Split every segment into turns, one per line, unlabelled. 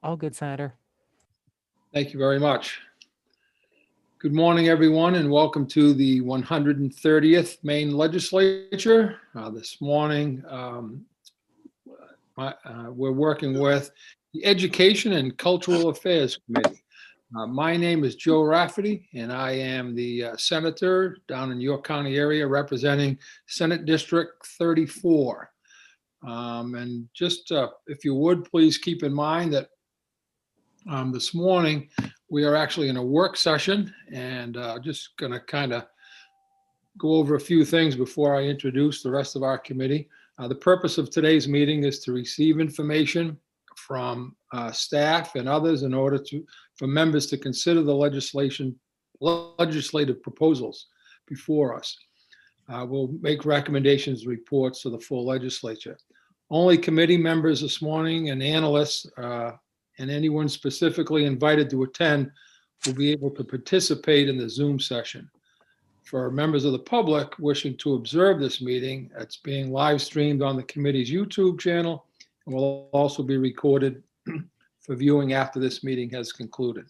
All good, Senator.
Thank you very much. Good morning, everyone, and welcome to the 130th Maine Legislature. This morning, we're working with the Education and Cultural Affairs Committee. My name is Joe Rafferty, and I am the senator down in York County area representing Senate District 34. And just if you would, please keep in mind that this morning we are actually in a work session, and just going to kind of go over a few things before I introduce the rest of our committee. The purpose of today's meeting is to receive information from staff and others in order for members to consider the legislative proposals before us. We'll make recommendations, reports to the full legislature. Only committee members this morning and analysts and anyone specifically invited to attend will be able to participate in the Zoom session. For members of the public wishing to observe this meeting, it's being live streamed on the committee's YouTube channel and will also be recorded for viewing after this meeting has concluded.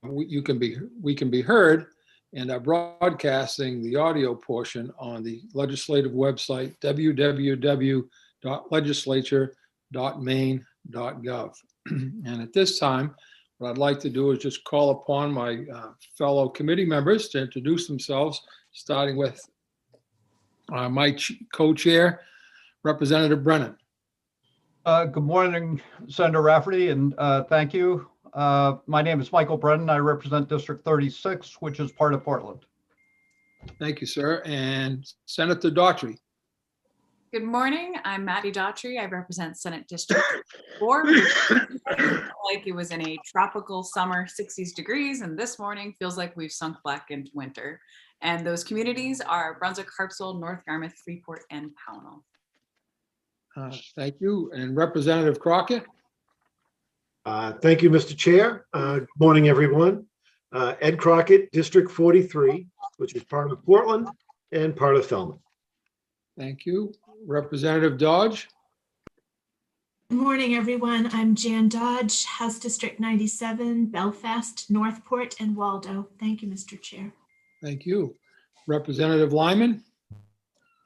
We can be heard and are broadcasting the audio portion on the legislative website, www.legislature.maine.gov. And at this time, what I'd like to do is just call upon my fellow committee members to introduce themselves, starting with my co-chair, Representative Brennan.
Good morning, Senator Rafferty, and thank you. My name is Michael Brennan. I represent District 36, which is part of Portland.
Thank you, sir. And Senator Daughtry.
Good morning. I'm Maddie Daughtry. I represent Senate District 4. Like it was in a tropical summer, 60s degrees, and this morning feels like we've sunk back into winter. And those communities are Brunswick, Harpswell, North Yarmouth, Freeport, and Pownell.
Thank you. And Representative Crockett.
Thank you, Mr. Chair. Good morning, everyone. Ed Crockett, District 43, which is part of Portland and part of Felmont.
Thank you. Representative Dodge.
Good morning, everyone. I'm Jan Dodge, House District 97, Belfast, Northport, and Waldo. Thank you, Mr. Chair.
Thank you. Representative Lyman.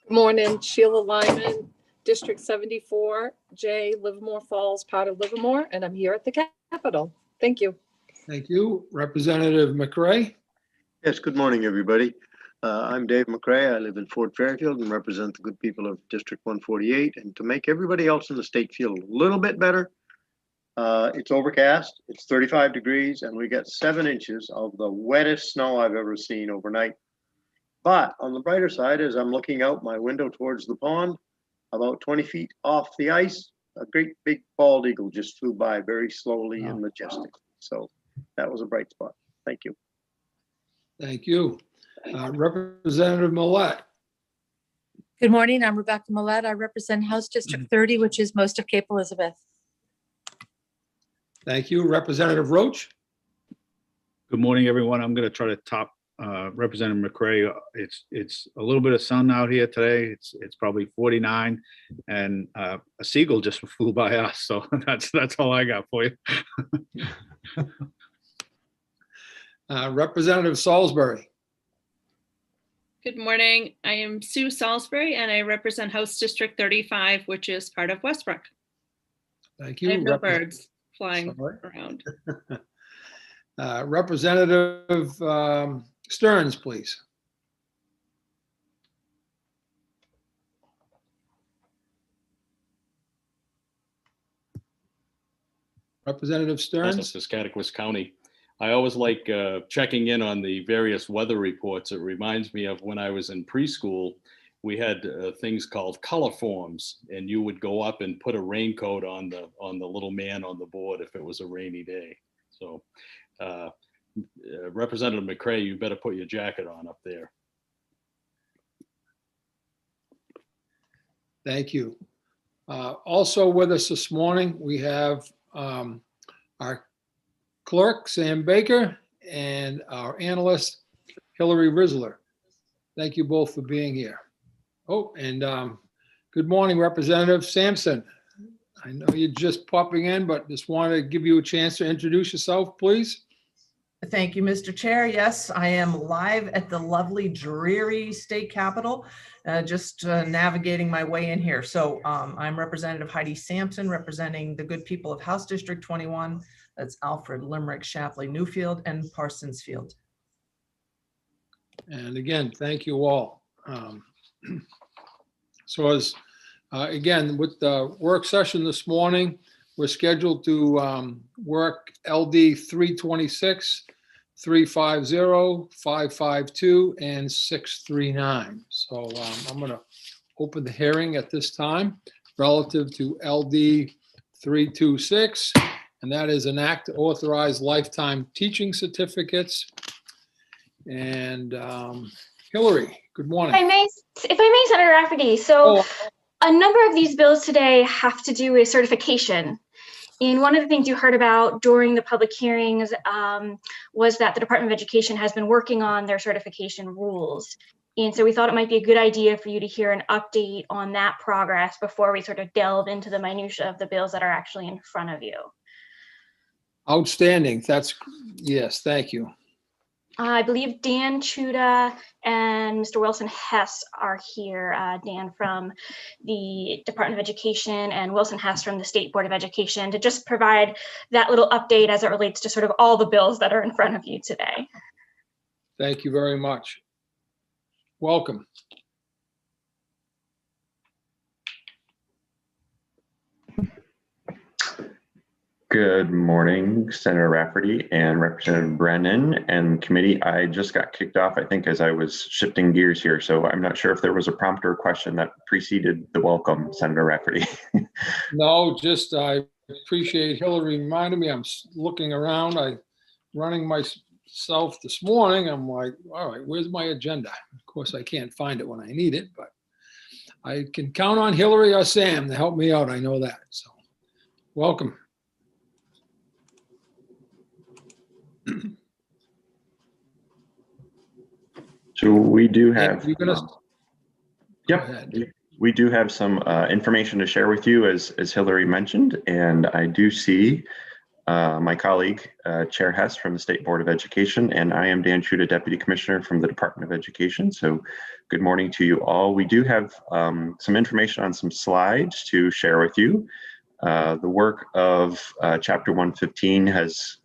Good morning, Sheila Lyman, District 74, J, Livermore Falls, part of Livermore, and I'm here at the Capitol. Thank you.
Thank you. Representative McRae.
Yes, good morning, everybody. I'm Dave McRae. I live in Fort Fairfield and represent the good people of District 148. And to make everybody else in the state feel a little bit better, it's overcast, it's 35 degrees, and we got 7 inches of the wettest snow I've ever seen overnight. But on the brighter side, as I'm looking out my window towards the pond, about 20 feet off the ice, a great big bald eagle just flew by very slowly and majestically. So that was a bright spot. Thank you.
Thank you. Representative Millette.
Good morning. I'm Rebecca Millette. I represent House District 30, which is most of Cape Elizabeth.
Thank you. Representative Roach.
Good morning, everyone. I'm going to try to top Representative McRae. It's a little bit of sun out here today. It's probably 49, and a seagull just flew by us. So that's all I got for you.
Representative Salisbury.
Good morning. I am Sue Salisbury, and I represent House District 35, which is part of Westbrook.
Thank you.
I have no birds flying around.
Representative Stearns, please. Representative Stearns.
Piscataquis County. I always like checking in on the various weather reports. It reminds me of when I was in preschool, we had things called color forms, and you would go up and put a raincoat on the little man on the board if it was a rainy day. So Representative McRae, you better put your jacket on up there.
Thank you. Also with us this morning, we have our clerk, Sam Baker, and our analyst, Hillary Risler. Thank you both for being here. Oh, and good morning, Representative Sampson, I know you're just popping in, but just want to give you a chance to introduce yourself, please.
Thank you, Mr. Chair. Yes, I am live at the lovely, dreary state capitol, just navigating my way in here. So I'm Representative Heidi Sampson, representing the good people of House District 21. That's Alfred, Limerick, Shapley, Newfield, and Parsons Field.
And again, thank you all. So as, again, with the work session this morning, we're scheduled to work LD 326, 350, 552, and 639. So I'm going to open the hearing at this time relative to LD 326, and that is an act to authorize lifetime teaching certificates. And Hillary, good morning.
If I may, Senator Rafferty, so a number of these bills today have to do with certification. And one of the things you heard about during the public hearings was that the Department of Education has been working on their certification rules. And so we thought it might be a good idea for you to hear an update on that progress before we sort of delve into the minutia of the bills that are actually in front of you.
Outstanding. Yes, thank you.
I believe Dan Chuda and Mr. Wilson Hess are here. Dan from the Department of Education and Wilson Hess from the State Board of Education, to just provide that little update as it relates to sort of all the bills that are in front of you today.
Thank you very much. Welcome.
Good morning, Senator Rafferty and Representative Brennan and committee. I just got kicked off, I think, as I was shifting gears here. So I'm not sure if there was a prompt or question that preceded the welcome, Senator Rafferty.
No, just I appreciate Hillary reminding me. I'm looking around. I'm running myself this morning. I'm like, all right, where's my agenda? Of course, I can't find it when I need it, but I can count on Hillary or Sam to help me out. I know that. So welcome.
So we do have,
yep,
we do have some information to share with you, as Hillary mentioned, and I do see my colleague, Chair Hess from the State Board of Education, and I am Dan Chuda, Deputy Commissioner from the Department of Education. So good morning to you all. We do have some information on some slides to share with you. The work of Chapter 115 has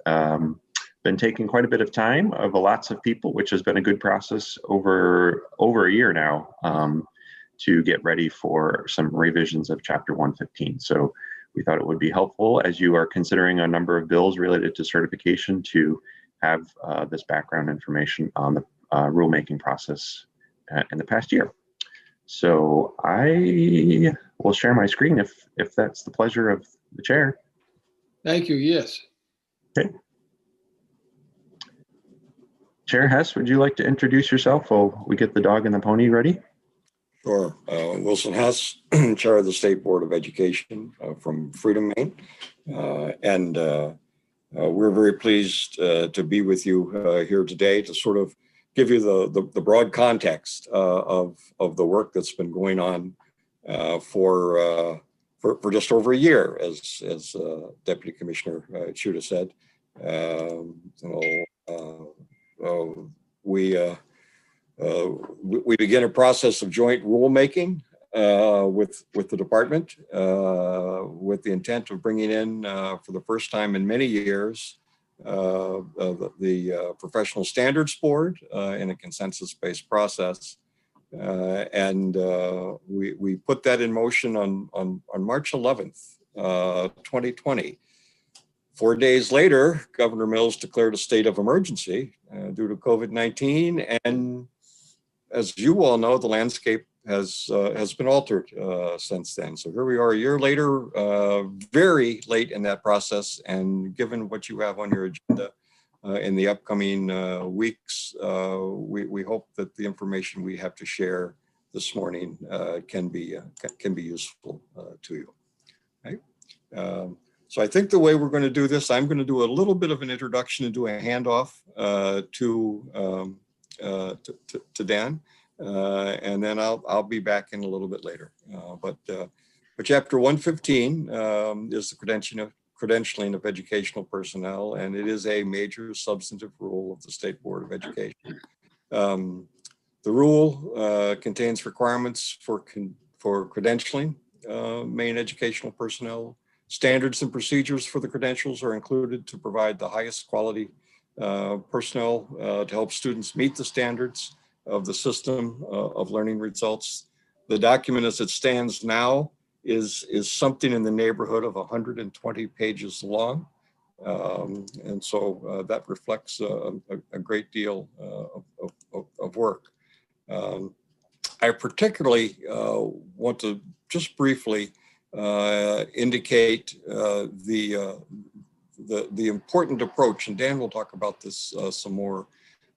been taking quite a bit of time of lots of people, which has been a good process over a year now to get ready for some revisions of Chapter 115. So we thought it would be helpful as you are considering a number of bills related to certification to have this background information on the rulemaking process in the past year. So I will share my screen if that's the pleasure of the chair.
Thank you. Yes.
Okay. Chair Hess, would you like to introduce yourself while we get the dog and the pony ready?
Sure. Wilson Hess, Chair of the State Board of Education from Freedom, Maine. We're very pleased to be with you here today to sort of give you the broad context of the work that's been going on for just over a year, as Deputy Commissioner Chuda said. We begin a process of joint rulemaking with the department with the intent of bringing in for the first time in many years the Professional Standards Board in a consensus-based process. We put that in motion on March 11th, 2020. 4 days later, Governor Mills declared a state of emergency due to COVID-19. And as you all know, the landscape has been altered since then. So here we are a year later, very late in that process. And given what you have on your agenda in the upcoming weeks, we hope that the information we have to share this morning can be useful to you. Right? So I think the way we're going to do this, I'm going to do a little bit of an introduction and do a handoff to Dan, and then I'll be back in a little bit later. But Chapter 115 is the credentialing of educational personnel, and it is a major substantive rule of the State Board of Education. The rule contains requirements for credentialing Maine educational personnel. Standards and procedures for the credentials are included to provide the highest quality personnel to help students meet the standards of the system of learning results. The document as it stands now is something in the neighborhood of 120 pages long. And so that reflects a great deal of work. I particularly want to just briefly indicate the important approach, and Dan will talk about this some more,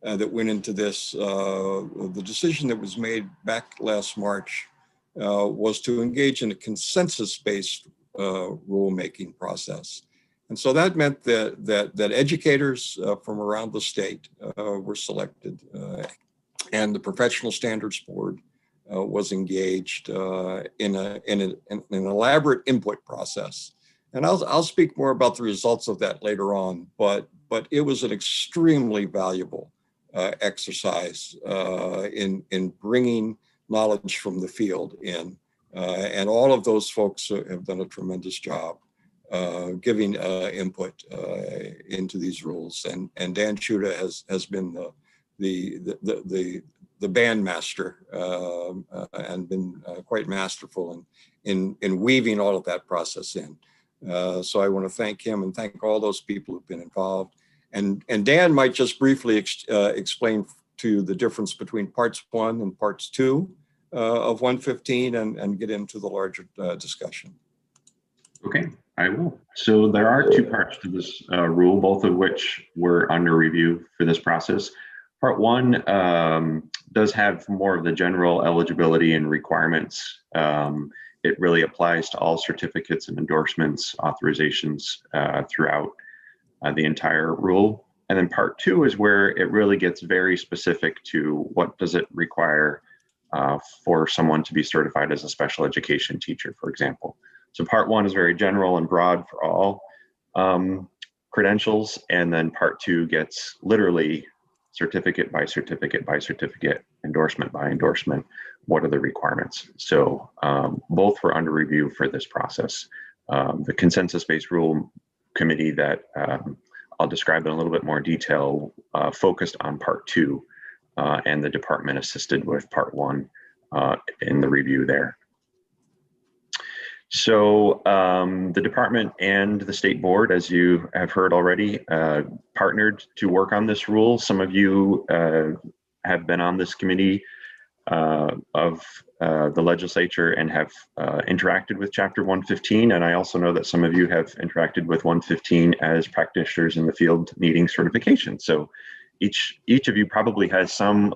that went into this. The decision that was made back last March was to engage in a consensus-based rulemaking process. And so that meant that educators from around the state were selected, and the Professional Standards Board was engaged in an elaborate input process. And I'll speak more about the results of that later on, but it was an extremely valuable exercise in bringing knowledge from the field in. And all of those folks have done a tremendous job giving input into these rules. And Dan Chuda has been the bandmaster and been quite masterful in weaving all of that process in. So I want to thank him and thank all those people who've been involved. And Dan might just briefly explain to you the difference between parts 1 and parts 2 of 115 and get into the larger discussion.
Okay, I will. So there are 2 parts to this rule, both of which were under review for this process. Part 1 does have more of the general eligibility and requirements. It really applies to all certificates and endorsements, authorizations throughout the entire rule. And then part 2 is where it really gets very specific to what does it require for someone to be certified as a special education teacher, for example. So part 1 is very general and broad for all credentials. And then part 2 gets literally certificate by certificate by certificate, endorsement by endorsement. What are the requirements? So both were under review for this process. The consensus-based rule committee that I'll describe in a little bit more detail focused on part 2, and the department assisted with part 1 in the review there. So the department and the state board, as you have heard already, partnered to work on this rule. Some of you have been on this committee of the legislature and have interacted with Chapter 115. And I also know that some of you have interacted with 115 as practitioners in the field needing certification. So each of you probably has some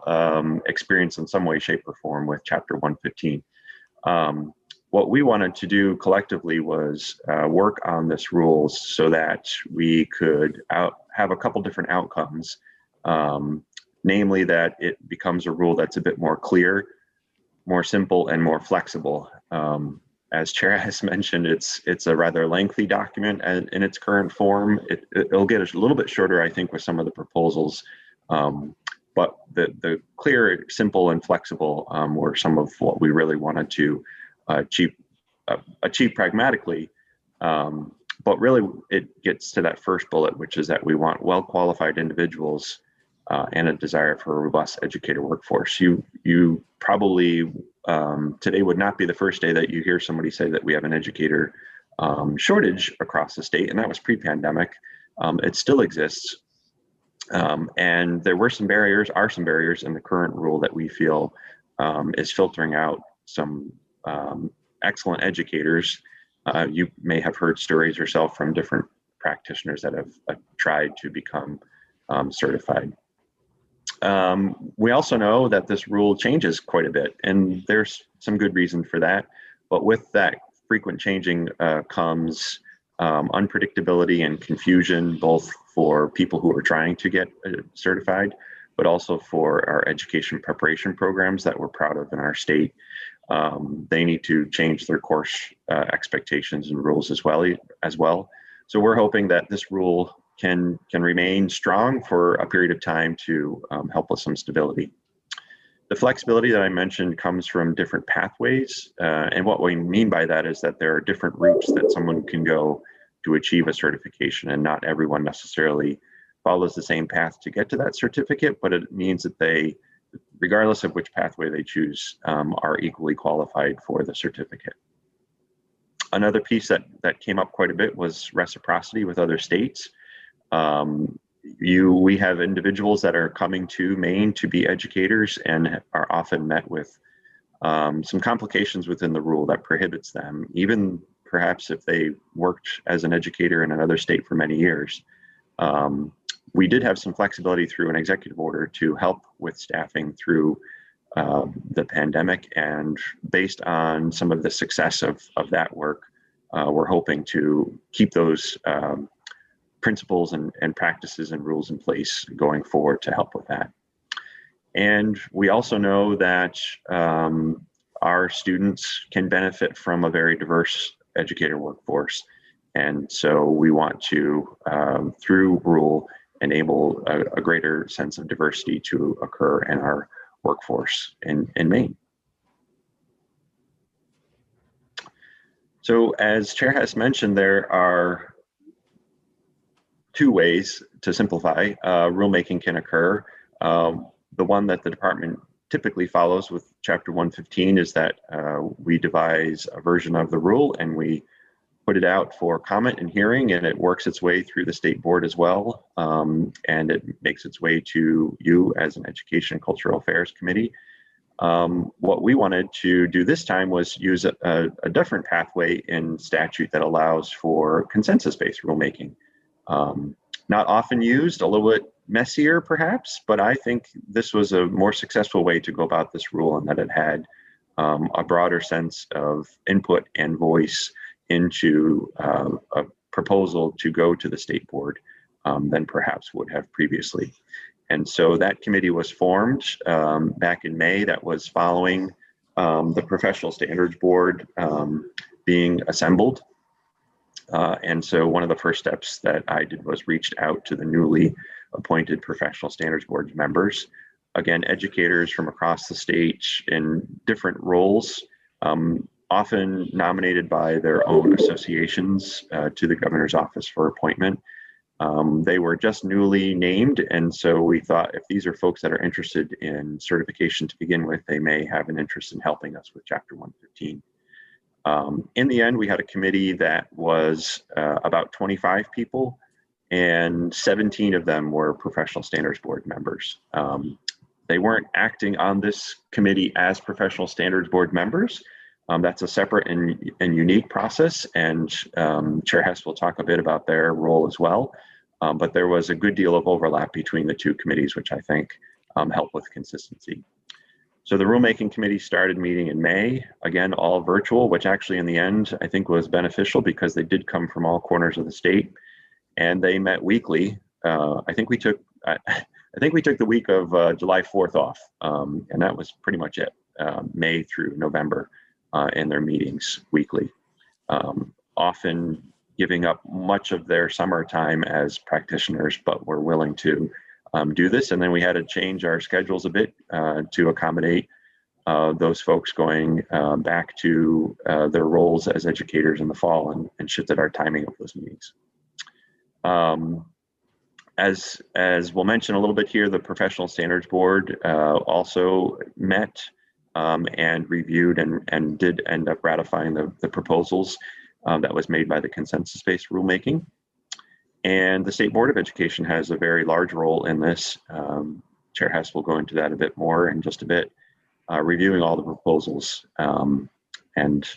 experience in some way, shape, or form with Chapter 115. What we wanted to do collectively was work on this rules so that we could have a couple different outcomes, namely that it becomes a rule that's a bit more clear, more simple, and more flexible. As Chair has mentioned, it's a rather lengthy document in its current form. It'll get a little bit shorter, I think, with some of the proposals. But the clear, simple, and flexible were some of what we really wanted to achieve pragmatically, but really it gets to that first bullet, which is that we want well-qualified individuals and a desire for a robust educator workforce. You probably today would not be the first day that you hear somebody say that we have an educator shortage across the state, and that was pre-pandemic. It still exists, and there are some barriers in the current rule that we feel is filtering out some excellent educators. You may have heard stories yourself from different practitioners that have tried to become certified. We also know that this rule changes quite a bit, and there's some good reason for that. But with that frequent changing comes unpredictability and confusion, both for people who are trying to get certified, but also for our education preparation programs that we're proud of in our state. they need to change their course expectations and rules as well. So we're hoping that this rule can remain strong for a period of time to help with some stability. The flexibility that I mentioned comes from different pathways. And what we mean by that is that there are different routes that someone can go to achieve a certification, and not everyone necessarily follows the same path to get to that certificate, but it means that they, regardless of which pathway they choose, are equally qualified for the certificate. Another piece that came up quite a bit was reciprocity with other states. We have individuals that are coming to Maine to be educators and are often met with some complications within the rule that prohibits them, even perhaps if they worked as an educator in another state for many years. We did have some flexibility through an executive order to help with staffing through the pandemic, and based on some of the success of that work, we're hoping to keep those principles and practices and rules in place going forward to help with that. And we also know that our students can benefit from a very diverse educator workforce. And so we want to, through rule, enable a greater sense of diversity to occur in our workforce in Maine. So as Chair Hess mentioned, there are two ways to simplify rulemaking can occur. The one that the department typically follows with Chapter 115 is that we devise a version of the rule and we put it out for comment and hearing, and it works its way through the state board as well. And it makes its way to you as an Education and Cultural Affairs Committee. What we wanted to do this time was use a different pathway in statute that allows for consensus-based rulemaking. Not often used, a little bit messier perhaps, but I think this was a more successful way to go about this rule, and that it had a broader sense of input and voice into a proposal to go to the state board than perhaps would have previously. And so that committee was formed back in May. That was following the Professional Standards Board being assembled. And so one of the first steps that I did was reached out to the newly appointed Professional Standards Board members. Again, educators from across the state in different roles, often nominated by their own associations to the governor's office for appointment. They were just newly named, and so we thought if these are folks that are interested in certification to begin with, they may have an interest in helping us with Chapter 115. In the end, we had a committee that was about 25 people, and 17 of them were Professional Standards Board members. They weren't acting on this committee as Professional Standards Board members. That's a separate and unique process, and Chair Hess will talk a bit about their role as well. But there was a good deal of overlap between the two committees, which I think helped with consistency. So the rulemaking committee started meeting in May, again, all virtual, which actually in the end, I think was beneficial because they did come from all corners of the state, and they met weekly. I think we took the week of July 4th off, and that was pretty much it, May through November. In their meetings weekly, often giving up much of their summertime as practitioners, but were willing to do this. And then we had to change our schedules a bit to accommodate those folks going back to their roles as educators in the fall, and shifted our timing of those meetings. As we'll mention a little bit here, the Professional Standards Board also met and reviewed and did end up ratifying the proposals that was made by the consensus-based rulemaking. And the State Board of Education has a very large role in this. Chair Hess will go into that a bit more in just a bit, reviewing all the proposals and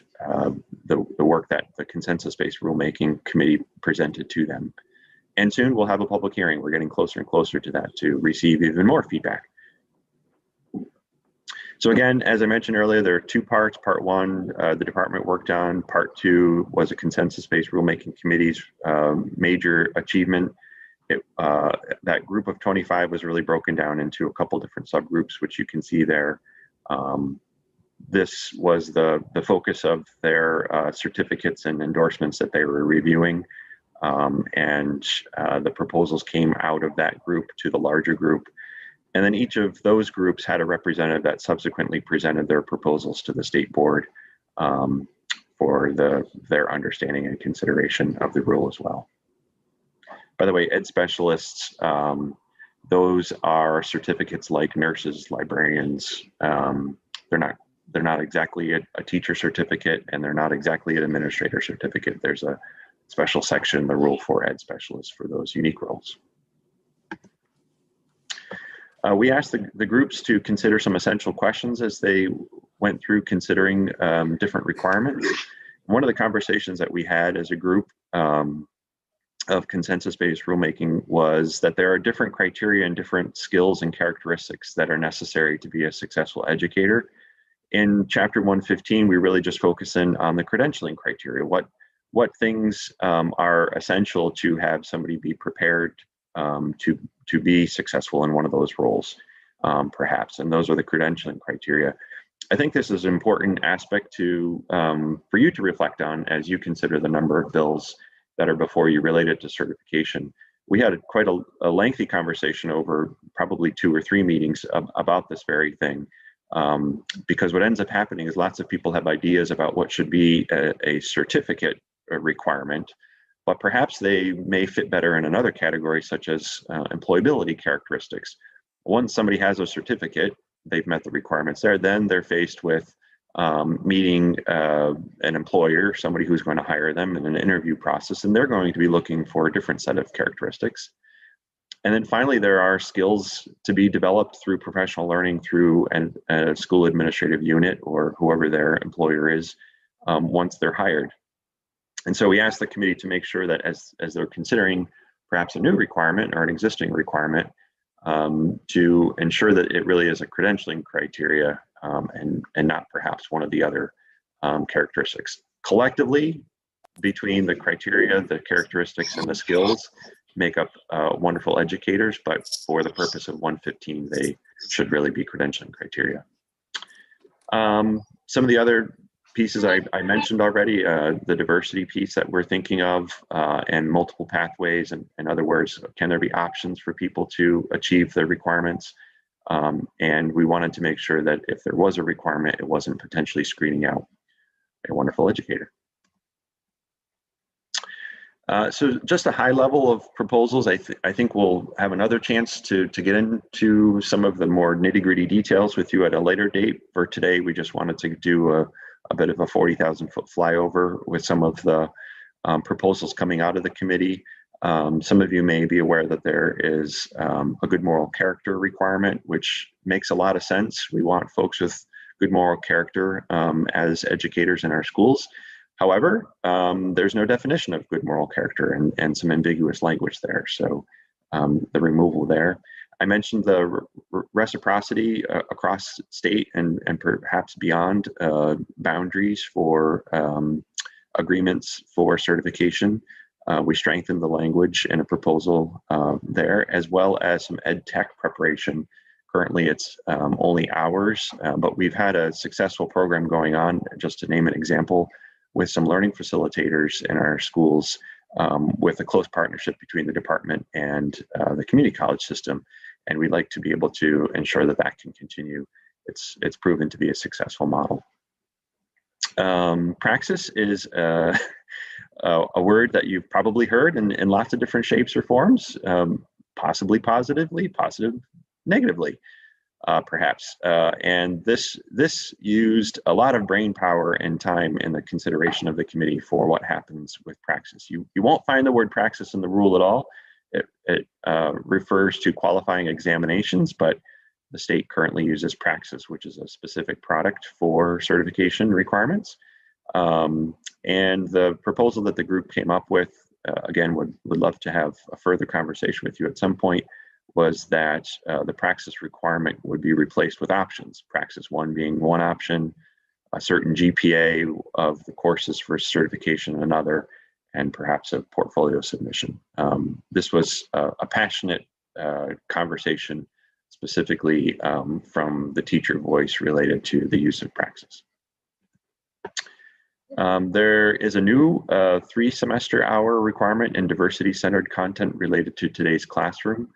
the work that the consensus-based rulemaking committee presented to them. And soon we'll have a public hearing. We're getting closer and closer to that to receive even more feedback. So again, as I mentioned earlier, there are two parts. Part one, the department worked on. Part two was a consensus-based rulemaking committee's major achievement. That group of 25 was really broken down into a couple different subgroups, which you can see there. This was the focus of their certificates and endorsements that they were reviewing. And the proposals came out of that group to the larger group. And then each of those groups had a representative that subsequently presented their proposals to the state board for their understanding and consideration of the rule as well. By the way, ed specialists, those are certificates like nurses, librarians. They're not exactly a teacher certificate, and they're not exactly an administrator certificate. There's a special section in the rule for ed specialists for those unique roles. We asked the groups to consider some essential questions as they went through considering different requirements. One of the conversations that we had as a group of consensus-based rulemaking was that there are different criteria and different skills and characteristics that are necessary to be a successful educator. In Chapter 115, we really just focus in on the credentialing criteria. What things are essential to have somebody be prepared to be successful in one of those roles, perhaps, and those are the credentialing criteria. I think this is an important aspect to for you to reflect on as you consider the number of bills that are before you related to certification. We had quite a lengthy conversation over probably 2 or 3 meetings about this very thing, because what ends up happening is lots of people have ideas about what should be a certificate requirement, but perhaps they may fit better in another category, such as employability characteristics. Once somebody has a certificate, they've met the requirements there, then they're faced with meeting an employer, somebody who's going to hire them in an interview process, and they're going to be looking for a different set of characteristics. And then finally, there are skills to be developed through professional learning through a school administrative unit or whoever their employer is once they're hired. And so we asked the committee to make sure that as they're considering perhaps a new requirement or an existing requirement, to ensure that it really is a credentialing criteria and not perhaps one of the other characteristics. Collectively, between the criteria, the characteristics, and the skills, make up wonderful educators, but for the purpose of 115, they should really be credentialing criteria. Some of the other pieces I mentioned already, the diversity piece that we're thinking of, and multiple pathways, and in other words, can there be options for people to achieve their requirements? And we wanted to make sure that if there was a requirement, it wasn't potentially screening out a wonderful educator. So just a high level of proposals. I think we'll have another chance to get into some of the more nitty-gritty details with you at a later date. For today, we just wanted to do a bit of a 40,000-foot flyover with some of the proposals coming out of the committee. Some of you may be aware that there is a good moral character requirement, which makes a lot of sense. We want folks with good moral character as educators in our schools. However, there's no definition of good moral character and some ambiguous language there. So the removal there. I mentioned the reciprocity across state and perhaps beyond boundaries for agreements for certification. We strengthened the language in a proposal there, as well as some ed tech preparation. Currently, it's only hours, but we've had a successful program going on, just to name an example, with some learning facilitators in our schools, with a close partnership between the department and the community college system. And we'd like to be able to ensure that that can continue. It's proven to be a successful model. Praxis is a word that you've probably heard in lots of different shapes or forms, possibly positively, negatively, perhaps. And this used a lot of brain power and time in the consideration of the committee for what happens with praxis. You won't find the word praxis in the rule at all. It refers to qualifying examinations, but the state currently uses praxis, which is a specific product for certification requirements. And the proposal that the group came up with, again, would love to have a further conversation with you at some point, was that the praxis requirement would be replaced with options. Praxis 1 being one option, a certain GPA of the courses for certification another, and perhaps a portfolio submission. This was a passionate conversation specifically from the teacher voice related to the use of praxis. There is a new 3-semester hour requirement in diversity-centered content related to today's classroom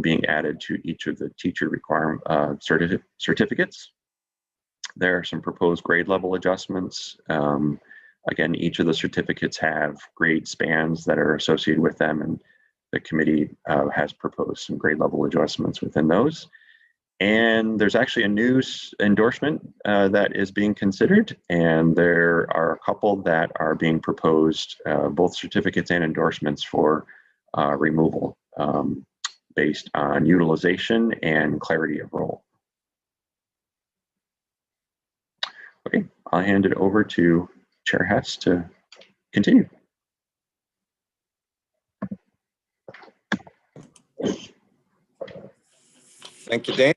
being added to each of the teacher certificates. There are some proposed grade level adjustments. Again, each of the certificates have grade spans that are associated with them, and the committee has proposed some grade level adjustments within those. And there's actually a new endorsement that is being considered, and there are a couple that are being proposed, both certificates and endorsements for removal based on utilization and clarity of role. Okay, I'll hand it over to Chair Hess to continue.
Thank you, Dan.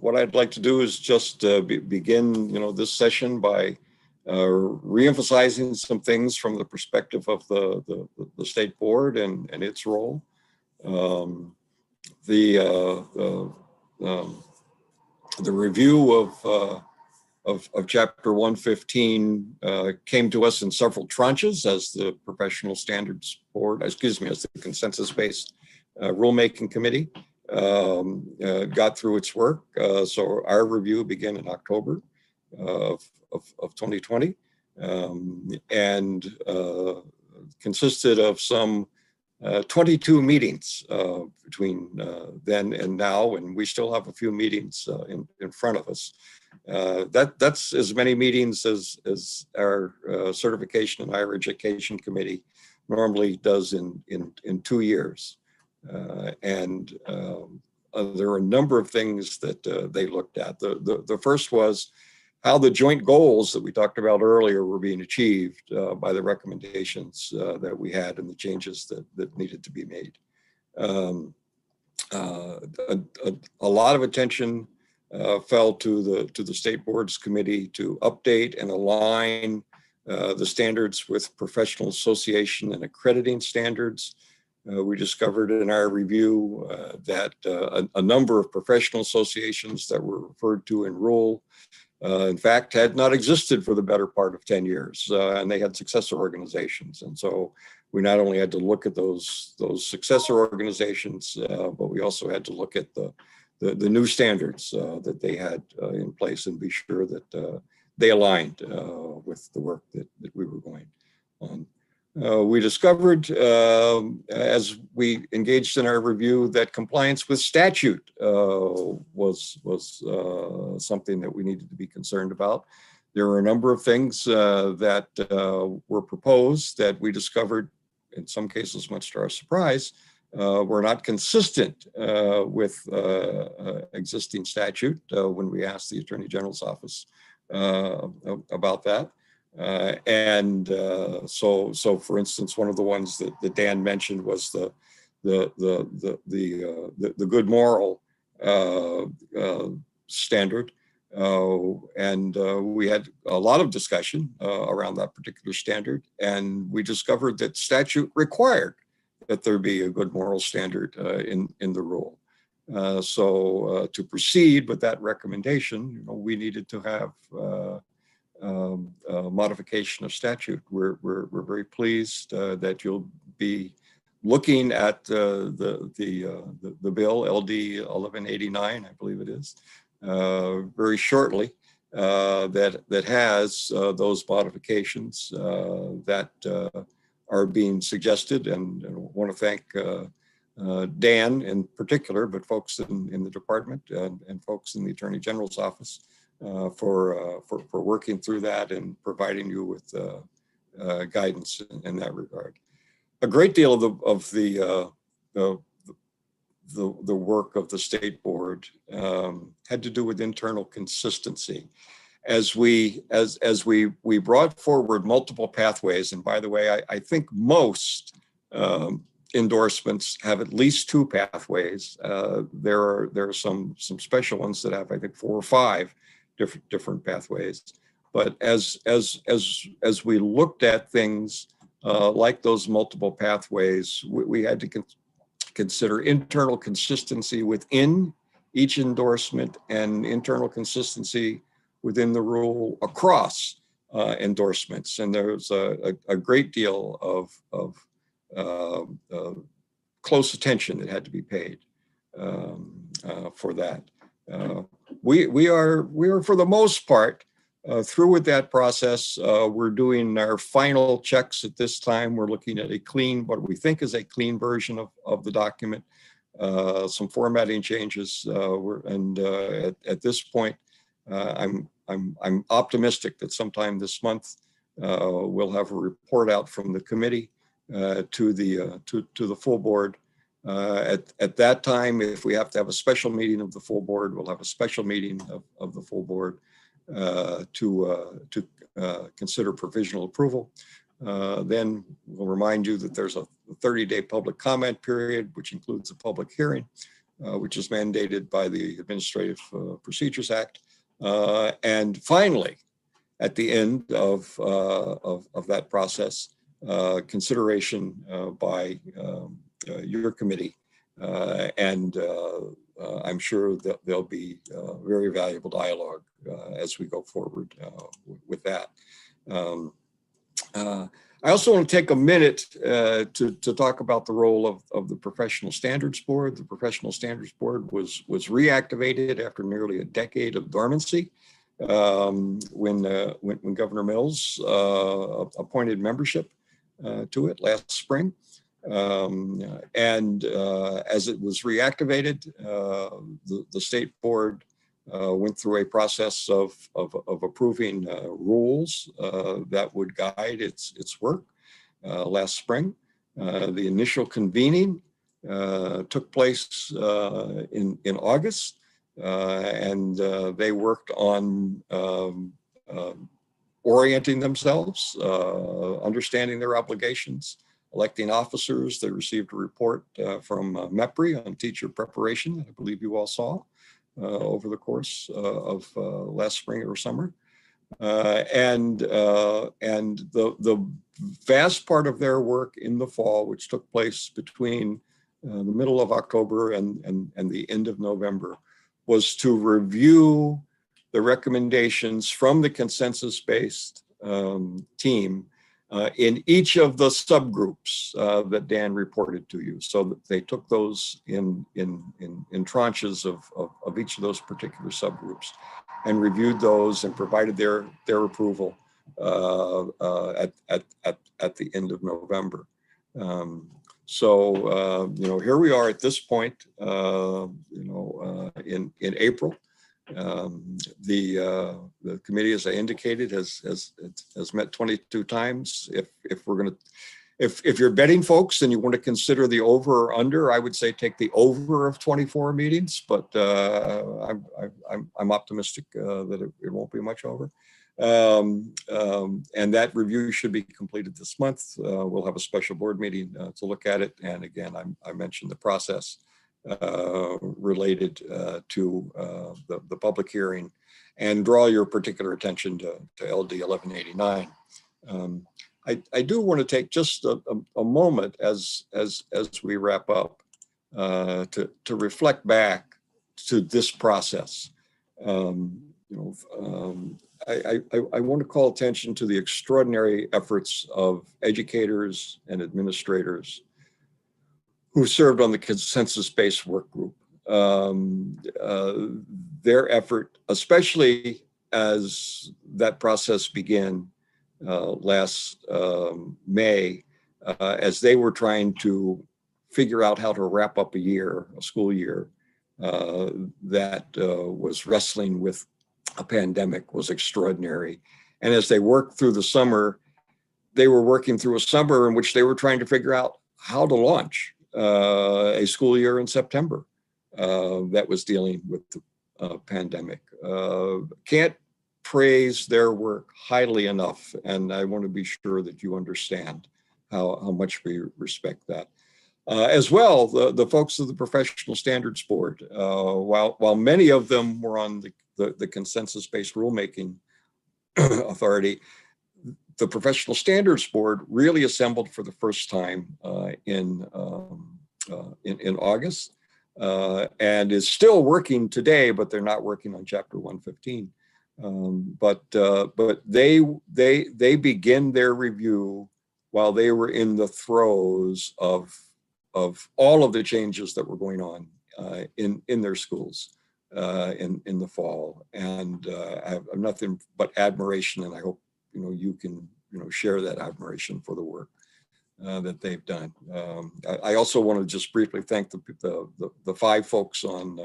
What I'd like to do is just begin, this session by reemphasizing some things from the perspective of the state board and its role. The review of Chapter 115 came to us in several tranches as the Professional Standards Board, as the consensus-based rulemaking committee got through its work. So our review began in October of 2020 and consisted of some 22 meetings between then and now, and we still have a few meetings in front of us. That's as many meetings as our Certification and Higher Education Committee normally does in 2 years. And there are a number of things that they looked at. The first was how the joint goals that we talked about earlier were being achieved by the recommendations that we had and the changes that needed to be made. A lot of attention fell to the State Boards Committee to update and align the standards with professional association and accrediting standards. We discovered in our review that a number of professional associations that were referred to in rule, in fact, had not existed for the better part of 10 years, and they had successor organizations. And so we not only had to look at those successor organizations, but we also had to look at the new standards that they had in place and be sure that they aligned with the work that we were going on. We discovered, as we engaged in our review, that compliance with statute was something that we needed to be concerned about. There were a number of things that were proposed that we discovered, in some cases, much to our surprise, were not consistent with existing statute when we asked the Attorney General's office about that. So for instance, one of the ones that Dan mentioned was the good moral standard. We had a lot of discussion around that particular standard, and we discovered that statute required that there be a good moral standard in the rule. So to proceed with that recommendation, we needed to have modification of statute. We're very pleased that you'll be looking at the bill LD 1189, I believe it is, very shortly. That has those modifications that are being suggested, and I want to thank Dan in particular, but folks in the department and folks in the Attorney General's office for working through that and providing you with guidance in that regard. A great deal of the work of the State Board had to do with internal consistency. As we brought forward multiple pathways, and by the way, I think most endorsements have at least 2 pathways. There are some special ones that have, I think, 4 or 5 different pathways. But as we looked at things like those multiple pathways, we had to consider internal consistency within each endorsement and internal consistency within the rule across endorsements. And there's a great deal of close attention that had to be paid for that. We are for the most part through with that process. We're doing our final checks at this time. We're looking at a clean, what we think is a clean version of the document. Some formatting changes, at this point, I'm optimistic that sometime this month we'll have a report out from the committee to the full board. At that time, if we have to have a special meeting of the full board, we'll have a special meeting of the full board to consider provisional approval. Then we'll remind you that there's a 30-day public comment period, which includes a public hearing, which is mandated by the Administrative Procedures Act. And finally, at the end of that process, consideration by your committee, and I'm sure that there'll be very valuable dialogue as we go forward with that. I also want to take a minute to talk about the role of the Professional Standards Board. The Professional Standards Board was reactivated after nearly a decade of dormancy when Governor Mills appointed membership to it last spring. And as it was reactivated, the state board went through a process of approving rules that would guide its work last spring. The initial convening took place in August, and they worked on orienting themselves, understanding their obligations, electing officers. They received a report from MEPRI on teacher preparation that I believe you all saw over the course of last spring or summer. And the vast part of their work in the fall, which took place between the middle of October and the end of November, was to review the recommendations from the consensus-based team in each of the subgroups that Dan reported to you. So that they took those in tranches of each of those particular subgroups and reviewed those and provided their approval at the end of November. Here we are at this point, in April. The committee, as I indicated, has met 22 times. If you're betting folks and you want to consider the over or under, I would say take the over of 24 meetings, but I'm optimistic that it won't be much over. And that review should be completed this month. We'll have a special board meeting to look at it. And again, I mentioned the process related to the public hearing, and draw your particular attention to LD 1189. I do want to take just a moment as we wrap up to reflect back to this process. I want to call attention to the extraordinary efforts of educators and administrators who served on the consensus-based work group. Their effort, especially as that process began last May, as they were trying to figure out how to wrap up a school year that was wrestling with a pandemic, was extraordinary. And as they worked through the summer, they were working through a summer in which they were trying to figure out how to launch a school year in September that was dealing with the pandemic. Can't praise their work highly enough, and I want to be sure that you understand how much we respect that. As well, the folks of the Professional Standards Board, while many of them were on the consensus-based rulemaking authority, the Professional Standards Board really assembled for the first time in in August, and is still working today, but they're not working on Chapter 115. But they begin their review while they were in the throes of all of the changes that were going on in their schools in the fall. And I have nothing but admiration, and I hope you can share that admiration for the work that they've done. I also want to just briefly thank the 5 folks on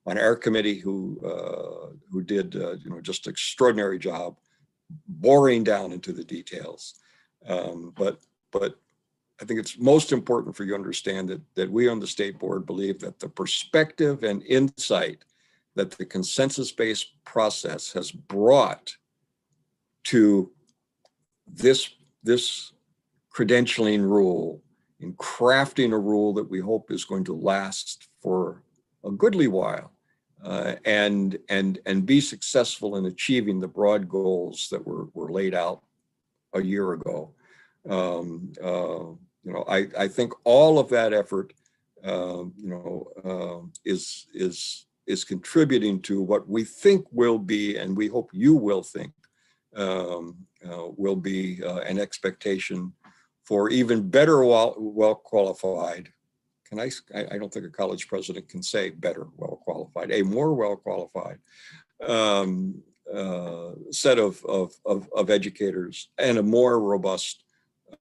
our committee who did just an extraordinary job boring down into the details. But I think it's most important for you to understand that we on the state board believe that the perspective and insight that the consensus-based process has brought to this credentialing rule, in crafting a rule that we hope is going to last for a goodly while, and be successful in achieving the broad goals that were laid out a year ago. I think all of that effort, is contributing to what we think will be, and we hope you will think, will be an expectation for even better, well qualified. I don't think a college president can say better well qualified, a more well qualified set of educators and a more robust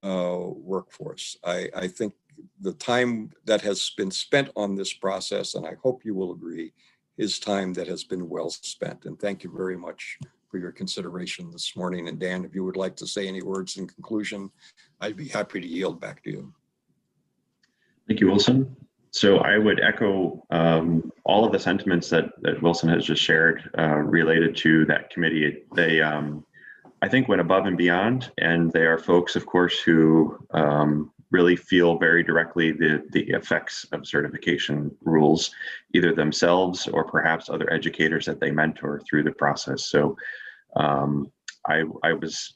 workforce. I think the time that has been spent on this process, and I hope you will agree, is time that has been well spent. And thank you very much for your consideration this morning. And Dan, if you would like to say any words in conclusion, I'd be happy to yield back to you.
Thank you, Wilson. So I would echo all of the sentiments that Wilson has just shared related to that committee. They, I think, went above and beyond, and they are folks, of course, who really feel very directly the effects of certification rules, either themselves or perhaps other educators that they mentor through the process. So I was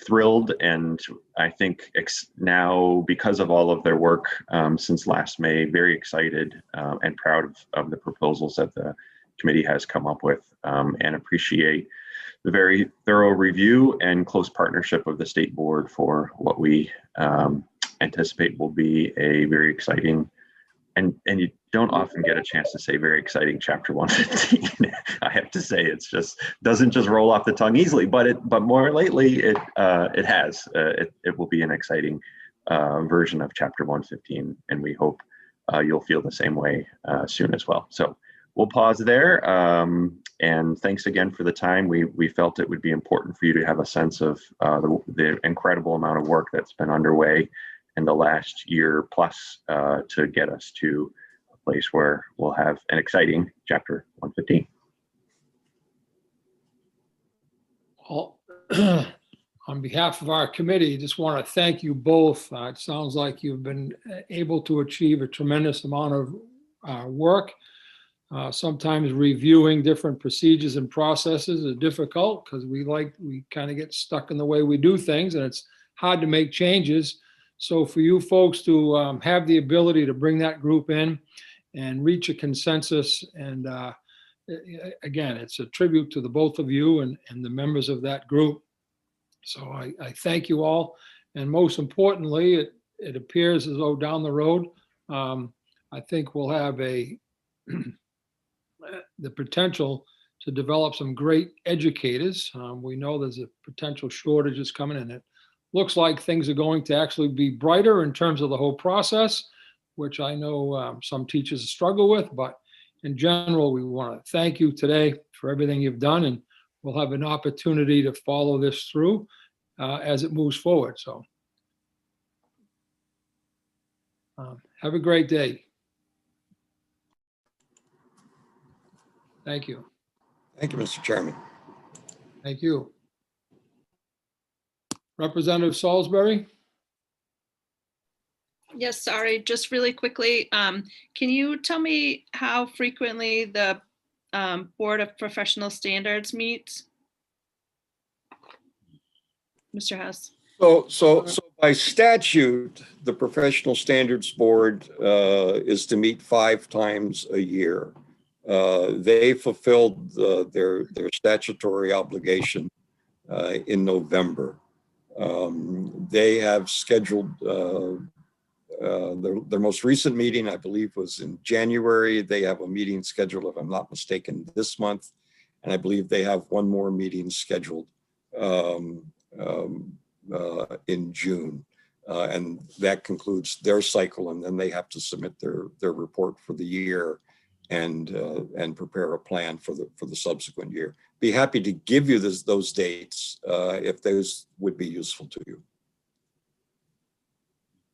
thrilled, and I think now, because of all of their work since last May, very excited and proud of the proposals that the committee has come up with, and appreciate the very thorough review and close partnership of the state board for what we anticipate will be a very exciting, and you don't often get a chance to say very exciting Chapter 115. I have to say, it's just doesn't just roll off the tongue easily, but more lately it has. It will be an exciting version of Chapter 115, and we hope you'll feel the same way soon as well. So we'll pause there, and thanks again for the time. We felt it would be important for you to have a sense of the incredible amount of work that's been underway in the last year plus to get us to a place where we'll have an exciting Chapter 115.
Well, on behalf of our committee, just want to thank you both. It sounds like you've been able to achieve a tremendous amount of work. Sometimes reviewing different procedures and processes is difficult because we kind of get stuck in the way we do things, and it's hard to make changes. So for you folks to have the ability to bring that group in and reach a consensus, and again, it's a tribute to the both of you and the members of that group. So I thank you all. And most importantly, it appears as though down the road, I think we'll have the potential to develop some great educators. We know there's a potential shortages coming in. It looks like things are going to actually be brighter in terms of the whole process, which I know some teachers struggle with, but in general, we want to thank you today for everything you've done, and we'll have an opportunity to follow this through as it moves forward. So have a great day. Thank you.
Thank you, Mr. Chairman.
Thank you. Representative Salisbury?
Yes, sorry, just really quickly. Can you tell me how frequently the Board of Professional Standards meets? Mr. Hess.
So By statute, the Professional Standards Board is to meet 5 times a year. They fulfilled their statutory obligation in November. They have scheduled their most recent meeting, I believe, was in January. They have a meeting scheduled, if I'm not mistaken, this month. And I believe they have one more meeting scheduled in June. And that concludes their cycle. And then they have to submit their report for the year and prepare a plan for the subsequent year. Be happy to give you those dates if those would be useful to you.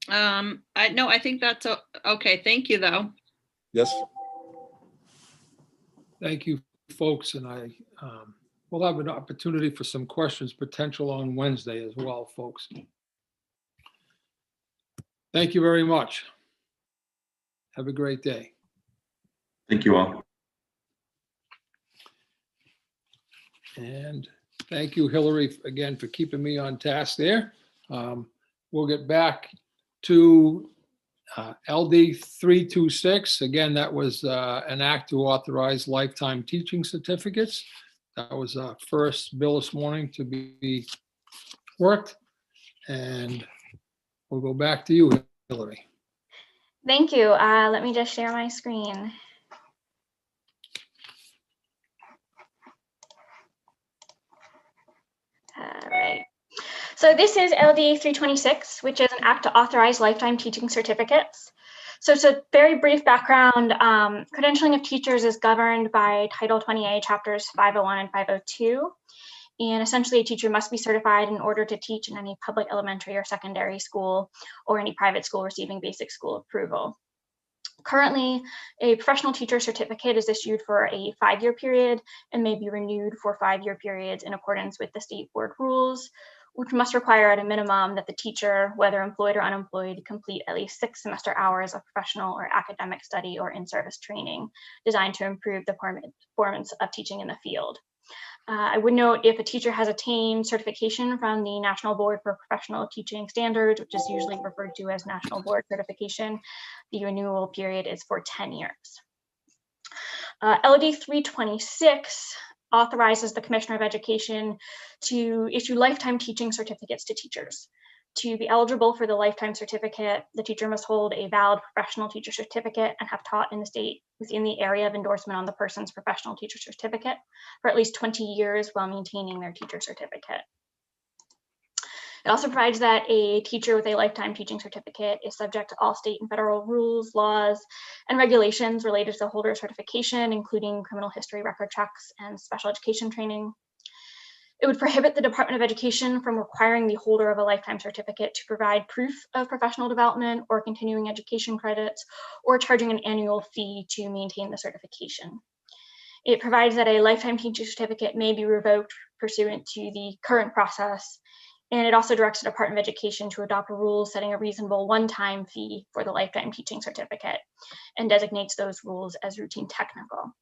I think that's okay. Thank you, though.
Yes.
Thank you, folks. And we'll have an opportunity for some questions potential on Wednesday as well, folks. Thank you very much. Have a great day.
Thank you all.
And thank you, Hillary, again, for keeping me on task there. We'll get back to LD 326. Again, that was an act to authorize lifetime teaching certificates. That was our first bill this morning to be worked. And we'll go back to you, Hillary.
Thank you. Let me just share my screen. All right. So this is LD 326, which is an act to authorize lifetime teaching certificates. So it's a very brief background. Credentialing of teachers is governed by Title 20A, chapters 501 and 502. And essentially, a teacher must be certified in order to teach in any public elementary or secondary school or any private school receiving basic school approval. Currently, a professional teacher certificate is issued for a 5-year period and may be renewed for 5-year periods in accordance with the state board rules, which must require at a minimum that the teacher, whether employed or unemployed, complete at least 6 semester hours of professional or academic study or in-service training designed to improve the performance of teaching in the field. I would note if a teacher has attained certification from the National Board for Professional Teaching Standards, which is usually referred to as National Board Certification, the renewal period is for 10 years. LD 326 authorizes the Commissioner of Education to issue lifetime teaching certificates to teachers. To be eligible for the lifetime certificate, the teacher must hold a valid professional teacher certificate and have taught in the state within the area of endorsement on the person's professional teacher certificate for at least 20 years while maintaining their teacher certificate. It also provides that a teacher with a lifetime teaching certificate is subject to all state and federal rules, laws, and regulations related to the holder certification, including criminal history record checks and special education training. It would prohibit the Department of Education from requiring the holder of a lifetime certificate to provide proof of professional development or continuing education credits, or charging an annual fee to maintain the certification. It provides that a lifetime teaching certificate may be revoked pursuant to the current process, and it also directs the Department of Education to adopt a rule setting a reasonable one-time fee for the lifetime teaching certificate and designates those rules as routine technical.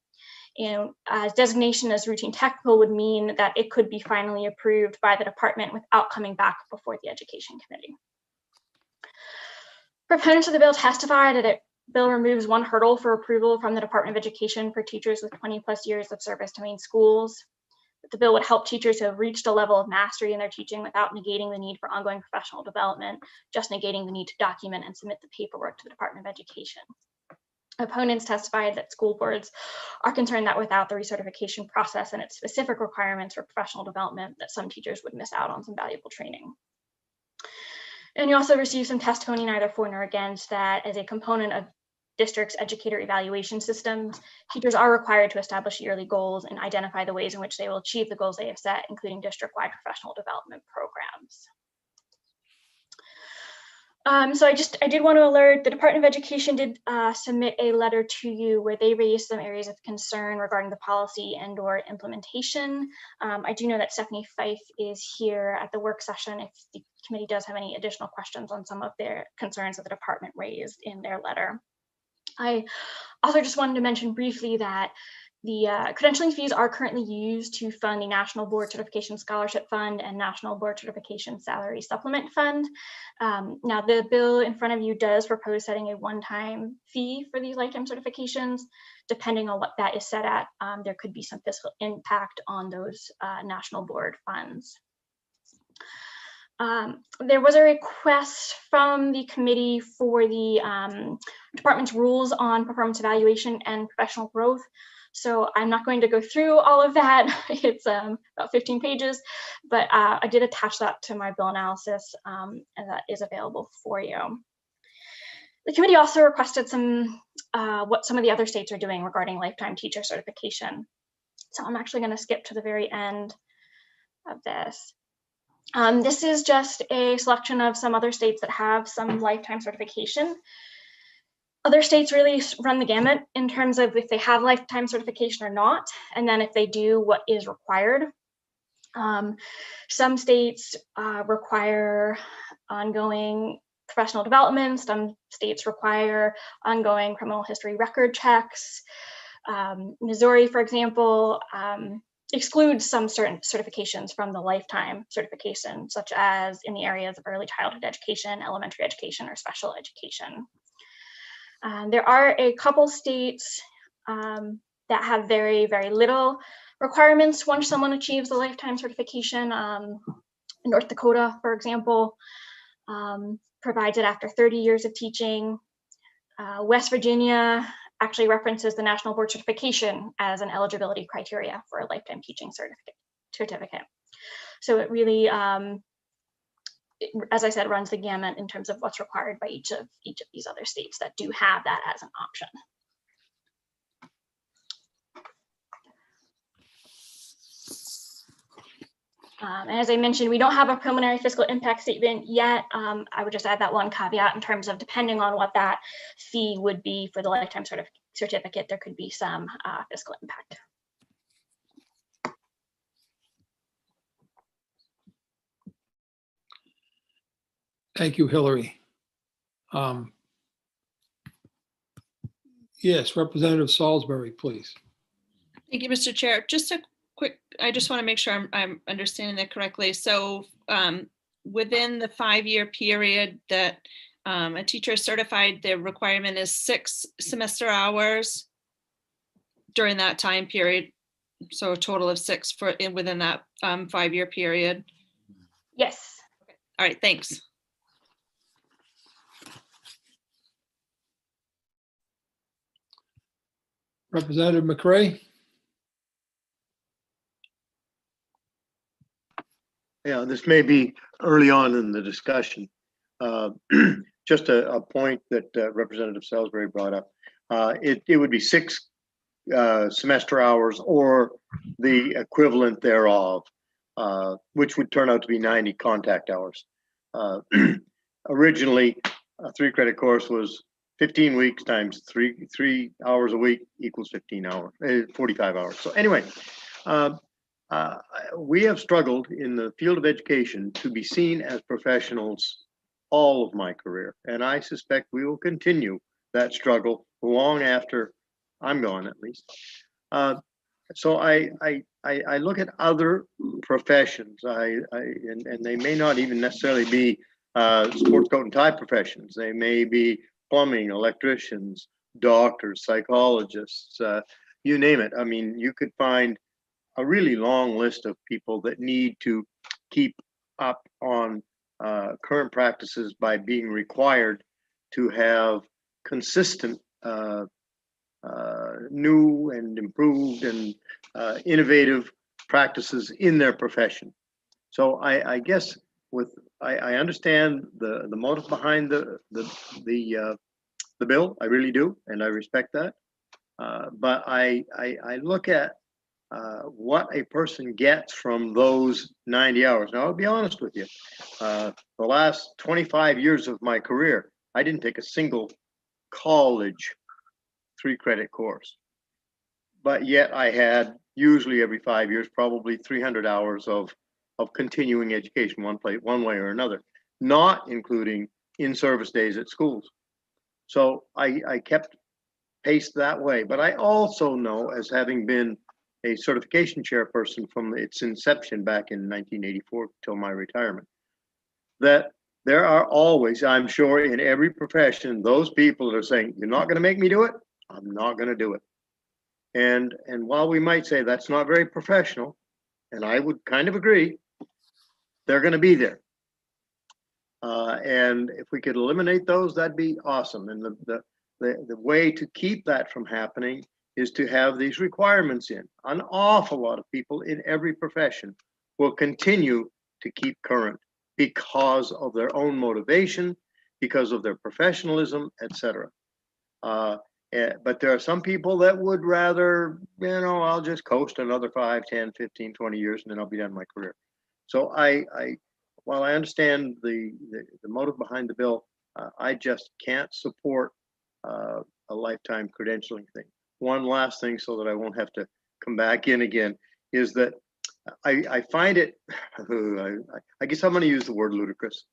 And designation as routine technical would mean that it could be finally approved by the department without coming back before the Education Committee. Proponents of the bill testify that the bill removes one hurdle for approval from the Department of Education for teachers with 20+ years of service to main schools. The bill would help teachers who have reached a level of mastery in their teaching without negating the need for ongoing professional development, just negating the need to document and submit the paperwork to the Department of Education. Opponents testified that school boards are concerned that without the recertification process and its specific requirements for professional development, that some teachers would miss out on some valuable training. And you also received some testimony neither for nor against that as a component of district's educator evaluation systems, teachers are required to establish yearly goals and identify the ways in which they will achieve the goals they have set, including district-wide professional development programs. So I did want to alert, the Department of Education did submit a letter to you where they raised some areas of concern regarding the policy and/or implementation. I do know that Stephanie Fife is here at the work session if the committee does have any additional questions on some of their concerns that the department raised in their letter. I also just wanted to mention briefly that credentialing fees are currently used to fund the National Board Certification Scholarship Fund and National Board Certification Salary Supplement Fund. Now, the bill in front of you does propose setting a one-time fee for these lifetime certifications. Depending on what that is set at, there could be some fiscal impact on those National Board funds. There was a request from the committee for the department's rules on performance evaluation and professional growth. So I'm not going to go through all of that. It's about 15 pages, but I did attach that to my bill analysis, and that is available for you. The committee also requested what some of the other states are doing regarding lifetime teacher certification. So I'm actually going to skip to the very end of this. This is just a selection of some other states that have some lifetime certification. Other states really run the gamut in terms of if they have lifetime certification or not, and then if they do, what is required. Some states require ongoing professional development. Some states require ongoing criminal history record checks. Missouri, for example, excludes some certain certifications from the lifetime certification, such as in the areas of early childhood education, elementary education, or special education. There are a couple states that have very, very little requirements once someone achieves the lifetime certification. North Dakota, for example, provides it after 30 years of teaching. West Virginia actually references the National Board Certification as an eligibility criteria for a lifetime teaching certificate. So it really, as I said, runs the gamut in terms of what's required by each of these other states that do have that as an option. And as I mentioned, we don't have a preliminary fiscal impact statement yet. I would just add that one caveat in terms of depending on what that fee would be for the lifetime certificate, there could be some fiscal impact.
Thank you, Hillary. Yes, Representative Salisbury, please.
Thank you, Mr. Chair. Just a quick, I just want to make sure I'm understanding that correctly. So within the 5-year period that a teacher is certified, the requirement is 6 semester hours during that time period. So a total of 6 within that 5-year period.
Yes.
All right, thanks.
Representative McRae.
Yeah, this may be early on in the discussion. Just a point that Representative Salisbury brought up. It would be 6 semester hours or the equivalent thereof, which would turn out to be 90 contact hours. Originally, a 3-credit course was 15 weeks times 3 hours a week equals 15 hours, 45 hours. So anyway, we have struggled in the field of education to be seen as professionals all of my career, and I suspect we will continue that struggle long after I'm gone, at least. So I look at other professions, and they may not even necessarily be sports coat and tie professions. They may be plumbing, electricians, doctors, psychologists, you name it. I mean, you could find a really long list of people that need to keep up on current practices by being required to have consistent new and improved and innovative practices in their profession. So I guess I understand the motive behind the bill. I really do, and I respect that. But I look at what a person gets from those 90 hours. Now, I'll be honest with you. The last 25 years of my career, I didn't take a single college 3-credit course. But yet I had usually every 5 years, probably 300 hours of continuing education, one way or another, not including in-service days at schools. So I kept paced that way. But I also know, as having been a certification chairperson from its inception back in 1984 till my retirement, that there are always, I'm sure, in every profession, those people that are saying, you're not going to make me do it, I'm not going to do it. And while we might say that's not very professional, and I would kind of agree, they're going to be there. And if we could eliminate those, that'd be awesome. And the way to keep that from happening is to have these requirements in. An awful lot of people in every profession will continue to keep current because of their own motivation, because of their professionalism, etc. But there are some people that would rather, I'll just coast another 5, 10, 15, 20 years, and then I'll be done with my career. So while I understand the motive behind the bill, I just can't support a lifetime credentialing thing. One last thing, so that I won't have to come back in again, is that I find it, I guess I'm going to use the word ludicrous,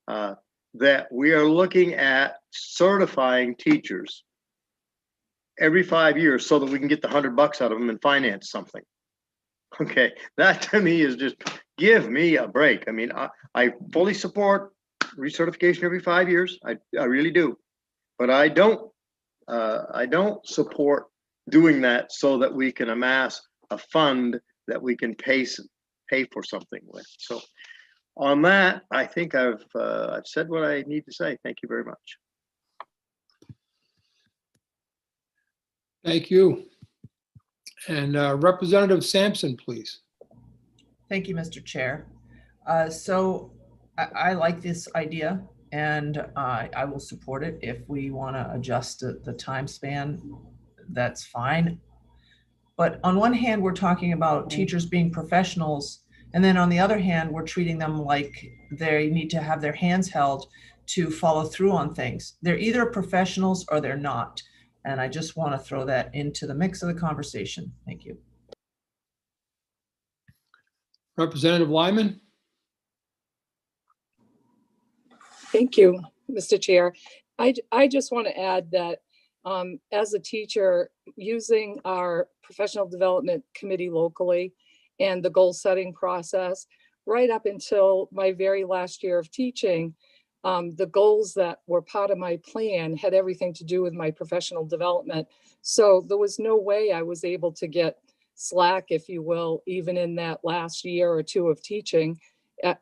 that we are looking at certifying teachers every 5 years so that we can get the $100 out of them and finance something. Okay, that to me is just, give me a break. I mean, I fully support recertification every 5 years. I really do, but I don't support doing that so that we can amass a fund that we can pay for something with. So on that, I think I've said what I need to say. Thank you very much.
Thank you. And Representative Sampson, please. Thank
you, Mr. Chair. So I like this idea, and I will support it. If we want to adjust the time span, that's fine. But on one hand, we're talking about teachers being professionals, and then on the other hand, we're treating them like they need to have their hands held to follow through on things. They're either professionals or they're not. And I just want to throw that into the mix of the conversation. Thank you.
Representative Lyman.
Thank you, Mr. Chair. I just want to add that as a teacher, using our professional development committee locally and the goal setting process, right up until my very last year of teaching, the goals that were part of my plan had everything to do with my professional development. So there was no way I was able to get slack, if you will, even in that last year or two of teaching.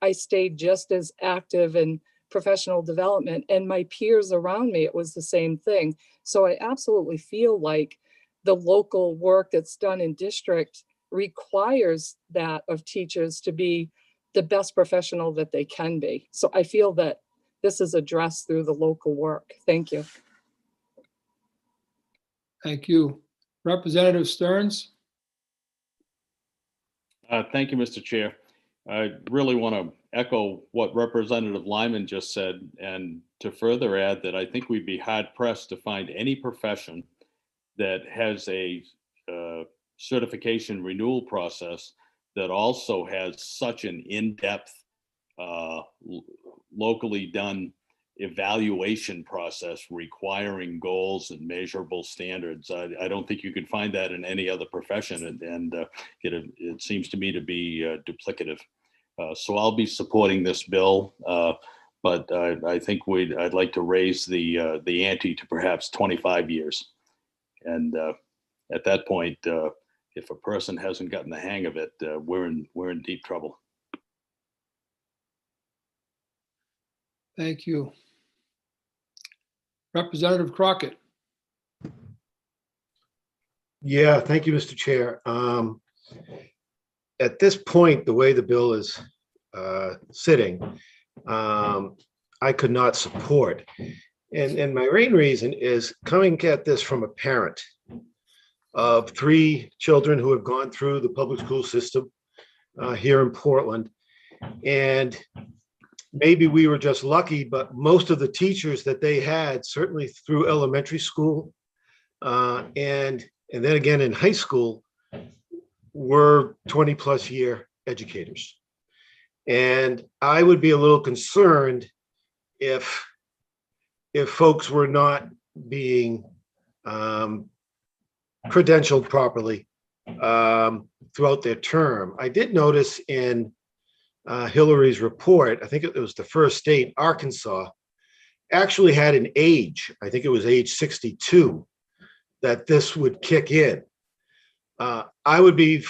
I stayed just as active in professional development, and my peers around me, it was the same thing. So I absolutely feel like the local work that's done in district requires that of teachers to be the best professional that they can be. So I feel that this is addressed through the local work. Thank you.
Thank you. Representative Stearns.
Thank you, Mr. Chair. I really want to echo what Representative Lyman just said, and to further add that I think we'd be hard pressed to find any profession that has a certification renewal process that also has such an in-depth, locally done evaluation process requiring goals and measurable standards. I don't think you can find that in any other profession, and it seems to me to be duplicative. So I'll be supporting this bill, but I think I'd like to raise the ante to perhaps 25 years. And at that point, if a person hasn't gotten the hang of it, we're in deep trouble.
Thank you. Representative Crockett.
Yeah, thank you, Mr. Chair. At this point, the way the bill is sitting, I could not support. And my main reason is coming at this from a parent of 3 children who have gone through the public school system here in Portland. And maybe we were just lucky, but most of the teachers that they had, certainly through elementary school and then again in high school, were 20+ year educators. And I would be a little concerned if folks were not being credentialed properly throughout their term. I did notice in Hillary's report, I think it was the first state, Arkansas, actually had an age, I think it was age 62, that this would kick in. I would be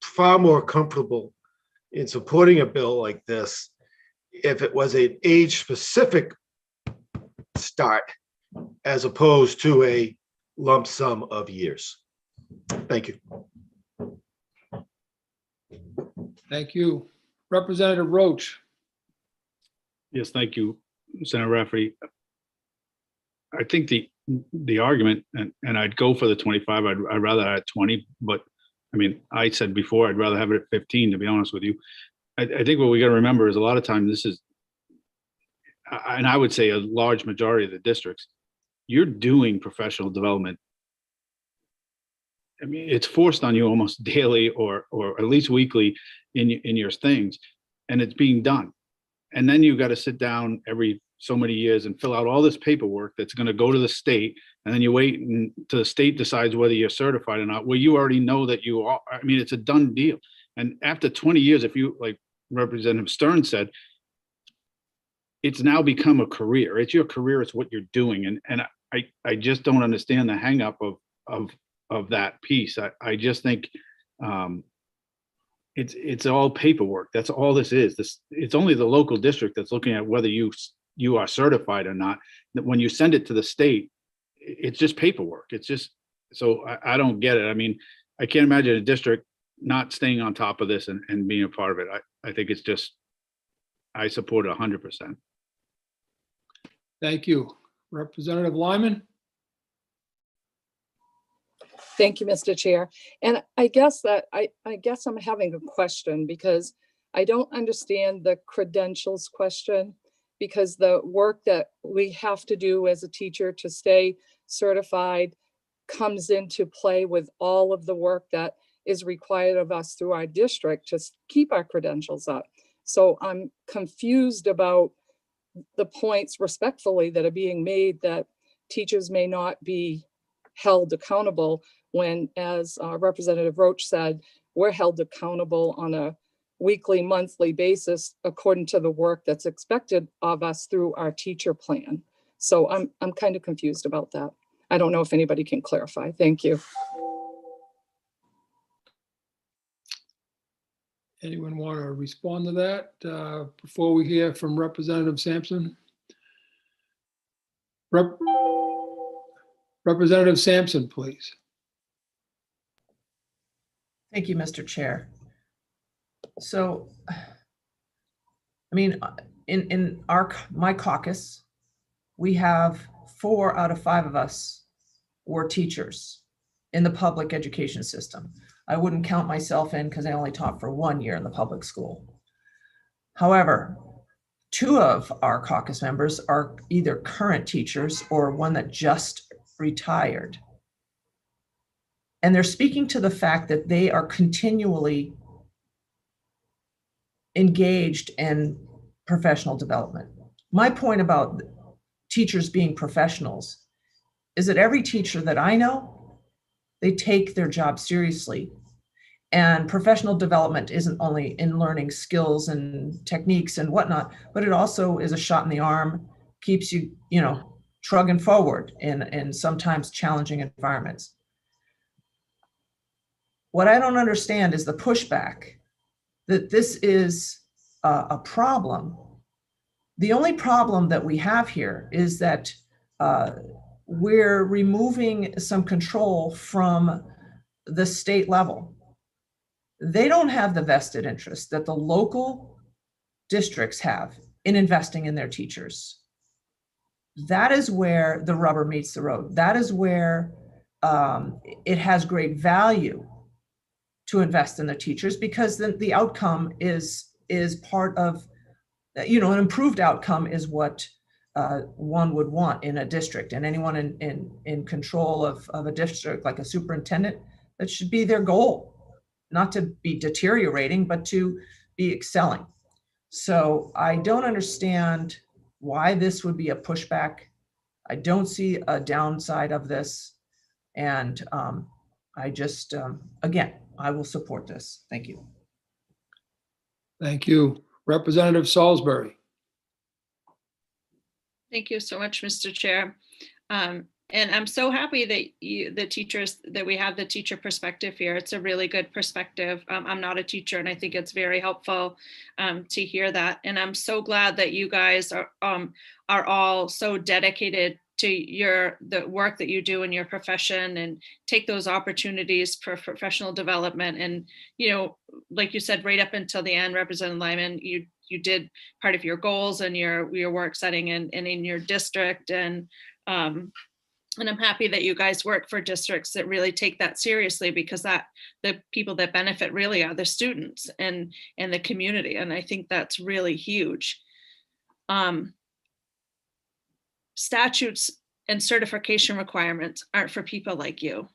far more comfortable in supporting a bill like this if it was an age-specific start as opposed to a lump sum of years. Thank you.
Thank you. Representative Roach.
Yes, thank you, Senator Rafferty. I think the argument, and I'd go for the 25, I'd rather have 20, but I mean, I said before, I'd rather have it at 15, to be honest with you. I think what we got to remember is a lot of time this is, and I would say a large majority of the districts, you're doing professional development. I mean, it's forced on you almost daily or at least weekly in your things, and it's being done. And then you've got to sit down every so many years and fill out all this paperwork that's going to go to the state, and then you wait until the state decides whether you're certified or not. Well, you already know that you are. I mean, it's a done deal. And after 20 years, if you, like Representative Stern said, it's now become a career. It's your career. It's what you're doing. And I just don't understand the hang up of that piece. I just think it's all paperwork. That's all this is. It's only the local district that's looking at whether you are certified or not. When you send it to the state, it's just paperwork. It's just, so I don't get it. I mean, I can't imagine a district not staying on top of this and being a part of it. I think it's just, I support it 100%.
Thank you. Representative Lyman.
Thank you, Mr. Chair. And I guess I'm having a question because I don't understand the credentials question, because the work that we have to do as a teacher to stay certified comes into play with all of the work that is required of us through our district to keep our credentials up. So I'm confused about the points respectfully that are being made that teachers may not be held accountable when, as Representative Roach said, we're held accountable on a weekly, monthly basis according to the work that's expected of us through our teacher plan. So I'm kind of confused about that. I don't know if anybody can clarify. Thank you.
Anyone want to respond to that before we hear from Representative Sampson? Representative Sampson, please.
Thank you, Mr. Chair. So, I mean, in my caucus, we have 4 out of 5 of us were teachers in the public education system. I wouldn't count myself in because I only taught for 1 year in the public school. However, 2 of our caucus members are either current teachers or one that just retired. And they're speaking to the fact that they are continually engaged in professional development. My point about teachers being professionals is that every teacher that I know, they take their job seriously. And professional development isn't only in learning skills and techniques and whatnot, but it also is a shot in the arm, keeps you, trugging forward in sometimes challenging environments. What I don't understand is the pushback that this is a problem. The only problem that we have here is that we're removing some control from the state level. They don't have the vested interest that the local districts have in investing in their teachers. That is where the rubber meets the road. That is where it has great value to invest in the teachers, because then the outcome is part of, an improved outcome is what one would want in a district, and anyone in control of a district, like a superintendent, that should be their goal, not to be deteriorating, but to be excelling. So I don't understand why this would be a pushback. I don't see a downside of this. And I just, again, I will support this. Thank you.
Thank you. Representative Salisbury.
Thank you so much, Mr. Chair. And I'm so happy that that we have the teacher perspective here. It's a really good perspective. I'm not a teacher, and I think it's very helpful to hear that. And I'm so glad that you guys are all so dedicated to the work that you do in your profession and take those opportunities for professional development. And, you know, like you said, right up until the end, Representative Lyman, you did part of your goals and your work setting and in your district. And I'm happy that you guys work for districts that really take that seriously, because the people that benefit really are the students and the community. And I think that's really huge. Statutes and certification requirements aren't for people like you,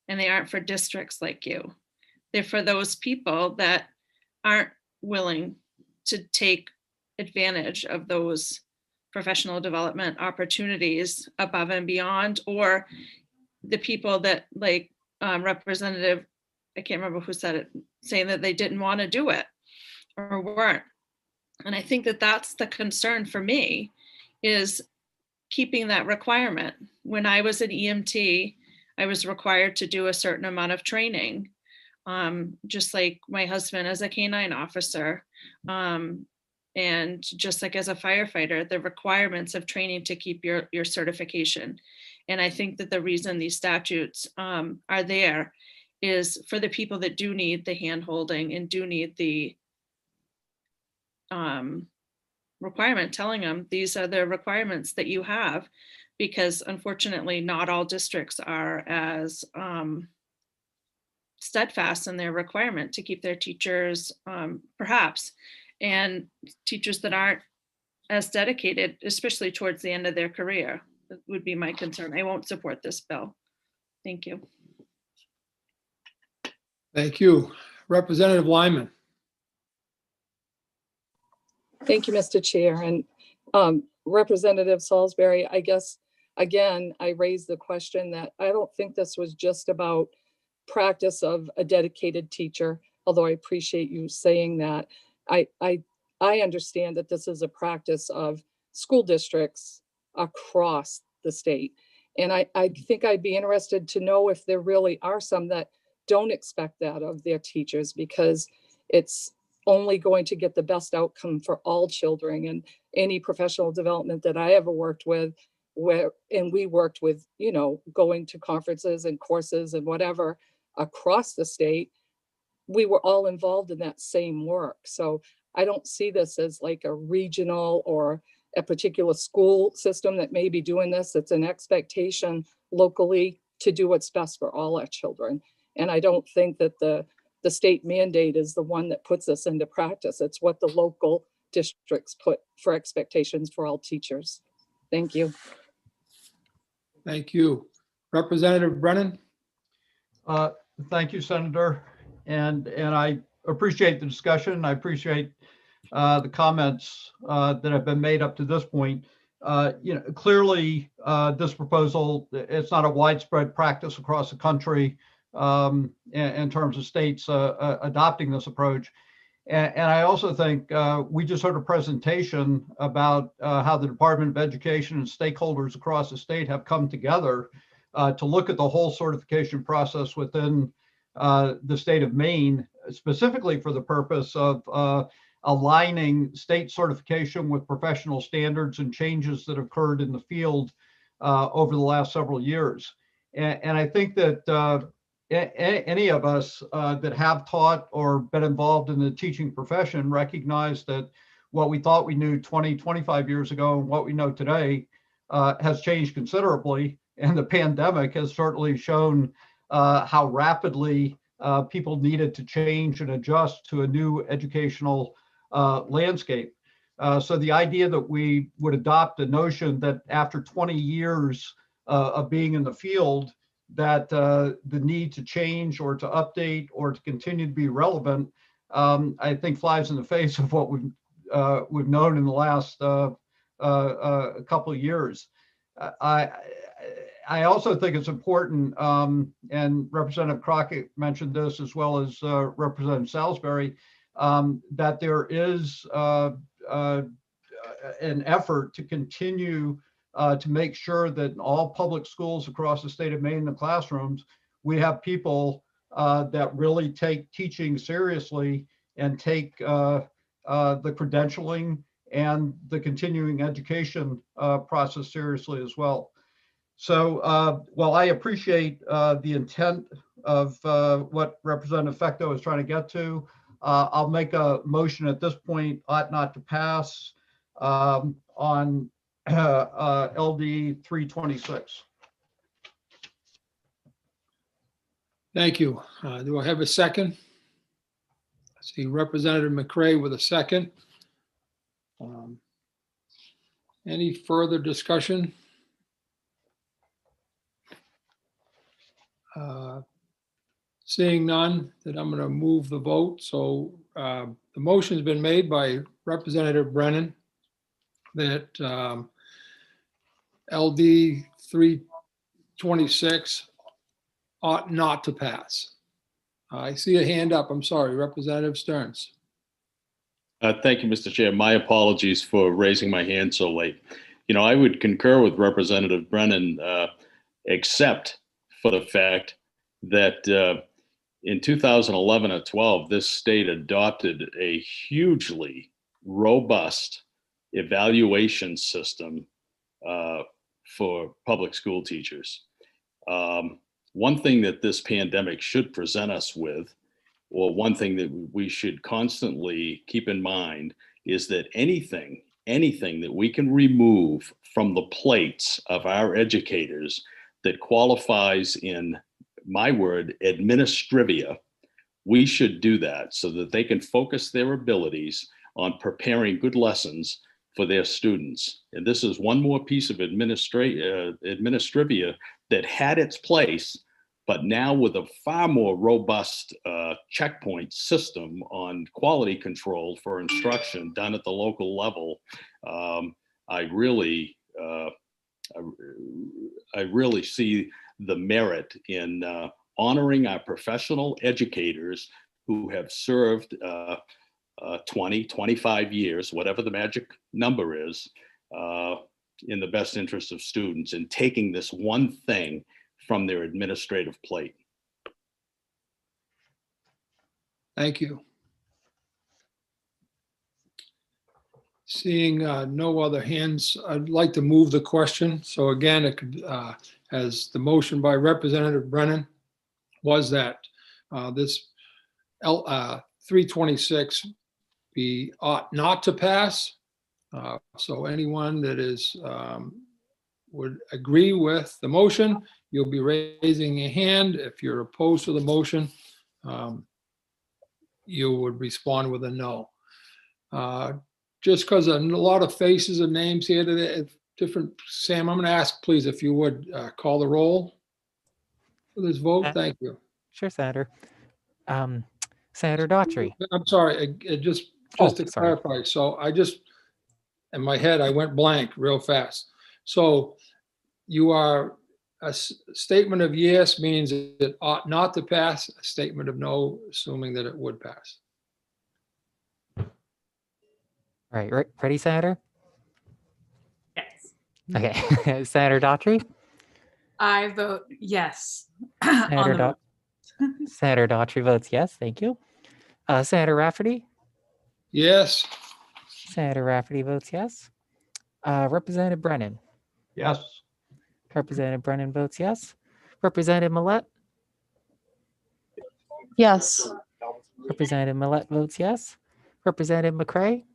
and they aren't for districts like you. They're for those people that aren't willing to take advantage of those professional development opportunities above and beyond, or the people that, like Representative, I can't remember who said it, saying that they didn't want to do it or weren't. And I think that that's the concern for me, is keeping that requirement. When I was an EMT, I was required to do a certain amount of training, just like my husband as a canine officer. And just like as a firefighter, the requirements of training to keep your certification. And I think that the reason these statutes are there is for the people that do need the hand-holding and do need the requirement telling them these are the requirements that you have, because unfortunately not all districts are as steadfast in their requirement to keep their teachers, perhaps, and teachers that aren't as dedicated, especially towards the end of their career, would be my concern. I won't support this bill. Thank you.
Thank you. Representative Lyman.
Thank you, Mr. Chair. And Representative Salisbury, I guess, again, I raised the question that I don't think this was just about practice of a dedicated teacher, although I appreciate you saying that. I understand that this is a practice of school districts across the state. And I think I'd be interested to know if there really are some that don't expect that of their teachers, because it's only going to get the best outcome for all children. And any professional development that I ever worked with, and we worked with, you know, going to conferences and courses and whatever across the state, we were all involved in that same work. So I don't see this as like a regional or a particular school system that may be doing this. It's an expectation locally to do what's best for all our children. And I don't think that the state mandate is the one that puts this into practice. It's what the local districts put for expectations for all teachers. Thank you.
Thank you. Representative Brennan.
Thank you, Senator. And I appreciate the discussion. I appreciate the comments that have been made up to this point. You know, clearly this proposal, it's not a widespread practice across the country in terms of states adopting this approach. And I also think we just heard a presentation about how the Department of Education and stakeholders across the state have come together to look at the whole certification process within the state of Maine, specifically for the purpose of aligning state certification with professional standards and changes that occurred in the field over the last several years. And I think that any of us that have taught or been involved in the teaching profession recognize that what we thought we knew 20, 25 years ago and what we know today has changed considerably. And the pandemic has certainly shown how rapidly people needed to change and adjust to a new educational landscape. So the idea that we would adopt a notion that after 20 years of being in the field, that the need to change or to update or to continue to be relevant, I think flies in the face of what we've known in the last couple of years. I also think it's important, and Representative Crockett mentioned this as well as Representative Salisbury, that there is an effort to continue to make sure that in all public schools across the state of Maine, in the classrooms, we have people that really take teaching seriously and take the credentialing and the continuing education process seriously as well. So while I appreciate the intent of what Representative Fecto is trying to get to, I'll make a motion at this point, ought not to pass on LD 326.
Thank you. Do I have a second? I see Representative McCray with a second. Any further discussion? Seeing none, then I'm going to move the vote. So the motion's been made by Representative Brennan that LD 326 ought not to pass. I see a hand up. I'm sorry, Representative Stearns.
Thank you, Mr. Chair. My apologies for raising my hand so late. You know, I would concur with Representative Brennan, except for the fact that in 2011 or 12, this state adopted a hugely robust evaluation system for public school teachers. One thing that this pandemic should present us with, or one thing that we should constantly keep in mind, is that anything that we can remove from the plates of our educators that qualifies in, my word, administrivia, we should do that so that they can focus their abilities on preparing good lessons for their students. And this is one more piece of administrivia that had its place, but now with a far more robust checkpoint system on quality control for instruction done at the local level, I really see the merit in honoring our professional educators who have served 20, 25 years, whatever the magic number is, in the best interest of students, and taking this one thing from their administrative plate.
Thank you. Seeing no other hands, I'd like to move the question. So again, it could, as the motion by Representative Brennan was that this 326 ought not to pass. So anyone that is would agree with the motion, you'll be raising your hand. If you're opposed to the motion, you would respond with a no. Just because a lot of faces and names here today, different, Sam, I'm going to ask, please, if you would call the roll for this vote. Thank you.
Sure, Senator. Senator Daughtry.
I'm sorry, just to clarify. So I just, in my head, I went blank real fast. So you are, a statement of yes means it ought not to pass, a statement of no, assuming that it would pass.
All right, ready, Senator?
Yes.
Okay, Senator Daughtry?
I vote yes.
Senator Daughtry votes yes, thank you. Senator Rafferty?
Yes.
Senator Rafferty votes yes. Representative Brennan?
Yes.
Representative Brennan votes yes. Representative Millette?
Yes.
Representative Millette votes yes. Representative McCray?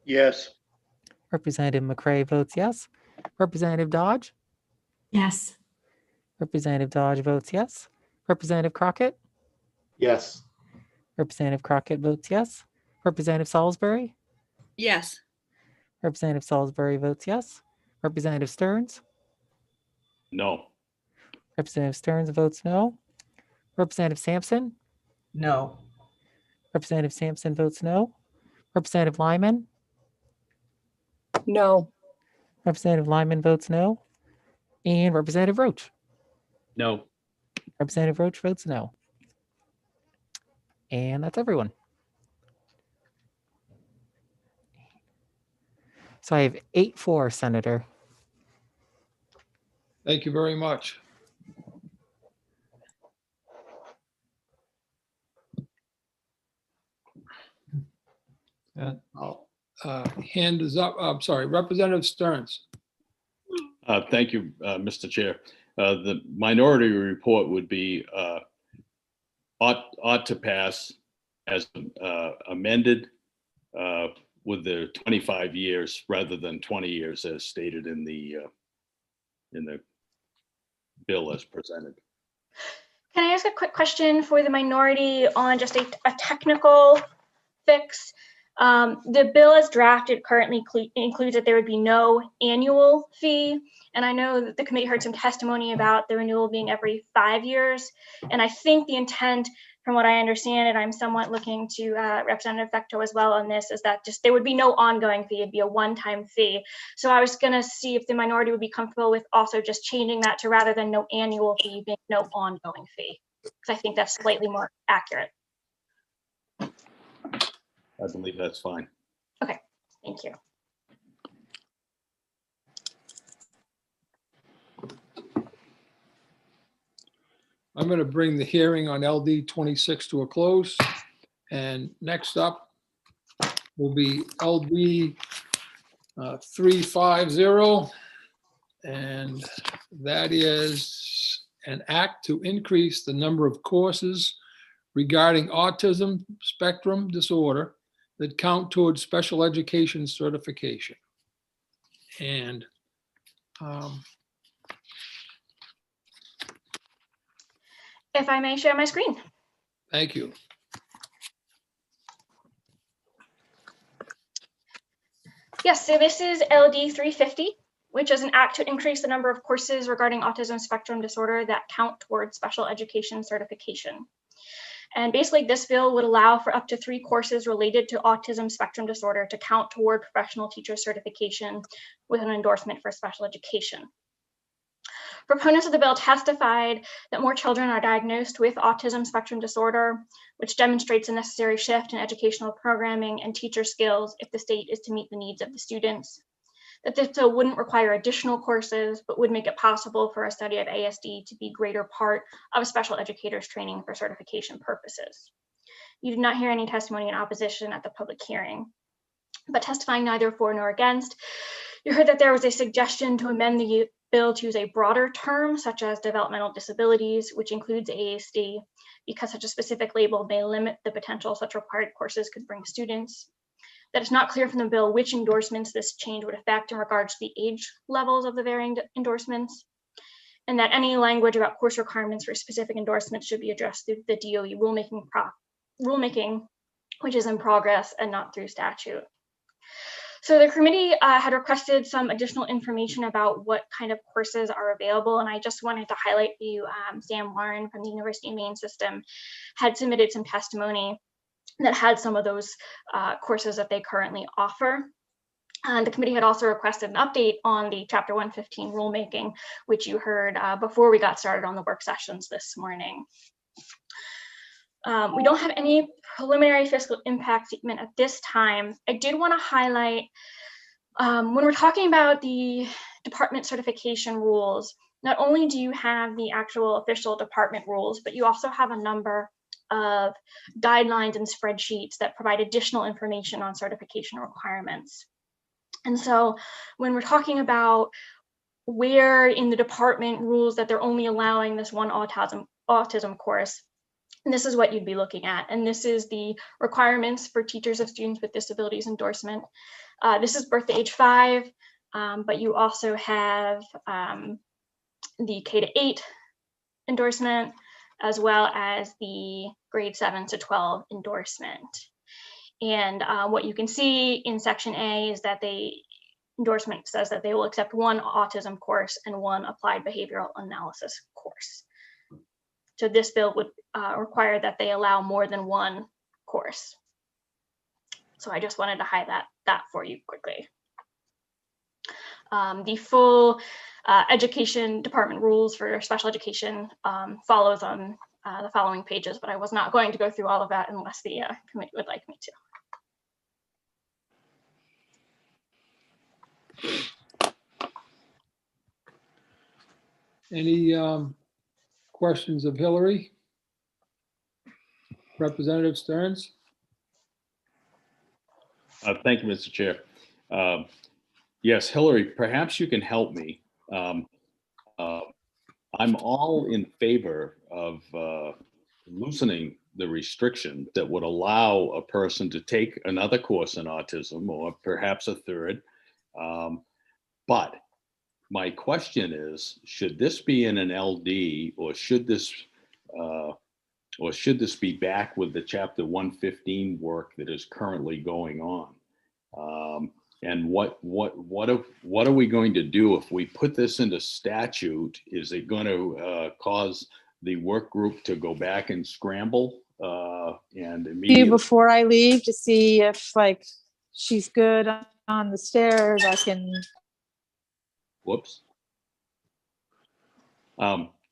Yes.
Representative McCray votes yes. Representative Dodge?
Yes.
Representative Dodge votes yes. Representative Crockett?
Yes.
Representative Crockett votes yes. Representative Salisbury?
Yes.
Representative Salisbury votes yes. Representative Stearns?
No.
Representative Stearns votes no. Representative Sampson?
No.
Representative Sampson votes no. Representative Lyman?
No.
Representative Lyman votes no. And Representative Roach?
No.
Representative Roach votes no. And that's everyone. So I have 8-4, Senator.
Thank you very much. Hand is up. I'm sorry, Representative Stearns.
Thank you, Mr. Chair. The minority report would be ought to pass as amended with the 25 years rather than 20 years as stated in the bill as presented.
Can I ask a quick question for the minority on just a technical fix? The bill as drafted currently includes that there would be no annual fee. And I know that the committee heard some testimony about the renewal being every 5 years. And I think the intent, from what I understand, and I'm somewhat looking to Representative Fecto as well on this, is that just there would be no ongoing fee, it'd be a one-time fee. So I was gonna see if the minority would be comfortable with also just changing that to rather than no annual fee, being no ongoing fee. Because I think that's slightly more accurate.
I believe that's fine.
Okay, thank you.
I'm going to bring the hearing on LD 26 to a close. And next up will be LD 350. And that is an act to increase the number of courses regarding autism spectrum disorder that count towards special education certification. And
if I may share my screen.
thank you.
Yes, so this is LD 350, which is an act to increase the number of courses regarding autism spectrum disorder that count towards special education certification. And basically this bill would allow for up to 3 courses related to autism spectrum disorder to count toward professional teacher certification with an endorsement for special education. Proponents of the bill testified that more children are diagnosed with autism spectrum disorder, which demonstrates a necessary shift in educational programming and teacher skills if the state is to meet the needs of the students. That this bill wouldn't require additional courses, but would make it possible for a study of ASD to be a greater part of a special educator's training for certification purposes. You did not hear any testimony in opposition at the public hearing, but testifying neither for nor against, you heard that there was a suggestion to amend the bill to use a broader term, such as developmental disabilities, which includes ASD, because such a specific label may limit the potential such required courses could bring students. That it's not clear from the bill which endorsements this change would affect in regards to the age levels of the varying endorsements, and that any language about course requirements for specific endorsements should be addressed through the DOE rulemaking, which is in progress and not through statute. So the committee had requested some additional information about what kind of courses are available, and I just wanted to highlight for you, Sam Warren from the University of Maine system had submitted some testimony that had some of those courses that they currently offer. And the committee had also requested an update on the Chapter 115 rulemaking, which you heard before we got started on the work sessions this morning. We don't have any preliminary fiscal impact statement at this time. I did want to highlight when we're talking about the department certification rules, not only do you have the actual official department rules, but you also have a number of guidelines and spreadsheets that provide additional information on certification requirements. And so when we're talking about where in the department rules that they're only allowing this one autism course, and this is what you'd be looking at. And this is the requirements for teachers of students with disabilities endorsement. This is birth to age 5, but you also have the K-8 endorsement, as well as the grade 7 to 12 endorsement. And what you can see in section A is that the endorsement says that they will accept 1 autism course and 1 applied behavioral analysis course. So this bill would require that they allow more than 1 course. So I just wanted to highlight that for you quickly. The full education department rules for special education follows on the following pages, but I was not going to go through all of that unless the committee would like me to.
Any questions of Hillary? Representative Stearns?
Thank you, Mr. Chair. Yes, Hillary, perhaps you can help me. I'm all in favor of loosening the restriction that would allow a person to take another course in autism, or perhaps a third. But my question is, should this be in an LD, or should this be back with the Chapter 115 work that is currently going on? And what are we going to do if we put this into statute? Is it going to cause the work group to go back and scramble and immediately?
Before I leave to see if like she's good on the stairs, I can.
Whoops.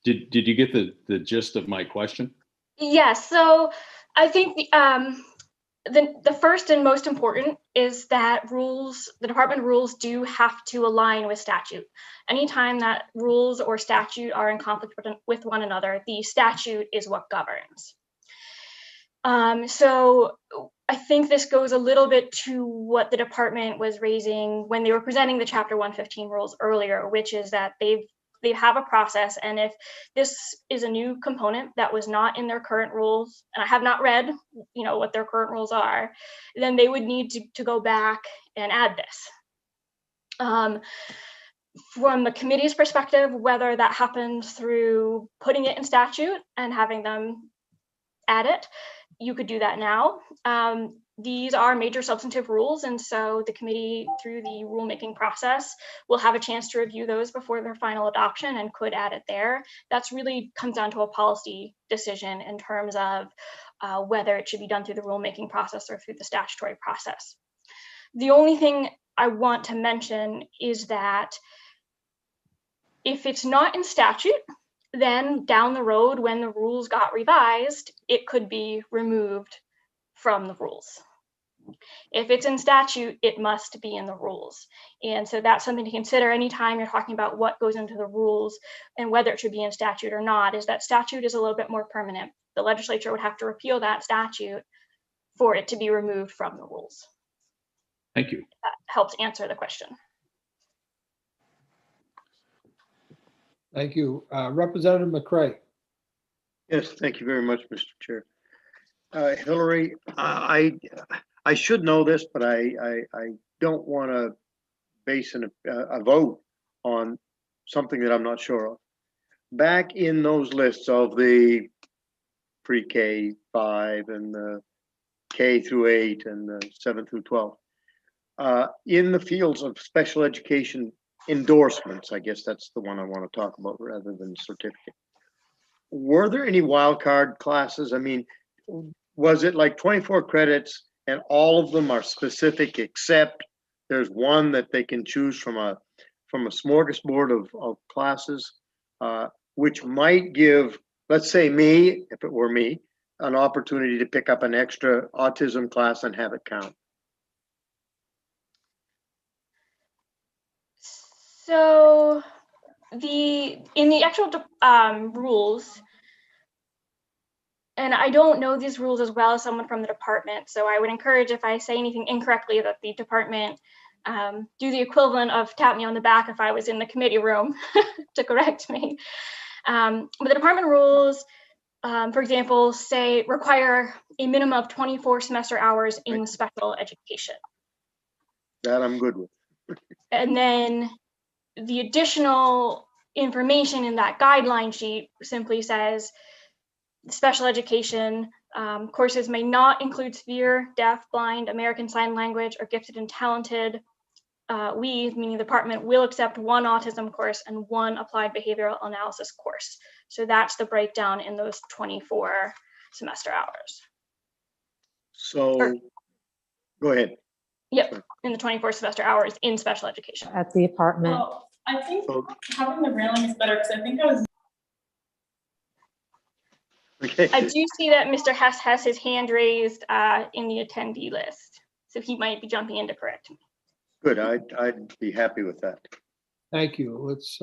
Did you get the gist of my question?
Yes. So I think the first and most important is that the department rules do have to align with statute. Anytime that rules or statute are in conflict with one another, the statute is what governs. So I think this goes a little bit to what the department was raising when they were presenting the Chapter 115 rules earlier, which is that they have a process, and if this is a new component that was not in their current rules, and I have not read, what their current rules are, then they would need to go back and add this. From the committee's perspective, whether that happens through putting it in statute and having them add it, you could do that now. These are major substantive rules, and so the committee, through the rulemaking process, will have a chance to review those before their final adoption and could add it there. That's really comes down to a policy decision in terms of whether it should be done through the rulemaking process or through the statutory process. The only thing I want to mention is that if it's not in statute, then down the road, when the rules got revised, it could be removed from the rules. If it's in statute, it must be in the rules. And so that's something to consider anytime you're talking about what goes into the rules and whether it should be in statute or not, is that statute is a little bit more permanent. The legislature would have to repeal that statute for it to be removed from the rules.
Thank you.
That helps answer the question.
Thank you. Representative McCray.
Yes, thank you very much, Mr. Chair. Hillary, I should know this, but I don't want to base a vote on something that I'm not sure of. Back in those lists of the pre-K 5 and the K through 8 and the 7 through 12, in the fields of special education endorsements, I guess that's the one I want to talk about rather than certificate. Were there any wildcard classes? I mean, was it like 24 credits and all of them are specific except there's one that they can choose from a smorgasbord of classes, which might give, let's say me, if it were me, an opportunity to pick up an extra autism class and have it count?
So in the actual rules, and I don't know these rules as well as someone from the department, so I would encourage, if I say anything incorrectly, that the department do the equivalent of tap me on the back if I was in the committee room to correct me. But the department rules, for example, require a minimum of 24 semester hours in special education.
That I'm good with.
And then the additional information in that guideline sheet simply says special education courses may not include severe, deaf, blind, American Sign Language, or gifted and talented. We, meaning the department, will accept one autism course and one applied behavioral analysis course. So that's the breakdown in those 24 semester hours.
So, go ahead.
Yep, in the 24 semester hours in special education.
At the apartment.
Well, I think having the railing is better because I think I was.
Okay.
I do see that Mr. Hess has his hand raised in the attendee list, so he might be jumping in to correct me.
Good, I'd be happy with that.
Thank you. Let's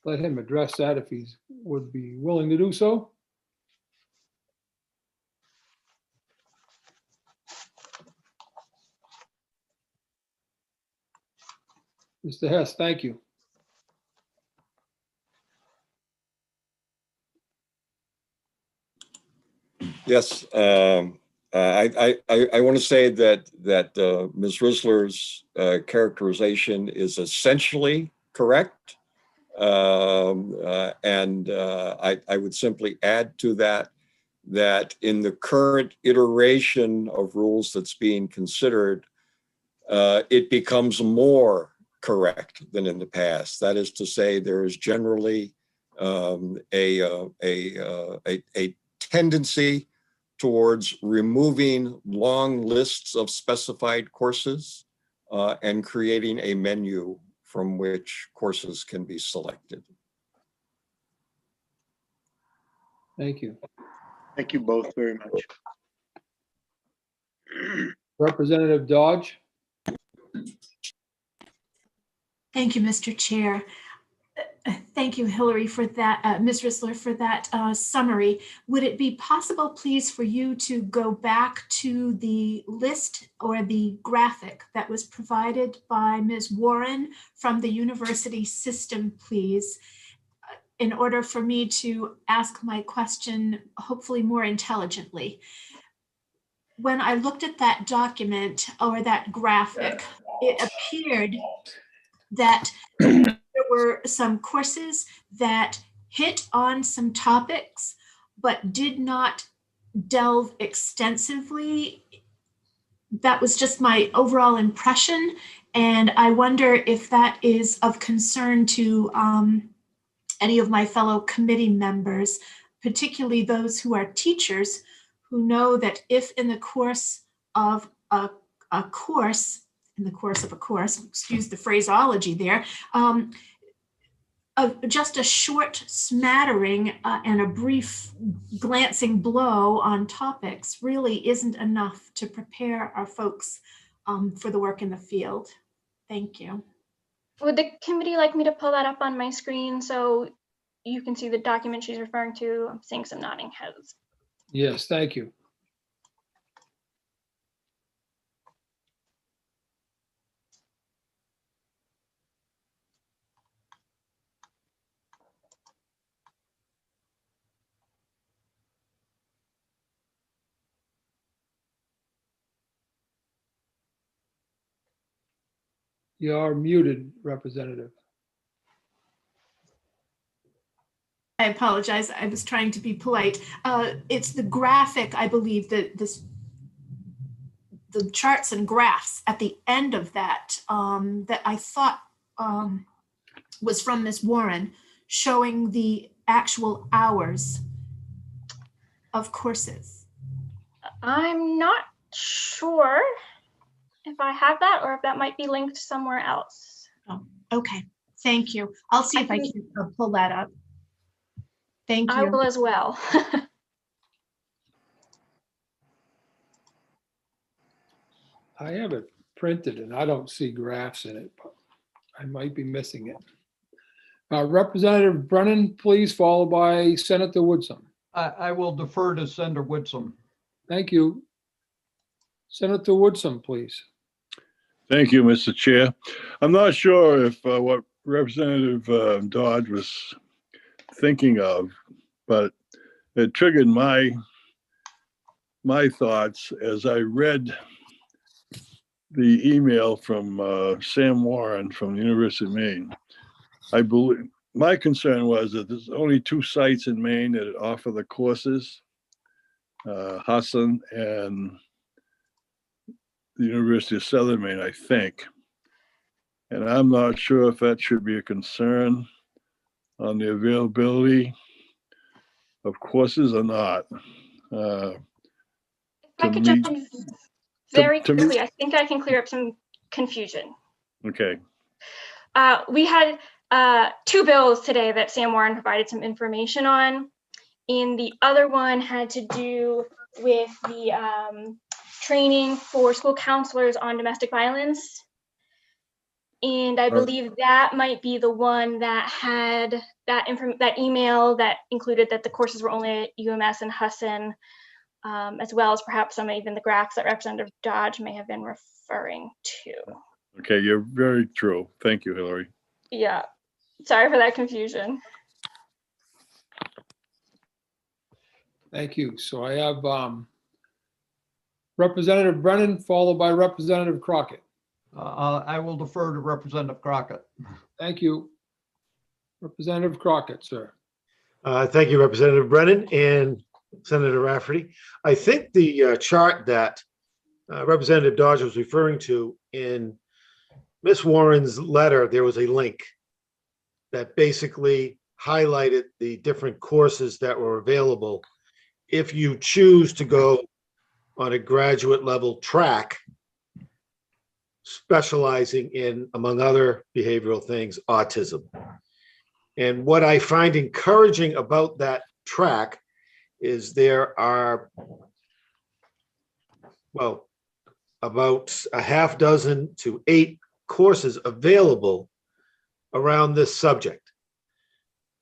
let him address that if he would be willing to do so. Mr. Hess, thank you.
Yes, I want to say that Ms. Risler's characterization is essentially correct. And I would simply add to that in the current iteration of rules that's being considered, it becomes more correct than in the past. That is to say, there is generally a tendency towards removing long lists of specified courses and creating a menu from which courses can be selected.
Thank you.
Thank you both very much.
Representative Dodge.
Thank you, Mr. Chair. Thank you, Hillary, for that, Ms. Risler, for that summary. Would it be possible, please, for you to go back to the list or the graphic that was provided by Ms. Warren from the university system, please, in order for me to ask my question, hopefully more intelligently? When I looked at that document or that graphic, it appeared that there were some courses that hit on some topics, but did not delve extensively. That was just my overall impression. And I wonder if that is of concern to any of my fellow committee members, particularly those who are teachers, who know that if in the course of a course, excuse the phraseology there, just a short smattering and a brief glancing blow on topics really isn't enough to prepare our folks for the work in the field. Thank you.
Would the committee like me to pull that up on my screen so you can see the document she's referring to? I'm seeing some nodding heads.
Yes, thank you. You're muted, Representative.
I apologize. I was trying to be polite. It's the graphic, I believe, that the charts and graphs at the end of that that I thought was from Ms. Warren, showing the actual hours of courses.
I'm not sure if I have that or if that might be linked somewhere else.
Oh, okay. Thank you. I'll see if I can pull that up. Thank you.
I will as well.
I have it printed and I don't see graphs in it, but I might be missing it. Representative Brennan, please, followed by Senator Woodson.
I will defer to Senator Woodson.
Thank you. Senator Woodson, please.
Thank you, Mr. Chair. I'm not sure if what Representative Dodge was thinking of, but it triggered my thoughts as I read the email from Sam Warren from the University of Maine. I believe my concern was that there's only 2 sites in Maine that offer the courses, Hudson and the University of Southern Maine, I think. And I'm not sure if that should be a concern on the availability of courses or not.
I could jump in very
to me-
quickly, I think I can clear up some confusion.
Okay,
We had 2 bills today that Sam Warren provided some information on. And the other one had to do with the training for school counselors on domestic violence. And I believe that might be the one that had that email that included that the courses were only at UMS and Husson, as well as perhaps some even the GRACs that Representative Dodge may have been referring to.
okay, you're very true. Thank you, Hillary.
Yeah, sorry for that confusion.
Thank you. So I have Representative Brennan, followed by Representative Crockett.
I will defer to Representative Crockett.
Thank you. Representative Crockett, sir.
Thank you, Representative Brennan and Senator Rafferty. I think the chart that Representative Dodge was referring to in Ms. Warren's letter, there was a link that basically highlighted the different courses that were available if you choose to go on a graduate level track, specializing in, among other behavioral things, autism. And what I find encouraging about that track is there are, well, about a half dozen to 8 courses available around this subject.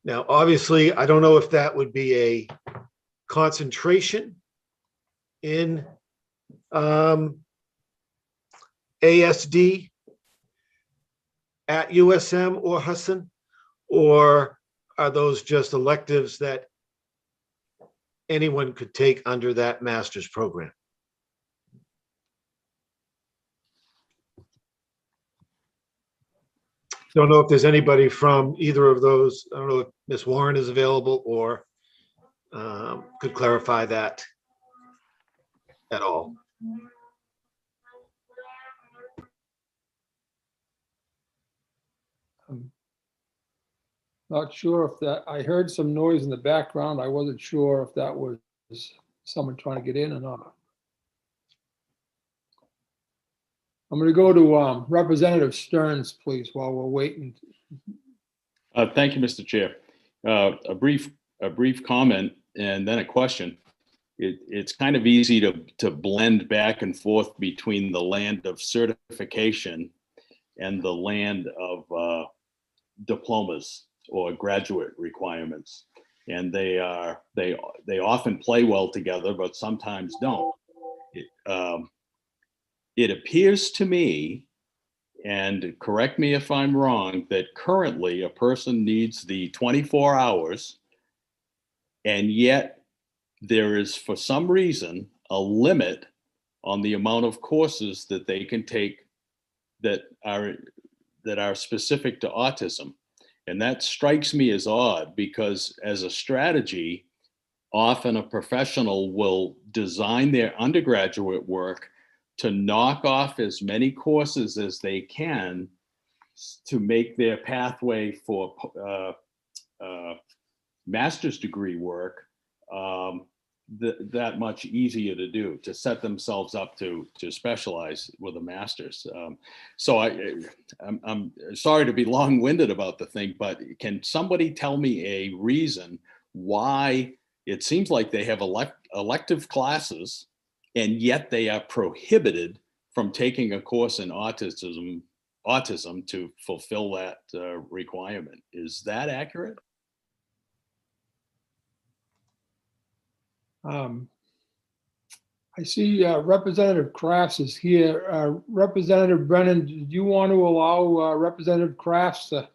Now, obviously, I don't know if that would be a concentration in ASD at USM or Husson, or are those just electives that anyone could take under that master's program? Don't know if there's anybody from either of those. I don't know if Ms. Warren is available or could clarify that at all.
I'm not sure if that, I heard some noise in the background. I wasn't sure if that was someone trying to get in or not. I'm going to go to Representative Stearns, please, while we're waiting.
Thank you, Mr. Chair. A brief comment and then a question. It's kind of easy to blend back and forth between the land of certification and the land of diplomas or graduate requirements, and they often play well together, but sometimes don't. It appears to me, and correct me if I'm wrong, that currently a person needs the 24 hours, and yet there is, for some reason, a limit on the amount of courses that they can take that are specific to autism. And that strikes me as odd, because as a strategy, often a professional will design their undergraduate work to knock off as many courses as they can to make their pathway for master's degree work that much easier to do, to set themselves up to specialize with a master's. So I'm sorry to be long-winded about the thing, but can somebody tell me a reason why it seems like they have elective classes and yet they are prohibited from taking a course in autism to fulfill that requirement? Is that accurate?
I see Representative Crafts is here. Representative Brennan, do you want to allow Representative Crafts to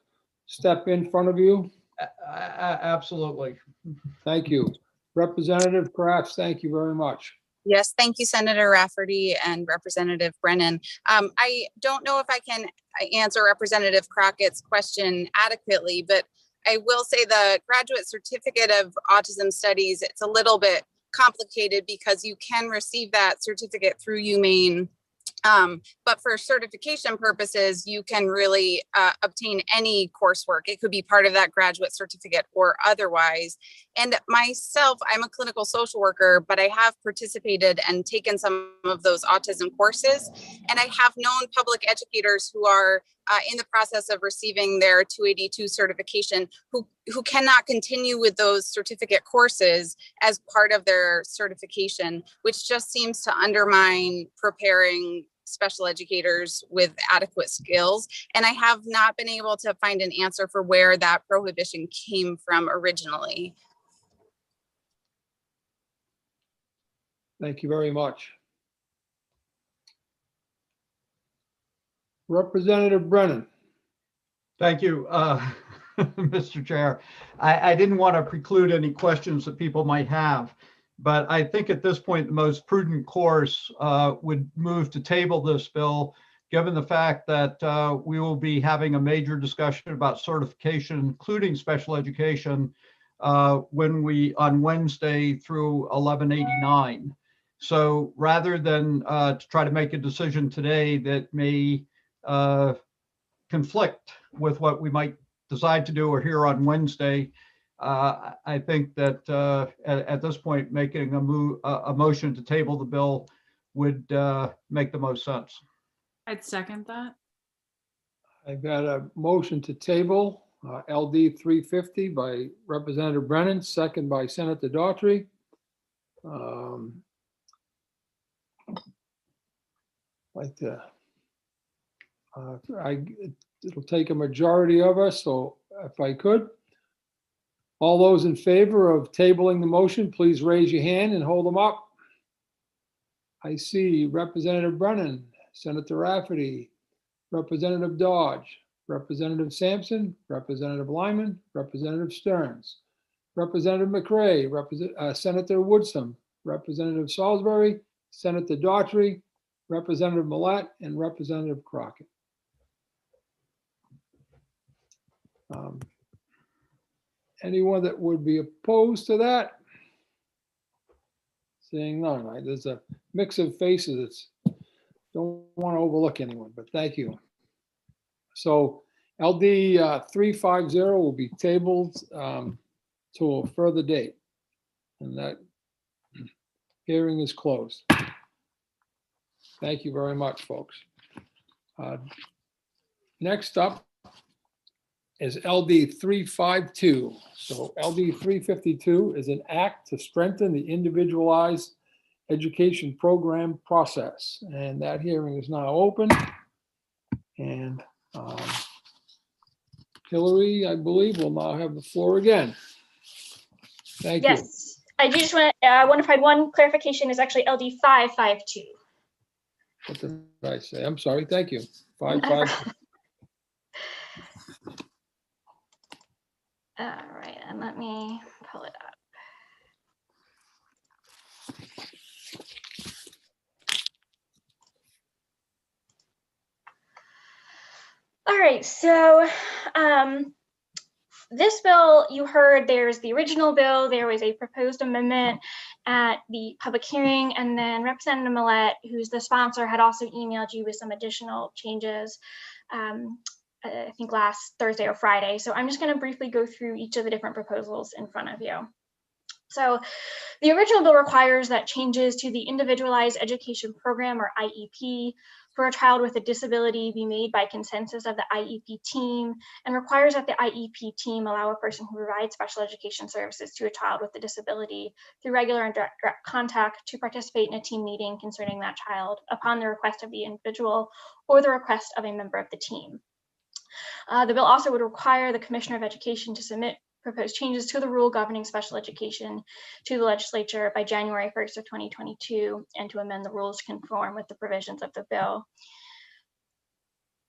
step in front of you?
Absolutely.
Thank you. Representative Crafts, thank you very much.
Yes, thank you, Senator Rafferty and Representative Brennan. I don't know if I can answer Representative Crockett's question adequately, but I will say the Graduate Certificate of Autism Studies, it's a little bit complicated because you can receive that certificate through UMaine But for certification purposes, you can really obtain any coursework. It could be part of that graduate certificate or otherwise. And myself, I'm a clinical social worker, but I have participated and taken some of those autism courses. And I have known public educators who are in the process of receiving their 282 certification who cannot continue with those certificate courses as part of their certification, which just seems to undermine preparing special educators with adequate skills. And I have not been able to find an answer for where that prohibition came from originally.
Thank you very much. Representative Brennan.
Thank you, Mr. Chair. I didn't want to preclude any questions that people might have, but I think at this point, the most prudent course would move to table this bill, given the fact that we will be having a major discussion about certification, including special education, on Wednesday through 1189. So rather than to try to make a decision today that may conflict with what we might decide to do or hear on Wednesday, I think that at this point, making a motion to table the bill would make the most sense.
I'd second that.
I've got a motion to table LD 350 by Representative Brennan, second by Senator Daughtry. It'll take a majority of us, so if I could. All those in favor of tabling the motion, please raise your hand and hold them up. I see Representative Brennan, Senator Rafferty, Representative Dodge, Representative Sampson, Representative Lyman, Representative Stearns, Representative McRae, Senator Woodson, Representative Salisbury, Senator Daughtry, Representative Millett, and Representative Crockett. Anyone that would be opposed to that? Seeing none, right? There's a mix of faces. Don't want to overlook anyone, but thank you. So LD 350 will be tabled to a further date, and that hearing is closed. Thank you very much, folks. Next up is LD 352. So LD 352 is an act to strengthen the individualized education program process. And that hearing is now open. And Hillary, I believe, will now have the floor again. Thank you.
Yes, I do just want to provide one clarification. Is actually LD 552.
What did I say? I'm sorry. Thank you. 552.
All right, and let me pull it up. All right, so this bill, you heard there's the original bill, there was a proposed amendment at the public hearing, and then Representative Millett, who's the sponsor, had also emailed you with some additional changes. I think last Thursday or Friday. So I'm just going to briefly go through each of the different proposals in front of you. So the original bill requires that changes to the Individualized Education Program, or IEP, for a child with a disability be made by consensus of the IEP team, and requires that the IEP team allow a person who provides special education services to a child with a disability through regular and direct contact to participate in a team meeting concerning that child upon the request of the individual or the request of a member of the team. The bill also would require the Commissioner of Education to submit proposed changes to the rule governing special education to the legislature by January 1st of 2022, and to amend the rules to conform with the provisions of the bill.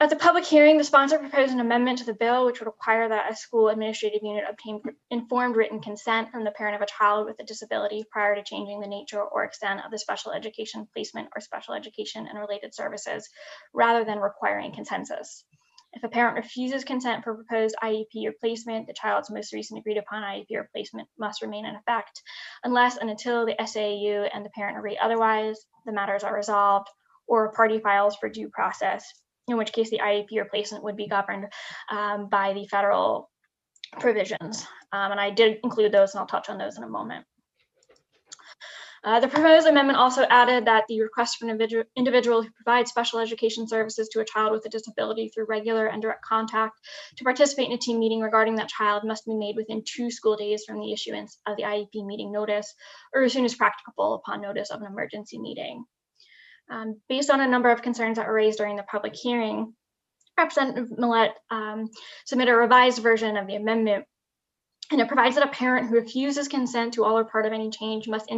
At the public hearing, the sponsor proposed an amendment to the bill, which would require that a school administrative unit obtain informed written consent from the parent of a child with a disability prior to changing the nature or extent of the special education placement or special education and related services, rather than requiring consensus. If a parent refuses consent for proposed IEP or placement, the child's most recent agreed upon IEP or placement must remain in effect unless and until the SAU and the parent agree otherwise, the matters are resolved, or party files for due process, in which case the IEP replacement would be governed by the federal provisions. And I did include those, and I'll touch on those in a moment. The proposed amendment also added that the request from an individual who provides special education services to a child with a disability through regular and direct contact to participate in a team meeting regarding that child must be made within 2 school days from the issuance of the IEP meeting notice, or as soon as practicable upon notice of an emergency meeting. Based on a number of concerns that were raised during the public hearing, Representative Millett submitted a revised version of the amendment, and it provides that a parent who refuses consent to all or part of any change must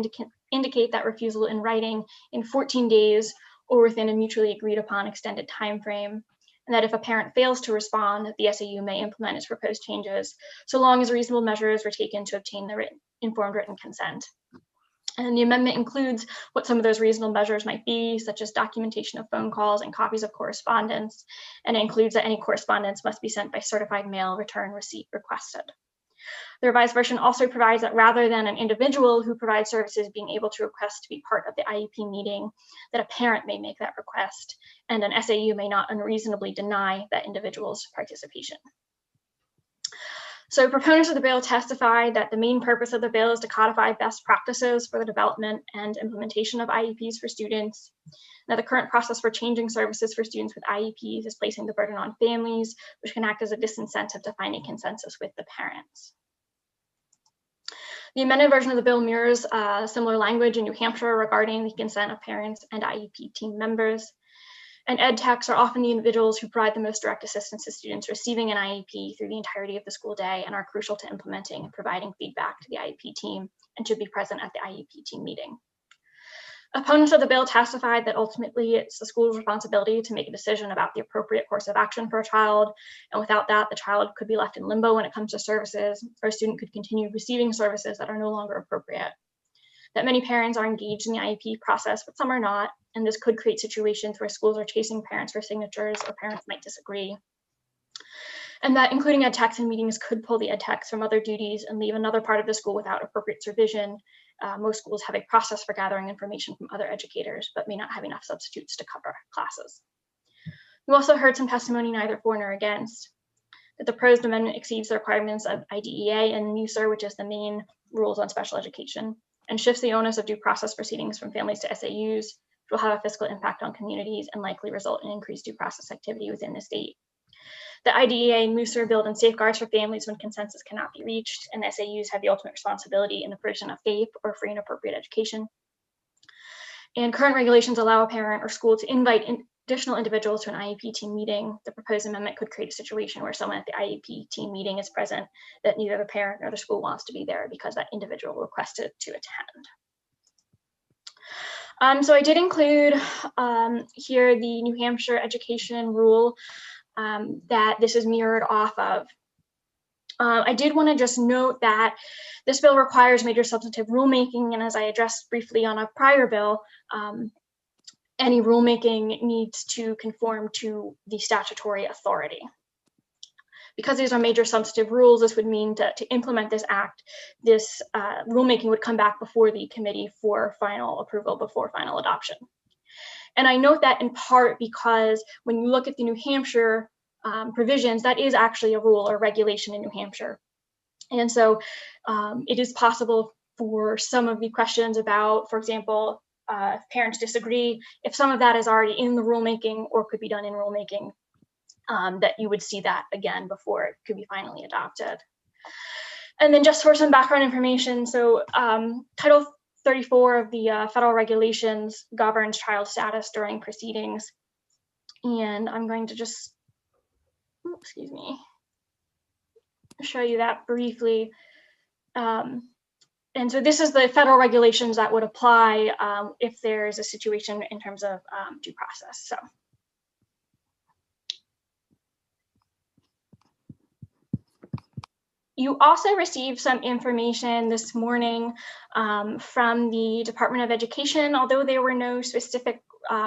indicate that refusal in writing in 14 days or within a mutually agreed upon extended time frame. And that if a parent fails to respond, the SAU may implement its proposed changes, so long as reasonable measures were taken to obtain the informed written consent. And the amendment includes what some of those reasonable measures might be, such as documentation of phone calls and copies of correspondence. And it includes that any correspondence must be sent by certified mail, return receipt requested. The revised version also provides that rather than an individual who provides services being able to request to be part of the IEP meeting, that a parent may make that request, and an SAU may not unreasonably deny that individual's participation. So proponents of the bill testified that the main purpose of the bill is to codify best practices for the development and implementation of IEPs for students. Now, the current process for changing services for students with IEPs is placing the burden on families, which can act as a disincentive to finding consensus with the parents. The amended version of the bill mirrors similar language in New Hampshire regarding the consent of parents and IEP team members. And ed techs are often the individuals who provide the most direct assistance to students receiving an IEP through the entirety of the school day and are crucial to implementing and providing feedback to the IEP team and should be present at the IEP team meeting. Opponents of the bill testified that ultimately it's the school's responsibility to make a decision about the appropriate course of action for a child, and without that, the child could be left in limbo when it comes to services, or a student could continue receiving services that are no longer appropriate. That many parents are engaged in the IEP process, but some are not, and this could create situations where schools are chasing parents for signatures or parents might disagree. And that including ed techs in meetings could pull the ed techs from other duties and leave another part of the school without appropriate supervision. Most schools have a process for gathering information from other educators, but may not have enough substitutes to cover classes. We also heard some testimony neither for nor against, that the proposed amendment exceeds the requirements of IDEA and MUSER, which is the main rules on special education, and shifts the onus of due process proceedings from families to SAUs, which will have a fiscal impact on communities and likely result in increased due process activity within the state. The IDEA and MUSER build in safeguards for families when consensus cannot be reached, and SAUs have the ultimate responsibility in the provision of FAPE, or free and appropriate education. And current regulations allow a parent or school to invite additional individuals to an IEP team meeting. The proposed amendment could create a situation where someone at the IEP team meeting is present that neither the parent nor the school wants to be there because that individual requested to attend. So I did include here the New Hampshire education rule that this is mirrored off of. I did want to just note that this bill requires major substantive rulemaking, and as I addressed briefly on a prior bill, any rulemaking needs to conform to the statutory authority. Because these are major substantive rules, this would mean to implement this act, this rulemaking would come back before the committee for final approval, before final adoption. And I note that in part because when you look at the New Hampshire provisions, that is actually a rule or regulation in New Hampshire. And so it is possible for some of the questions about, for example, if parents disagree, if some of that is already in the rulemaking or could be done in rulemaking, that you would see that again before it could be finally adopted. And then just for some background information, so Title 34 of the federal regulations governs child status during proceedings. And I'm going to just, excuse me, show you that briefly. And so this is the federal regulations that would apply if there's a situation in terms of due process. So. You also received some information this morning from the Department of Education. Although there were no specific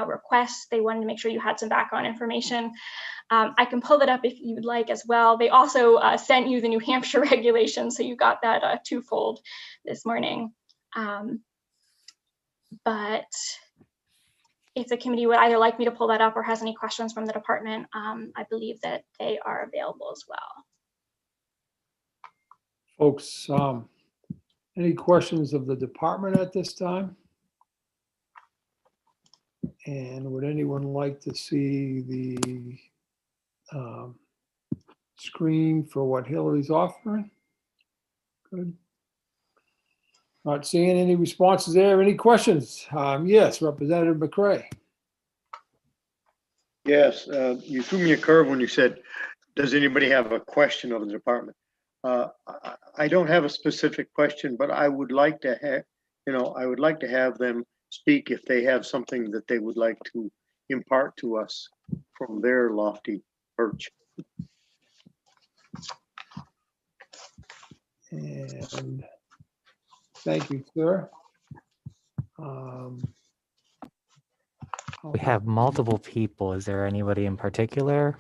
requests, they wanted to make sure you had some background information. I can pull that up if you would like as well. They also sent you the New Hampshire regulations, so you got that twofold this morning. But if the committee would either like me to pull that up or has any questions from the department, I believe that they are available as well.
Folks, any questions of the department at this time? And would anyone like to see the screen for what Hillary's offering? Good. Not seeing any responses there. Any questions? Yes, Representative McCray.
Yes, you threw me a curve when you said, does anybody have a question of the department? I don't have a specific question, but I would like to have, I would like to have them speak if they have something that they would like to impart to us from their lofty perch.
And thank you, sir.
We have multiple people. Is there anybody in particular?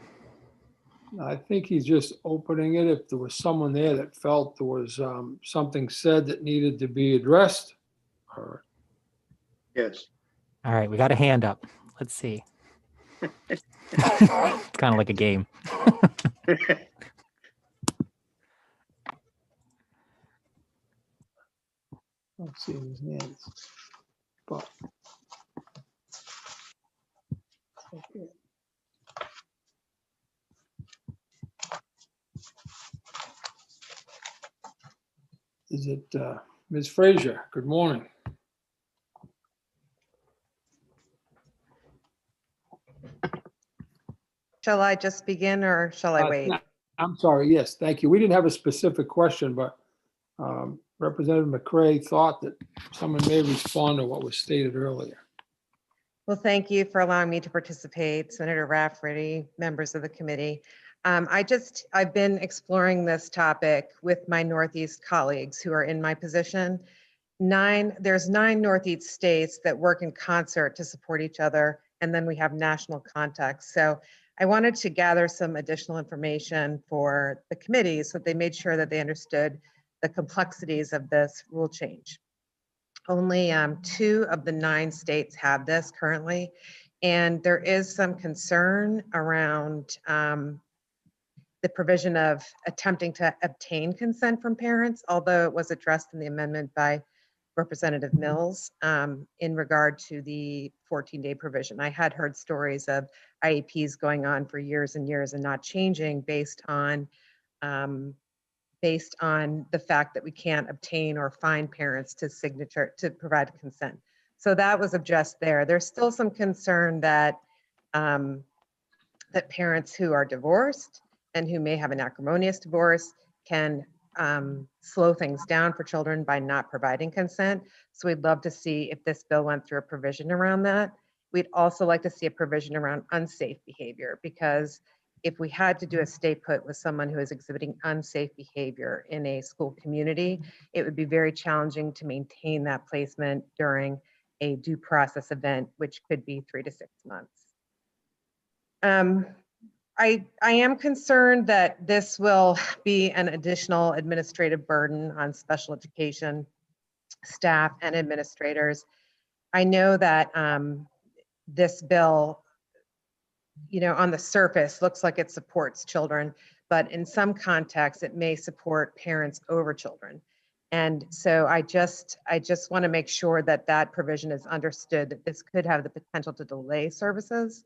I think he's just opening it. If there was someone there that felt there was something said that needed to be addressed. Or...
Yes.
All right, we got a hand up. Let's see. It's kind of like a game.
Let's see his hands. But okay. Is it Ms. Frazier? Good morning.
Shall I just begin or shall I wait?
I'm sorry. Yes, thank you. We didn't have a specific question, but Representative McCray thought that someone may respond to what was stated earlier.
Well, thank you for allowing me to participate, Senator Rafferty, members of the committee. I've been exploring this topic with my Northeast colleagues who are in my position. There's 9 Northeast states that work in concert to support each other, and then we have national contacts. So I wanted to gather some additional information for the committee so that they made sure that they understood the complexities of this rule change. Only 2 of the 9 states have this currently, and there is some concern around the provision of attempting to obtain consent from parents, although it was addressed in the amendment by Representative Mills in regard to the 14-day provision. I had heard stories of IEPs going on for years and years and not changing based on the fact that we can't obtain or find parents to provide consent. So that was addressed there. There's still some concern that that parents who are divorced and who may have an acrimonious divorce can slow things down for children by not providing consent. So we'd love to see if this bill went through a provision around that. We'd also like to see a provision around unsafe behavior, because if we had to do a stay put with someone who is exhibiting unsafe behavior in a school community, it would be very challenging to maintain that placement during a due process event, which could be 3 to 6 months. I am concerned that this will be an additional administrative burden on special education staff and administrators. I know that this bill, on the surface looks like it supports children, but in some contexts it may support parents over children. And so I just want to make sure that that provision is understood, that this could have the potential to delay services.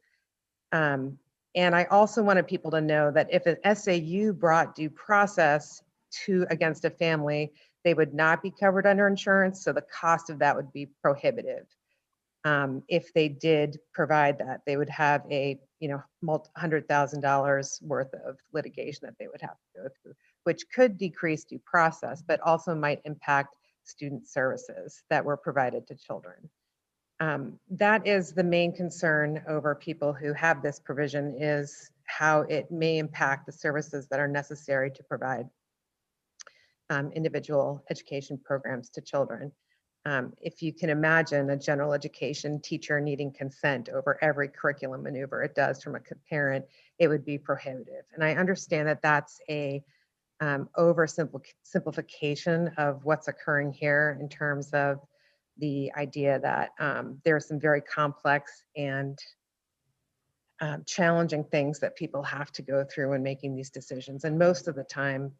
And I also wanted people to know that if an SAU brought due process against a family, they would not be covered under insurance. So the cost of that would be prohibitive. If they did provide that, they would have a $100,000 worth of litigation that they would have to go through, which could decrease due process, but also might impact student services that were provided to children. That is the main concern over people who have this provision, is how it may impact the services that are necessary to provide individual education programs to children. If you can imagine a general education teacher needing consent over every curriculum maneuver it does from a parent, it would be prohibitive. And I understand that that's a oversimplification of what's occurring here in terms of the idea that there are some very complex and challenging things that people have to go through when making these decisions. And most of the time,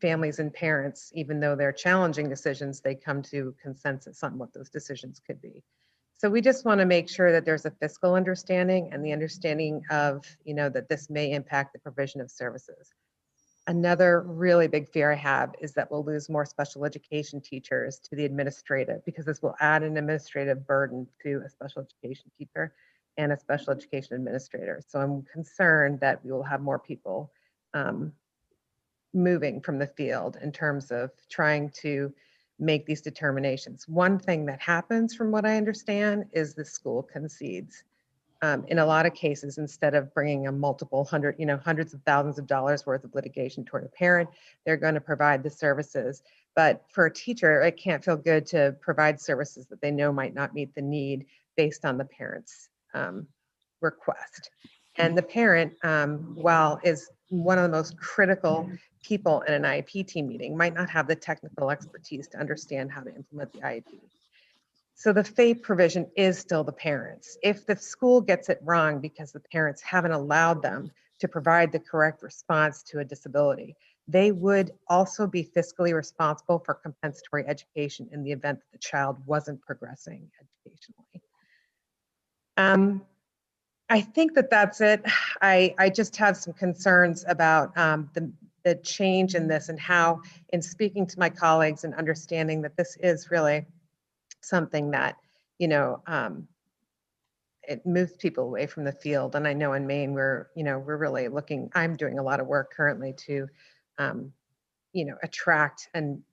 families and parents, even though they're challenging decisions, they come to consensus on what those decisions could be. So we just want to make sure that there's a fiscal understanding and the understanding of, that this may impact the provision of services. Another really big fear I have is that we'll lose more special education teachers to the administrative, because this will add an administrative burden to a special education teacher and a special education administrator. So I'm concerned that we will have more people moving from the field in terms of trying to make these determinations. One thing that happens, from what I understand, is the school concedes. In a lot of cases, instead of bringing a multiple hundreds of thousands of dollars worth of litigation toward a parent, they're going to provide the services. But for a teacher, it can't feel good to provide services that they know might not meet the need based on the parent's request. And the parent, while is one of the most critical people in an IEP team meeting, might not have the technical expertise to understand how to implement the IEP. So the FAPE provision is still the parents. If the school gets it wrong because the parents haven't allowed them to provide the correct response to a disability, they would also be fiscally responsible for compensatory education in the event that the child wasn't progressing educationally. I think that that's it. I just have some concerns about the change in this, and how, in speaking to my colleagues and understanding that this is really something that, it moves people away from the field. And I know in Maine, we're really looking, I'm doing a lot of work currently to, attract and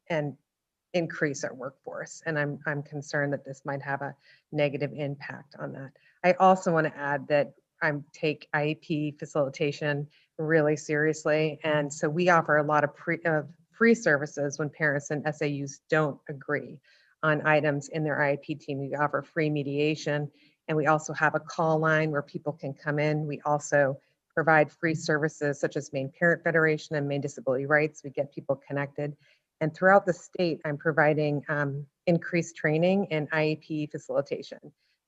increase our workforce. And I'm concerned that this might have a negative impact on that. I also want to add that I take IEP facilitation really seriously. And so we offer a lot of free services when parents and SAUs don't agree on items in their IEP team. We offer free mediation, and we also have a call line where people can come in. We also provide free services such as Maine Parent Federation and Maine Disability Rights. We get people connected. And throughout the state, I'm providing increased training in IEP facilitation.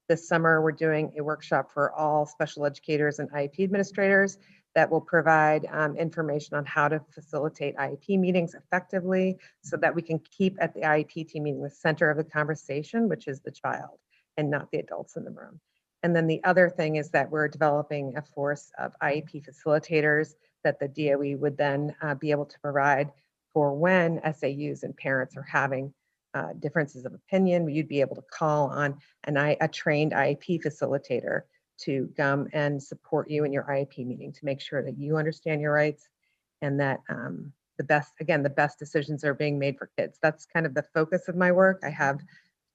This summer, we're doing a workshop for all special educators and IEP administrators that will provide information on how to facilitate IEP meetings effectively, so that we can keep at the IEP team meeting the center of the conversation, which is the child and not the adults in the room. And then the other thing is that we're developing a force of IEP facilitators that the DOE would then be able to provide for when SAUs and parents are having differences of opinion. You'd be able to call on a trained IEP facilitator to come and support you in your IEP meeting to make sure that you understand your rights, and that the best decisions are being made for kids. That's kind of the focus of my work. I have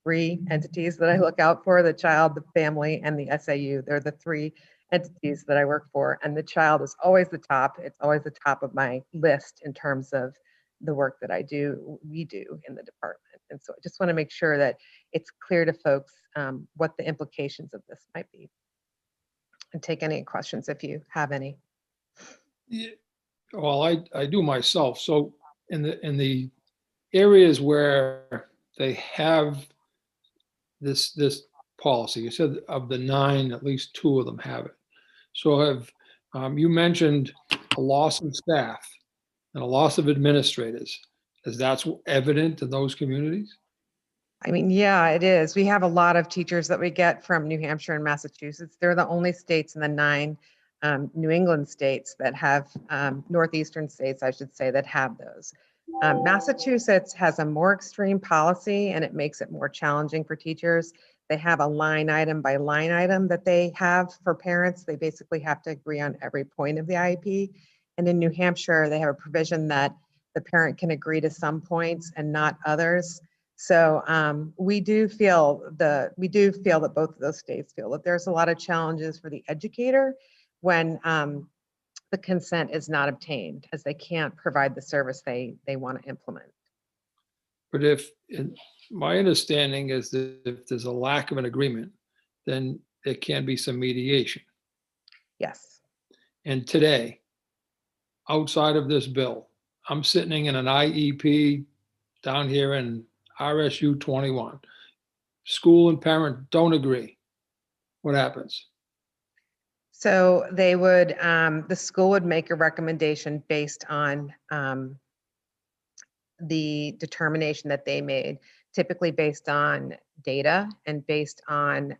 3 entities that I look out for: the child, the family, and the SAU. They're the 3 entities that I work for, and the child is always the top. It's always the top of my list in terms of the work that we do in the department. And so I just want to make sure that it's clear to folks what the implications of this might be. And take any questions if you have any.
Yeah, well, I do myself. So in the areas where they have this policy, you said of the 9, at least 2 of them have it. So have you mentioned a loss of staff and a loss of administrators? Is that evident in those communities?
I mean, yeah, it is. We have a lot of teachers that we get from New Hampshire and Massachusetts. They're the only states in the 9 New England states that have, northeastern states, I should say, that have those. Massachusetts has a more extreme policy, and it makes it more challenging for teachers. They have a line item by line item that they have for parents. They basically have to agree on every point of the IEP. And in New Hampshire, they have a provision that the parent can agree to some points and not others. So we do feel that both of those states feel that there's a lot of challenges for the educator when the consent is not obtained, as they can't provide the service they want to implement.
But my understanding is that if there's a lack of an agreement, then there can be some mediation.
Yes.
And today, outside of this bill, I'm sitting in an IEP down here in RSU 21. school and parent don't agree? What happens?
So they would, the school would make a recommendation based on the determination that they made, typically based on data and based on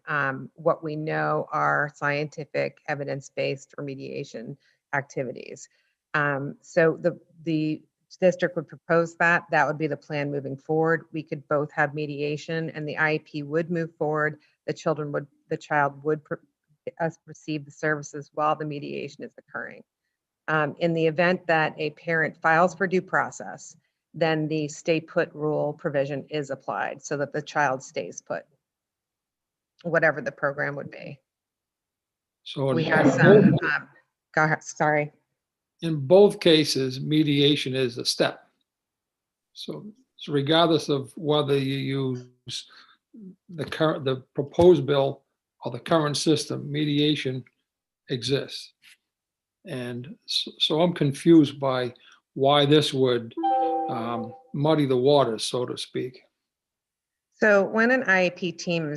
what we know are scientific evidence-based remediation activities. So the district would propose that. That would be the plan moving forward. We could both have mediation and the IEP would move forward. The child would receive the services while the mediation is occurring. In the event that a parent files for due process, then the stay put rule provision is applied so that the child stays put, whatever the program would be.
So
We
in
have
both-
some, go ahead, sorry.
in both cases, mediation is a step. So regardless of whether you use the proposed bill or the current system, mediation exists. And so I'm confused by why this would muddy the waters, so to speak.
So when an IEP team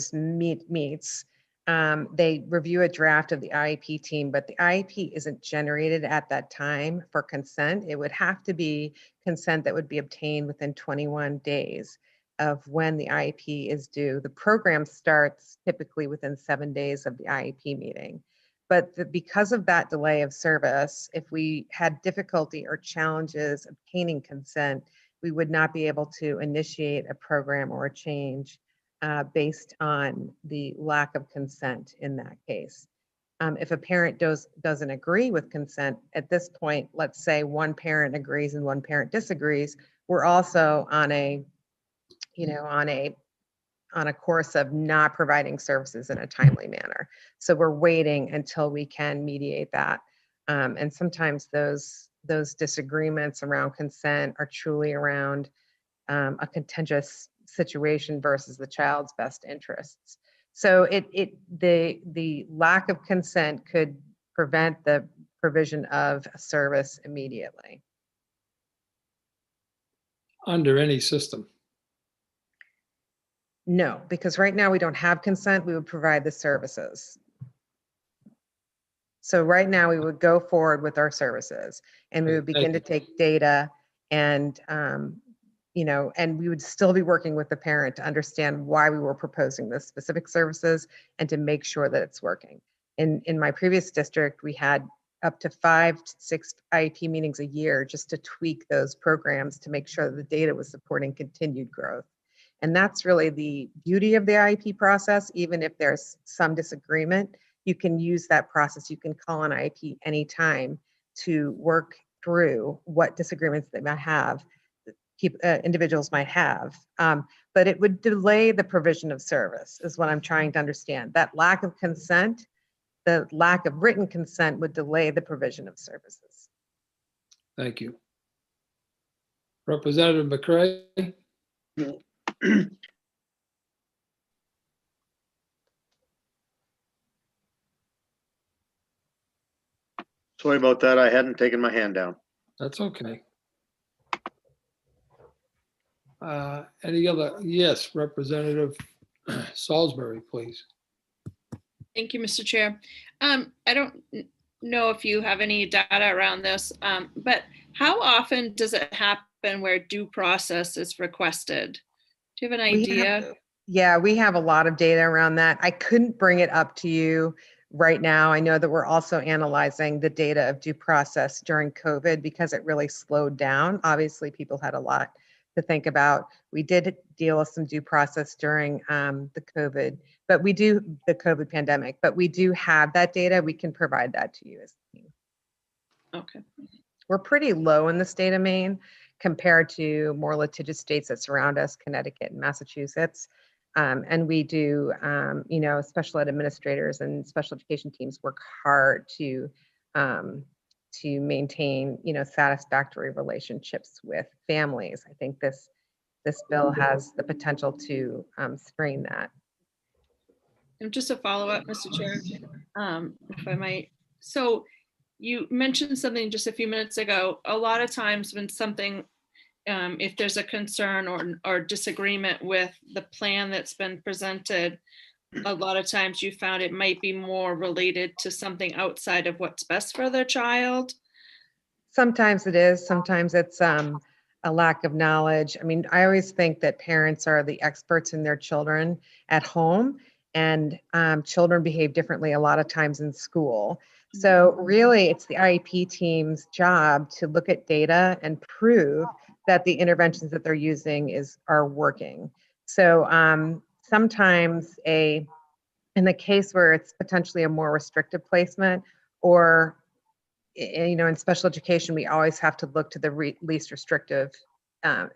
meets, they review a draft of the IEP team, but the IEP isn't generated at that time for consent. It would have to be consent that would be obtained within 21 days of when the IEP is due. The program starts typically within 7 days of the IEP meeting. But because of that delay of service, if we had difficulty or challenges obtaining consent, we would not be able to initiate a program or a change based on the lack of consent in that case. If a parent doesn't agree with consent at this point, let's say one parent agrees and one parent disagrees, we're also on a course of not providing services in a timely manner. So we're waiting until we can mediate that. And sometimes those disagreements around consent are truly around a contentious situation versus the child's best interests. So the lack of consent could prevent the provision of a service immediately.
Under any system.
No, because right now we don't have consent, we would provide the services. So right now we would go forward with our services and we would begin to take data and, and we would still be working with the parent to understand why we were proposing this specific services and to make sure that it's working. In my previous district, we had up to 5 to 6 IEP meetings a year just to tweak those programs to make sure that the data was supporting continued growth. And that's really the beauty of the IEP process. Even if there's some disagreement, you can use that process. You can call an IEP anytime to work through what disagreements they might have, individuals might have. But it would delay the provision of service is what I'm trying to understand. That lack of consent, the lack of written consent would delay the provision of services.
Thank you. Representative McCray?
Sorry about that. I hadn't taken my hand down.
That's okay. Any other? Yes, Representative Salisbury, please.
Thank you, Mr. Chair. I don't know if you have any data around this, but how often does it happen where due process is requested? Do you have an idea?
We have a lot of data around that. I couldn't bring it up to you right now. I know that we're also analyzing the data of due process during COVID because it really slowed down. Obviously, people had a lot to think about. We did deal with some due process during the COVID pandemic, but we do have that data. We can provide that to you as a team.
Okay.
We're pretty low in the state of Maine compared to more litigious states that surround us, Connecticut and Massachusetts. And we do, special ed administrators and special education teams work hard to maintain, satisfactory relationships with families. I think this bill has the potential to screen that.
And just a follow-up, Mr. Chair, if I might. So you mentioned something just a few minutes ago. A lot of times when something if there's a concern or disagreement with the plan that's been presented, a lot of times you found it might be more related to something outside of what's best for their child.
Sometimes it is, sometimes it's a lack of knowledge. I mean, I always think that parents are the experts in their children at home, and children behave differently a lot of times in school. So really, it's the IEP team's job to look at data and prove that the interventions that they're using are working. So sometimes in the case where it's potentially a more restrictive placement, or in special education, we always have to look to the least restrictive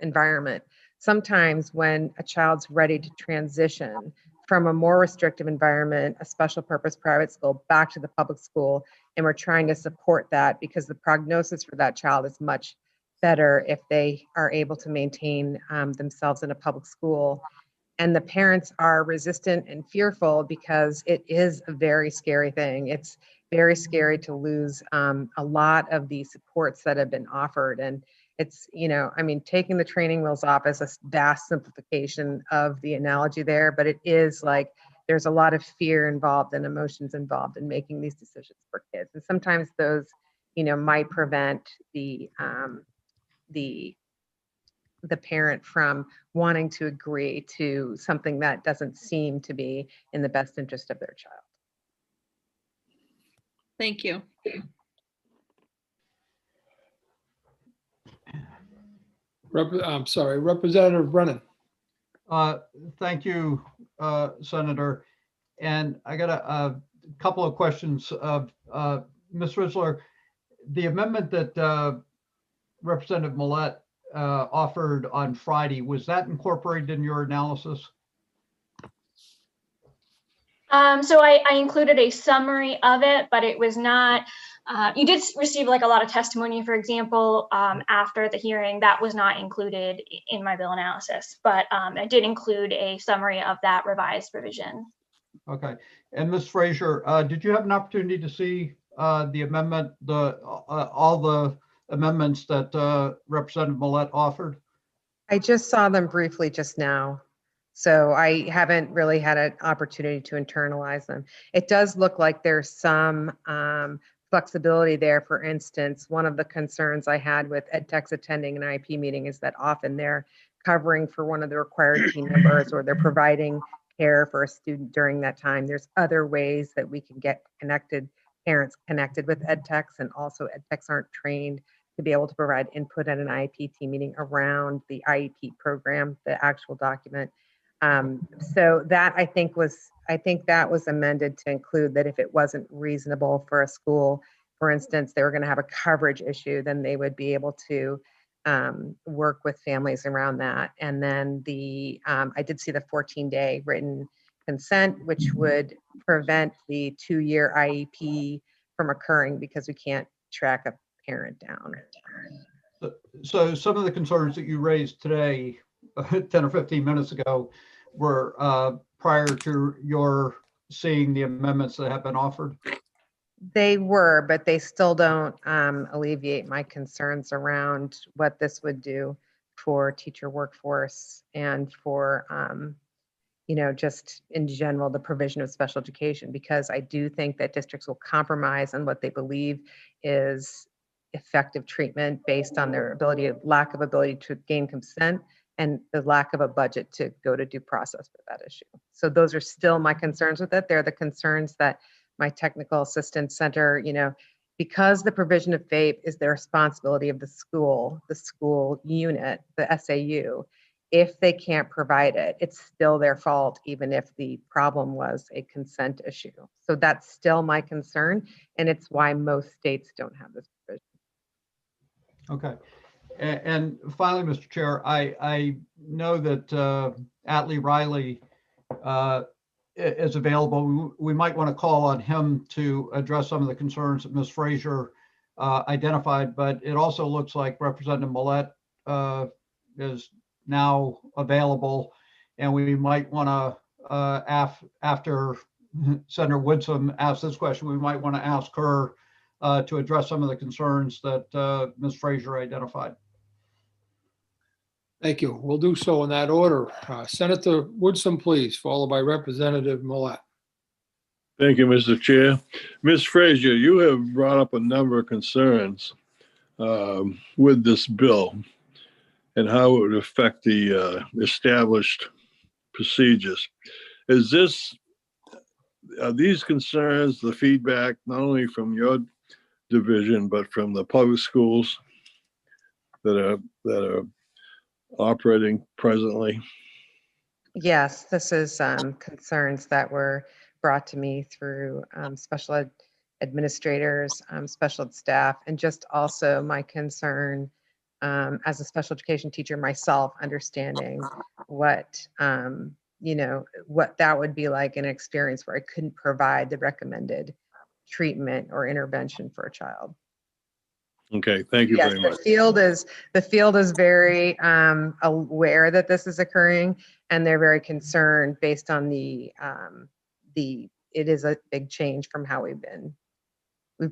environment. Sometimes when a child's ready to transition from a more restrictive environment, a special purpose private school, back to the public school, and we're trying to support that because the prognosis for that child is much better if they are able to maintain themselves in a public school. And the parents are resistant and fearful because it is a very scary thing. It's very scary to lose a lot of the supports that have been offered. And it's, I mean, taking the training wheels off is a vast simplification of the analogy there, but it is like there's a lot of fear involved and emotions involved in making these decisions for kids. And sometimes those, might prevent the parent from wanting to agree to something that doesn't seem to be in the best interest of their child.
Thank you.
I'm sorry, Representative Brennan.
Thank you, Senator. And I got a couple of questions. Ms. Risler, the amendment that Representative Millette offered on Friday, was that incorporated in your analysis?
So I included a summary of it, but it was not, you did receive like a lot of testimony, for example, after the hearing. That was not included in my bill analysis, but I did include a summary of that revised provision.
Okay. And Ms. Frazier, did you have an opportunity to see the amendment, all the amendments that Representative Millette offered?
I just saw them briefly just now, so I haven't really had an opportunity to internalize them. It does look like there's some flexibility there. For instance, one of the concerns I had with ed techs attending an IEP meeting is that often they're covering for one of the required team members, or they're providing care for a student during that time. There's other ways that we can get parents connected with ed techs, and also ed techs aren't trained to be able to provide input at an IEP team meeting around the IEP program, the actual document. So that I think that was amended to include that if it wasn't reasonable for a school, for instance, they were going to have a coverage issue, then they would be able to work with families around that. And then I did see the 14-day written consent, which would prevent the 2-year IEP from occurring because we can't track a parent down.
So some of the concerns that you raised today, 10 or 15 minutes ago, were prior to your seeing the amendments that have been offered?
They were, but they still don't alleviate my concerns around what this would do for teacher workforce and for, just in general, the provision of special education, because I do think that districts will compromise on what they believe is effective treatment based on their lack of ability to gain consent and the lack of a budget to go to due process for that issue. So those are still my concerns with it. They're the concerns that my technical assistance center, because the provision of FAPE is the responsibility of the school unit, the SAU. If they can't provide it, it's still their fault, even if the problem was a consent issue. So that's still my concern, and it's why most states don't have this provision.
Okay. And finally, Mr. Chair, I know that Atlee Riley is available. We might want to call on him to address some of the concerns that Ms. Frazier identified, but it also looks like Representative Millette is now available, and we might want to, after Senator Woodson asks this question, we might want to ask her to address some of the concerns that Ms. Frazier identified.
Thank you. We'll do so in that order. Senator Woodson, please, followed by Representative Millet.
Thank you, Mr. Chair. Ms. Frazier, you have brought up a number of concerns with this bill and how it would affect the established procedures. Are these concerns the feedback not only from your division, but from the public schools that are operating presently?
Yes, this is concerns that were brought to me through special ed administrators, special ed staff, and just also my concern as a special education teacher myself, understanding what, what that would be like an experience where I couldn't provide the recommended treatment or intervention for a child.
Okay, thank you
Yes,
very much.
the field is very aware that this is occurring, and they're very concerned based on it is a big change from how we've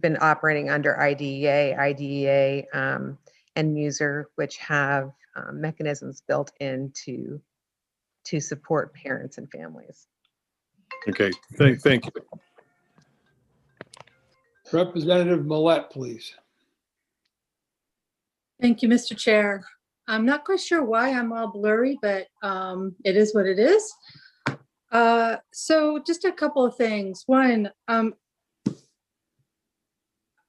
been operating under IDEA, and MUSER, which have mechanisms built in to support parents and families.
Okay, thank you.
Representative Millet, please.
Thank you, Mr. Chair. I'm not quite sure why I'm all blurry, but it is what it is. So just a couple of things. One,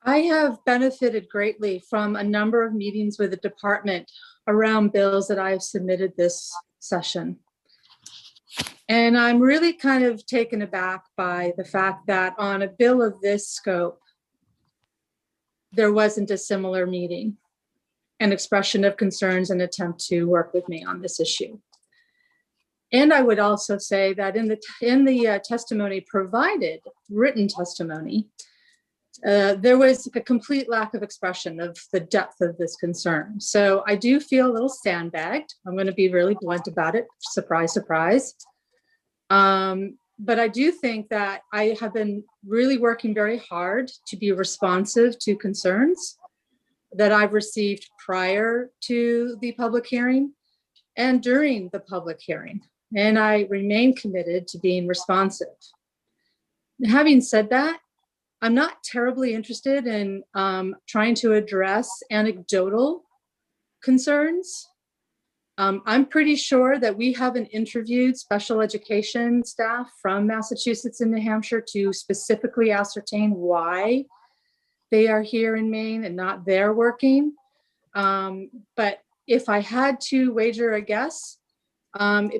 I have benefited greatly from a number of meetings with the department around bills that I've submitted this session. And I'm really kind of taken aback by the fact that on a bill of this scope, there wasn't a similar meeting, an expression of concerns and attempt to work with me on this issue. And I would also say that in the testimony provided, written testimony, there was a complete lack of expression of the depth of this concern. So I do feel a little sandbagged. I'm going to be really blunt about it. Surprise, surprise. But I do think that I have been really working very hard to be responsive to concerns that I've received prior to the public hearing and during the public hearing. And I remain committed to being responsive. Having said that, I'm not terribly interested in trying to address anecdotal concerns. I'm pretty sure that we haven't interviewed special education staff from Massachusetts and New Hampshire to specifically ascertain why they are here in Maine and not there working. But if I had to wager a guess,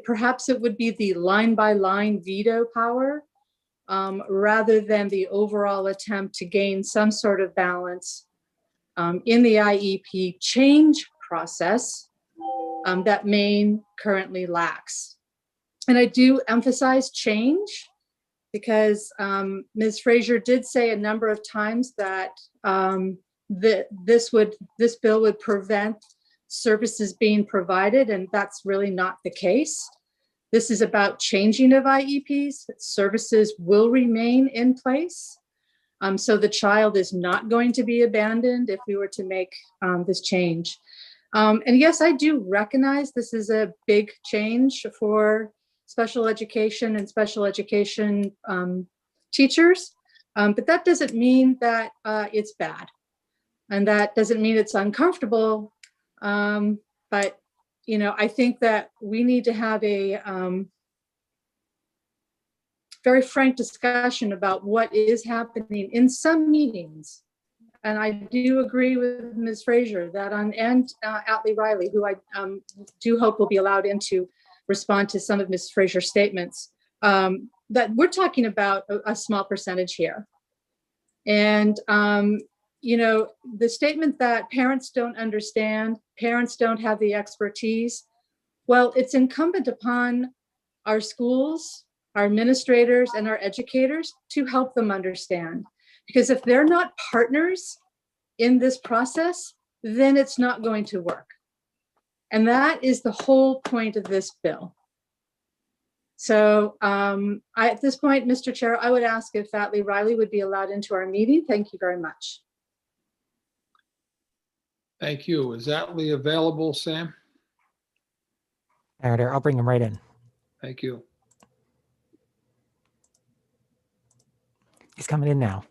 perhaps it would be the line-by-line veto power rather than the overall attempt to gain some sort of balance in the IEP change process that Maine currently lacks. And I do emphasize change because Ms. Frazier did say a number of times that this bill would prevent services being provided, and that's really not the case. This is about changing of IEPs. Services will remain in place. So the child is not going to be abandoned if we were to make this change. And yes, I do recognize this is a big change for special education and special education teachers, but that doesn't mean that it's bad. And that doesn't mean it's uncomfortable. But, you know, I think that we need to have a very frank discussion about what is happening in some meetings. And I do agree with Ms. Frazier that and Atlee Riley, who I do hope will be allowed in to respond to some of Ms. Frazier's statements, that we're talking about a small percentage here. And, you know, the statement that parents don't understand, parents don't have the expertise, well, it's incumbent upon our schools, our administrators, and our educators to help them understand. Because if they're not partners in this process, then it's not going to work. And that is the whole point of this bill. So at this point, Mr. Chair, I would ask if Atlee Riley would be allowed into our meeting. Thank you very much.
Thank you. Is Atlee available, Sam?
Senator, I'll bring him right in.
Thank you.
He's coming in now.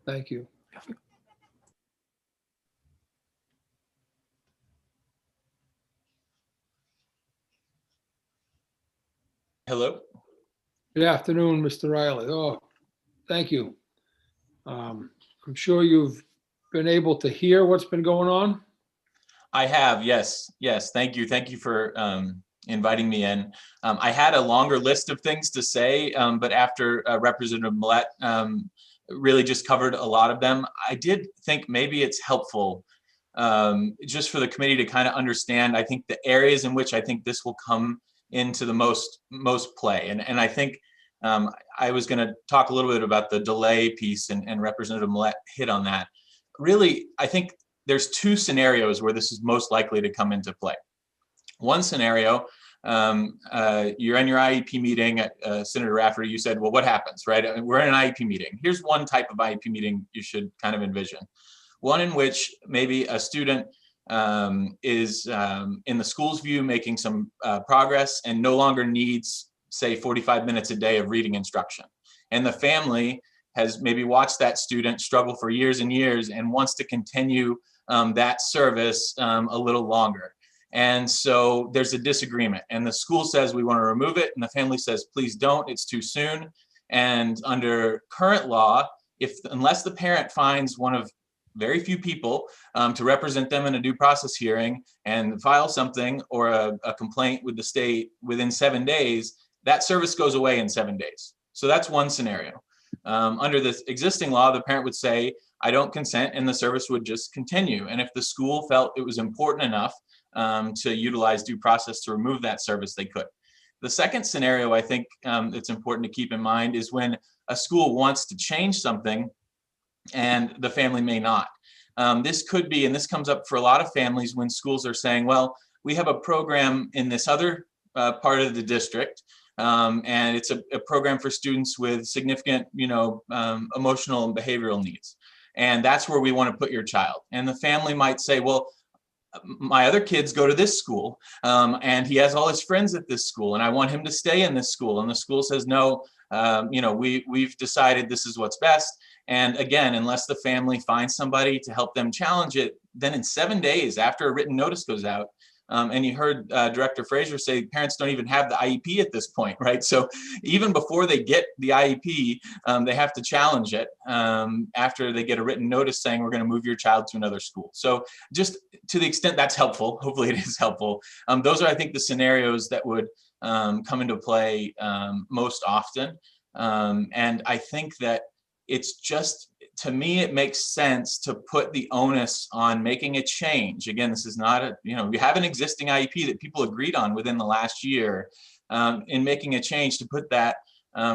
Thank you.
Hello.
Good afternoon, Mr. Riley. Oh, thank you. I'm sure you've been able to hear what's been going on.
I have, yes, yes. Thank you. Thank you for inviting me in. I had a longer list of things to say, but after Representative Millett really just covered a lot of them, I did think maybe it's helpful just for the committee to kind of understand, I think, the areas in which I think this will come into the most play. And I think I was going to talk a little bit about the delay piece, and Representative Millett hit on that. Really, I think there's two scenarios where this is most likely to come into play. One scenario, you're in your IEP meeting, Senator Rafferty, you said, well, what happens, right? We're in an IEP meeting. Here's one type of IEP meeting you should kind of envision. One in which maybe a student is in the school's view making some progress and no longer needs, say, 45 minutes a day of reading instruction. And the family has maybe watched that student struggle for years and years and wants to continue that service a little longer. And so there's a disagreement, and the school says we want to remove it, and the family says please don't, it's too soon. And under current law, unless the parent finds one of very few people to represent them in a due process hearing and file something or a complaint with the state within 7 days, that service goes away in 7 days. So that's one scenario. Under this existing law, the parent would say, I don't consent, and the service would just continue. And if the school felt it was important enough to utilize due process to remove that service, they could. The second scenario I think it's important to keep in mind is when a school wants to change something and the family may not. This could be, and this comes up for a lot of families when schools are saying, well, we have a program in this other part of the district, and it's a program for students with significant, emotional and behavioral needs. And that's where we want to put your child. And the family might say, well, my other kids go to this school, and he has all his friends at this school, and I want him to stay in this school. And the school says, no, we've decided this is what's best. And again, unless the family finds somebody to help them challenge it, then in 7 days after a written notice goes out, and you heard Director Fraser say parents don't even have the IEP at this point, right? So even before they get the IEP, they have to challenge it after they get a written notice saying we're going to move your child to another school. So just to the extent that's helpful, hopefully it is helpful. Those are, I think, the scenarios that would come into play most often. And I think that it's just, to me, it makes sense to put the onus on making a change. Again, this is not we have an existing IEP that people agreed on within the last year. In making a change, to put that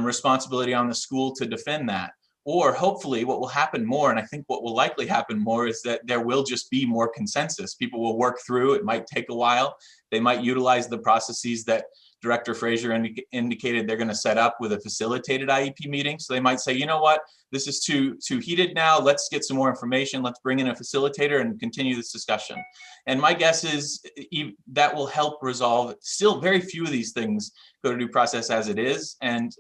responsibility on the school to defend that. Or hopefully what will happen more, and I think what will likely happen more, is that there will just be more consensus. People will work through, it might take a while. They might utilize the processes that Director Fraser indicated they're going to set up with a facilitated IEP meeting. So they might say, you know what, this is too heated now. Let's get some more information. Let's bring in a facilitator and continue this discussion. And my guess is that will help resolve. Still, very few of these things go to due process as it is. And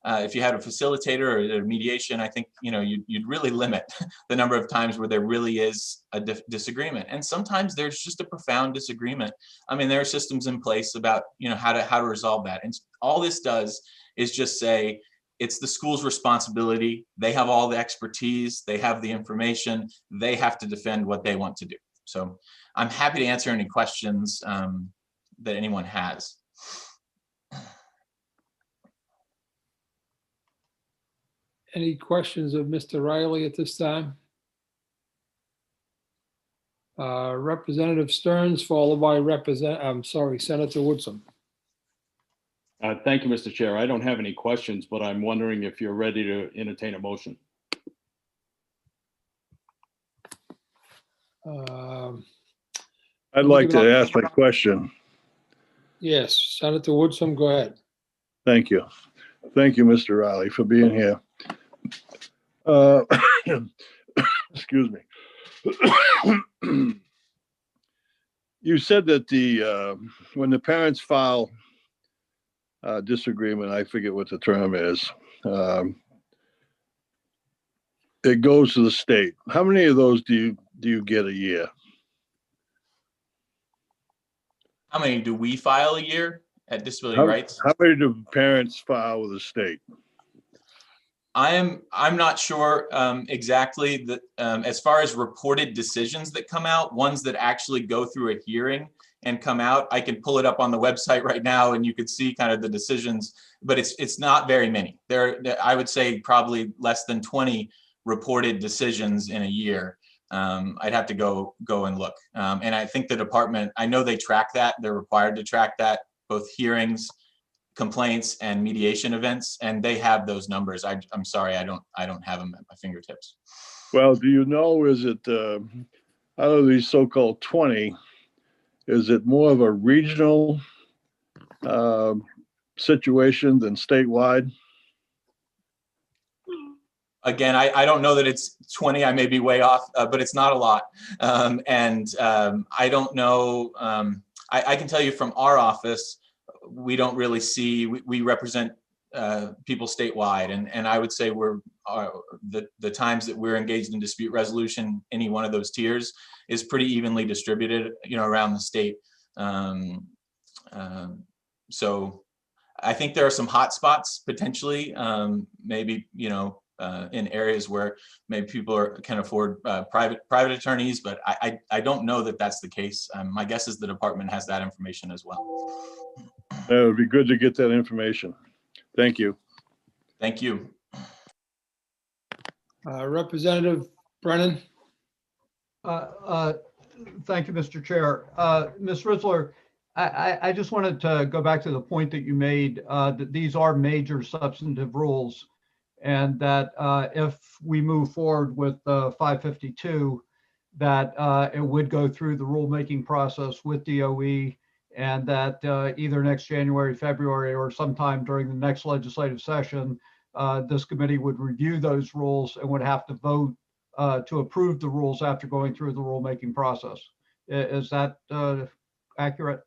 if you had a facilitator or a mediation, I think you'd really limit the number of times where there really is a disagreement. And sometimes there's just a profound disagreement. I mean, there are systems in place about how to resolve that. And all this does is just say it's the school's responsibility. They have all the expertise. They have the information. They have to defend what they want to do. So I'm happy to answer any questions that anyone has.
Any questions of Mr. Riley at this time? Representative Stearns, followed by Senator Woodson.
Thank you, Mr. Chair. I don't have any questions, but I'm wondering if you're ready to entertain a motion.
I'd like to ask my question.
Yes, Senator Woodson, go ahead.
Thank you. Thank you, Mr. Riley, for being here. Excuse me. You said that when the parents file disagreement, I forget what the term is, it goes to the state. How many of those do you get a year?
How many do we file a year at Disability Rights?
How many do parents file with the state?
I'm not sure exactly that as far as reported decisions that come out, ones that actually go through a hearing and come out. I can pull it up on the website right now, and you could see kind of the decisions. But it's not very many. I would say probably less than 20 reported decisions in a year. I'd have to go and look. And I think the department, I know they track that. They're required to track that, both hearings, complaints, and mediation events, and they have those numbers. I'm sorry, I don't have them at my fingertips.
Well, do you know, is it out of these so-called 20, is it more of a regional situation than statewide?
Again, I don't know that it's 20. I may be way off, but it's not a lot. I don't know. I can tell you from our office, we don't really see, we represent people statewide. And I would say the times that we're engaged in dispute resolution, any one of those tiers is pretty evenly distributed, around the state. So I think there are some hot spots potentially, maybe, in areas where maybe people can afford private attorneys, but I don't know that that's the case. My guess is the department has that information as well.
It would be good to get that information. Thank you.
Thank you.
Representative Brennan.
Thank you, Mr. Chair. Ms. Ritzler, I just wanted to go back to the point that you made, that these are major substantive rules, and that if we move forward with 552, that it would go through the rulemaking process with DOE, and that either next January, February, or sometime during the next legislative session, this committee would review those rules and would have to vote to approve the rules after going through the rulemaking process. Is that accurate?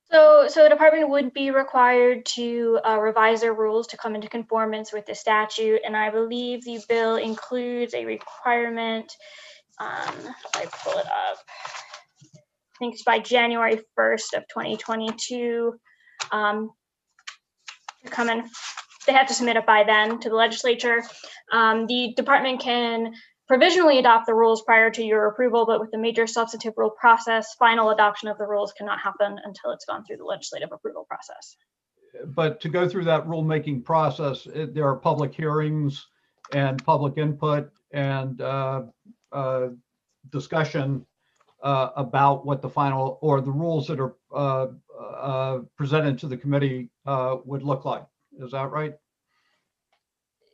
So the department would be required to revise their rules to come into conformance with the statute. And I believe the bill includes a requirement, if I pull it up, I think it's by January 1st of 2022 to come in. They have to submit it by then to the legislature. The department can provisionally adopt the rules prior to your approval, but with the major substantive rule process, final adoption of the rules cannot happen until it's gone through the legislative approval process.
But to go through that rulemaking process, there are public hearings and public input and discussion about what the final or the rules that are presented to the committee would look like. Is that right?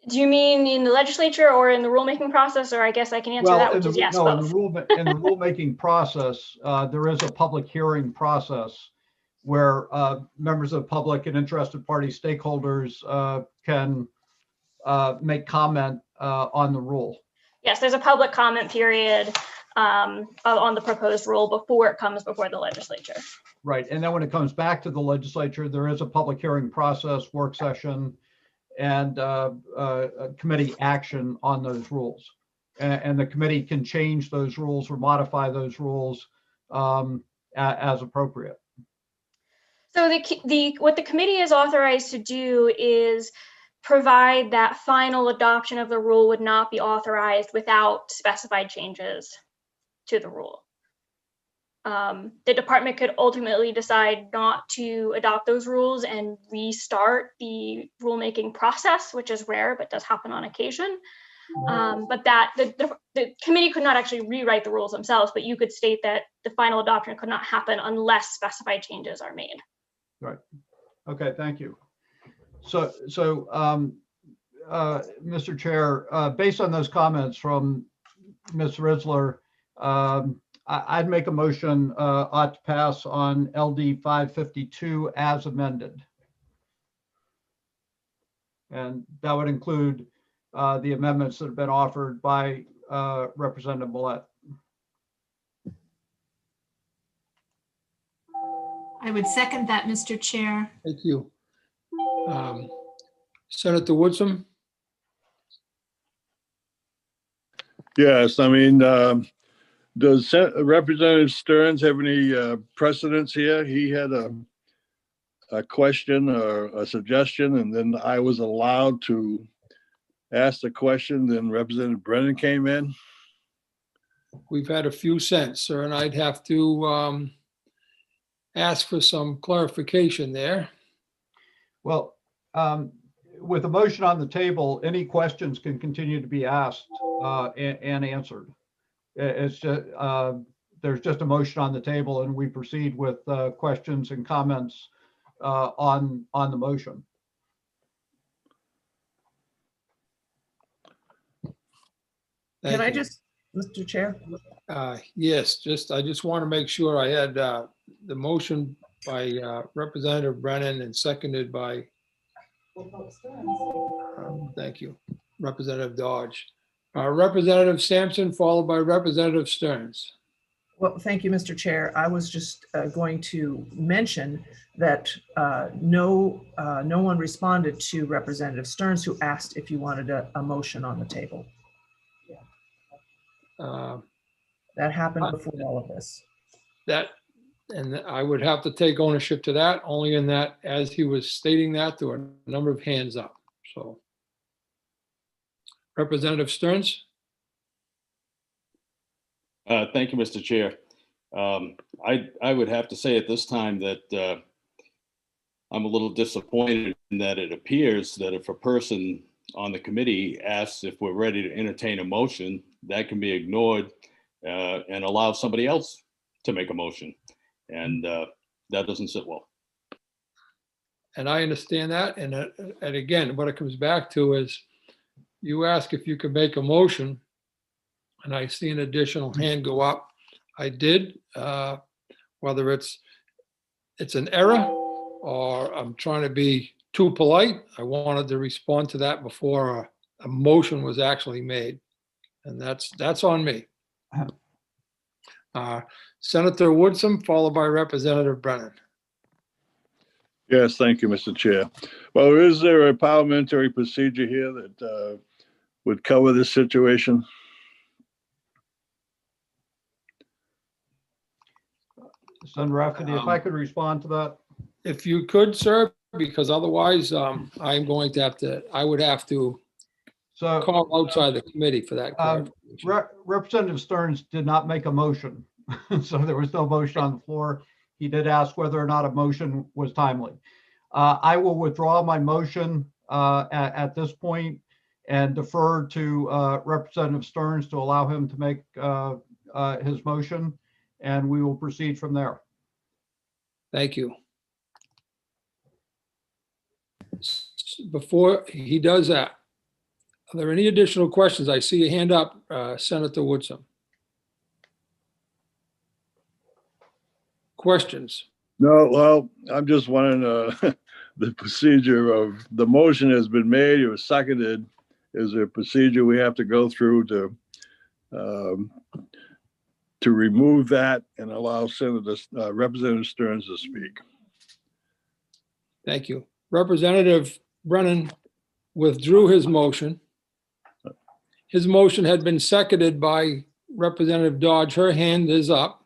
Do you mean in the legislature or in the rulemaking process? Or I guess I can answer that, which is yes,
no,
both.
in the rulemaking process, there is a public hearing process where members of the public and interested party stakeholders can make comment on the rule.
Yes, there's a public comment period on the proposed rule before it comes before the legislature.
Right, and then when it comes back to the legislature, there is a public hearing process, work session, and committee action on those rules. And the committee can change those rules or modify those rules as appropriate.
So what the committee is authorized to do is provide that final adoption of the rule would not be authorized without specified changes to the rule. The department could ultimately decide not to adopt those rules and restart the rulemaking process, which is rare, but does happen on occasion. But that the committee could not actually rewrite the rules themselves, but you could state that the final adoption could not happen unless specified changes are made.
Right. Okay, thank you. So Mr. Chair, based on those comments from Ms. Ritzler, I'd make a motion ought to pass on LD 552 as amended. And that would include the amendments that have been offered by Representative Millett.
I would second that, Mr. Chair.
Thank you. Senator Woodson?
Yes, I mean, does Representative Stearns have any precedence here? He had a question or a suggestion, and then I was allowed to ask the question, then Representative Brennan came in.
We've had a few cents, sir, and I'd have to ask for some clarification there.
Well, with a motion on the table, any questions can continue to be asked and answered. It's just, there's just a motion on the table and we proceed with questions and comments on the motion.
Can I just, Mr. Chair?
Yes, I just want to make sure I had the motion by Representative Brennan and seconded by, thank you, Representative Dodge. Representative Sampson, followed by Representative Stearns.
Well, thank you, Mr. Chair. I was just going to mention that no one responded to Representative Stearns, who asked if you wanted a motion on the table. That happened before all of this.
And I would have to take ownership to that, only in that as he was stating that, there were a number of hands up. So Representative Stearns?
Thank you, Mr. Chair. I would have to say at this time that I'm a little disappointed in that it appears that if a person on the committee asks if we're ready to entertain a motion, that can be ignored and allow somebody else to make a motion. And that doesn't sit well.
And I understand that. And again, what it comes back to is you ask if you could make a motion, and I see an additional hand go up. I did, whether it's an error or I'm trying to be too polite. I wanted to respond to that before a motion was actually made. And that's on me. Senator Woodson, followed by Representative Brennan.
Yes, thank you, Mr. Chair. Well, is there a parliamentary procedure here that would cover this situation?
Senator Rafferty, if I could respond to that.
If you could, sir, because otherwise I'm going to I would have to call outside the committee for that.
Representative Stearns did not make a motion. So there was no motion on the floor. He did ask whether or not a motion was timely. I will withdraw my motion at this point and defer to Representative Stearns to allow him to make his motion, and we will proceed from there.
Thank you. Before he does that, are there any additional questions? I see a hand up, Senator Woodson. Questions?
No, well, I'm just wondering the procedure of the motion has been made, it was seconded. Is there a procedure we have to go through to remove that and allow Representative Stearns to speak?
Thank you. Representative Brennan withdrew his motion. His motion had been seconded by Representative Dodge. Her hand is up.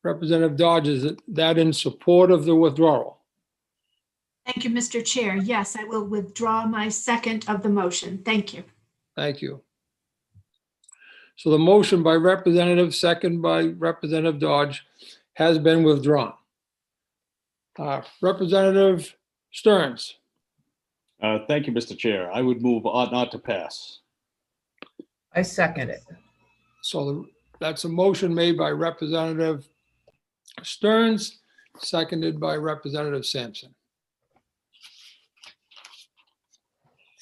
Representative Dodge, is that in support of the withdrawal?
Thank you, Mr. Chair. Yes, I will withdraw my second of the motion. Thank you.
Thank you. So the motion by Representative, second by Representative Dodge, has been withdrawn. Representative Stearns.
Thank you, Mr. Chair. I would move ought not to pass.
I second it.
So that's a motion made by Representative Stearns, seconded by Representative Sampson.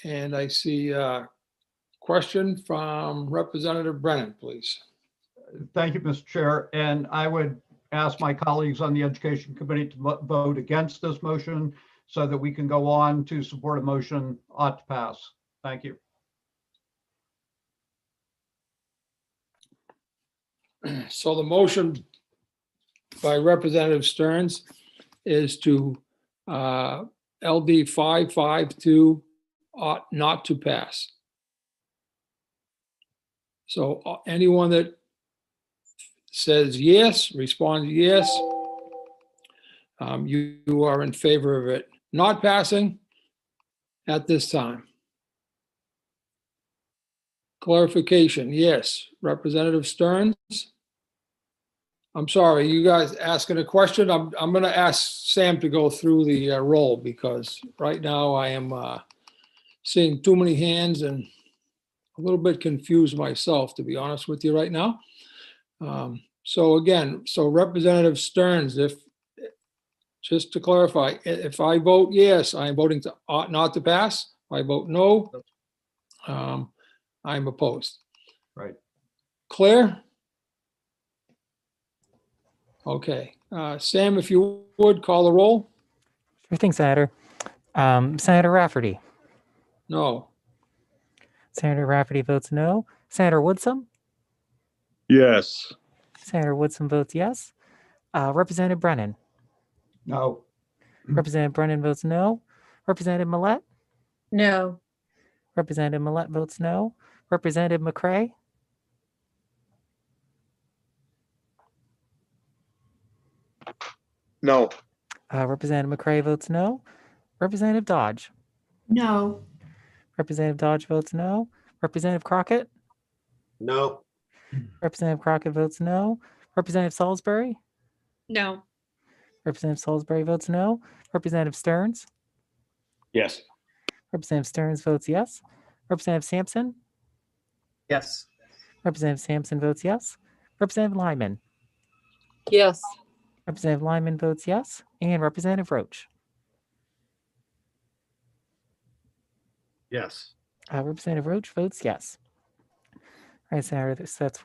And I see a question from Representative Brennan, please.
Thank you, Mr. Chair. And I would ask my colleagues on the Education Committee to vote against this motion so that we can go on to support a motion ought to pass. Thank you.
So the motion by Representative Stearns is to LD 552 ought not to pass. So anyone that says yes, responds yes, you are in favor of it not passing at this time. Clarification, yes. Representative Stearns? I'm sorry, you guys asking a question? I'm going to ask Sam to go through the roll because right now I am seeing too many hands and a little bit confused myself, to be honest with you right now. So again, Representative Stearns, just to clarify, if I vote yes, I am voting to ought not to pass. If I vote no, I'm opposed.
Right.
Claire? Okay. Sam, if you would, call the roll.
Sure thing, Senator. Senator Rafferty.
No.
Senator Rafferty votes no. Senator Woodsum?
Yes.
Senator Woodsum votes yes. Representative Brennan?
No.
Representative Brennan votes no. Representative Millette?
No.
Representative Millette votes no. Representative McCray?
No.
Representative McCray votes no. Representative Dodge?
No.
Representative Dodge votes no. Representative Crockett?
No.
Representative Crockett votes no. Representative Salisbury?
No.
Representative Salisbury votes no. Representative Stearns?
Yes.
Representative Stearns votes yes. Representative Sampson?
Yes.
Representative Sampson votes yes. Representative Lyman?
Yes.
Representative Lyman votes yes. And Representative Roach?
Yes.
Representative Roach votes yes. All right, Senator, so that's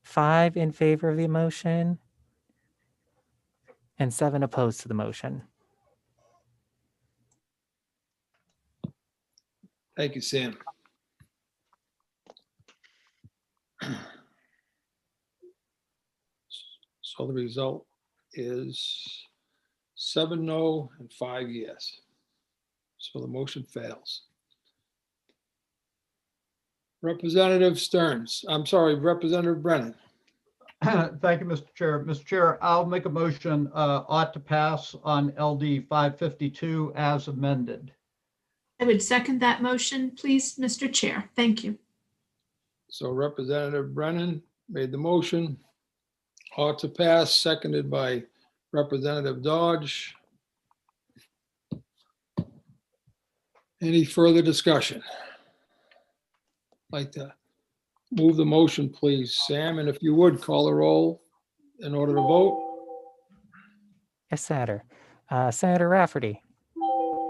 5 in favor of the motion and 7 opposed to the motion.
Thank you, Sam. So the result is 7 no and 5 yes. So the motion fails. Representative Stearns, I'm sorry, Representative Brennan.
Thank you, Mr. Chair. Mr. Chair, I'll make a motion ought to pass on LD 552 as amended.
I would second that motion, please, Mr. Chair. Thank you.
So Representative Brennan made the motion. Ought to pass, seconded by Representative Dodge. Any further discussion? Like to move the motion, please, Sam, and if you would, call the roll in order to vote.
Yes, Senator. Senator Rafferty?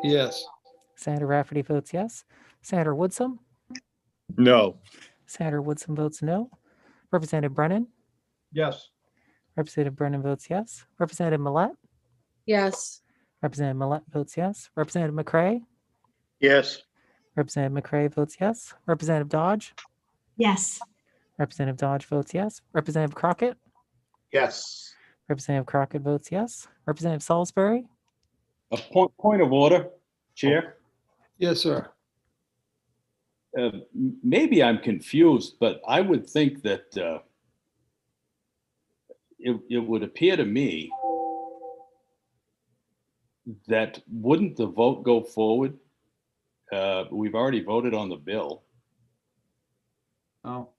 Yes.
Senator Rafferty votes yes. Senator Woodsum?
No.
Senator Woodsum votes no. Representative Brennan?
Yes.
Representative Brennan votes yes. Representative Millette?
Yes.
Representative Millette votes yes. Representative McCray?
Yes.
Representative McCray votes yes. Representative Dodge?
Yes.
Representative Dodge votes yes. Representative Crockett?
Yes.
Representative Crockett votes yes. Representative Salisbury?
A point of order, Chair.
Yes, sir.
Maybe I'm confused, but I would think that it would appear to me that wouldn't the vote go forward? We've already voted on the bill.
No.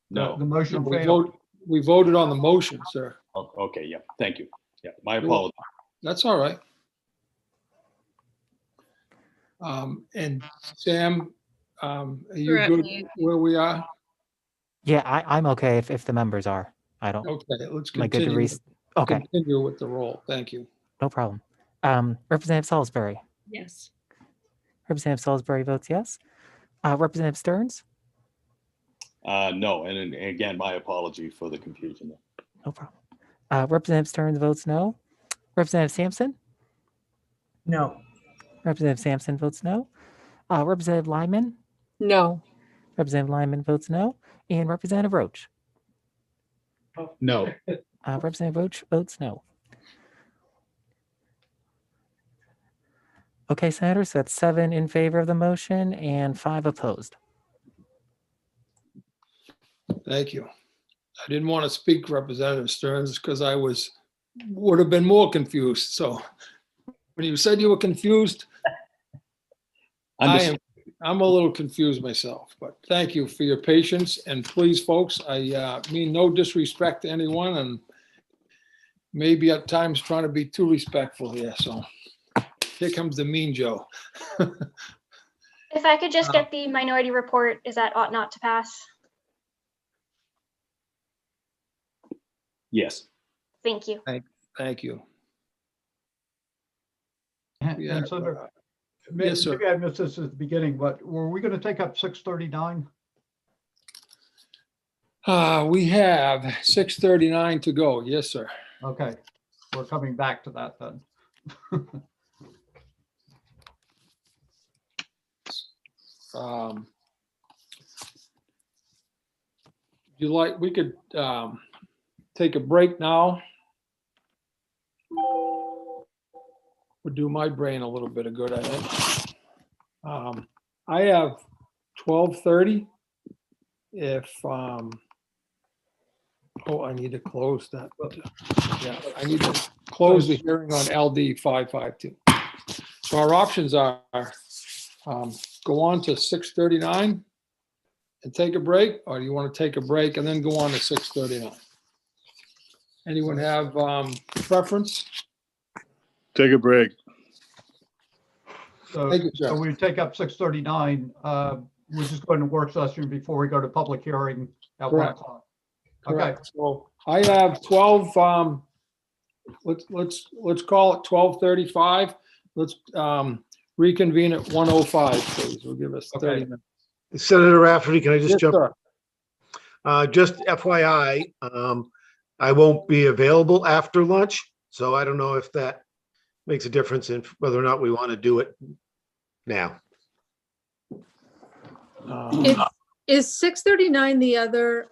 No.
The motion
We
failed.
voted on the motion, sir.
Oh, okay, yeah, thank you. Yeah, my apologies.
That's all right. And Sam, are you
Correct.
good where we are?
Yeah, I'm okay if the members are. I don't.
Okay, let's
Am I good to
continue.
Okay,
Continue with the roll. Thank you.
no problem. Representative Salisbury?
Yes.
Representative Salisbury votes yes. Representative Stearns?
No, and again, my apology for the confusion there.
No problem. Representative Stearns votes no. Representative Sampson?
No.
Representative Sampson votes no. Representative Lyman?
No.
Representative Lyman votes no. And Representative Roach?
No.
Representative Roach votes no. Okay, Senators, so that's 7 in favor of the motion and 5 opposed.
Thank you. I didn't want to speak, Representative Stearns, because would have been more confused. So when you said you were confused, I'm a little confused myself, but thank you for your patience. And please, folks, I mean no disrespect to anyone, and maybe at times trying to be too respectful here. So here comes the mean Joe.
If I could just get the minority report, is that ought not to pass?
Yes.
Thank you.
Thank you.
And Senator,
yes, sir.
maybe I missed this at the beginning, but were we going to take up 639?
We have 6:39 to go. Yes, sir.
Okay, we're coming back to that then.
We could take a break now. Would do my brain a little bit of good, I think. I have 12:30. If I need to close that. Yeah, I need to close the hearing on LD 552. So our options are go on to 6:39 and take a break, or do you want to take a break and then go on to 6:39? Anyone have preference?
Take a break.
So,
Thank you, sir.
so we take up 639. We're just going to work session before we go to public hearing at 1
Correct.
o'clock.
Correct.
Okay.
So I have 12. Let's call it 12:35. Let's reconvene at 1:05, please. We'll give us 30 minutes.
Senator Rafferty, can I just
Yes,
jump?
sir.
Just FYI, I won't be available after lunch, so I don't know if that makes a difference in whether or not we want to do it now.
Is 639 the other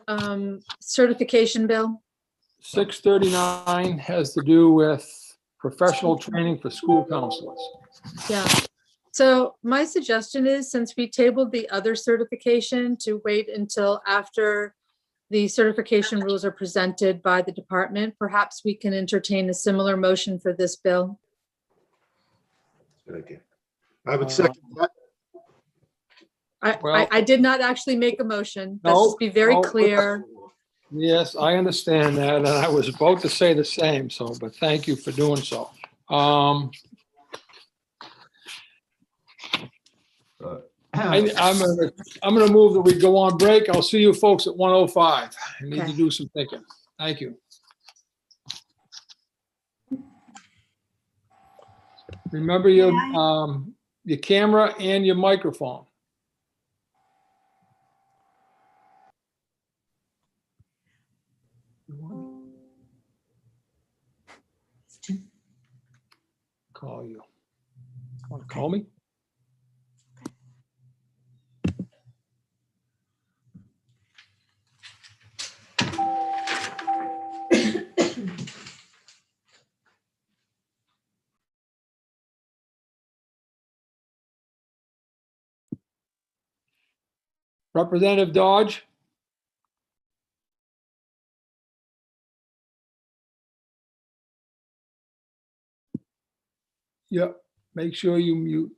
certification bill?
639 has to do with professional training for school counselors.
Yeah. So my suggestion is, since we tabled the other certification, to wait until after the certification rules are presented by the department, perhaps we can entertain a similar motion for this bill.
Good idea. I would second that.
I did not actually make a motion. Let's
No,
just be very
no,
clear.
Yes, I understand that, and I was about to say the same, so, but thank you for doing so. I'm gonna move that we go on break. I'll see you folks at 1:05. I need to do some thinking. Thank you. Remember your camera and your microphone. Call you. Want to call me? Representative Dodge? Yep, make sure you mute.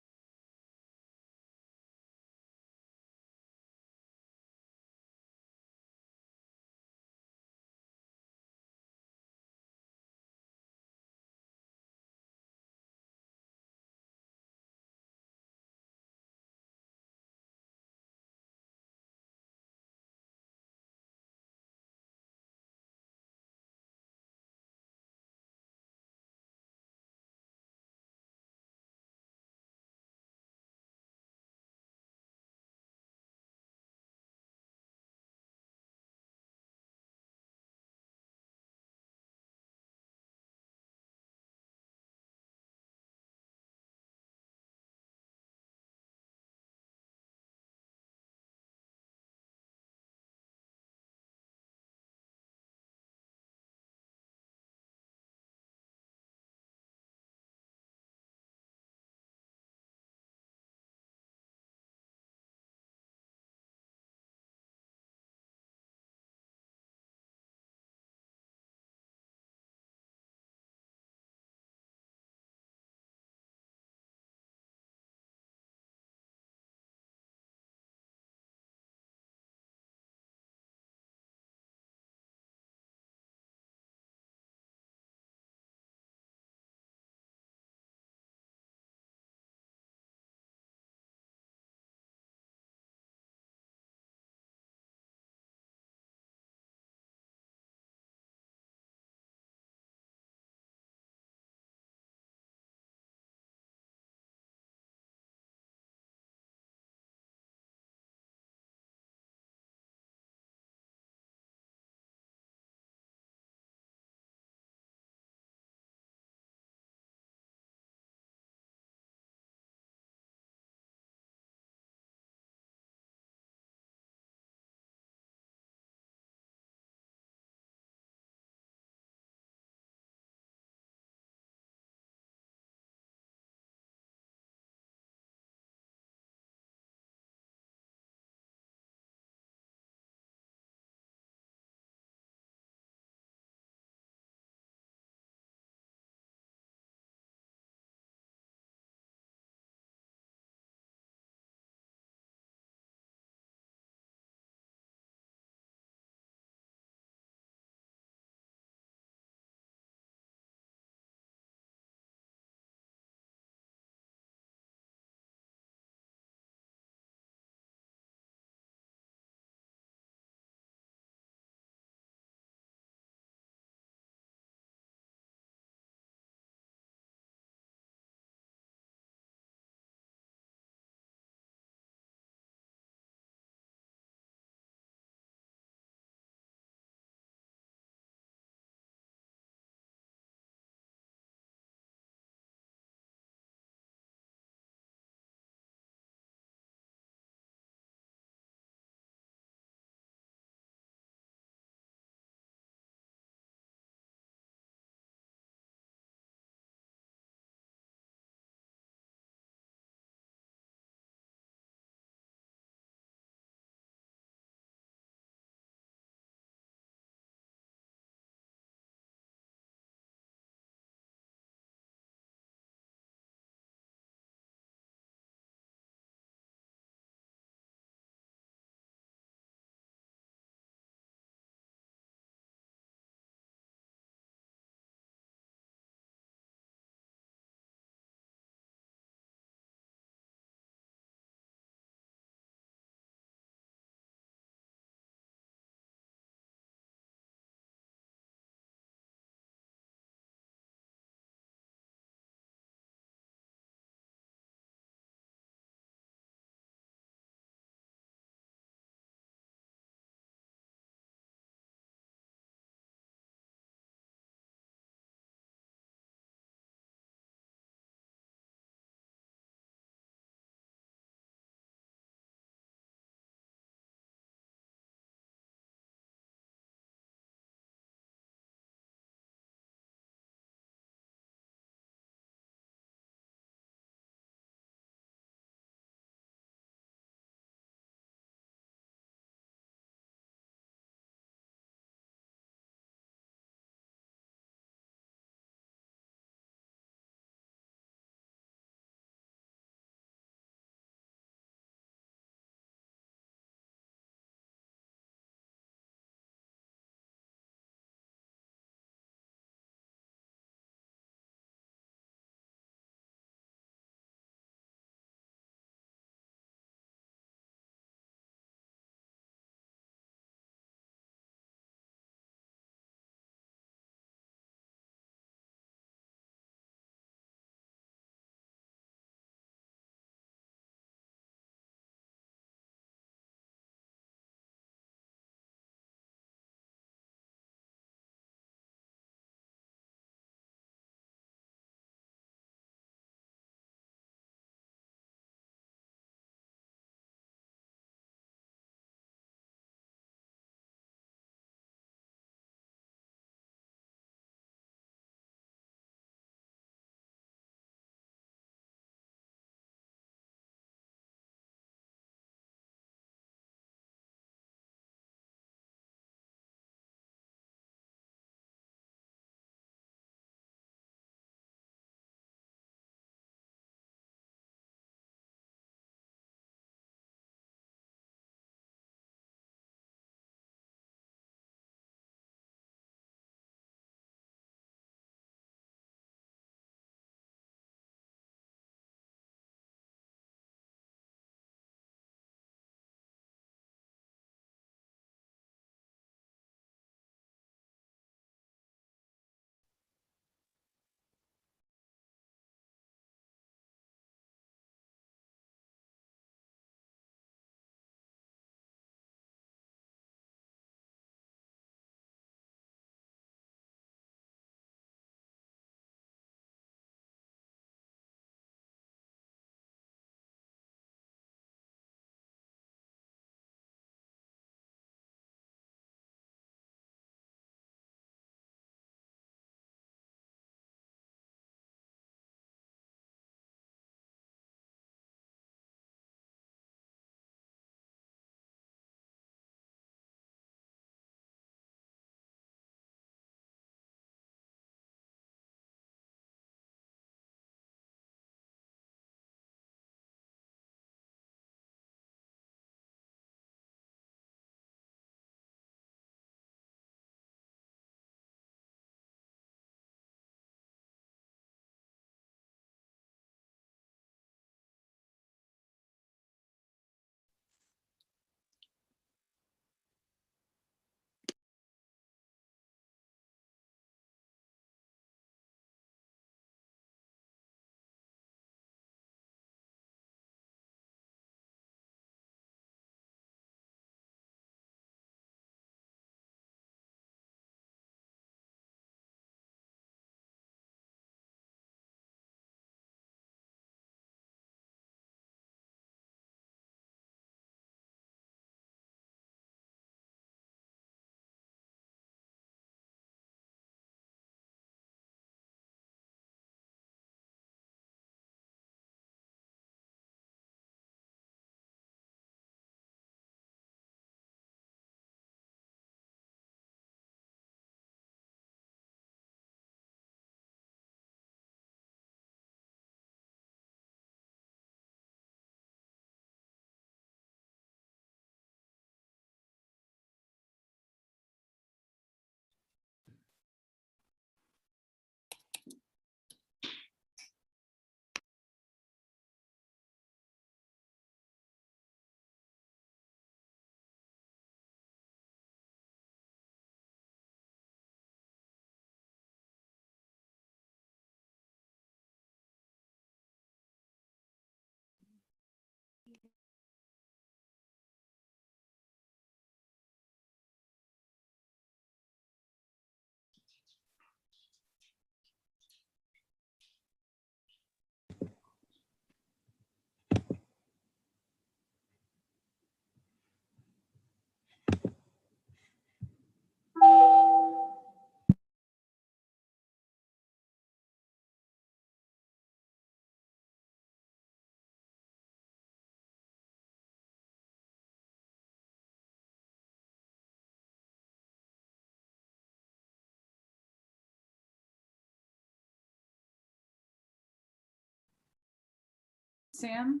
Sam?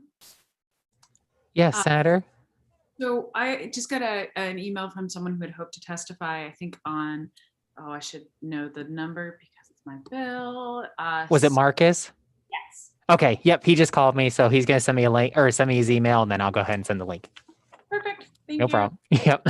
Yes, Senator.
So I just got an email from someone who had hoped to testify, I think on, oh, I should know the number because it's my bill.
Was it Marcus?
Yes.
Okay. Yep. He just called me, so he's gonna send me a link or send me his email, and then I'll go ahead and send the link.
Perfect. Thank
No
you.
problem. Yep.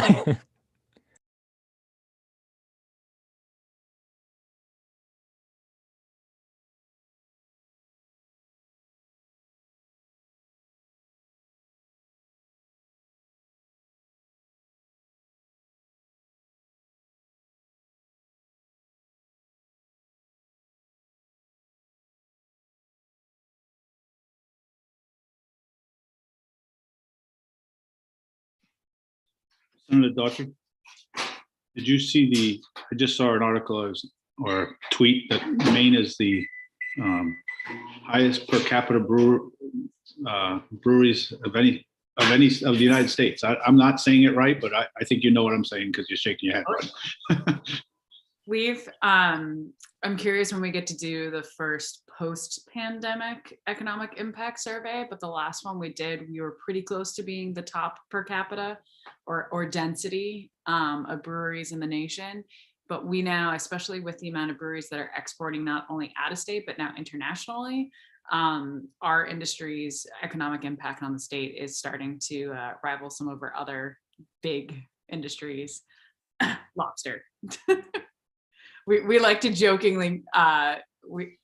Senator Daughtry, did you see I just saw an article or a tweet that Maine is the highest per capita breweries of any of the United States. I'm not saying it right, but I think you know what I'm saying because you're shaking your head.
We've, I'm curious when we get to do the first post-pandemic economic impact survey, but the last one we did, we were pretty close to being the top per capita or density of breweries in the nation. But we now, especially with the amount of breweries that are exporting not only out of state, but now internationally, our industry's economic impact on the state is starting to rival some of our other big industries. Lobster. We like to jokingly, we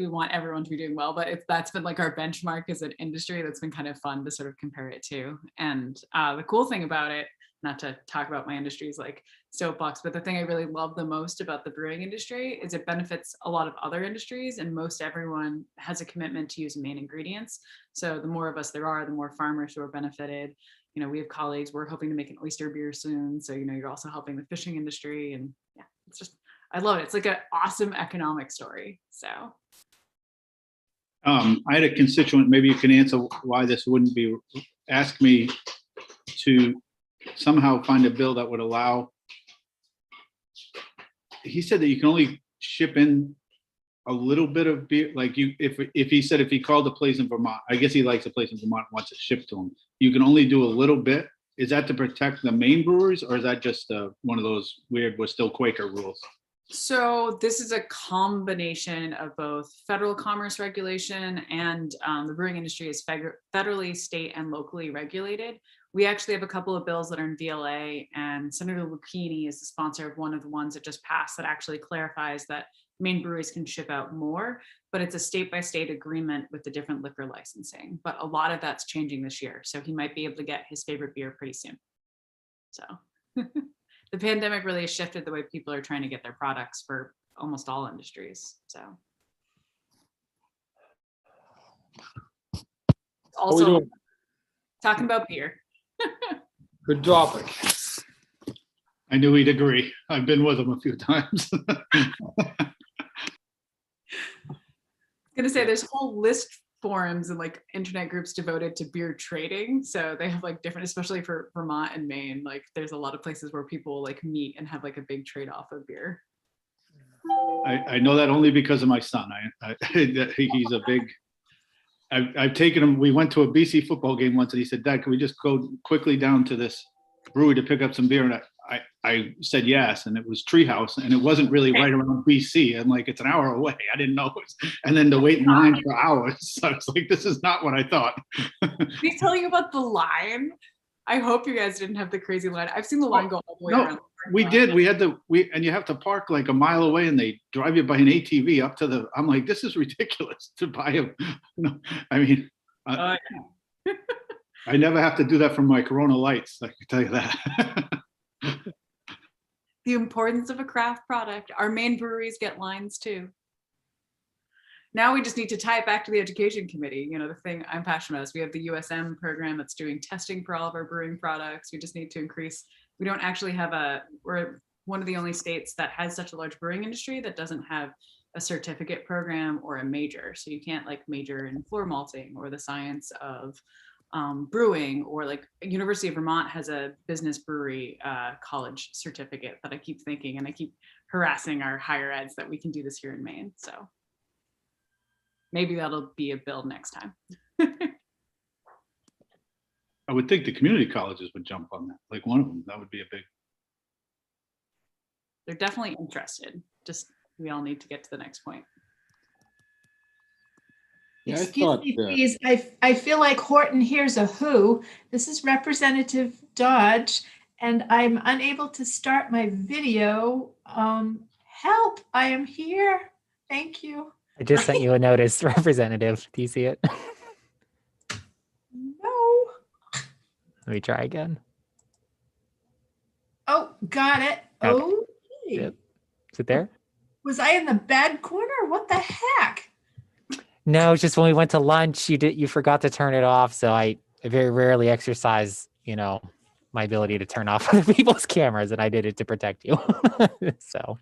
want everyone to be doing well, but that's been like our benchmark as an industry. That's been kind of fun to sort of compare it to. And the cool thing about it, not to talk about my industry's like soapbox, but the thing I really love the most about the brewing industry is it benefits a lot of other industries, and most everyone has a commitment to use Maine ingredients. So the more of us there are, the more farmers who are benefited. You know, we have colleagues, we're hoping to make an oyster beer soon. So, you know, you're also helping the fishing industry, and yeah, it's just, I love it. It's like an awesome economic story. So.
I had a constituent, maybe you can answer why this wouldn't be, ask me to somehow find a bill that would allow, he said that you can only ship in a little bit of beer, like if he said if he called a place in Vermont, I guess he likes a place in Vermont, wants it shipped to him, you can only do a little bit. Is that to protect the Maine breweries, or is that just one of those weird, we're still Quaker rules?
So this is a combination of both federal commerce regulation and the brewing industry is federally, state, and locally regulated. We actually have a couple of bills that are in VLA, and Senator Lucchini is the sponsor of one of the ones that just passed that actually clarifies that Maine breweries can ship out more, but it's a state-by-state agreement with the different liquor licensing. But a lot of that's changing this year. So he might be able to get his favorite beer pretty soon. So the pandemic really has shifted the way people are trying to get their products for almost all industries. So also talking about beer.
Good topic.
I knew he'd agree. I've been with him a few times.
Gonna say there's whole list forums and like internet groups devoted to beer trading. So they have like different, especially for Vermont and Maine, like there's a lot of places where people like meet and have like a big trade-off of beer.
I know that only because of my son. He's a big, I've taken him, we went to a BC football game once and he said, Dad, can we just go quickly down to this brewery to pick up some beer? And I said yes, and it was Treehouse, and it wasn't really right around BC. I'm like, it's an hour away. I didn't know. And then to wait in line for hours. So I was like, this is not what I thought.
Did he tell you about the line? I hope you guys didn't have the crazy line. I've seen the line go all the way around.
We did. We had and you have to park like a mile away, and they drive you by an ATV up to the. I'm like, this is ridiculous to buy a. No, I mean, I never have to do that from my Corona Lights. I can tell you that.
The importance of a craft product. Our Maine breweries get lines too. Now we just need to tie it back to the education committee. You know, the thing I'm passionate about is we have the USM program that's doing testing for all of our brewing products. We just need to increase. We don't actually have we're one of the only states that has such a large brewing industry that doesn't have a certificate program or a major. So you can't like major in floor malting or the science of brewing, or like University of Vermont has a business brewery college certificate that I keep thinking, and I keep harassing our higher eds that we can do this here in Maine. So maybe that'll be a bill next time.
I would think the community colleges would jump on that, like one of them. That would be a big.
They're definitely interested. Just we all need to get to the next point.
Yeah, I
Excuse
thought,
me, please. I feel like Horton hears a who. This is Representative Dodge, and I'm unable to start my video. Help, I am here. Thank you.
I just sent you a notice, Representative. Do you see it?
No.
Let me try again.
Oh, got it.
Okay.
Okay.
Yep. Is it there?
Was I in the bad corner? What the heck?
No, it's just when we went to lunch, you forgot to turn it off. So I very rarely exercise, my ability to turn off other people's cameras, and I did it to protect you. So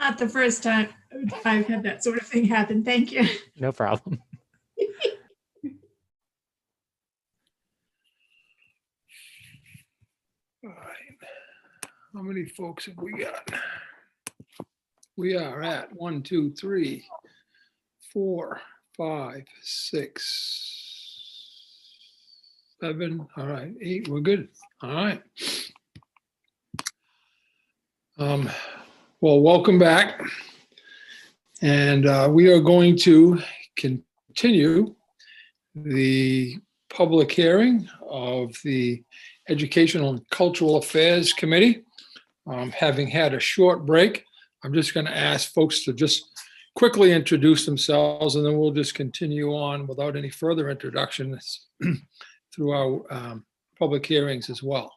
Not the first time I've had that sort of thing happen. Thank you.
no problem.
All right. How many folks have we got? We are at 1, 2, 3, 4, 5, 6, 7. All right, 8. We're good. All right. Well, welcome back. And we are going to continue the public hearing of the Educational and Cultural Affairs Committee. Having had a short break, I'm just going to ask folks to just quickly introduce themselves, and then we'll just continue on without any further introductions through our public hearings as well.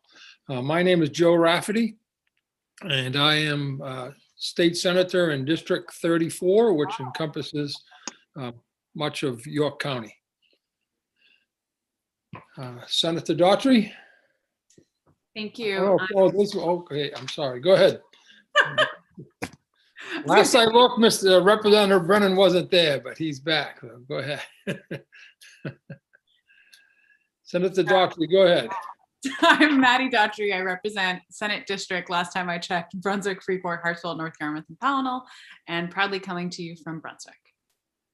My name is Joe Rafferty, and I am State Senator in District 34, which encompasses much of York County. Senator Daughtry?
Thank you.
Okay, I'm sorry. Go ahead. Last I looked, Mr. Representative Brennan wasn't there, but he's back. So go ahead. Senator Daughtry, go ahead.
I'm Maddie Daughtry. I represent Senate District, last time I checked, Brunswick, Freeport, Hartsville, North Yarmouth, and Pownell, and proudly coming to you from Brunswick.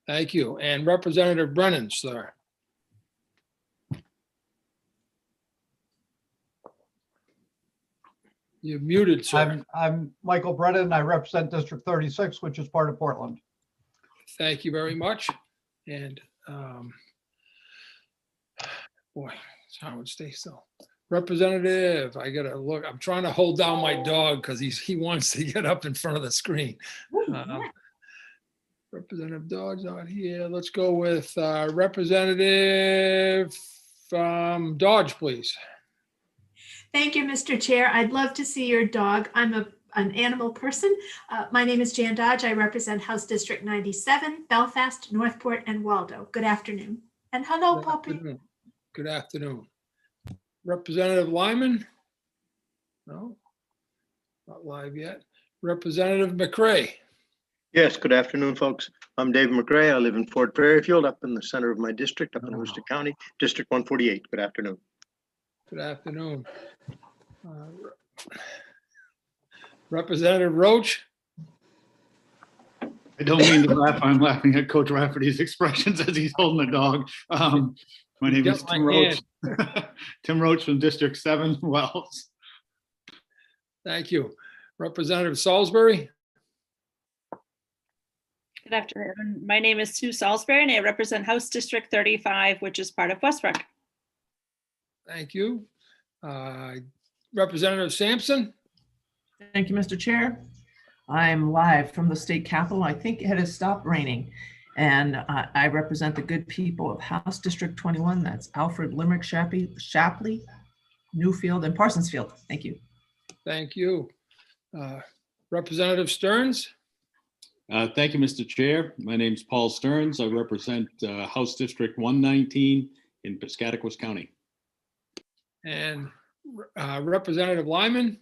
Thank you. And Representative Brennan, sir. You're muted, sir.
I'm Michael Brennan. I represent District 36, which is part of Portland.
Thank you very much. And boy, it's Howard, stay still. Representative, I gotta look. I'm trying to hold down my dog because he wants to get up in front of the screen. Representative Dodge not here. Let's go with Representative Dodge, please.
Thank you, Mr. Chair. I'd love to see your dog. I'm an animal person. My name is Jan Dodge. I represent House District 97, Belfast, Northport, and Waldo. Good afternoon. And hello, puppy.
Good afternoon. Representative Lyman? No, not live yet. Representative McCray?
Yes, good afternoon, folks. I'm Dave McCray. I live in Fort Fairfield, up in the center of my district, up in Worcester County, District 148. Good afternoon.
Good afternoon. Representative Roach?
I don't mean to laugh. I'm laughing at Coach Rafferty's expressions as he's holding the dog. My name is Tim Roach. Tim Roach from District 7, Wells.
Thank you. Representative Salisbury?
Good afternoon. My name is Sue Salisbury, and I represent House District 35, which is part of Westbrook.
Thank you. Representative Sampson?
Thank you, Mr. Chair. I'm live from the state capitol. I think it has stopped raining. And I represent the good people of House District 21. That's Alfred, Limerick, Shapley, Newfield, and Parsonsfield. Thank you.
Thank you. Representative Stearns?
Thank you, Mr. Chair. My name is Paul Stearns. I represent House District 119 in Piscataquis County.
And Representative Lyman?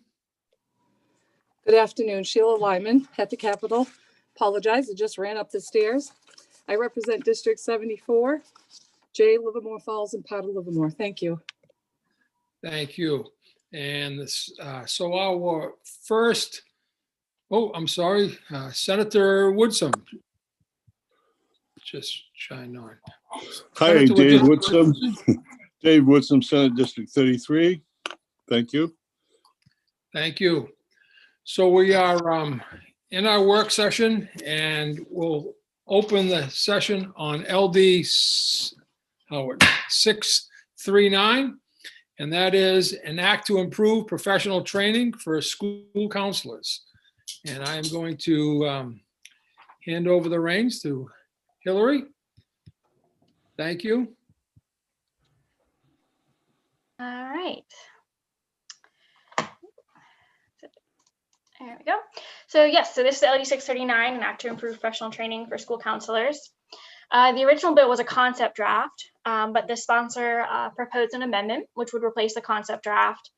Good afternoon, Sheila Lyman at the Capitol. Apologize, I just ran up the stairs. I represent District 74, Jay, Livermore Falls, and part of Livermore. Thank you.
Thank you. And this, so our first, I'm sorry, Senator Woodson just chimed on.
Hi,
Senator
Dave
Woodson.
Woodson. Dave Woodson, Senate District 33. Thank you.
Thank you. So we are in our work session, and we'll open the session on LD 639, and that is an act to improve professional training for school counselors. And I'm going to hand over the reins to Hillary. Thank you.
All right. There we go. So yes, so this is LD 639, an act to improve professional training for school counselors. The original bill was a concept draft, but the sponsor proposed an amendment which would replace the concept draft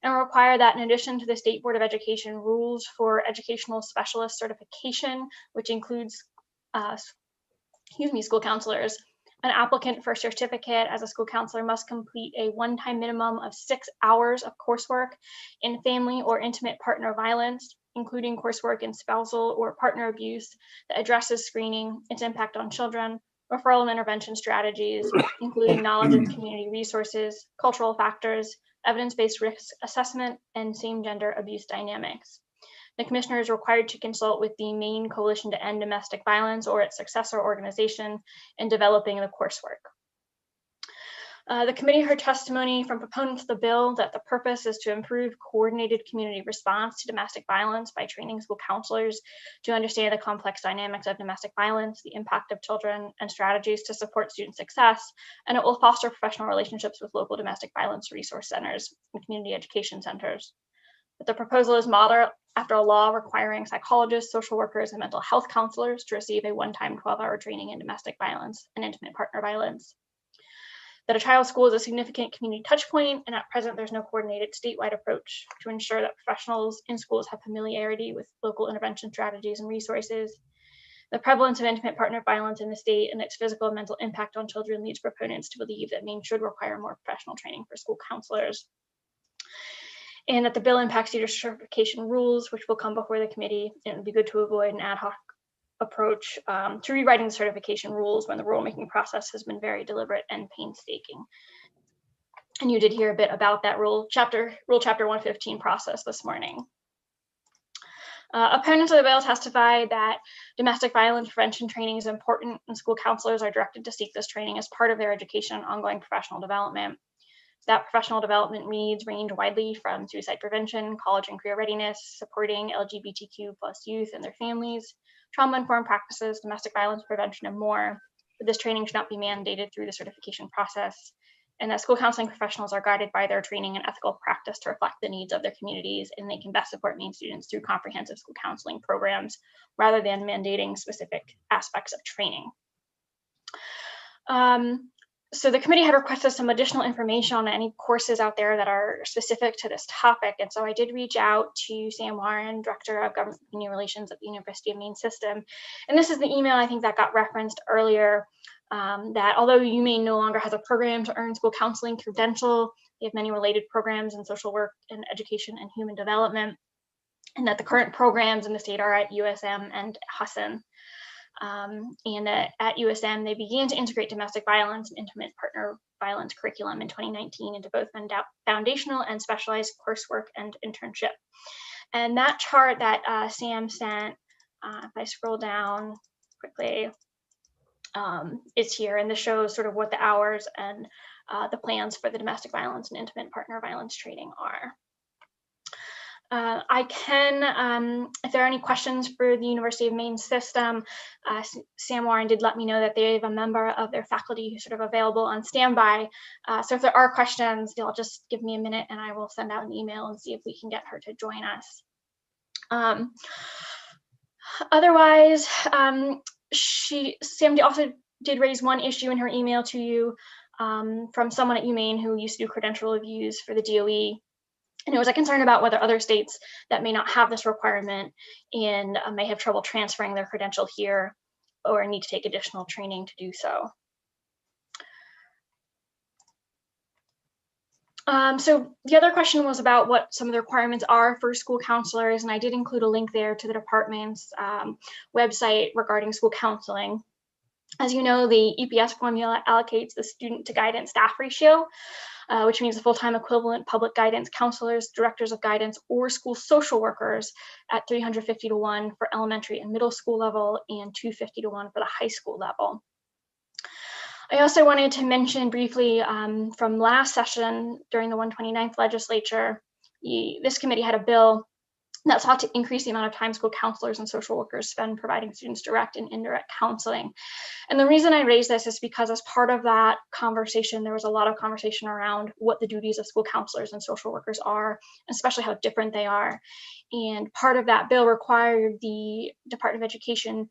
and require that in addition to the State Board of Education rules for educational specialist certification, which includes school counselors, an applicant for a certificate as a school counselor must complete a one-time minimum of 6 hours of coursework in family or intimate partner violence, including coursework in spousal or partner abuse that addresses screening, its impact on children, referral and intervention strategies, including knowledge of community resources, cultural factors, evidence-based risk assessment, and same-gender abuse dynamics. The commissioner is required to consult with the Maine Coalition to End Domestic Violence or its successor organization in developing the coursework. The committee heard testimony from proponents of the bill that the purpose is to improve coordinated community response to domestic violence by training school counselors to understand the complex dynamics of domestic violence, the impact of children, and strategies to support student success. And it will foster professional relationships with local domestic violence resource centers and community education centers. But the proposal is modeled after a law requiring psychologists, social workers, and mental health counselors to receive a one-time 12-hour training in domestic violence and intimate partner violence. That a child school is a significant community touch point, and at present there's no coordinated statewide approach to ensure that professionals in schools have familiarity with local intervention strategies and resources. The prevalence of intimate partner violence in the state and its physical and mental impact on children leads proponents to believe that Maine should require more professional training for school counselors. And that the bill impacts teacher certification rules, which will come before the committee. And it would be good to avoid an ad hoc approach to rewriting the certification rules when the rulemaking process has been very deliberate and painstaking. And you did hear a bit about that rule chapter 115 process this morning. Opponents of the bill testified that domestic violence prevention training is important, and school counselors are directed to seek this training as part of their education and ongoing professional development. That professional development needs range widely from suicide prevention, college and career readiness, supporting LGBTQ+ youth and their families, trauma-informed practices, domestic violence prevention, and more. But this training should not be mandated through the certification process, and that school counseling professionals are guided by their training and ethical practice to reflect the needs of their communities, and they can best support Maine students through comprehensive school counseling programs rather than mandating specific aspects of training. So the committee had requested some additional information on any courses out there that are specific to this topic. And so I did reach out to Sam Warren, Director of Government Community Relations at the University of Maine System. And this is the email I think that got referenced earlier, that although UMaine no longer has a program to earn school counseling credential, they have many related programs in social work and education and human development, and that the current programs in the state are at USM and Husson. And at USM, they began to integrate domestic violence and intimate partner violence curriculum in 2019 into both foundational and specialized coursework and internship. And that chart that Sam sent, if I scroll down quickly, is here, and this shows sort of what the hours and the plans for the domestic violence and intimate partner violence training are. I can, if there are any questions for the University of Maine system, Sam Warren did let me know that they have a member of their faculty who's sort of available on standby. So if there are questions, they'll just give me a minute and I will send out an email and see if we can get her to join us. Otherwise, Sam also did raise one issue in her email to you from someone at UMaine who used to do credential reviews for the DOE. And it was a concern about whether other states that may not have this requirement and may have trouble transferring their credential here or need to take additional training to do so. So the other question was about what some of the requirements are for school counselors, and I did include a link there to the department's website regarding school counseling. As you know, the EPS formula allocates the student to guidance staff ratio, which means the full-time equivalent public guidance counselors, directors of guidance, or school social workers at 350 to 1 for elementary and middle school level and 250 to 1 for the high school level. I also wanted to mention briefly from last session during the 129th legislature, this committee had a bill that sought to increase the amount of time school counselors and social workers spend providing students direct and indirect counseling. And the reason I raise this is because as part of that conversation, there was a lot of conversation around what the duties of school counselors and social workers are, especially how different they are. And part of that bill required the Department of Education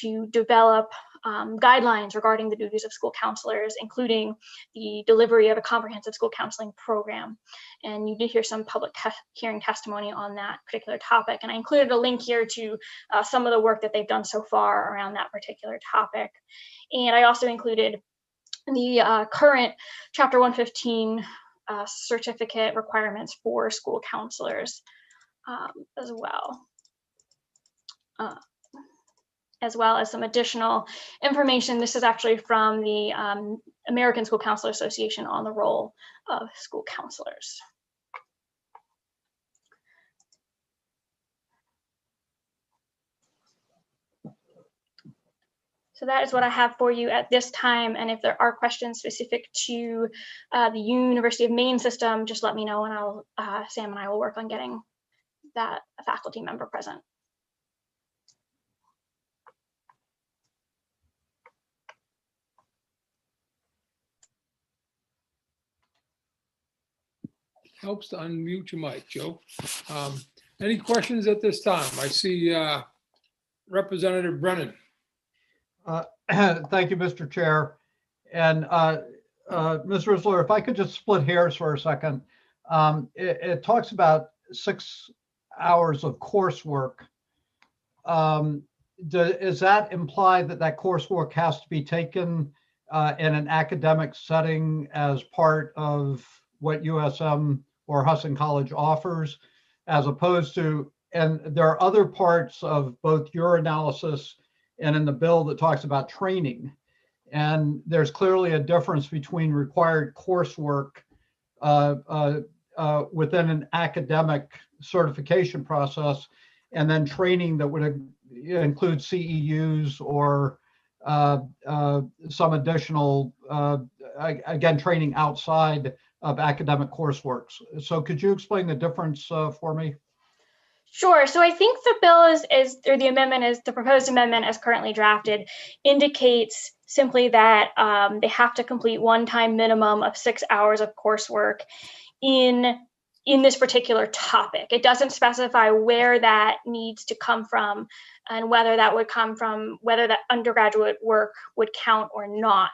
to develop guidelines regarding the duties of school counselors, including the delivery of a comprehensive school counseling program. And you did hear some public hearing testimony on that particular topic. And I included a link here to some of the work that they've done so far around that particular topic. And I also included the current Chapter 115 certificate requirements for school counselors as well as some additional information. This is actually from the American School Counselor Association on the role of school counselors. So that is what I have for you at this time. And if there are questions specific to the University of Maine system, just let me know and I'll, Sam and I will work on getting that faculty member present.
Helps to unmute your mic, Joe. Any questions at this time? I see Representative Brennan.
Thank you, Mr. Chair. And Ms. Risler, if I could just split hairs for a second. It talks about 6 hours of coursework. Does that imply that that coursework has to be taken in an academic setting as part of what USM or Hudson College offers, as opposed to, and there are other parts of both your analysis and in the bill that talks about training. And there's clearly a difference between required coursework within an academic certification process and then training that would include CEUs or some additional, again, training outside of academic coursework. So could you explain the difference for me?
Sure. So I think the bill or the amendment is, the proposed amendment as currently drafted indicates simply that they have to complete one-time minimum of 6 hours of coursework in this particular topic. It doesn't specify where that needs to come from and whether that would come from, whether that undergraduate work would count or not.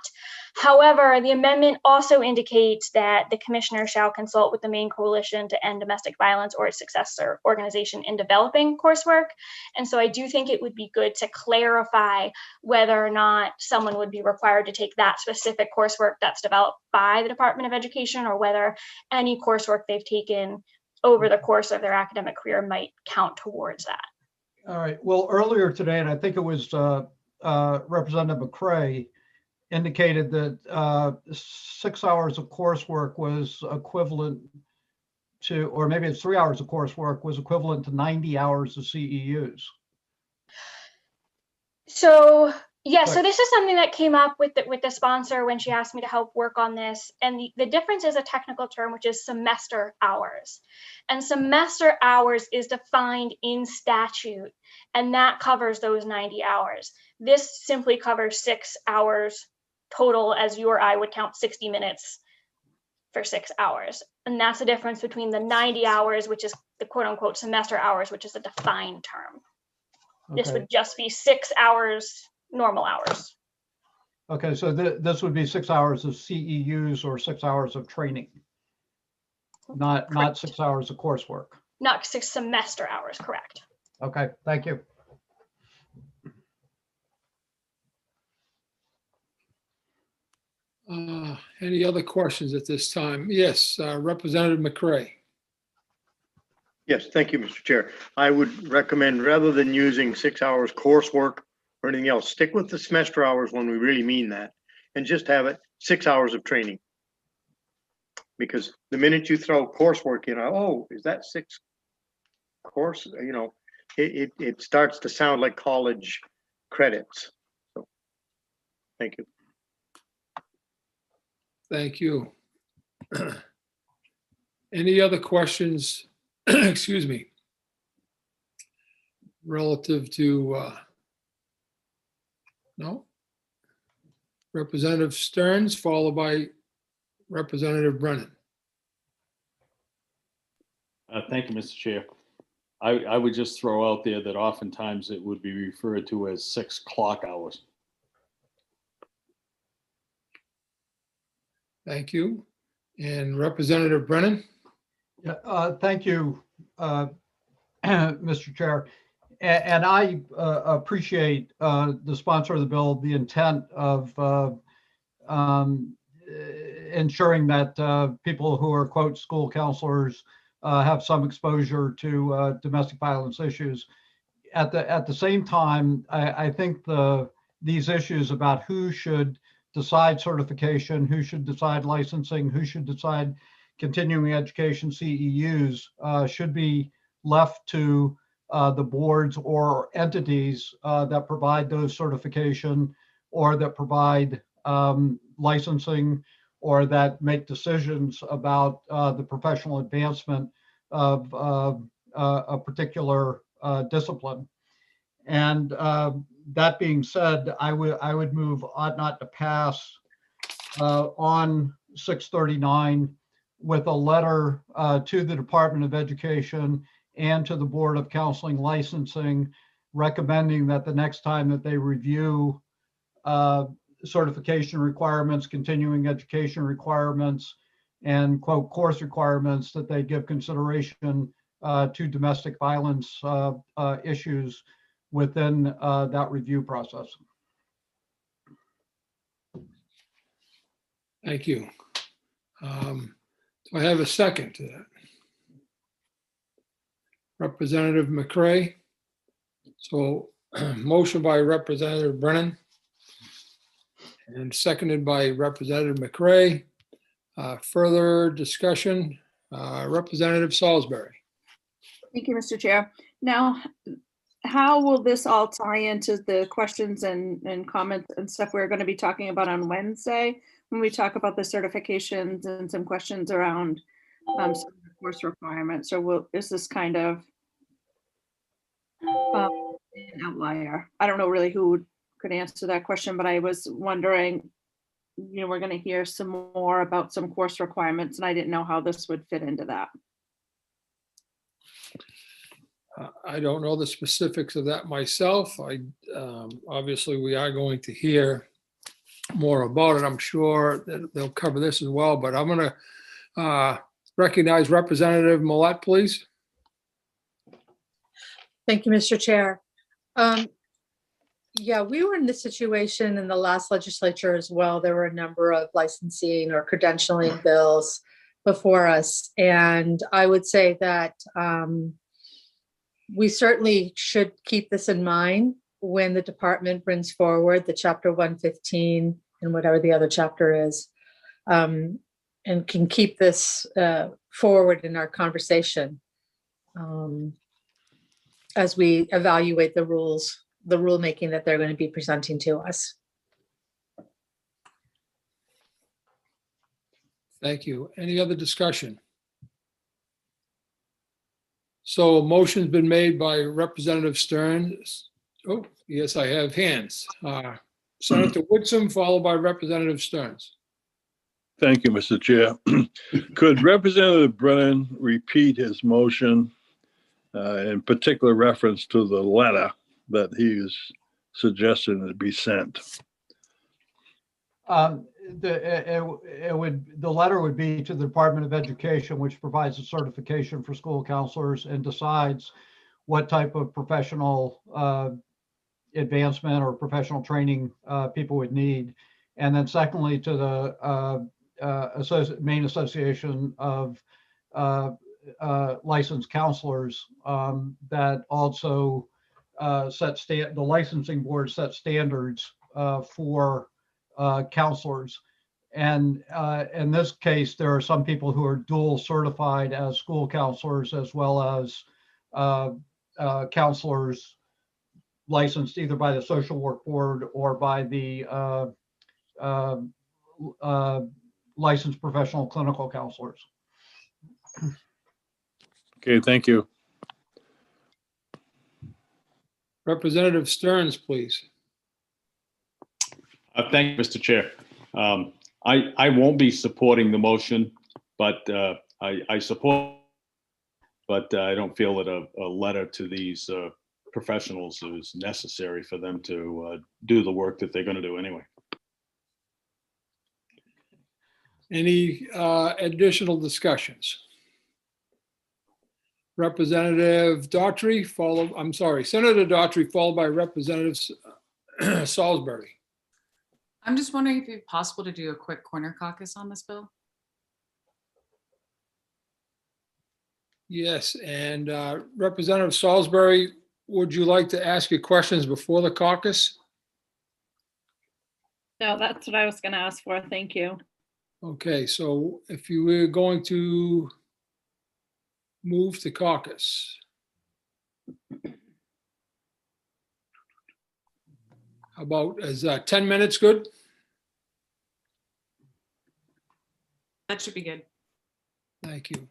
However, the amendment also indicates that the commissioner shall consult with the Maine Coalition to End Domestic Violence or its successor organization in developing coursework. And so I do think it would be good to clarify whether or not someone would be required to take that specific coursework that's developed by the Department of Education, or whether any coursework they've taken over the course of their academic career might count towards that.
All right. Well, earlier today, and I think it was Representative McCray indicated that 6 hours of coursework was equivalent to, or maybe it's 3 hours of coursework was equivalent to 90 hours of CEUs.
So yeah, so this is something that came up with the sponsor when she asked me to help work on this. And the difference is a technical term, which is semester hours. And semester hours is defined in statute, and that covers those 90 hours. This simply covers 6 hours total, as you or I would count 60 minutes for 6 hours. And that's the difference between the 90 hours, which is the quote unquote semester hours, which is a defined term. Okay. This would just be 6 hours, normal hours.
Okay, so this would be 6 hours of CEUs or 6 hours of training, not 6 hours of coursework.
Not 6 semester hours, correct.
Okay, thank you.
Any other questions at this time? Yes, Representative McCray.
Yes, thank you, Mr. Chair. I would recommend, rather than using 6 hours coursework
or anything else. Stick with the semester hours when we really mean that, and just have it 6 hours of training. Because the minute you throw coursework in, oh, is that 6 courses? You know, it starts to sound like college credits. So, thank you.
Thank you. Any other questions, excuse me, relative to, no? Representative Stearns, followed by Representative Brennan.
Thank you, Mr. Chair. I would just throw out there that oftentimes it would be referred to as 6 clock hours.
Thank you. And Representative Brennan?
Yeah, thank you, Mr. Chair. And I appreciate the sponsor of the bill, the intent of ensuring that people who are, quote, school counselors have some exposure to domestic violence issues. At the same time, I think these issues about who should decide certification, who should decide licensing, who should decide continuing education CEUs should be left to the boards or entities that provide those certification or that provide licensing or that make decisions about the professional advancement of a particular discipline. And that being said, I would move ought not to pass on 639 with a letter to the Department of Education and to the Board of Counseling Licensing, recommending that the next time that they review certification requirements, continuing education requirements, and quote course requirements, that they give consideration to domestic violence issues within that review process.
Thank you. Do I have a second to that? Representative McCray. So motion by Representative Brennan and seconded by Representative McCray. Further discussion, Representative Salisbury.
Thank you, Mr. Chair. Now, how will this all tie into the questions and comments and stuff we're going to be talking about on Wednesday when we talk about the certifications and some questions around some of the course requirements? Or is this kind of an outlier? I don't know really who could answer that question, but I was wondering, you know, we're going to hear some more about some course requirements, and I didn't know how this would fit into that.
I don't know the specifics of that myself. Obviously, we are going to hear more about it. I'm sure that they'll cover this as well, but I'm going to recognize Representative Millette, please.
Thank you, Mr. Chair. Yeah, we were in this situation in the last legislature as well. There were a number of licensing or credentialing bills before us. And I would say that we certainly should keep this in mind when the department brings forward the Chapter 115 and whatever the other chapter is, and can keep this forward in our conversation as we evaluate the rules, the rulemaking that they're going to be presenting to us.
Thank you. Any other discussion? So a motion's been made by Representative Stearns. Oh, yes, I have hands. Senator Woodson, followed by Representative Stearns.
Thank you, Mr. Chair. Could Representative Brennan repeat his motion, in particular reference to the letter that he is suggesting to be sent?
The letter would be to the Department of Education, which provides a certification for school counselors and decides what type of professional advancement or professional training people would need. And then secondly, to the Maine Association of licensed counselors that also the licensing board set standards for counselors. And in this case, there are some people who are dual certified as school counselors as well as counselors licensed either by the social work board or by the licensed professional clinical counselors.
Okay, thank you.
Representative Stearns, please.
Thank you, Mr. Chair. I won't be supporting the motion, but I support, but I don't feel that a letter to these professionals is necessary for them to do the work that they're going to do anyway.
Any additional discussions? Representative Daughtry, Senator Daughtry, followed by Representative Salisbury.
I'm just wondering if it'd be possible to do a quick corner caucus on this bill.
Yes, and Representative Salisbury, would you like to ask your questions before the caucus?
No, that's what I was going to ask for. Thank you.
Okay, so if you were going to move to caucus. How about, is 10 minutes good?
That should be good.
Thank you.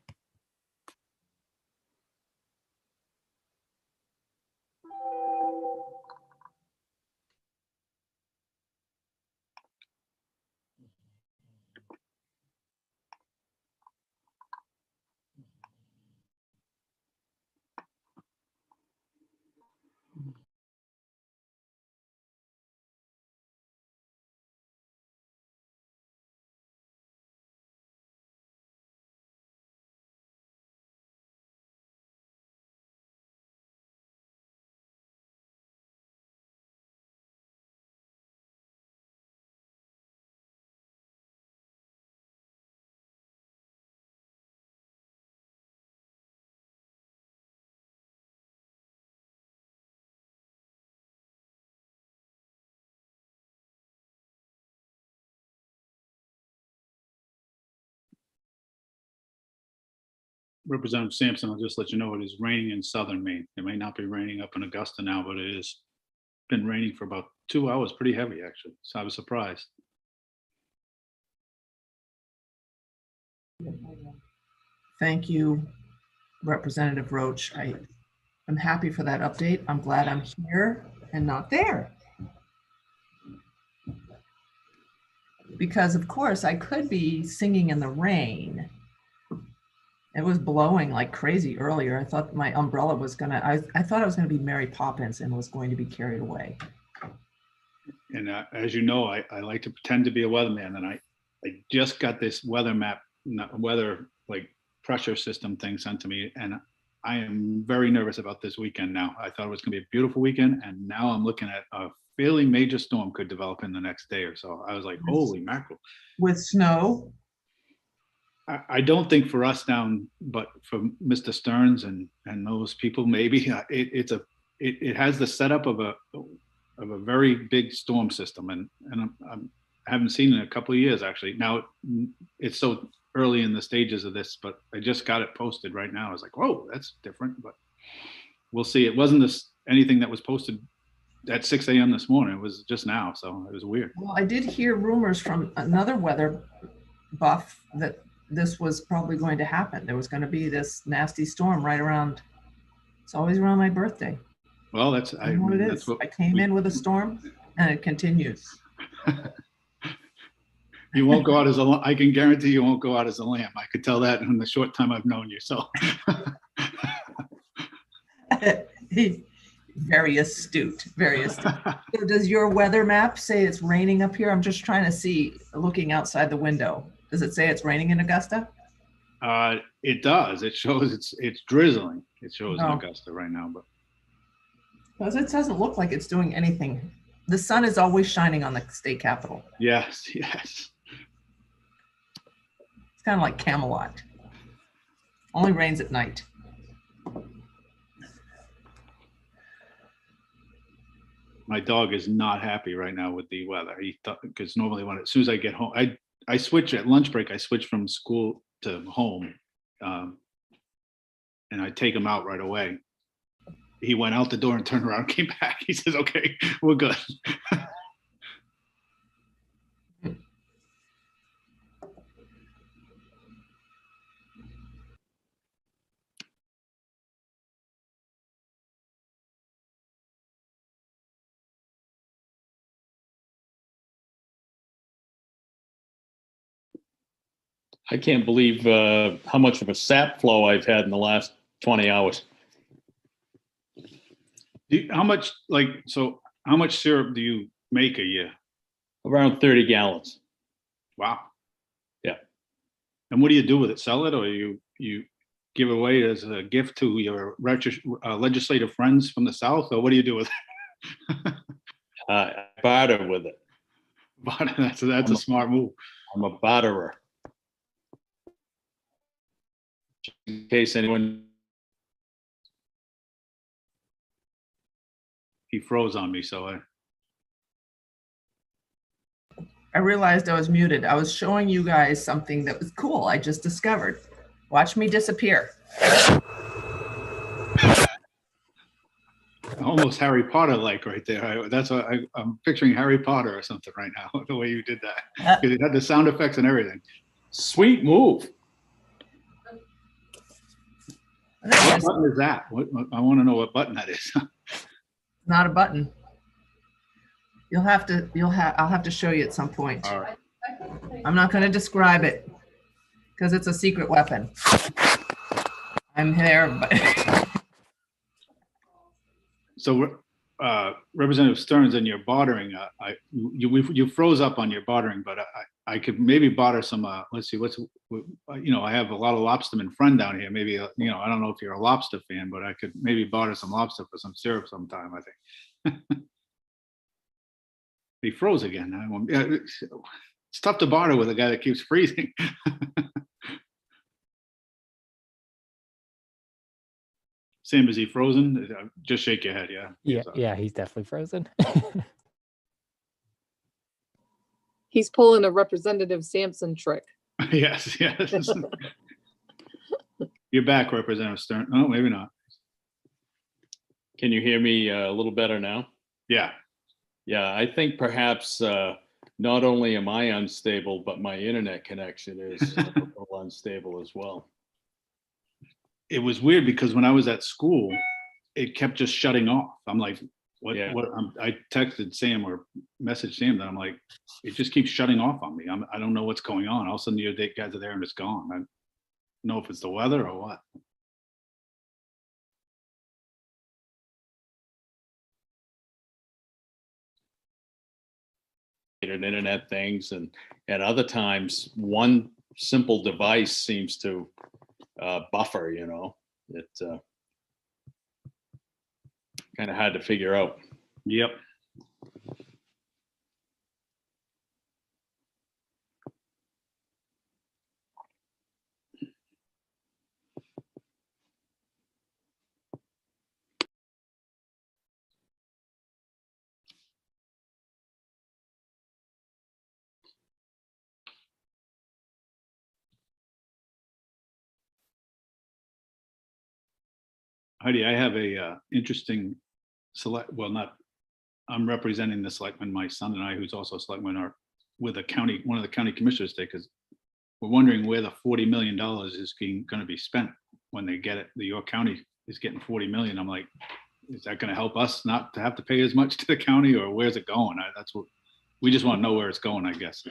Representative Sampson, I'll just let you know it is raining in southern Maine. It may not be raining up in Augusta now, but it has been raining for about 2 hours, pretty heavy actually. So I was surprised.
Thank you, Representative Roach. I'm happy for that update. I'm glad I'm here and not there. Because of course I could be singing in the rain. It was blowing like crazy earlier. I thought my umbrella was gonna, I thought I was gonna be Mary Poppins and was going to be carried away.
And as you know, I like to pretend to be a weatherman, and I just got this weather map, weather like pressure system thing sent to me, and I am very nervous about this weekend now. I thought it was gonna be a beautiful weekend, and now I'm looking at a fairly major storm could develop in the next day or so. I was like, holy mackerel.
With snow?
I don't think for us down, but for Mr. Stearns and those people, maybe it has the setup of a very big storm system, and I haven't seen it in a couple of years actually. Now it's so early in the stages of this, but I just got it posted right now. I was like, whoa, that's different, but we'll see. It wasn't anything that was posted at 6 a.m. this morning. It was just now, so it was weird.
Well, I did hear rumors from another weather buff that this was probably going to happen. There was going to be this nasty storm right around, it's always around my birthday.
Well,
I know what it is. I came in with a storm and it continues.
You won't go out as I can guarantee you won't go out as a lamb. I could tell that in the short time I've known you, so.
Very astute, very astute. So does your weather map say it's raining up here? I'm just trying to see, looking outside the window. Does it say it's raining in Augusta?
It does. It shows it's drizzling. It shows in Augusta right now, but.
Because it doesn't look like it's doing anything. The sun is always shining on the state capitol.
Yes, yes.
It's kind of like Camelot. Only rains at night.
my dog is not happy right now with the weather. He thought, because normally as soon as I get home, I switch at lunch break, I switch from school to home. And I take him out right away. He went out the door and turned around, came back. He says, okay, we're good.
I can't believe how much of a sap flow I've had in the last 20 hours.
How much syrup do you make a year?
Around 30 gallons.
Wow.
Yeah.
And what do you do with it? Sell it, or you give away as a gift to your legislative friends from the South, or what do you do with it?
I barter with it.
That's a smart move.
I'm a barterer. In case anyone.
He froze on me, so
I realized I was muted. I was showing you guys something that was cool I just discovered. Watch me disappear.
almost Harry Potter like right there. That's what I'm picturing, Harry Potter or something right now, the way you did that. It had the sound effects and everything.
Sweet move.
What button is that? I want to know what button that is.
Not a button. I'll have to show you at some point.
All right.
I'm not going to describe it because it's a secret weapon. I'm here, but
So, Representative Stearns, in your bartering, you froze up on your bartering, but I could maybe barter some. Let's see, I have a lot of lobstermen friend down here. Maybe I don't know if you're a lobster fan, but I could maybe barter some lobster for some syrup sometime, I think. He froze again. It's tough to barter with a guy that keeps freezing. Sam, is he frozen? Just shake your head, yeah.
Yeah, he's definitely frozen.
He's pulling a Representative Sampson trick.
Yes. You're back, Representative Stern. Oh, maybe not.
Can you hear me a little better now?
Yeah.
Yeah, I think perhaps not only am I unstable, but my internet connection is a little unstable as well.
It was weird because when I was at school, it kept just shutting off. I'm like, what?
Yeah.
I texted Sam or messaged Sam that I'm like, it just keeps shutting off on me. I don't know what's going on. All of a sudden, your guys are there and it's gone. I don't know if it's the weather or what.
Internet things, and other times one simple device seems to buffer. It's kind of hard to figure out.
Yep. Heidi, I have a interesting I'm representing the selectman, my son and I, who's also a selectman, are with one of the county commissioners today, because we're wondering where the $40 million is going to be spent when they get it. The York County is getting 40 million. I'm like, is that going to help us not to have to pay as much to the county, or where's it going? That's what we just want to know, where it's going, I guess.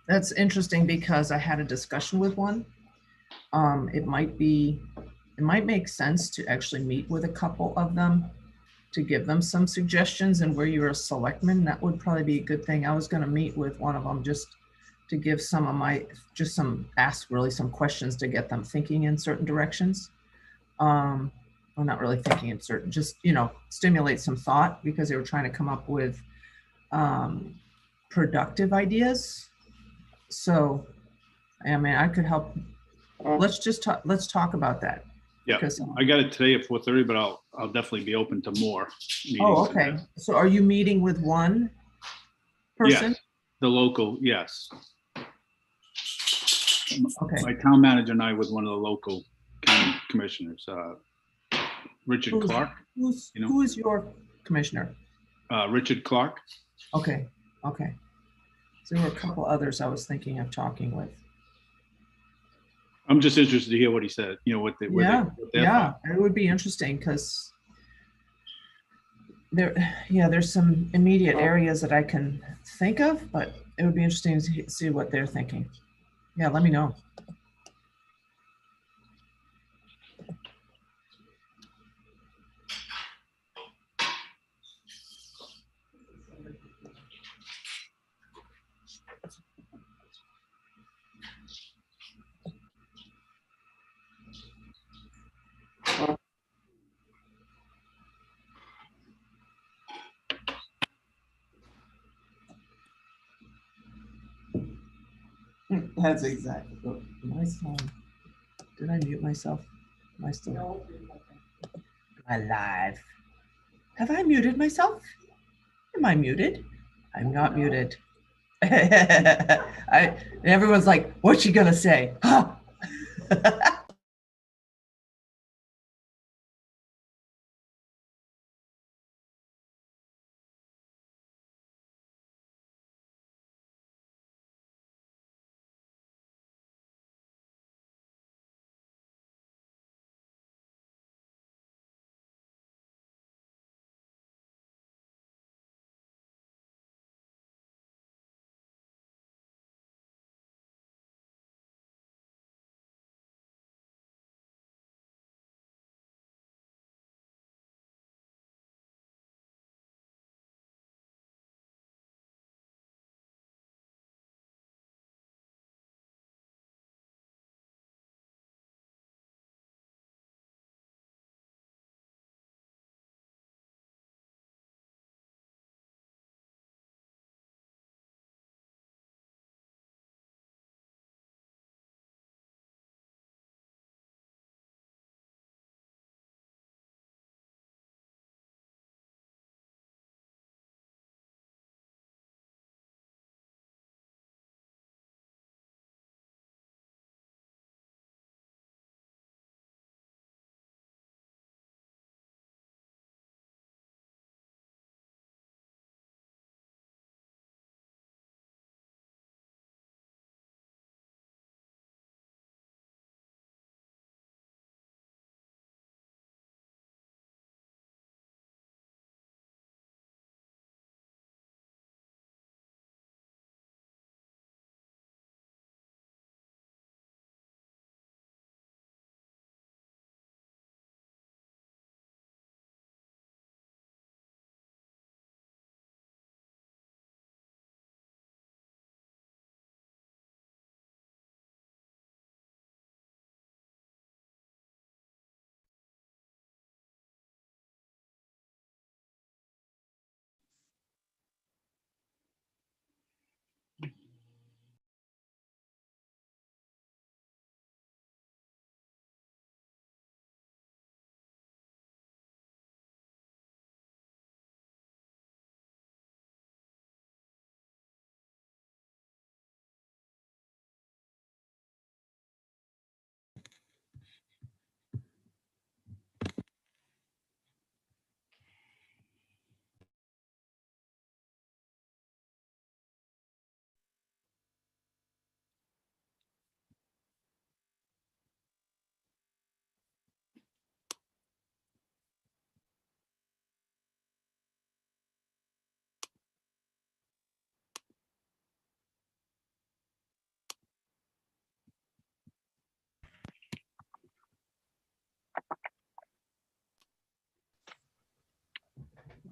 That's interesting because I had a discussion with one. It might make sense to actually meet with a couple of them to give them some suggestions, and where you're a selectman, that would probably be a good thing. I was going to meet with one of them just to give ask really some questions to get them thinking in certain directions. Well, not really thinking in certain, just, stimulate some thought, because they were trying to come up with productive ideas. So, I could help. Let's talk about that.
Yeah,
Because,
I got it today at 4:30, but I'll definitely be open to more meetings.
oh, okay. So are you meeting with one person?
Yes, the local, yes.
Okay.
My town manager and I with one of the local county commissioners, Richard Clark.
Who is your commissioner?
Richard Clark.
Okay, okay. So there were a couple others I was thinking of talking with.
I'm just interested to hear what he said, you know, what they,
Yeah,
what their
yeah,
thoughts.
it would be interesting because there's some immediate areas that I can think of, but it would be interesting to see what they're thinking. Yeah, let me know. That's exactly. Am I still? Did I mute myself? Am I still? Am I live? Have I muted myself? Am I muted? I'm not muted. And everyone's like, "What's she gonna say?" Huh?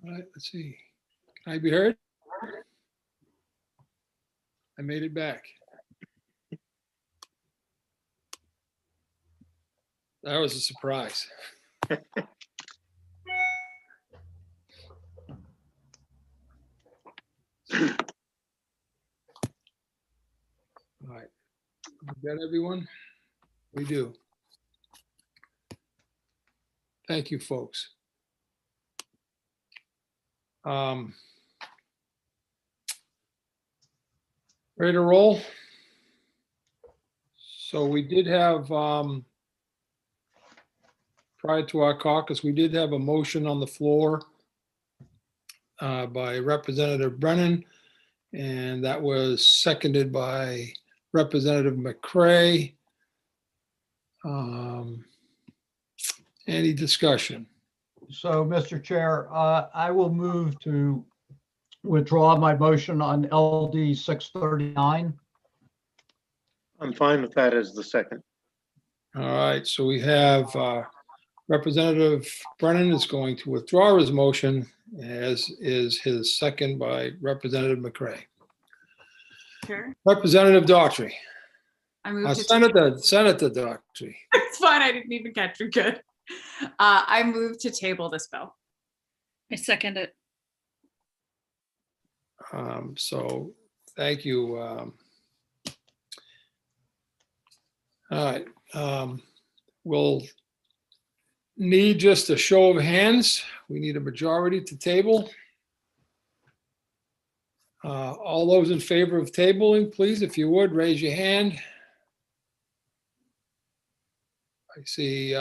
All right, let's see. Can I be heard? I made it back. That was a surprise. All right. We got everyone? We do. Thank you, folks. Ready to roll? So we did have, prior to our caucus, we did have a motion on the floor by Representative Brennan, and that was seconded by Representative McCray. Any discussion?
So, Mr. Chair, I will move to withdraw my motion on LD 639.
I'm fine with that as the second.
All right, so we have Representative Brennan is going to withdraw his motion, as is his second by Representative McCray.
Sure.
Representative Daughtry.
I move to
Senator Daughtry.
It's fine. I didn't even catch you. Good. I move to table this bill.
I second it.
So thank you. All right. We'll need just a show of hands. We need a majority to table. All those in favor of tabling, please, if you would, raise your hand. I see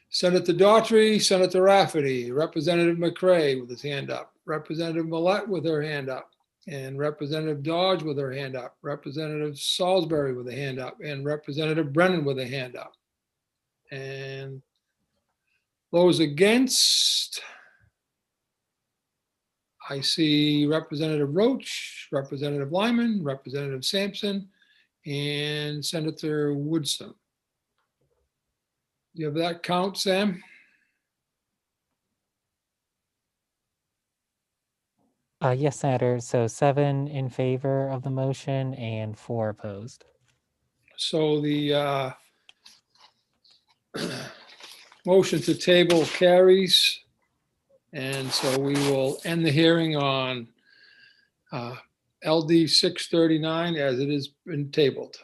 Senator Daughtry, Senator Rafferty, Representative McCray with his hand up, Representative Millette with her hand up, and Representative Dodge with her hand up, Representative Salisbury with a hand up, and Representative Brennan with a hand up. And those against, I see Representative Roach, Representative Lyman, Representative Sampson, and Senator Woodson. You have that count, Sam?
Yes, Senator. So 7 in favor of the motion and 4 opposed.
So the motion to table carries. And so we will end the hearing on LD 639 as it has been tabled.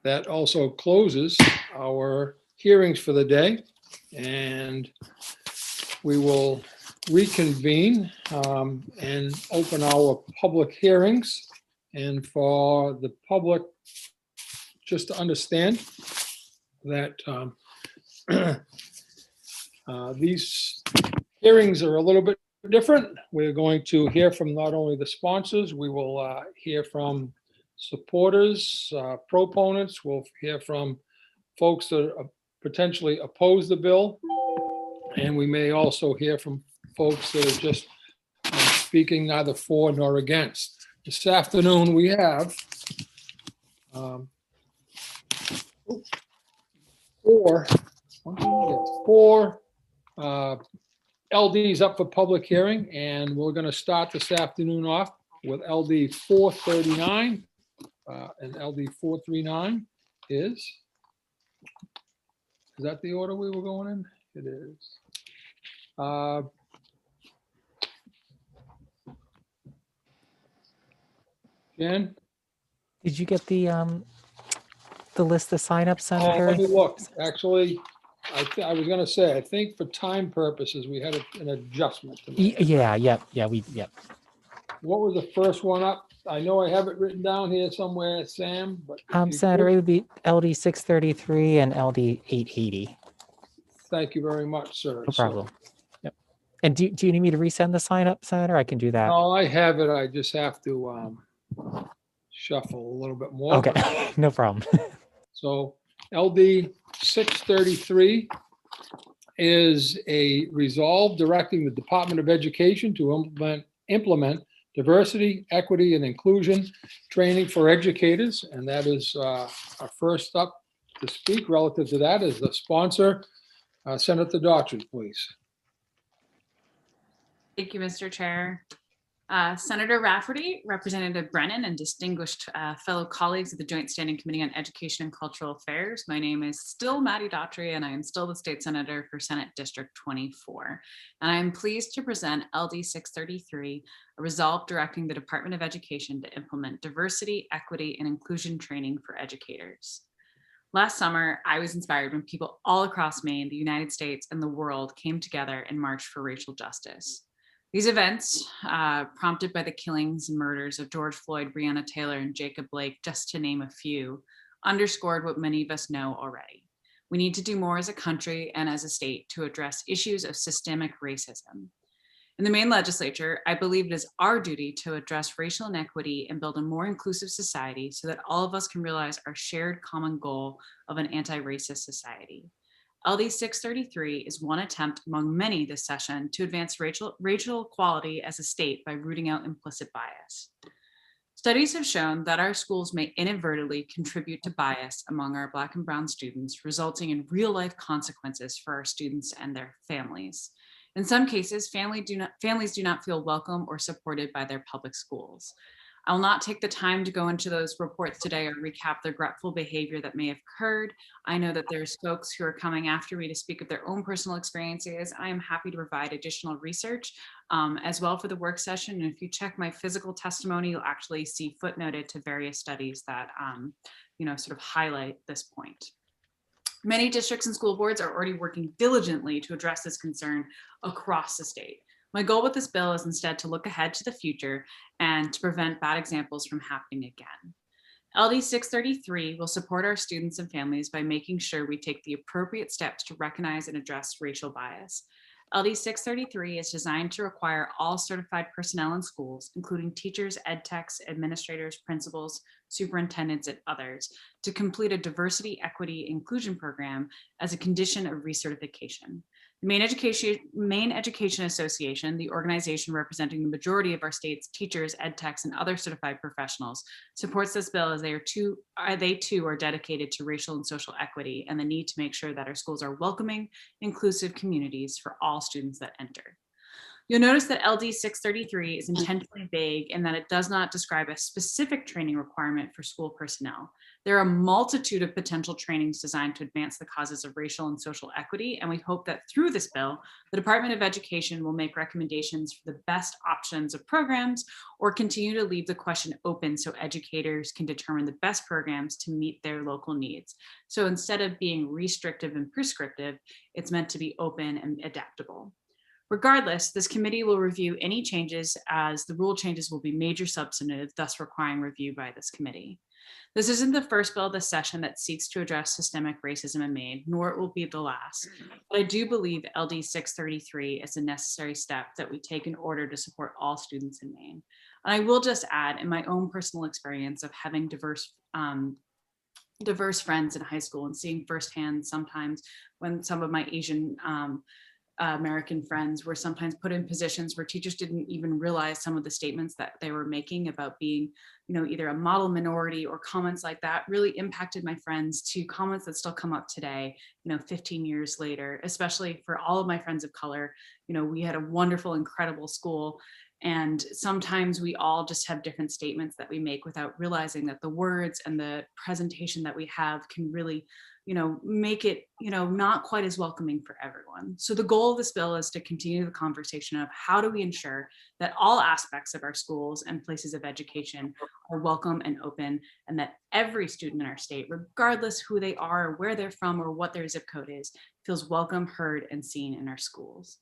That also closes our hearings for the day, and we will reconvene and open our public hearings. And for the public, just to understand that these hearings are a little bit different. We're going to hear from not only the sponsors, we will hear from supporters, proponents. We'll hear from folks that potentially oppose the bill. And we may also hear from folks that are just speaking neither for nor against. This afternoon, we have four LDs up for public hearing, and we're going to start this afternoon off with LD 439. And LD 439 is that the order we were going in? It is. Jen?
Did you get the list of signups, Senator?
Let me look. Actually, I was going to say, I think for time purposes, we had an adjustment to make.
Yeah, yep.
What was the first one up? I know I have it written down here somewhere, Sam, but.
Senator, it would be LD 633 and LD 880.
Thank you very much, sir.
No problem. Yep. And do you need me to resend the sign up, Senator? I can do that.
No, I have it. I just have to shuffle a little bit more.
Okay, no problem.
So LD 633 is a resolve directing the Department of Education to implement diversity, equity, and inclusion training for educators. And that is our first up to speak relative to that is the sponsor, Senator Daughtry, please.
Thank you, Mr. Chair. Senator Rafferty, Representative Brennan, and distinguished fellow colleagues of the Joint Standing Committee on Education and Cultural Affairs. My name is still Maddie Daughtry, and I am still the state senator for Senate District 24. And I am pleased to present LD 633, a resolve directing the Department of Education to implement diversity, equity, and inclusion training for educators. Last summer, I was inspired when people all across Maine, the United States, and the world came together and marched for racial justice. These events, prompted by the killings and murders of George Floyd, Breonna Taylor, and Jacob Blake, just to name a few, underscored what many of us know already. We need to do more as a country and as a state to address issues of systemic racism. In the Maine legislature, I believe it is our duty to address racial inequity and build a more inclusive society so that all of us can realize our shared common goal of an anti-racist society. LD 633 is one attempt among many this session to advance racial equality as a state by rooting out implicit bias. Studies have shown that our schools may inadvertently contribute to bias among our Black and Brown students, resulting in real-life consequences for our students and their families. In some cases, families do not feel welcome or supported by their public schools. I will not take the time to go into those reports today or recap the regretful behavior that may have occurred. I know that there's folks who are coming after me to speak of their own personal experiences. I am happy to provide additional research as well for the work session. And if you check my physical testimony, you'll actually see footnoted to various studies that sort of highlight this point. Many districts and school boards are already working diligently to address this concern across the state. My goal with this bill is instead to look ahead to the future and to prevent bad examples from happening again. LD 633 will support our students and families by making sure we take the appropriate steps to recognize and address racial bias. LD 633 is designed to require all certified personnel in schools, including teachers, ed techs, administrators, principals, superintendents, and others, to complete a diversity, equity, inclusion program as a condition of recertification. The Maine Education Association, the organization representing the majority of our state's teachers, ed techs, and other certified professionals, supports this bill as they too are dedicated to racial and social equity and the need to make sure that our schools are welcoming, inclusive communities for all students that enter. You'll notice that LD 633 is intentionally vague in that it does not describe a specific training requirement for school personnel. There are a multitude of potential trainings designed to advance the causes of racial and social equity, and we hope that through this bill, the Department of Education will make recommendations for the best options of programs or continue to leave the question open so educators can determine the best programs to meet their local needs. So instead of being restrictive and prescriptive, it's meant to be open and adaptable. Regardless, this committee will review any changes as the rule changes will be major substantive, thus requiring review by this committee. This isn't the first bill this session that seeks to address systemic racism in Maine, nor it will be the last. But I do believe LD 633 is a necessary step that we take in order to support all students in Maine. And I will just add, in my own personal experience of having diverse friends in high school and seeing firsthand sometimes when some of my Asian American friends were sometimes put in positions where teachers didn't even realize some of the statements that they were making about being, either a model minority or comments like that really impacted my friends to comments that still come up today, 15 years later, especially for all of my friends of color. We had a wonderful, incredible school. And sometimes we all just have different statements that we make without realizing that the words and the presentation that we have can really make it, not quite as welcoming for everyone. So the goal of this bill is to continue the conversation of how do we ensure that all aspects of our schools and places of education are welcome and open, and that every student in our state, regardless who they are, or where they're from, or what their zip code is, feels welcome, heard, and seen in our schools.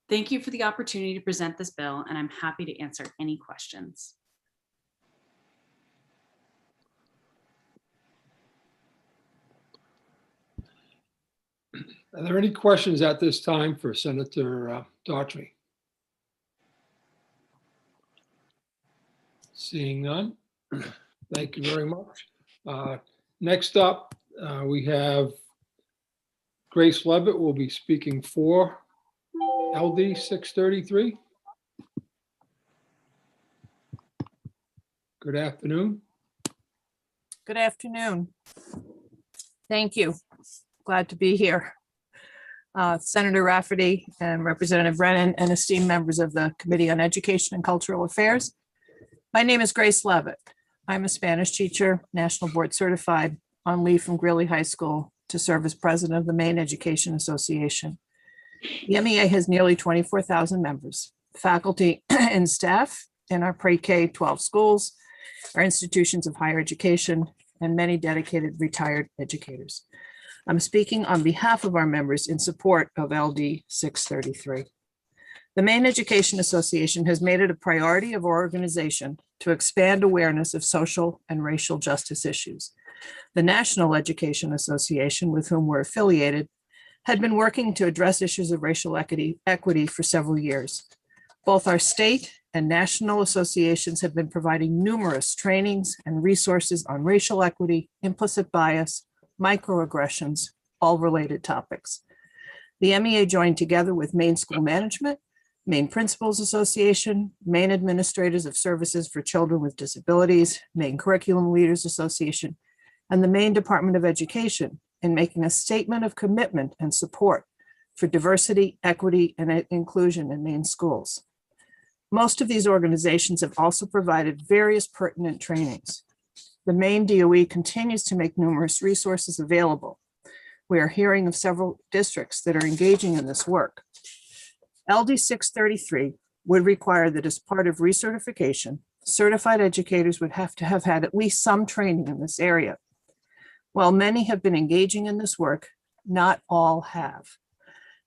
Thank you for the opportunity to present this bill, and I'm happy to answer any questions.
Are there any questions at this time for Senator Daughtry? Seeing none. Thank you very much. Next up, we have Grace Levitt will be speaking for LD 633. Good afternoon.
Good afternoon. Thank you. Glad to be here. Senator Rafferty and Representative Brennan and esteemed members of the Committee on Education and Cultural Affairs. My name is Grace Levitt. I'm a Spanish teacher, National Board Certified, on leave from Greeley High School to serve as president of the Maine Education Association. The MEA has nearly 24,000 members, faculty and staff in our pre-K 12 schools, our institutions of higher education, and many dedicated retired educators. I'm speaking on behalf of our members in support of LD 633. The Maine Education Association has made it a priority of our organization to expand awareness of social and racial justice issues. The National Education Association, with whom we're affiliated, had been working to address issues of racial equity for several years. Both our state and national associations have been providing numerous trainings and resources on racial equity, implicit bias, microaggressions, all related topics. The MEA joined together with Maine School Management, Maine Principals Association, Maine Administrators of Services for Children with Disabilities, Maine Curriculum Leaders Association, and the Maine Department of Education in making a statement of commitment and support for diversity, equity, and inclusion in Maine schools. Most of these organizations have also provided various pertinent trainings. The Maine DOE continues to make numerous resources available. We are hearing of several districts that are engaging in this work. LD 633 would require that as part of recertification, certified educators would have to have had at least some training in this area. While many have been engaging in this work, not all have.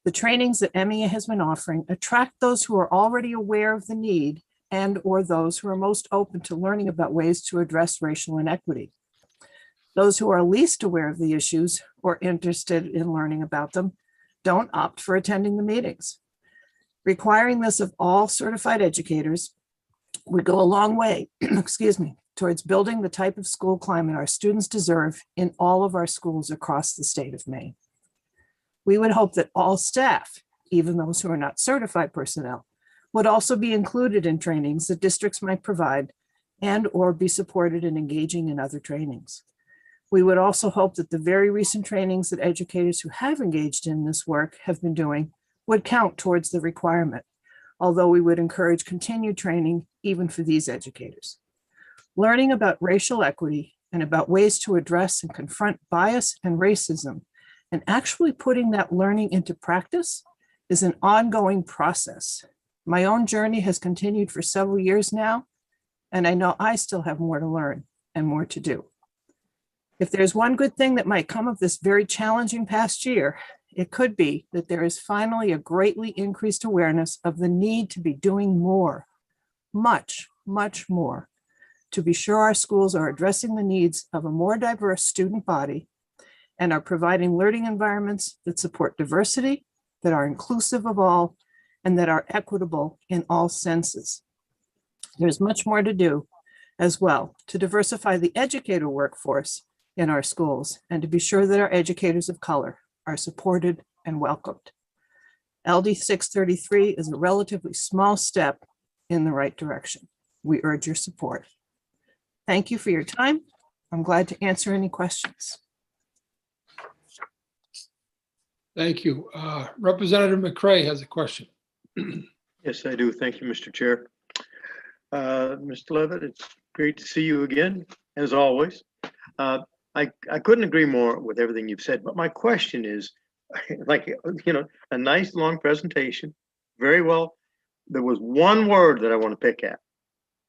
The trainings that MEA has been offering attract those who are already aware of the need and/or those who are most open to learning about ways to address racial inequity. Those who are least aware of the issues or interested in learning about them don't opt for attending the meetings. Requiring this of all certified educators would go a long way, excuse me, towards building the type of school climate our students deserve in all of our schools across the state of Maine. We would hope that all staff, even those who are not certified personnel, would also be included in trainings that districts might provide and/or be supported in engaging in other trainings. We would also hope that the very recent trainings that educators who have engaged in this work have been doing would count towards the requirement, although we would encourage continued training even for these educators. Learning about racial equity and about ways to address and confront bias and racism, and actually putting that learning into practice, is an ongoing process. My own journey has continued for several years now, and I know I still have more to learn and more to do. If there's one good thing that might come of this very challenging past year, it could be that there is finally a greatly increased awareness of the need to be doing more, much, much more, to be sure our schools are addressing the needs of a more diverse student body and are providing learning environments that support diversity, that are inclusive of all, and that are equitable in all senses. There's much more to do as well to diversify the educator workforce in our schools and to be sure that our educators of color are supported and welcomed. LD 633 is a relatively small step in the right direction. We urge your support. Thank you for your time. I'm glad to answer any questions.
Thank you. Representative McCray has a question.
Yes, I do. Thank you, Mr. Chair. Mr. Levitt, it's great to see you again, as always. I couldn't agree more with everything you've said, but my question is, like, a nice long presentation, very well. There was one word that I want to pick at.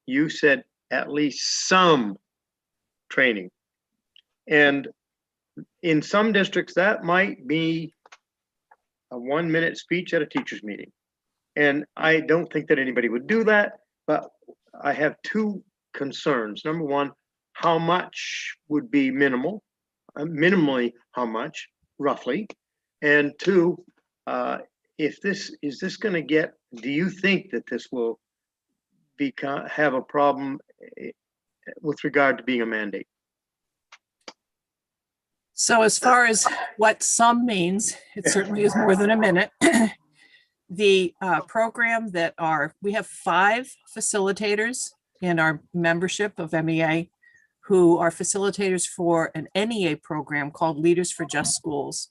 You said at least some training. And in some districts, that might be a 1-minute speech at a teacher's meeting. And I don't think that anybody would do that, but I have two concerns. Number one, how much would be minimal? Minimally, how much, roughly? And two, is this going to get, do you think that this will have a problem with regard to being a mandate?
So as far as what some means, it certainly is more than a minute. The program we have 5 facilitators in our membership of MEA who are facilitators for an NEA program called Leaders for Just Schools.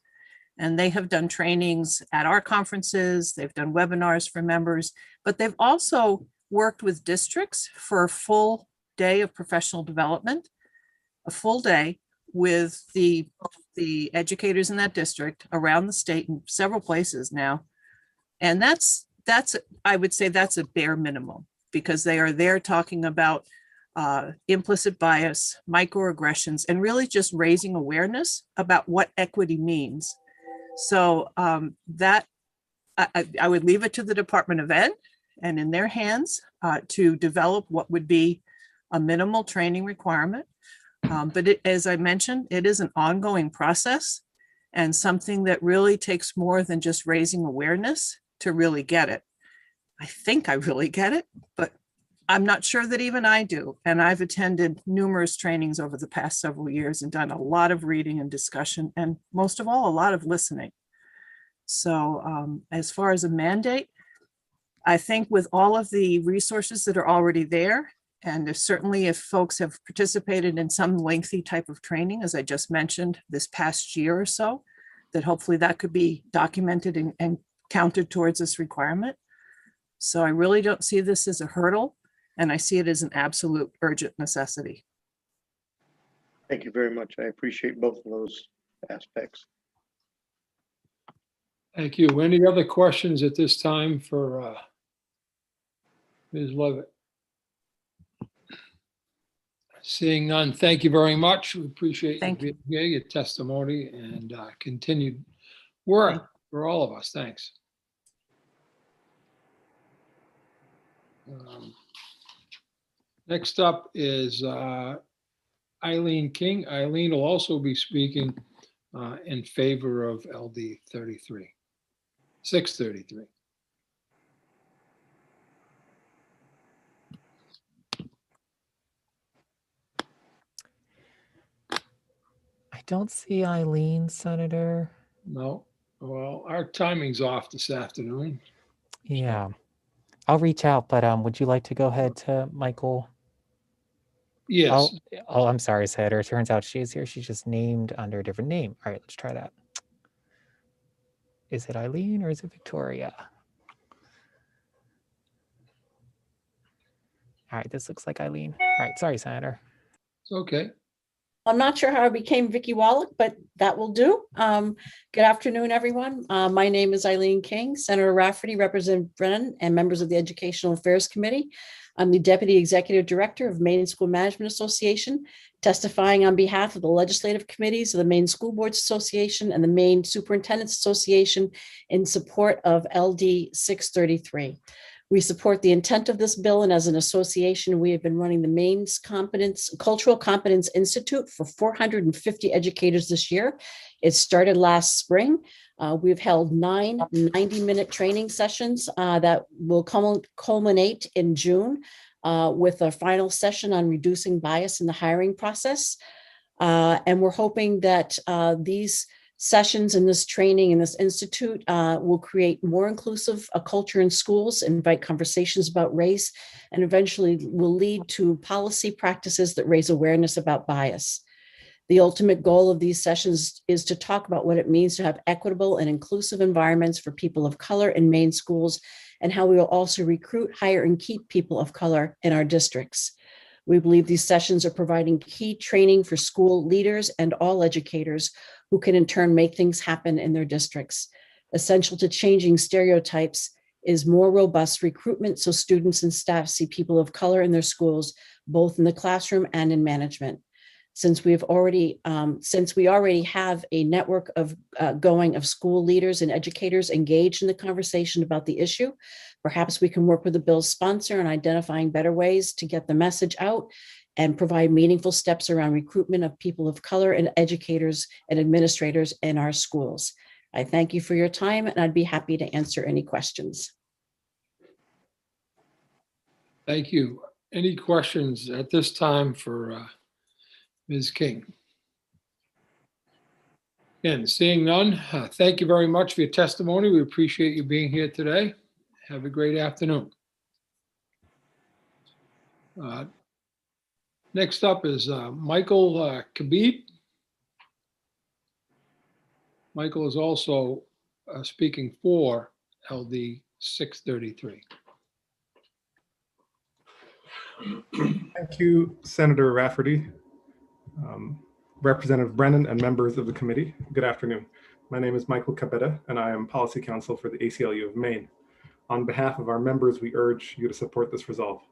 And they have done trainings at our conferences, they've done webinars for members, but they've also worked with districts for a full day of professional development, a full day with the educators in that district around the state in several places now. And that's I would say that's a bare minimum, because they are there talking about implicit bias, microaggressions, and really just raising awareness about what equity means. So that I would leave it to the Department of Ed and in their hands to develop what would be a minimal training requirement. But as I mentioned, it is an ongoing process and something that really takes more than just raising awareness to really get it. I think I really get it, but I'm not sure that even I do. And I've attended numerous trainings over the past several years and done a lot of reading and discussion, and most of all, a lot of listening. So as far as a mandate, I think with all of the resources that are already there, and certainly if folks have participated in some lengthy type of training, as I just mentioned this past year or so, that hopefully that could be documented and counted towards this requirement. So I really don't see this as a hurdle, and I see it as an absolute urgent necessity.
Thank you very much. I appreciate both of those aspects.
Thank you. Any other questions at this time for Ms. Levitt? Seeing none, thank you very much. We appreciate you being here, your testimony, and continued work for all of us. Thanks. Next up is Eileen King. Eileen will also be speaking in favor of LD 633.
I don't see Eileen, Senator.
No. Well, our timing's off this afternoon.
Yeah. I'll reach out, but would you like to go ahead to Michael?
Yes.
Oh, I'm sorry, Senator. It turns out she is here. She's just named under a different name. All right, let's try that. Is it Eileen or is it Victoria? All right, this looks like Eileen. All right, sorry, Senator.
It's okay.
I'm not sure how I became Vicki Wallach, but that will do. Good afternoon, everyone. My name is Eileen King, Senator Rafferty, Representative Brennan, and members of the Educational Affairs Committee. I'm the Deputy Executive Director of Maine School Management Association, testifying on behalf of the legislative committees of the Maine School Boards Association and the Maine Superintendents Association in support of LD 633. We support the intent of this bill, and as an association, we have been running the Maine's Cultural Competence Institute for 450 educators this year. It started last spring. We've held 9 90-minute training sessions that will culminate in June with a final session on reducing bias in the hiring process. And we're hoping that these sessions and this training in this institute will create more inclusive culture in schools, invite conversations about race, and eventually will lead to policy practices that raise awareness about bias. The ultimate goal of these sessions is to talk about what it means to have equitable and inclusive environments for people of color in Maine schools, and how we will also recruit, hire, and keep people of color in our districts. We believe these sessions are providing key training for school leaders and all educators who can in turn make things happen in their districts. Essential to changing stereotypes is more robust recruitment so students and staff see people of color in their schools, both in the classroom and in management. Since we already have a network of school leaders and educators engaged in the conversation about the issue, perhaps we can work with the bill's sponsor on identifying better ways to get the message out and provide meaningful steps around recruitment of people of color and educators and administrators in our schools. I thank you for your time, and I'd be happy to answer any questions.
Thank you. Any questions at this time for Ms. King? Again, seeing none, thank you very much for your testimony. We appreciate you being here today. Have a great afternoon. Next up is Michael Khabib. Michael is also speaking for LD 633.
Thank you, Senator Rafferty, Representative Brennan, and members of the committee. Good afternoon. My name is Michael Cabetta, and I am Policy Counsel for the ACLU of Maine. On behalf of our members, we urge you to support this resolve.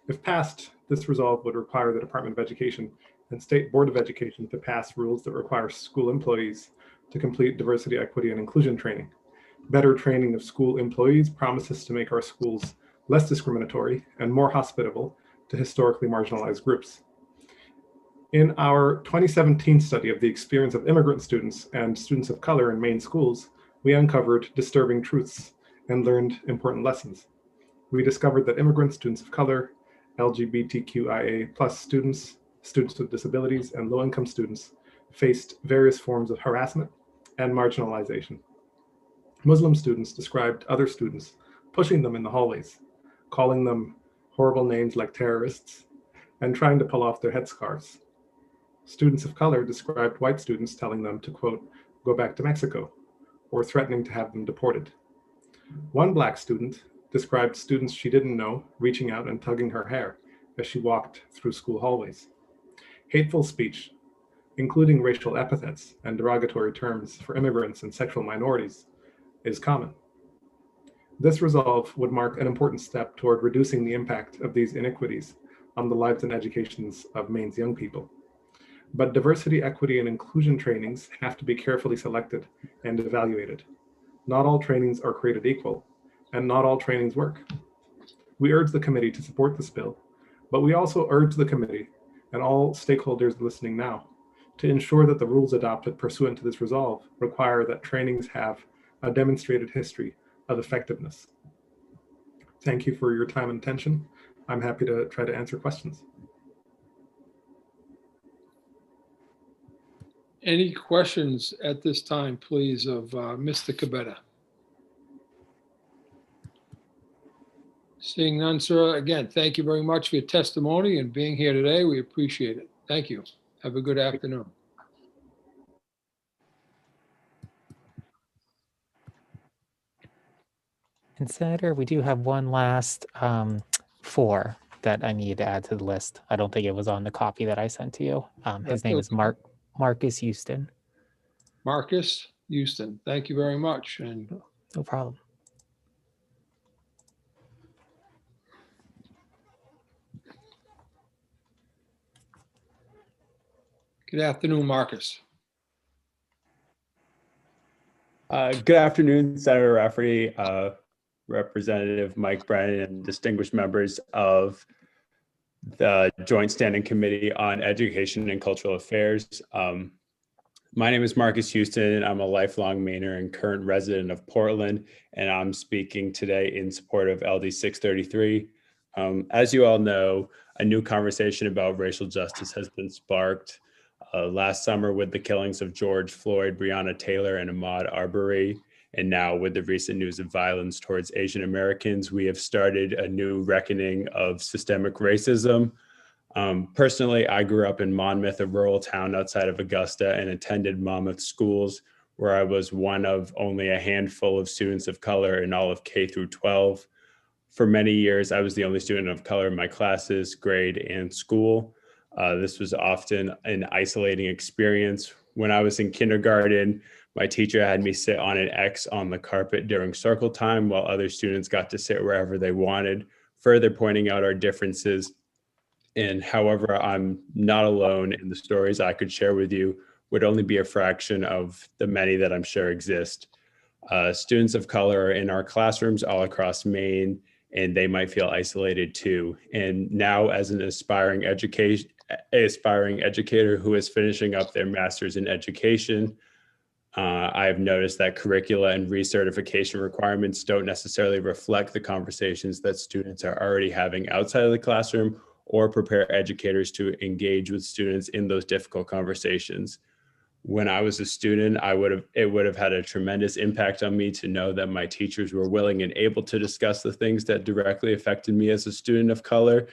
If passed, this resolve would require the Department of Education and State Board of Education to pass rules that require school employees to complete diversity, equity, and inclusion training. Better training of school employees promises to make our schools less discriminatory and more hospitable to historically marginalized groups. In our 2017 study of the experience of immigrant students and students of color in Maine schools, we uncovered disturbing truths and learned important lessons. We discovered that immigrant students of color, LGBTQIA+ students, students with disabilities, and low-income students faced various forms of harassment and marginalization. Muslim students described other students pushing them in the hallways, calling them horrible names like terrorists, and trying to pull off their headscarves. Students of color described white students telling them to, quote, go back to Mexico, or threatening to have them deported. One Black student described students she didn't know reaching out and tugging her hair as she walked through school hallways. Hateful speech, including racial epithets and derogatory terms for immigrants and sexual minorities, is common. This resolve would mark an important step toward reducing the impact of these inequities on the lives and educations of Maine's young people. But diversity, equity, and inclusion trainings have to be carefully selected and evaluated. Not all trainings are created equal, and not all trainings work. We urge the committee to support this bill, but we also urge the committee and all stakeholders listening now to ensure that the rules adopted pursuant to this resolve require that trainings have a demonstrated history of effectiveness. Thank you for your time and attention. I'm happy to try to answer questions.
Any questions at this time, please, of Mr. Cabetta? Seeing none, sir. Again, thank you very much for your testimony and being here today. We appreciate it. Thank you. Have a good afternoon.
And Senator, we do have one last 4 that I need to add to the list. I don't think it was on the copy that I sent to you. His name is Marcus Houston.
Marcus Houston, thank you very much. And
no problem.
Good afternoon, Marcus.
Good afternoon, Senator Rafferty, Representative Mike Brennan, and distinguished members of the Joint Standing Committee on Education and Cultural Affairs. My name is Marcus Houston. I'm a lifelong Mainer and current resident of Portland, and I'm speaking today in support of LD 633. As you all know, a new conversation about racial justice has been sparked last summer with the killings of George Floyd, Breonna Taylor, and Ahmaud Arbery. And now with the recent news of violence towards Asian Americans, we have started a new reckoning of systemic racism. Personally, I grew up in Monmouth, a rural town outside of Augusta, and attended Monmouth schools, where I was one of only a handful of students of color in all of K through 12. For many years, I was the only student of color in my classes, grade, and school. This was often an isolating experience. When I was in kindergarten, my teacher had me sit on an X on the carpet during circle time, while other students got to sit wherever they wanted, further pointing out our differences. And however, I'm not alone, in the stories I could share with you would only be a fraction of the many that I'm sure exist. Students of color are in our classrooms all across Maine, and they might feel isolated too. And now, as an aspiring educator who is finishing up their master's in education, I've noticed that curricula and recertification requirements don't necessarily reflect the conversations that students are already having outside of the classroom, or prepare educators to engage with students in those difficult conversations. When I was a student, it would have had a tremendous impact on me to know that my teachers were willing and able to discuss the things that directly affected me as a student of color,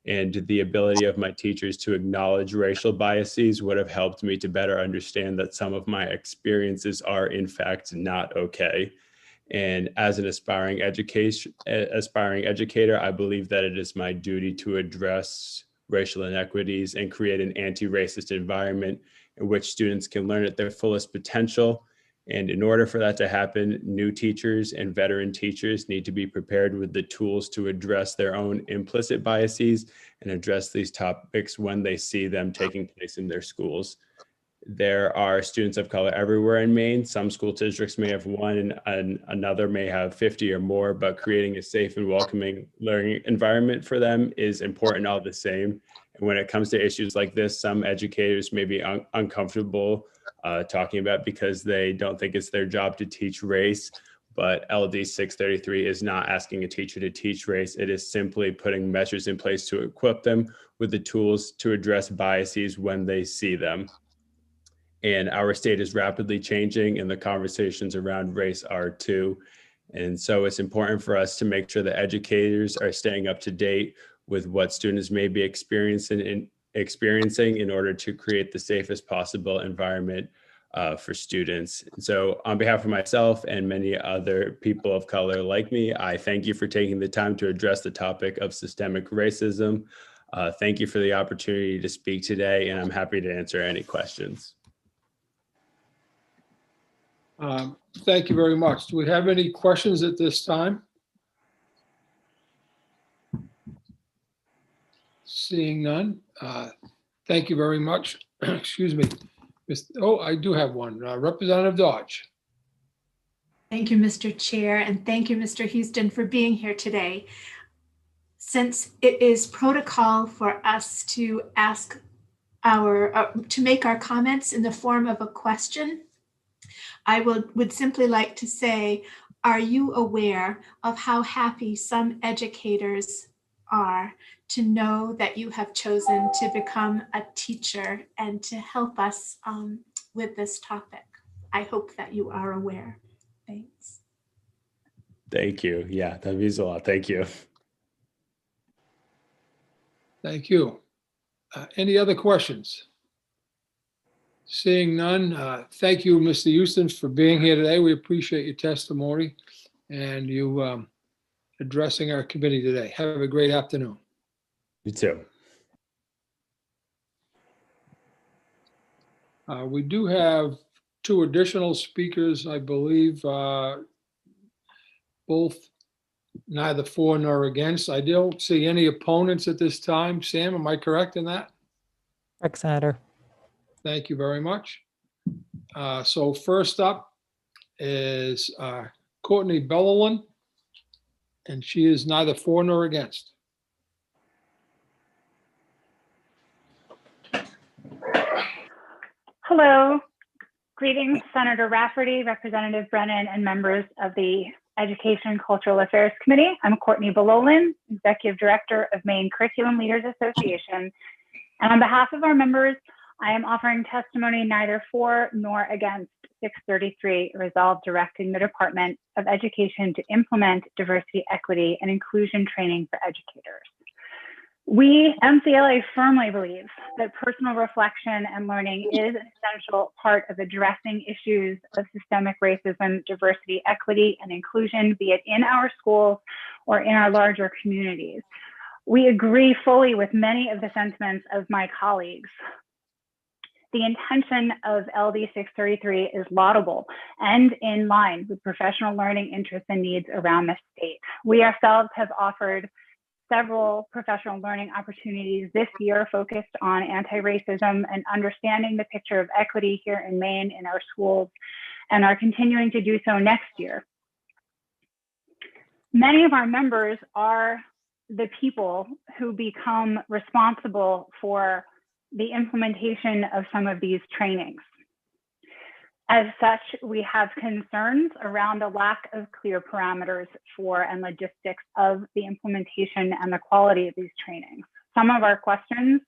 and the ability of my teachers to acknowledge racial biases would have helped me to better understand that some of my experiences are in fact not okay. And as an aspiring educator, I believe that it is my duty to address racial inequities and create an anti-racist environment in which students can learn at their fullest potential And in order for that to happen, new teachers and veteran teachers need to be prepared with the tools to address their own implicit biases and address these topics when they see them taking place in their schools. There are students of color everywhere in Maine. Some school districts may have one and another may have 50 or more, but creating a safe and welcoming learning environment for them is important all the same. And when it comes to issues like this, some educators may be uncomfortable talking about because they don't think it's their job to teach race. But LD 633 is not asking a teacher to teach race. It is simply putting measures in place to equip them with the tools to address biases when they see them. And our state is rapidly changing and the conversations around race are too. And so it's important for us to make sure that educators are staying up to date with what students may be experiencing in order to create the safest possible environment for students. And so on behalf of myself and many other people of color like me, I thank you for taking the time to address the topic of systemic racism. Thank you for the opportunity to speak today, and I'm happy to answer any questions.
Thank you very much. Do we have any questions at this time? Seeing none. Thank you very much. Excuse me. Oh, I do have one. Representative Dodge.
Thank you, Mr. Chair, and thank you, Mr. Houston, for being here today. Since it is protocol for us to ask to make our comments in the form of a question, I would simply like to say, are you aware of how happy some educators are to know that you have chosen to become a teacher and to help us with this topic? I hope that you are aware. Thanks.
Thank you. Yeah, that means a lot. Thank you.
Thank you. Any other questions? Seeing none, thank you, Mr. Houston, for being here today. We appreciate your testimony and you addressing our committee today. Have a great afternoon.
You too.
We do have two additional speakers, I believe, both neither for nor against. I don't see any opponents at this time. Sam, am I correct in that?
Correct, Senator.
Thank you very much. So first up is Courtney Bellowin, and she is neither for nor against.
Hello. Greetings, Senator Rafferty, Representative Brennan, and members of the Education and Cultural Affairs Committee. I'm Courtney Bellowin, Executive Director of Maine Curriculum Leaders Association. And on behalf of our members, I am offering testimony neither for nor against 633 resolve directing the Department of Education to implement diversity, equity, and inclusion training for educators. We, MCLA, firmly believe that personal reflection and learning is an essential part of addressing issues of systemic racism, diversity, equity, and inclusion, be it in our schools or in our larger communities. We agree fully with many of the sentiments of my colleagues. The intention of LD 633 is laudable and in line with professional learning interests and needs around the state. We ourselves have offered several professional learning opportunities this year focused on anti-racism and understanding the picture of equity here in Maine in our schools, and are continuing to do so next year. Many of our members are the people who become responsible for the implementation of some of these trainings. As such, we have concerns around a lack of clear parameters for and logistics of the implementation and the quality of these trainings. Some of our questions: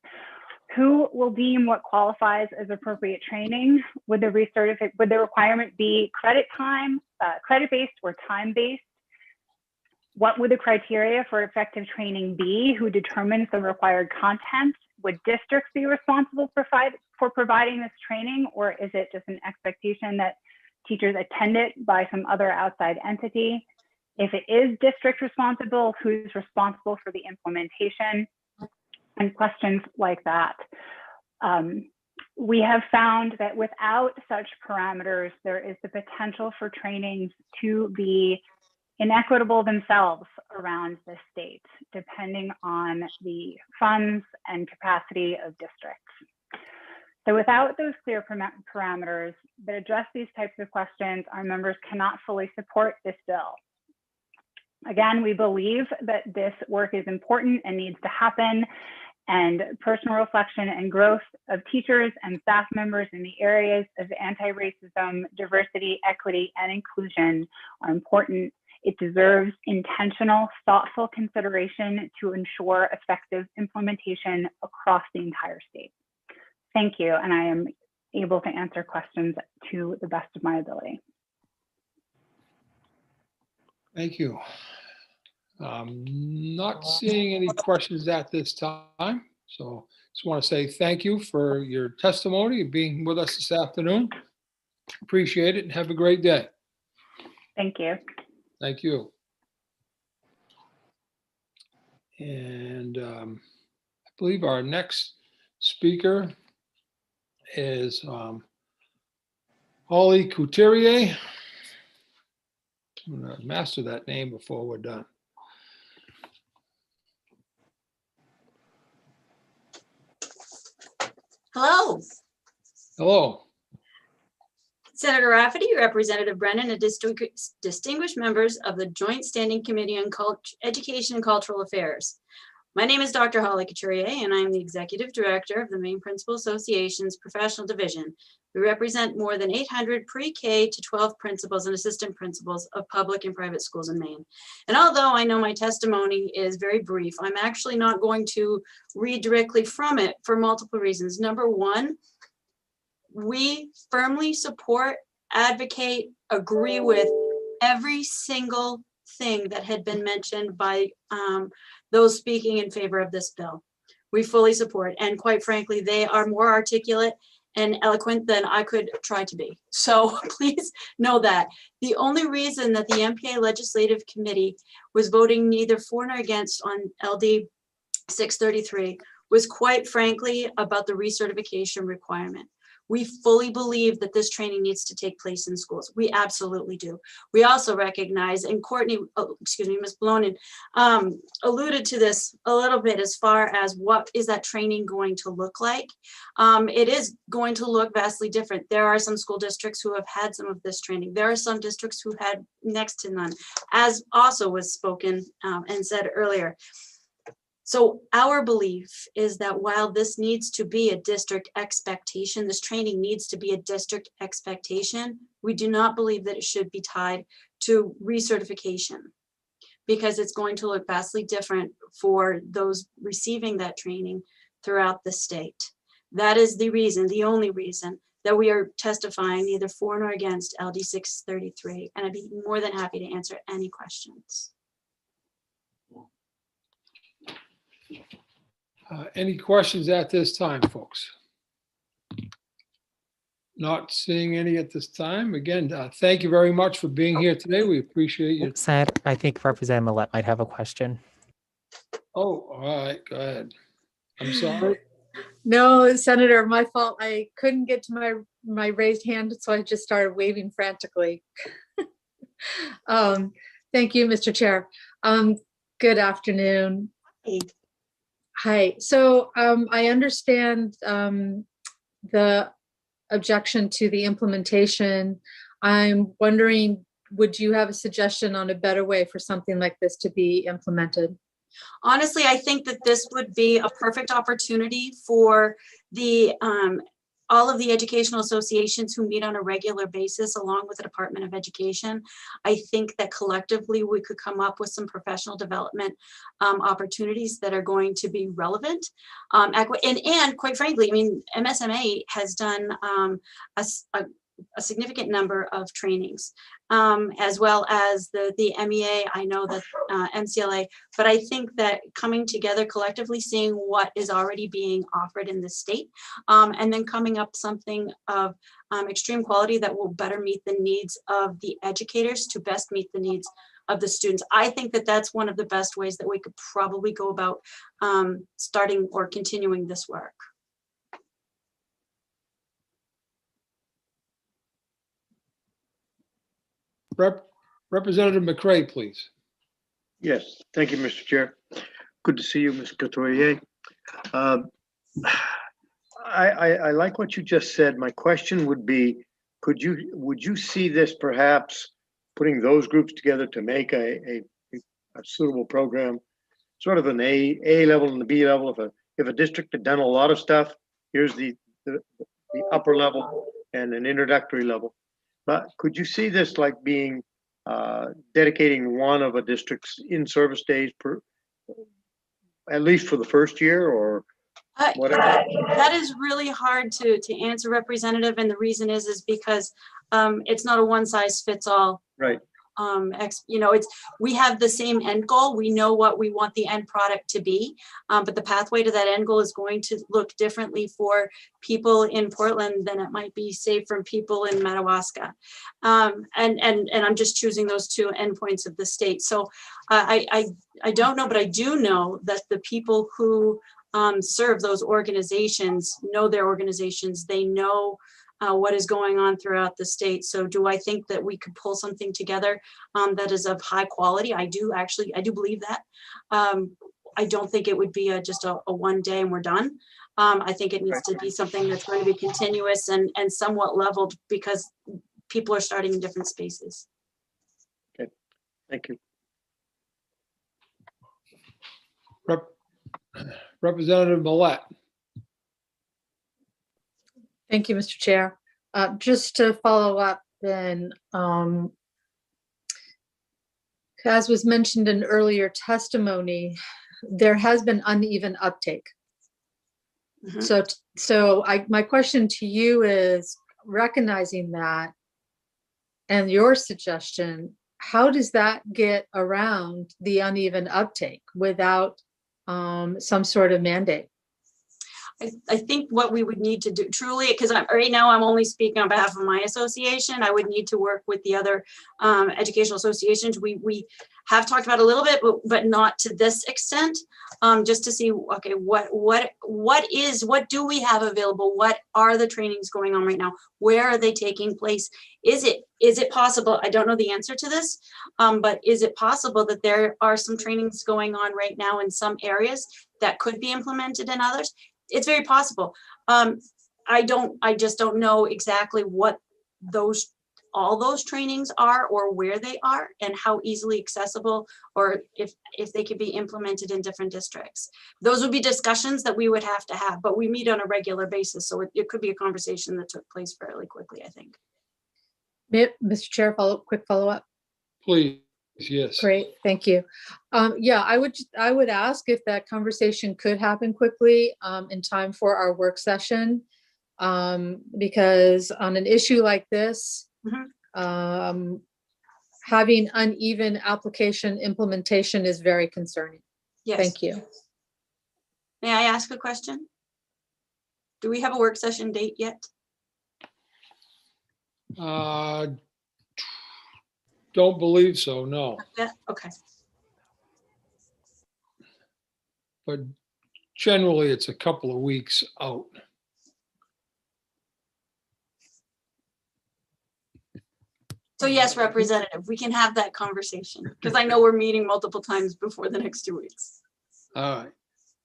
who will deem what qualifies as appropriate training? Would the requirement be credit-based or time-based? What would the criteria for effective training be? Who determines the required content? Would districts be responsible for providing this training, or is it just an expectation that teachers attend it by some other outside entity? If it is district responsible, who's responsible for the implementation? And questions like that. We have found that without such parameters, there is the potential for trainings to be inequitable themselves around the state, depending on the funds and capacity of districts. So without those clear parameters that address these types of questions, our members cannot fully support this bill. Again, we believe that this work is important and needs to happen, and personal reflection and growth of teachers and staff members in the areas of anti-racism, diversity, equity, and inclusion are important. It deserves intentional, thoughtful consideration to ensure effective implementation across the entire state. Thank you, and I am able to answer questions to the best of my ability.
Thank you. Not seeing any questions at this time. So just want to say thank you for your testimony and being with us this afternoon. Appreciate it and have a great day.
Thank you.
Thank you. And I believe our next speaker is Holly Couturier. I'm going to master that name before we're done.
Hello.
Hello.
Senator Rafferty, Representative Brennan, and distinguished members of the Joint Standing Committee on Education and Cultural Affairs. My name is Dr. Holly Couturier, and I am the Executive Director of the Maine Principal Association's Professional Division. We represent more than 800 pre-K to 12 principals and assistant principals of public and private schools in Maine. And although I know my testimony is very brief, I'm actually not going to read directly from it for multiple reasons. Number one, we firmly support, advocate, agree with every single thing that had been mentioned by those speaking in favor of this bill. We fully support, and quite frankly, they are more articulate and eloquent than I could try to be. So please know that. The only reason that the MPA Legislative Committee was voting neither for nor against on LD 633 was quite frankly about the recertification requirement. We fully believe that this training needs to take place in schools. We absolutely do. We also recognize, and Courtney, Ms. Blonin alluded to this a little bit as far as what is that training going to look like. It is going to look vastly different. There are some school districts who have had some of this training. There are some districts who had next to none, as also was spoken and said earlier. So our belief is that while this needs to be a district expectation, this training needs to be a district expectation, we do not believe that it should be tied to recertification, because it's going to look vastly different for those receiving that training throughout the state. That is the reason, the only reason, that we are testifying neither for nor against LD 633, and I'd be more than happy to answer any questions.
Any questions at this time, folks? Not seeing any at this time. Again, thank you very much for being here today. We appreciate you.
Senator, I think Representative Millette might have a question.
Oh, all right, go ahead. I'm sorry.
No, Senator, my fault. I couldn't get to my raised hand, so I just started waving frantically. Thank you, Mr. Chair. Good afternoon. Hi. So I understand the objection to the implementation. I'm wondering, would you have a suggestion on a better way for something like this to be implemented?
Honestly, I think that this would be a perfect opportunity for the all of the educational associations who meet on a regular basis along with the Department of Education. I think that collectively we could come up with some professional development opportunities that are going to be relevant. And quite frankly, I mean, MSMA has done a significant number of trainings, as well as the MEA, I know that MCLA, but I think that coming together collectively, seeing what is already being offered in the state, and then coming up something of extreme quality that will better meet the needs of the educators to best meet the needs of the students. I think that that's one of the best ways that we could probably go about starting or continuing this work.
Representative McCray, please.
Yes, thank you, Mr. Chair. Good to see you, Ms. Couturier. I like what you just said. My question would be, would you see this perhaps putting those groups together to make a suitable program, sort of an A level and the B level? If a district had done a lot of stuff, here's the upper level and an introductory level. But could you see this like being dedicating one of a district's in-service days per, at least for the first year, or whatever?
That is really hard to answer, Representative, and the reason is because it's not a one-size-fits-all.
Right.
You know, we have the same end goal. We know what we want the end product to be, but the pathway to that end goal is going to look differently for people in Portland than it might be, say, from people in Madawaska. And I'm just choosing those two endpoints of the state. So I don't know, but I do know that the people who serve those organizations know their organizations. They know what is going on throughout the state. So do I think that we could pull something together that is of high quality? I do believe that. I don't think it would be just a one day and we're done. I think it needs to be something that's going to be continuous and somewhat leveled, because people are starting in different spaces.
Okay, thank you.
Representative Millette.
Thank you, Mr. Chair. Just to follow up then, as was mentioned in earlier testimony, there has been uneven uptake. Mm-hmm. My question to you is, recognizing that and your suggestion, how does that get around the uneven uptake without some sort of mandate?
I think what we would need to do truly, because right now I'm only speaking on behalf of my association, I would need to work with the other educational associations. We have talked about a little bit, but not to this extent, just to see, okay, what do we have available? What are the trainings going on right now? Where are they taking place? Is it possible? I don't know the answer to this, but is it possible that there are some trainings going on right now in some areas that could be implemented in others? It's very possible. I just don't know exactly what all those trainings are, or where they are, and how easily accessible, or if they could be implemented in different districts. Those would be discussions that we would have to have, but we meet on a regular basis. So it could be a conversation that took place fairly quickly, I think.
Mr. Chair, quick follow up.
Please. Yes.
Great, thank you. Yeah, I would ask if that conversation could happen quickly in time for our work session, because on an issue like this, mm-hmm. Having uneven application implementation is very concerning.
Yes.
Thank you.
May I ask a question? Do we have a work session date yet?
Don't believe so, no.
Yeah, okay.
But generally, it's a couple of weeks out.
So yes, Representative, we can have that conversation, because I know we're meeting multiple times before the next 2 weeks.
All right,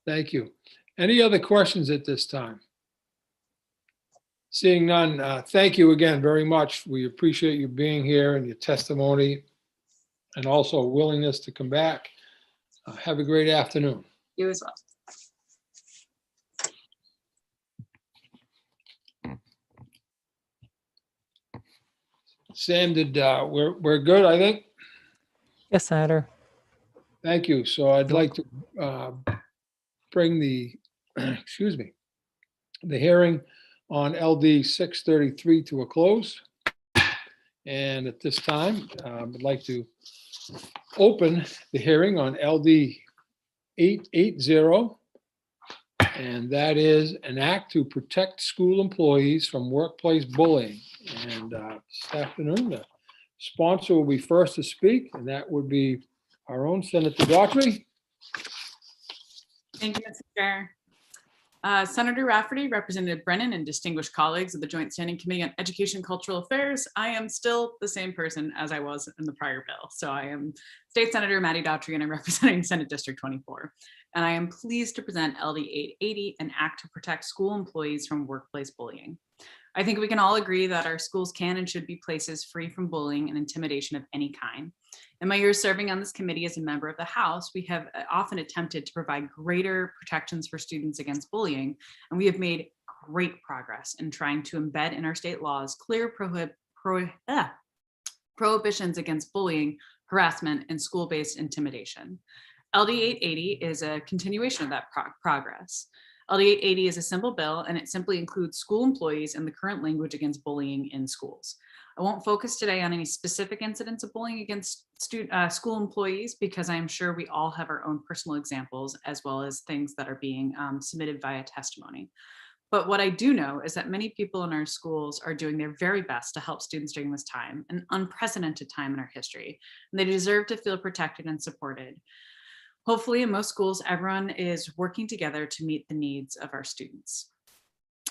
thank you. Any other questions at this time? Seeing none, thank you again very much. We appreciate you being here and your testimony, and also willingness to come back. Have a great afternoon.
You as well.
Sam, we're good, I think?
Yes, Senator.
Thank you. So I'd like to bring the, excuse me, the hearing on LD 633 to a close. And at this time, I'd like to open the hearing on LD 880. And that is an act to protect school employees from workplace bullying. And this afternoon, the sponsor will be first to speak, and that would be our own Senator Daughtry.
Thank you, Mr. Chair. Senator Rafferty, Representative Brennan, and distinguished colleagues of the Joint Standing Committee on Education and Cultural Affairs, I am still the same person as I was in the prior bill. So I am State Senator Maddie Daughtry, and I'm representing Senate District 24. And I am pleased to present LD 880, an act to protect school employees from workplace bullying. I think we can all agree that our schools can and should be places free from bullying and intimidation of any kind. In my years serving on this committee as a member of the House, we have often attempted to provide greater protections for students against bullying, and we have made great progress in trying to embed in our state laws clear prohibitions against bullying, harassment, and school-based intimidation. LD 880 is a continuation of that progress. LD 880 is a simple bill, and it simply includes school employees and the current language against bullying in schools. I won't focus today on any specific incidents of bullying against school employees, because I'm sure we all have our own personal examples, as well as things that are being submitted via testimony. But what I do know is that many people in our schools are doing their very best to help students during this time, an unprecedented time in our history, and they deserve to feel protected and supported. Hopefully, in most schools, everyone is working together to meet the needs of our students.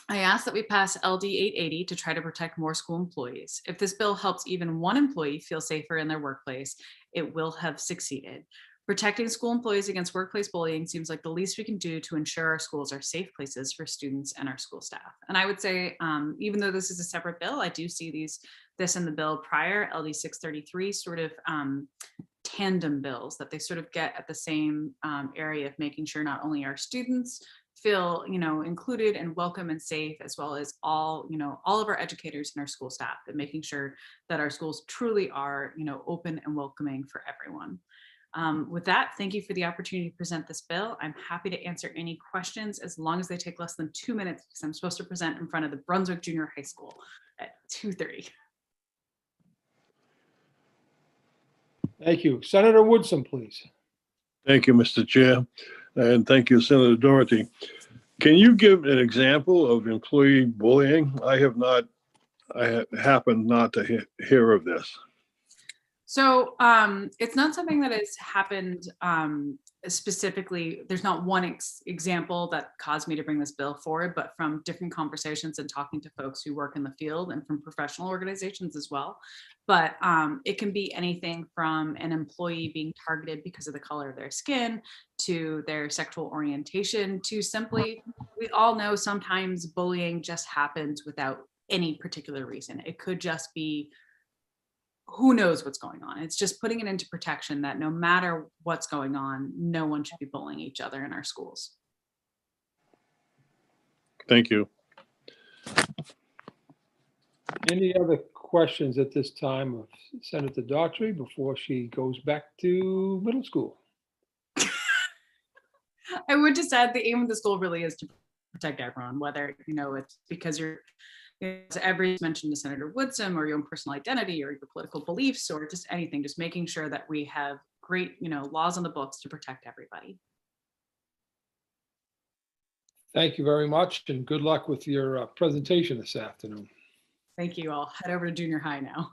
I ask that we pass LD 880 to try to protect more school employees. If this bill helps even one employee feel safer in their workplace, it will have succeeded. Protecting school employees against workplace bullying seems like the least we can do to ensure our schools are safe places for students and our school staff. And I would say, even though this is a separate bill, I do see this in the bill prior, LD 633, sort of tandem bills, that they sort of get at the same area of making sure not only our students feel, included and welcome and safe, as well as all of our educators and our school staff, and making sure that our schools truly are, open and welcoming for everyone. With that, thank you for the opportunity to present this bill. I'm happy to answer any questions as long as they take less than 2 minutes, because I'm supposed to present in front of the Brunswick Junior High School at 2:30.
Thank you. Senator Woodson, please.
Thank you, Mr. Chair, and thank you, Senator Doherty. Can you give an example of employee bullying? I happened not to hear of this.
So it's not something that has happened specifically. There's not one example that caused me to bring this bill forward, but from different conversations and talking to folks who work in the field and from professional organizations as well. But it can be anything from an employee being targeted because of the color of their skin, to their sexual orientation, to simply, we all know sometimes bullying just happens without any particular reason. It could just be, who knows what's going on. It's just putting it into protection that no matter what's going on, no one should be bullying each other in our schools.
Thank you.
Any other questions at this time of Senator Daughtry before she goes back to middle school?
I would just add, the aim of the school really is to protect everyone, whether it's because you're, as every mentioned to Senator Woodson, or your own personal identity or your political beliefs, or just anything, just making sure that we have great laws on the books to protect everybody.
Thank you very much, and good luck with your presentation this afternoon.
Thank you. I'll head over to junior high now.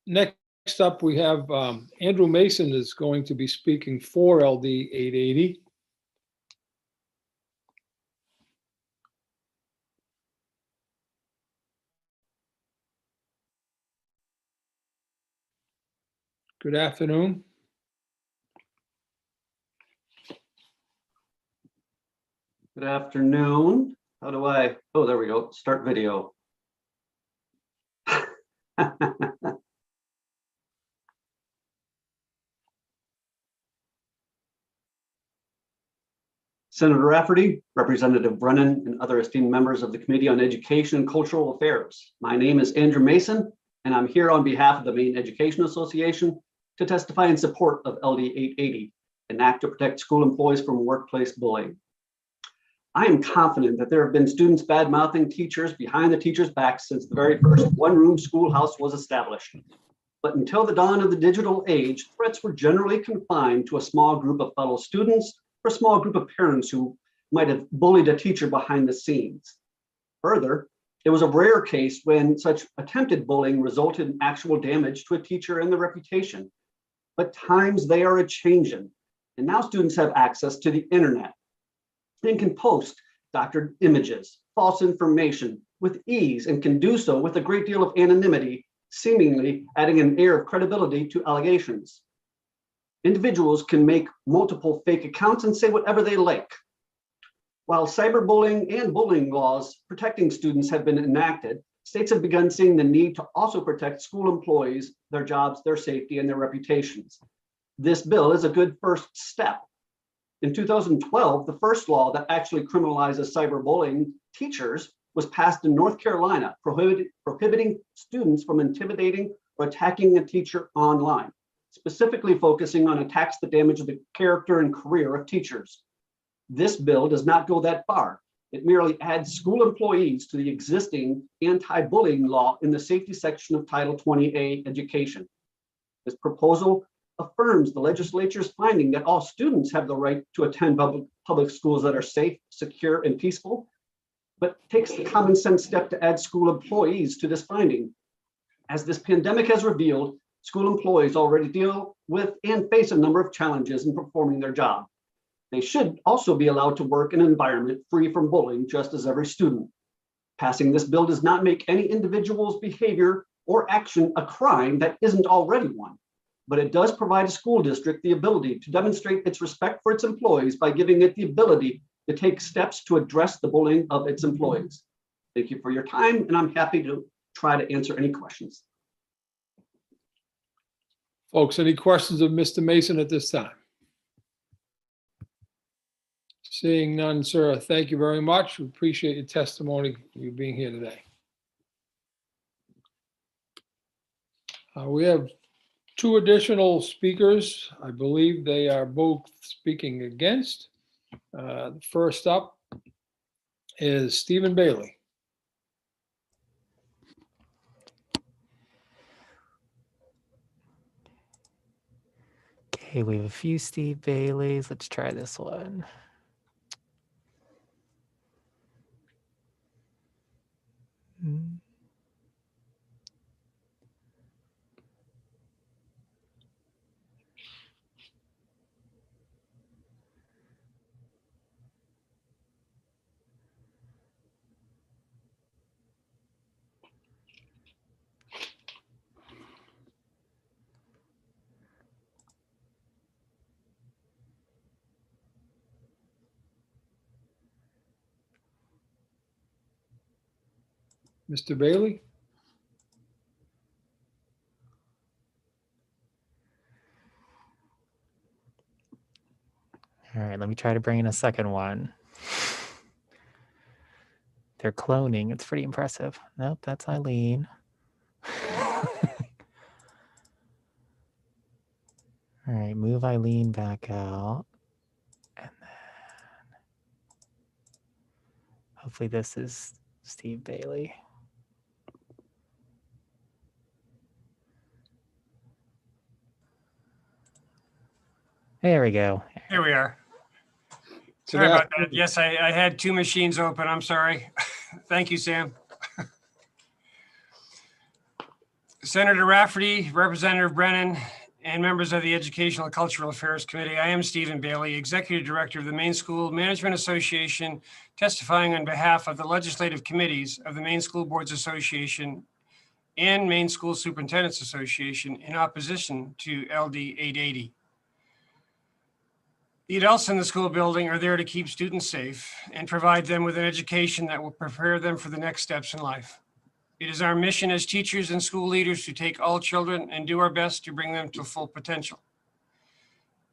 Next up, we have Andrew Mason is going to be speaking for LD 880. Good afternoon.
Good afternoon. How do I, oh, there we go. Start video. Senator Rafferty, Representative Brennan, and other esteemed members of the Committee on Education and Cultural Affairs. My name is Andrew Mason, and I'm here on behalf of the Maine Education Association to testify in support of LD 880, an act to protect school employees from workplace bullying. I am confident that there have been students bad-mouthing teachers behind the teachers' backs since the very first one-room schoolhouse was established. But until the dawn of the digital age, threats were generally confined to a small group of fellow students or a small group of parents who might have bullied a teacher behind the scenes. Further, it was a rare case when such attempted bullying resulted in actual damage to a teacher and their reputation. But times they are a-changing, and now students have access to the internet, and can post doctored images, false information with ease, and can do so with a great deal of anonymity, seemingly adding an air of credibility to allegations. Individuals can make multiple fake accounts and say whatever they like. While cyberbullying and bullying laws protecting students have been enacted, states have begun seeing the need to also protect school employees, their jobs, their safety, and their reputations. This bill is a good first step. In 2012, the first law that actually criminalizes cyberbullying teachers was passed in North Carolina, prohibiting students from intimidating or attacking a teacher online, specifically focusing on attacks that damage the character and career of teachers. This bill does not go that far. It merely adds school employees to the existing anti-bullying law in the safety section of Title 20A Education. This proposal affirms the legislature's finding that all students have the right to attend public schools that are safe, secure, and peaceful, but takes the common sense step to add school employees to this finding. As this pandemic has revealed, school employees already deal with and face a number of challenges in performing their job. They should also be allowed to work in an environment free from bullying, just as every student. Passing this bill does not make any individual's behavior or action a crime that isn't already one, but it does provide a school district the ability to demonstrate its respect for its employees by giving it the ability to take steps to address the bullying of its employees. Thank you for your time, and I'm happy to try to answer any questions.
Folks, any questions of Mr. Mason at this time? Seeing none, sir, thank you very much. We appreciate your testimony, you being here today. We have two additional speakers. I believe they are both speaking against. First up is Stephen Bailey.
Okay, we have a few Steve Baileys. Let's try this one.
Mr. Bailey?
All right, let me try to bring in a second one. They're cloning. It's pretty impressive. Nope, that's Eileen. All right, move Eileen back out. And then hopefully this is Steve Bailey. There we go.
Here we are. Sorry about that. Yes, I had two machines open. I'm sorry. Thank you, Sam. Senator Rafferty, Representative Brennan, and members of the Educational and Cultural Affairs Committee. I am Stephen Bailey, Executive Director of the Maine School Management Association, testifying on behalf of the legislative committees of the Maine School Boards Association and Maine School Superintendents Association in opposition to LD 880. The adults in the school building are there to keep students safe and provide them with an education that will prepare them for the next steps in life. It is our mission as teachers and school leaders to take all children and do our best to bring them to full potential.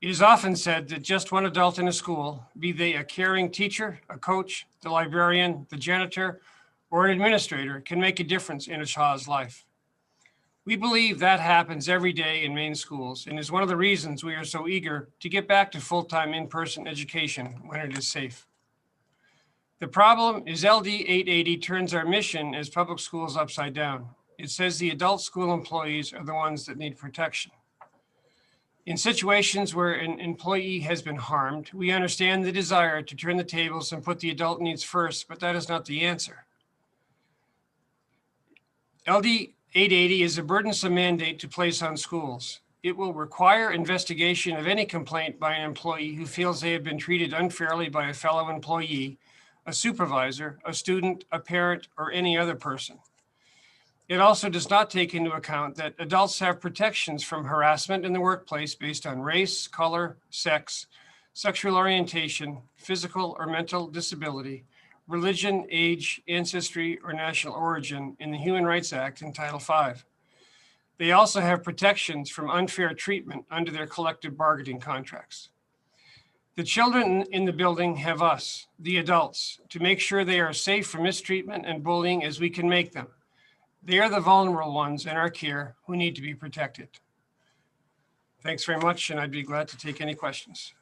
It is often said that just one adult in a school, be they a caring teacher, a coach, the librarian, the janitor, or an administrator, can make a difference in a child's life. We believe that happens every day in Maine schools and is one of the reasons we are so eager to get back to full-time in-person education when it is safe. The problem is LD 880 turns our mission as public schools upside down. It says the adult school employees are the ones that need protection. In situations where an employee has been harmed, we understand the desire to turn the tables and put the adult needs first, but that is not the answer. LD 880 is a burdensome mandate to place on schools. It will require investigation of any complaint by an employee who feels they have been treated unfairly by a fellow employee, a supervisor, a student, a parent, or any other person. It also does not take into account that adults have protections from harassment in the workplace based on race, color, sex, sexual orientation, physical or mental disability, religion, age, ancestry, or national origin in the Human Rights Act and Title V. They also have protections from unfair treatment under their collective bargaining contracts. The children in the building have us, the adults, to make sure they are safe from mistreatment and bullying as we can make them. They are the vulnerable ones in our care who need to be protected. Thanks very much, and I'd be glad to take any questions.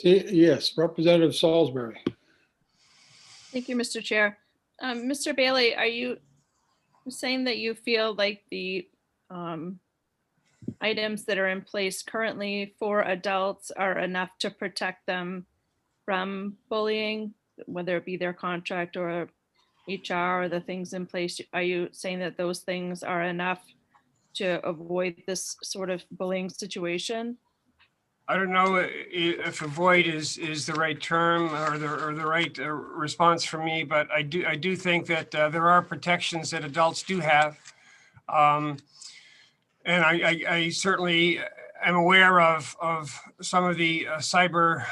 Yes, Representative Salisbury.
Thank you, Mr. Chair. Mr. Bailey, are you saying that you feel like the items that are in place currently for adults are enough to protect them from bullying, whether it be their contract or HR or the things in place? Are you saying that those things are enough to avoid this sort of bullying situation?
I don't know if avoid is the right term or the right response for me, but I do think that there are protections that adults do have, and I certainly am aware of some of the cyber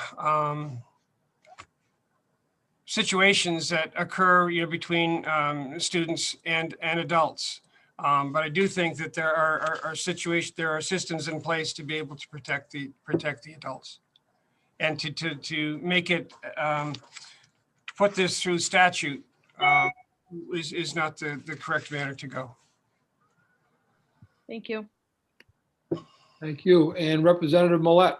situations that occur, between students and adults. But I do think that there are systems in place to be able to protect the adults, and to make it put this through statute is not the correct manner to go.
Thank you.
Thank you. And Representative Millette.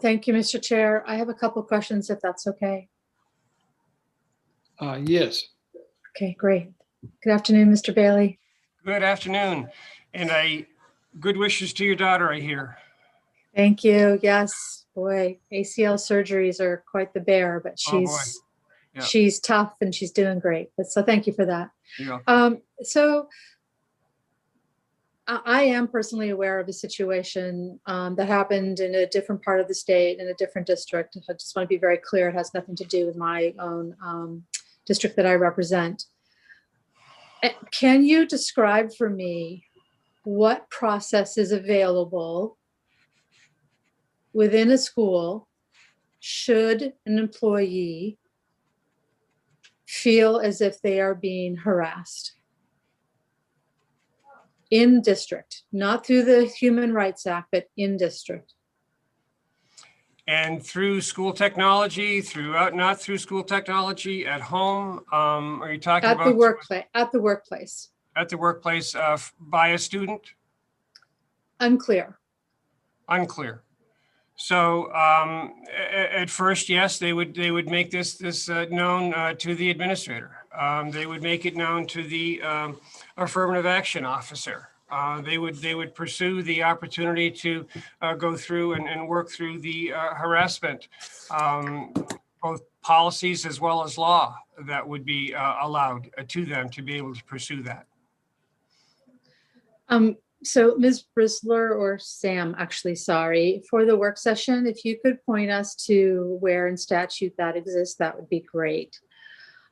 Thank you, Mr. Chair. I have a couple questions, if that's okay.
Yes.
Okay, great. Good afternoon, Mr. Bailey.
Good afternoon, and good wishes to your daughter, I hear.
Thank you. Yes, boy, ACL surgeries are quite the bear, but she's tough and she's doing great. But so thank you for that.
Yeah.
So I am personally aware of a situation that happened in a different part of the state, in a different district. I just want to be very clear, it has nothing to do with my own district that I represent. Can you describe for me what process is available within a school should an employee feel as if they are being harassed? In district, not through the Human Rights Act, but in district.
And through school technology, not through school technology, at home, are you talking about?
At the workplace. At the workplace.
At the workplace, by a student?
Unclear.
Unclear. So at first, yes, they would make this known to the administrator. They would make it known to the affirmative action officer. They would pursue the opportunity to go through and work through the harassment, both policies as well as law that would be allowed to them to be able to pursue that.
So Ms. Brisler, or Sam, actually, sorry, for the work session, if you could point us to where in statute that exists, that would be great.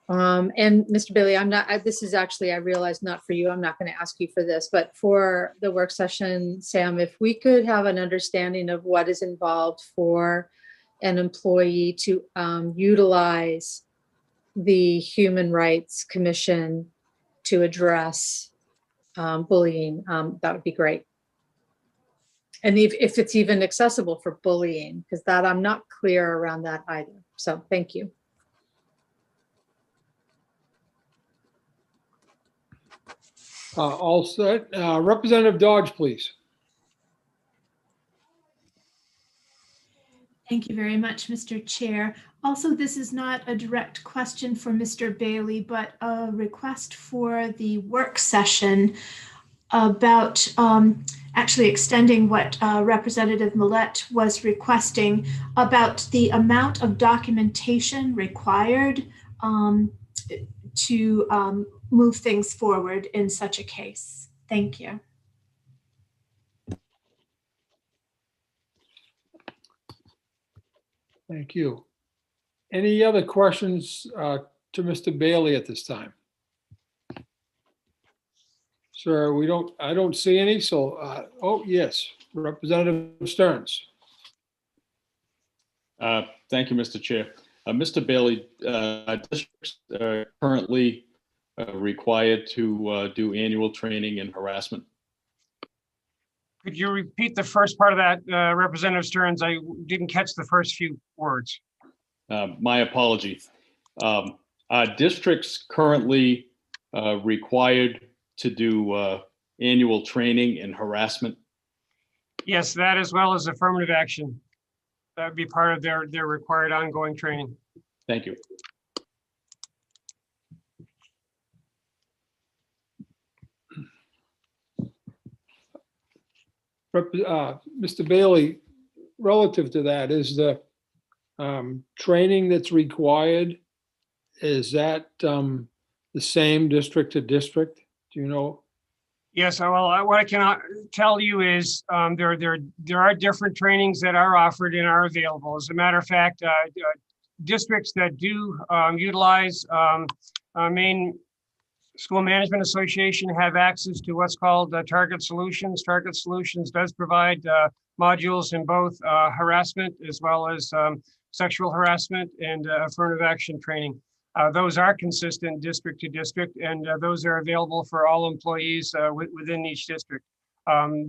And Mr. Bailey, this is actually, I realize, not for you. I'm not going to ask you for this, but for the work session, Sam, if we could have an understanding of what is involved for an employee to utilize the Human Rights Commission to address bullying, that would be great. And if it's even accessible for bullying, because that I'm not clear around that either. So thank you.
All set. Representative Dodge, please.
Thank you very much, Mr. Chair. Also, this is not a direct question for Mr. Bailey, but a request for the work session about actually extending what Representative Millette was requesting about the amount of documentation required to move things forward in such a case. Thank you.
Thank you. Any other questions to Mr. Bailey at this time? Sir, I don't see any, so, oh, yes, Representative Stearns.
Thank you, Mr. Chair. Mr. Bailey, districts are currently required to do annual training in harassment.
Could you repeat the first part of that, Representative Stearns? I didn't catch the first few words.
My apologies. Are districts currently required to do annual training in harassment?
Yes, that as well as affirmative action. That would be part of their required ongoing training.
Thank you.
Mr. Bailey, relative to that, is the training that's required, is that the same district to district? Do you know?
Yes, well, what I can tell you is there are different trainings that are offered and are available. As a matter of fact, districts that do utilize Maine School Management Association have access to what's called Target Solutions. Target Solutions does provide modules in both harassment as well as sexual harassment and affirmative action training. Those are consistent district to district, and those are available for all employees within each district.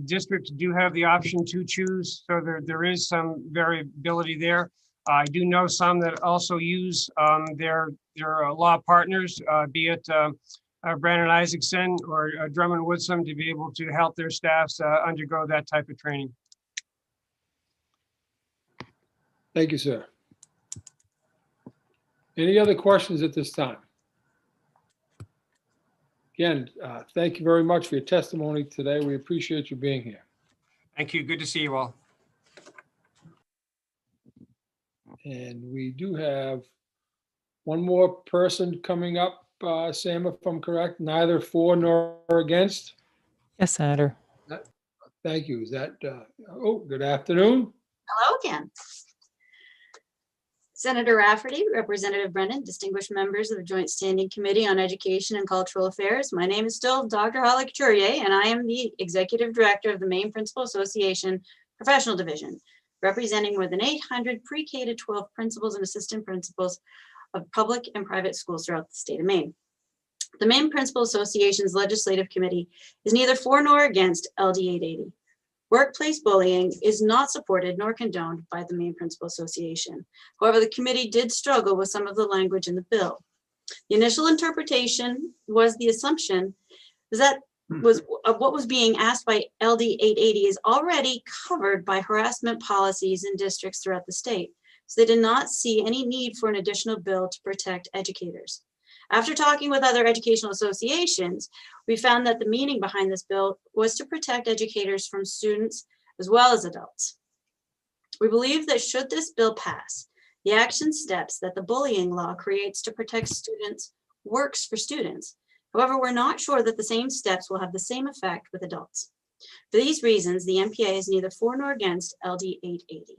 Districts do have the option to choose, so there is some variability there. I do know some that also use their law partners, be it Brandon Isaacson or Drummond Woodsum, to be able to help their staffs undergo that type of training.
Thank you, sir. Any other questions at this time? Again, thank you very much for your testimony today. We appreciate you being here.
Thank you. Good to see you all.
And we do have one more person coming up, Sam, if I'm correct, neither for nor against.
Yes, Senator.
Thank you. Is that, oh, good afternoon.
Hello again. Senator Rafferty, Representative Brennan, distinguished members of the Joint Standing Committee on Education and Cultural Affairs. My name is still Dr. Holly Couturier, and I am the Executive Director of the Maine Principal Association Professional Division, representing more than 800 pre-K to 12 principals and assistant principals of public and private schools throughout the state of Maine. The Maine Principal Association's Legislative Committee is neither for nor against LD 880. Workplace bullying is not supported nor condoned by the Maine Principal Association. However, the committee did struggle with some of the language in the bill. The initial interpretation was the assumption that what was being asked by LD 880 is already covered by harassment policies in districts throughout the state. So they did not see any need for an additional bill to protect educators. After talking with other educational associations, we found that the meaning behind this bill was to protect educators from students as well as adults. We believe that should this bill pass, the action steps that the bullying law creates to protect students works for students. However, we're not sure that the same steps will have the same effect with adults. For these reasons, the MPA is neither for nor against LD 880.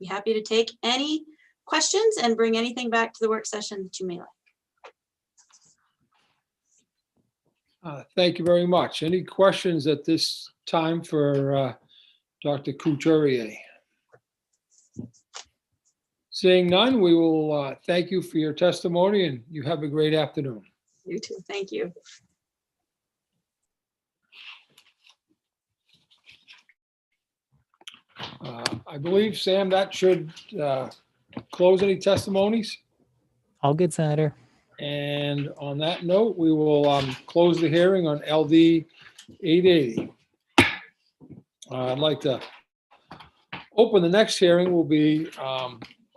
Be happy to take any questions and bring anything back to the work session that you may like.
Thank you very much. Any questions at this time for Dr. Couturier? Seeing none, we will thank you for your testimony, and you have a great afternoon.
You too. Thank you.
I believe, Sam, that should close any testimonies.
All good, Senator.
And on that note, we will close the hearing on LD 880. I'd like to open the next hearing will be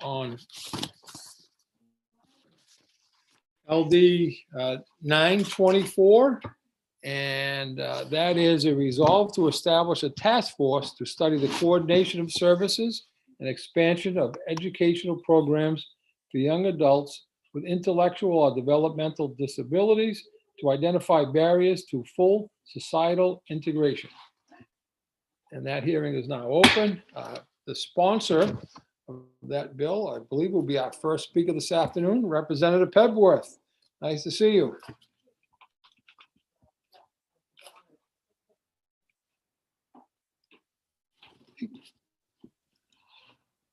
on LD 924. And that is a resolve to establish a task force to study the coordination of services and expansion of educational programs for young adults with intellectual or developmental disabilities to identify barriers to full societal integration. And that hearing is now open. The sponsor of that bill, I believe, will be our first speaker this afternoon, Representative Pebworth. Nice to see you.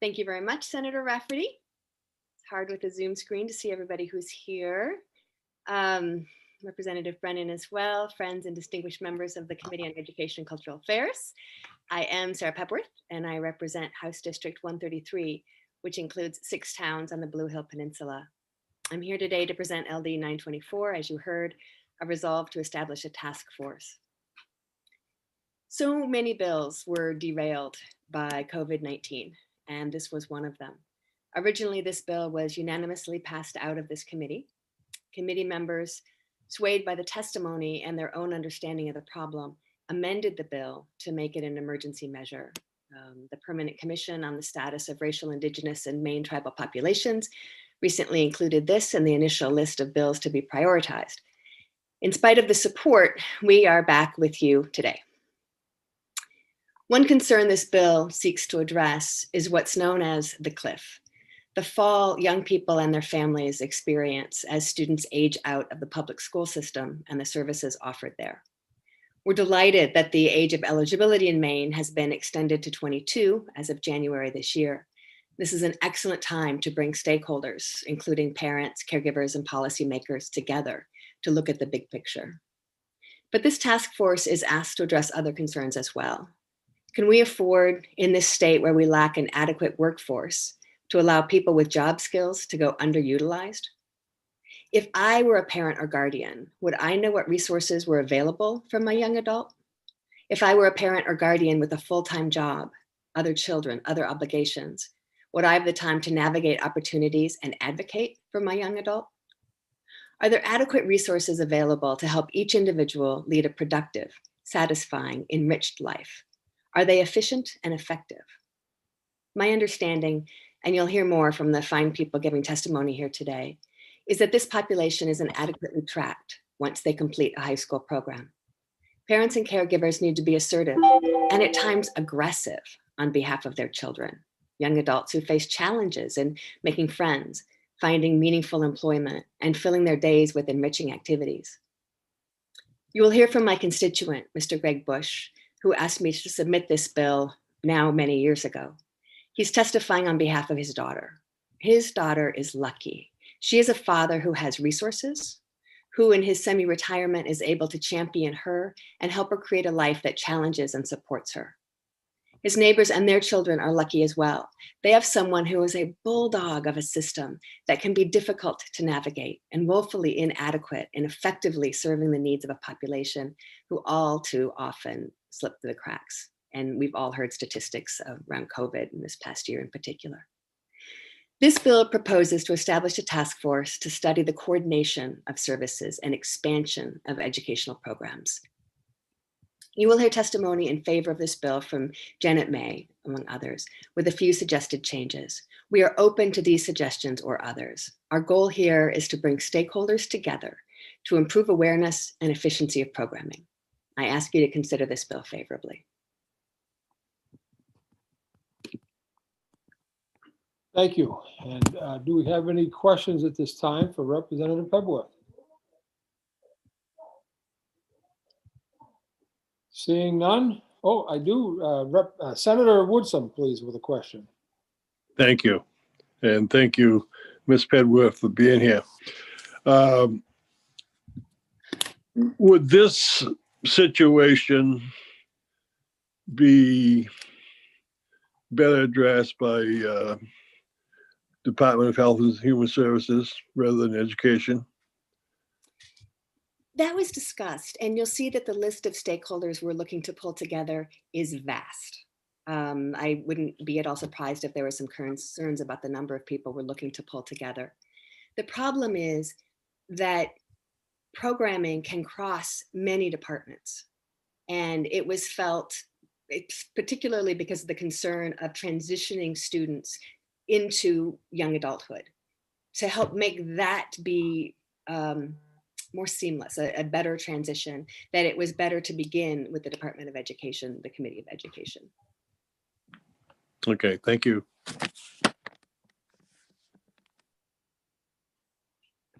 Thank you very much, Senator Rafferty. It's hard with a Zoom screen to see everybody who's here. Representative Brennan as well, friends and distinguished members of the Committee on Education and Cultural Affairs. I am Sarah Pepworth, and I represent House District 133, which includes 6 towns on the Blue Hill Peninsula. I'm here today to present LD 924, as you heard, a resolve to establish a task force. So many bills were derailed by COVID-19, and this was one of them. Originally, this bill was unanimously passed out of this committee. Committee members, swayed by the testimony and their own understanding of the problem, amended the bill to make it an emergency measure. The Permanent Commission on the Status of Racial, Indigenous, and Maine Tribal Populations recently included this in the initial list of bills to be prioritized. In spite of the support, we are back with you today. One concern this bill seeks to address is what's known as the cliff, the fall young people and their families experience as students age out of the public school system and the services offered there. We're delighted that the age of eligibility in Maine has been extended to 22 as of January this year. This is an excellent time to bring stakeholders, including parents, caregivers, and policymakers together to look at the big picture. But this task force is asked to address other concerns as well. Can we afford, in this state where we lack an adequate workforce, to allow people with job skills to go underutilized? If I were a parent or guardian, would I know what resources were available for my young adult? If I were a parent or guardian with a full-time job, other children, other obligations, would I have the time to navigate opportunities and advocate for my young adult? Are there adequate resources available to help each individual lead a productive, satisfying, enriched life? Are they efficient and effective? My understanding, and you'll hear more from the fine people giving testimony here today, is that this population isn't adequately tracked once they complete a high school program. Parents and caregivers need to be assertive and at times aggressive on behalf of their children, young adults who face challenges in making friends, finding meaningful employment, and filling their days with enriching activities. You will hear from my constituent, Mr. Greg Bush, who asked me to submit this bill now many years ago. He's testifying on behalf of his daughter. His daughter is lucky. She is a father who has resources, who in his semi-retirement is able to champion her and help her create a life that challenges and supports her. His neighbors and their children are lucky as well. They have someone who is a bulldog of a system that can be difficult to navigate and woefully inadequate in effectively serving the needs of a population who all too often slip through the cracks. And we've all heard statistics around COVID in this past year in particular. This bill proposes to establish a task force to study the coordination of services and expansion of educational programs. You will hear testimony in favor of this bill from Janet May, among others, with a few suggested changes. We are open to these suggestions or others. Our goal here is to bring stakeholders together to improve awareness and efficiency of programming. I ask you to consider this bill favorably.
Thank you. And do we have any questions at this time for Representative Pebworth? Seeing none. Oh, I do. Senator Woodson, please, with a question.
Thank you. And thank you, Ms. Pebworth, for being here. Would this situation be better addressed by Department of Health and Human Services rather than education?
That was discussed, and you'll see that the list of stakeholders we're looking to pull together is vast. I wouldn't be at all surprised if there were some concerns about the number of people we're looking to pull together. The problem is that programming can cross many departments. And it was felt, particularly because of the concern of transitioning students into young adulthood, to help make that be more seamless, a better transition, that it was better to begin with the Department of Education, the Committee of Education.
Okay, thank you.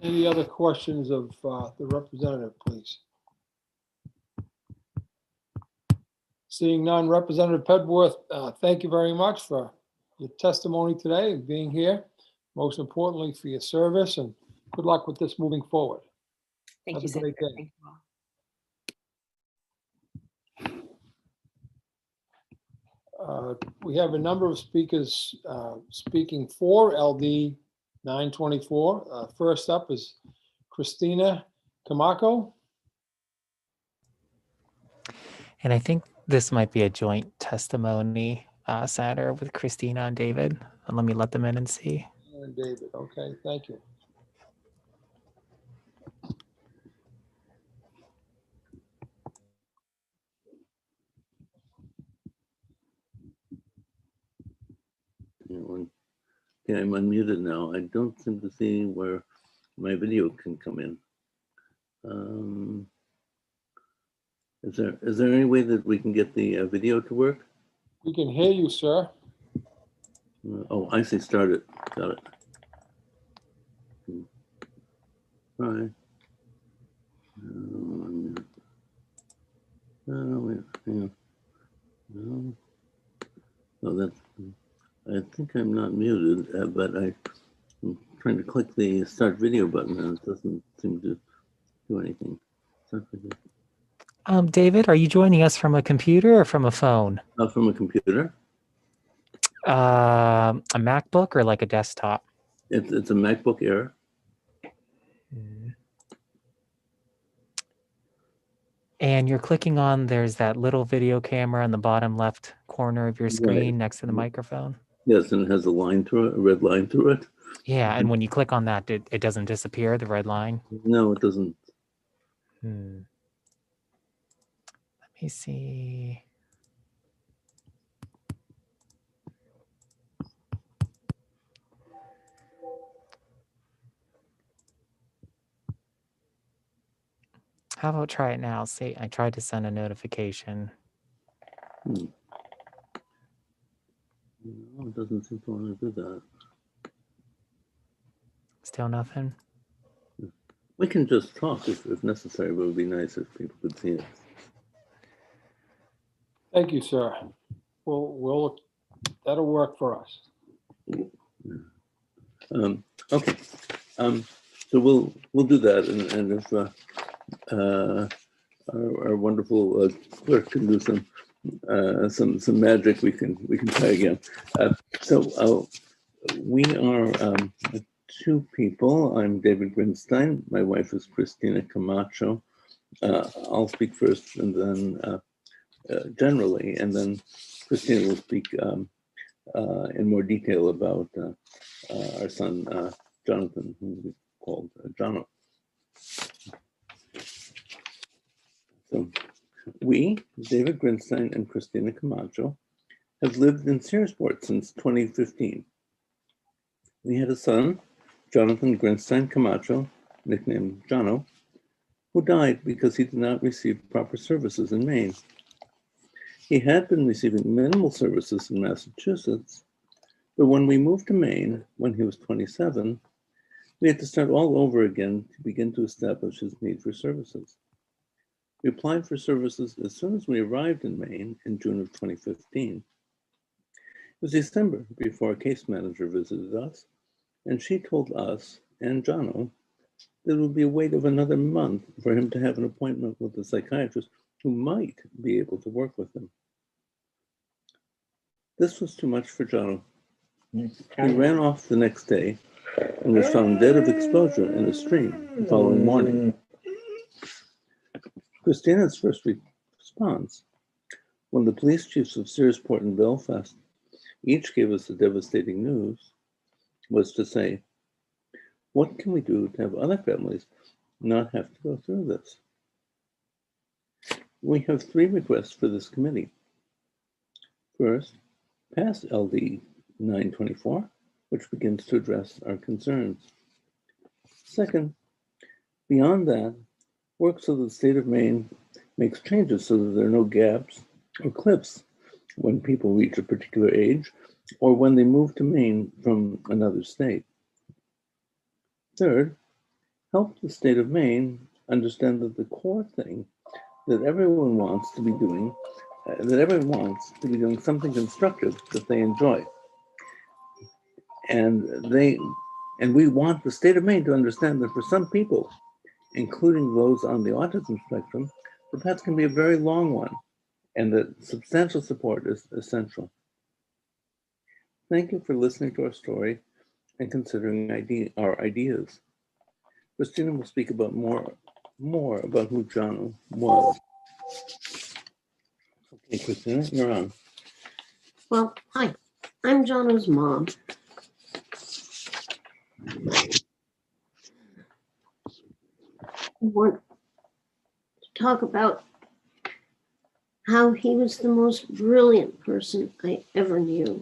Any other questions of the representative, please? Seeing none, Representative Pedworth, thank you very much for your testimony today and being here. Most importantly, for your service, and good luck with this moving forward.
Thank
Have
you,
a great
Senator.
day.
Thank you all.
We have a number of speakers speaking for LD 924. First up is Christina Camacho.
And I think this might be a joint testimony, Senator, with Christina and David. And let me let them in and see.
And David, okay, thank you.
Okay, I'm unmuted now. I don't seem to see where my video can come in. Is there any way that we can get the video to work?
We can hear you, sir.
Oh, I see. Start it. Got it. All right. Wait, hang on. No, that's. I think I'm not muted, but I'm trying to click the start video button and it doesn't seem to do anything.
David, are you joining us from a computer or from a phone?
From a computer.
A MacBook or like a desktop?
It's a MacBook Air.
And you're clicking on, there's that little video camera in the bottom left corner of your screen next to the microphone.
Yes, and it has a line through it, a red line through it.
Yeah, and when you click on that, it doesn't disappear, the red line?
No, it doesn't.
Let me see. How about try it now? See, I tried to send a notification.
No, it doesn't seem to want to do that.
Still nothing?
We can just talk if necessary, but it would be nice if people could see it.
Thank you, sir. That'll work for us.
Okay. So we'll do that, and if our wonderful clerk can do some magic, we can try again. So we are two people. I'm David Grinstein. My wife is Christina Camacho. I'll speak first, and then generally, and then Christina will speak in more detail about our son Jonathan, who we called Jono. So we, David Grinstein and Christina Camacho, have lived in Searsport since 2015. We had a son, Jonathan Grinstein Camacho, nicknamed Jono, who died because he did not receive proper services in Maine. He had been receiving minimal services in Massachusetts, but when we moved to Maine, when he was 27, we had to start all over again to begin to establish his need for services. We applied for services as soon as we arrived in Maine in June of 2015. It was December before a case manager visited us, and she told us and Jono that it would be a wait of another month for him to have an appointment with a psychiatrist who might be able to work with him. This was too much for Jono. He ran off the next day and was found dead of exposure in a stream the following morning. Christina's first response, when the police chiefs of Searsport and Belfast each gave us the devastating news, was to say, what can we do to have other families not have to go through this. We have 3 requests for this committee. First, pass LD 924, which begins to address our concerns. Second, beyond that, work so that the state of Maine makes changes so that there are no gaps or cliffs when people reach a particular age or when they move to Maine from another state. Third, help the state of Maine understand that the core thing that everyone wants to be doing, something constructive that they enjoy. And we want the state of Maine to understand that for some people, including those on the autism spectrum, the path can be a very long one, and that substantial support is essential. Thank you for listening to our story and considering our ideas. Christina will speak about more about who John was. Okay, Christina, you're on.
Well, hi, I'm Jono's mom. I want to talk about how he was the most brilliant person I ever knew.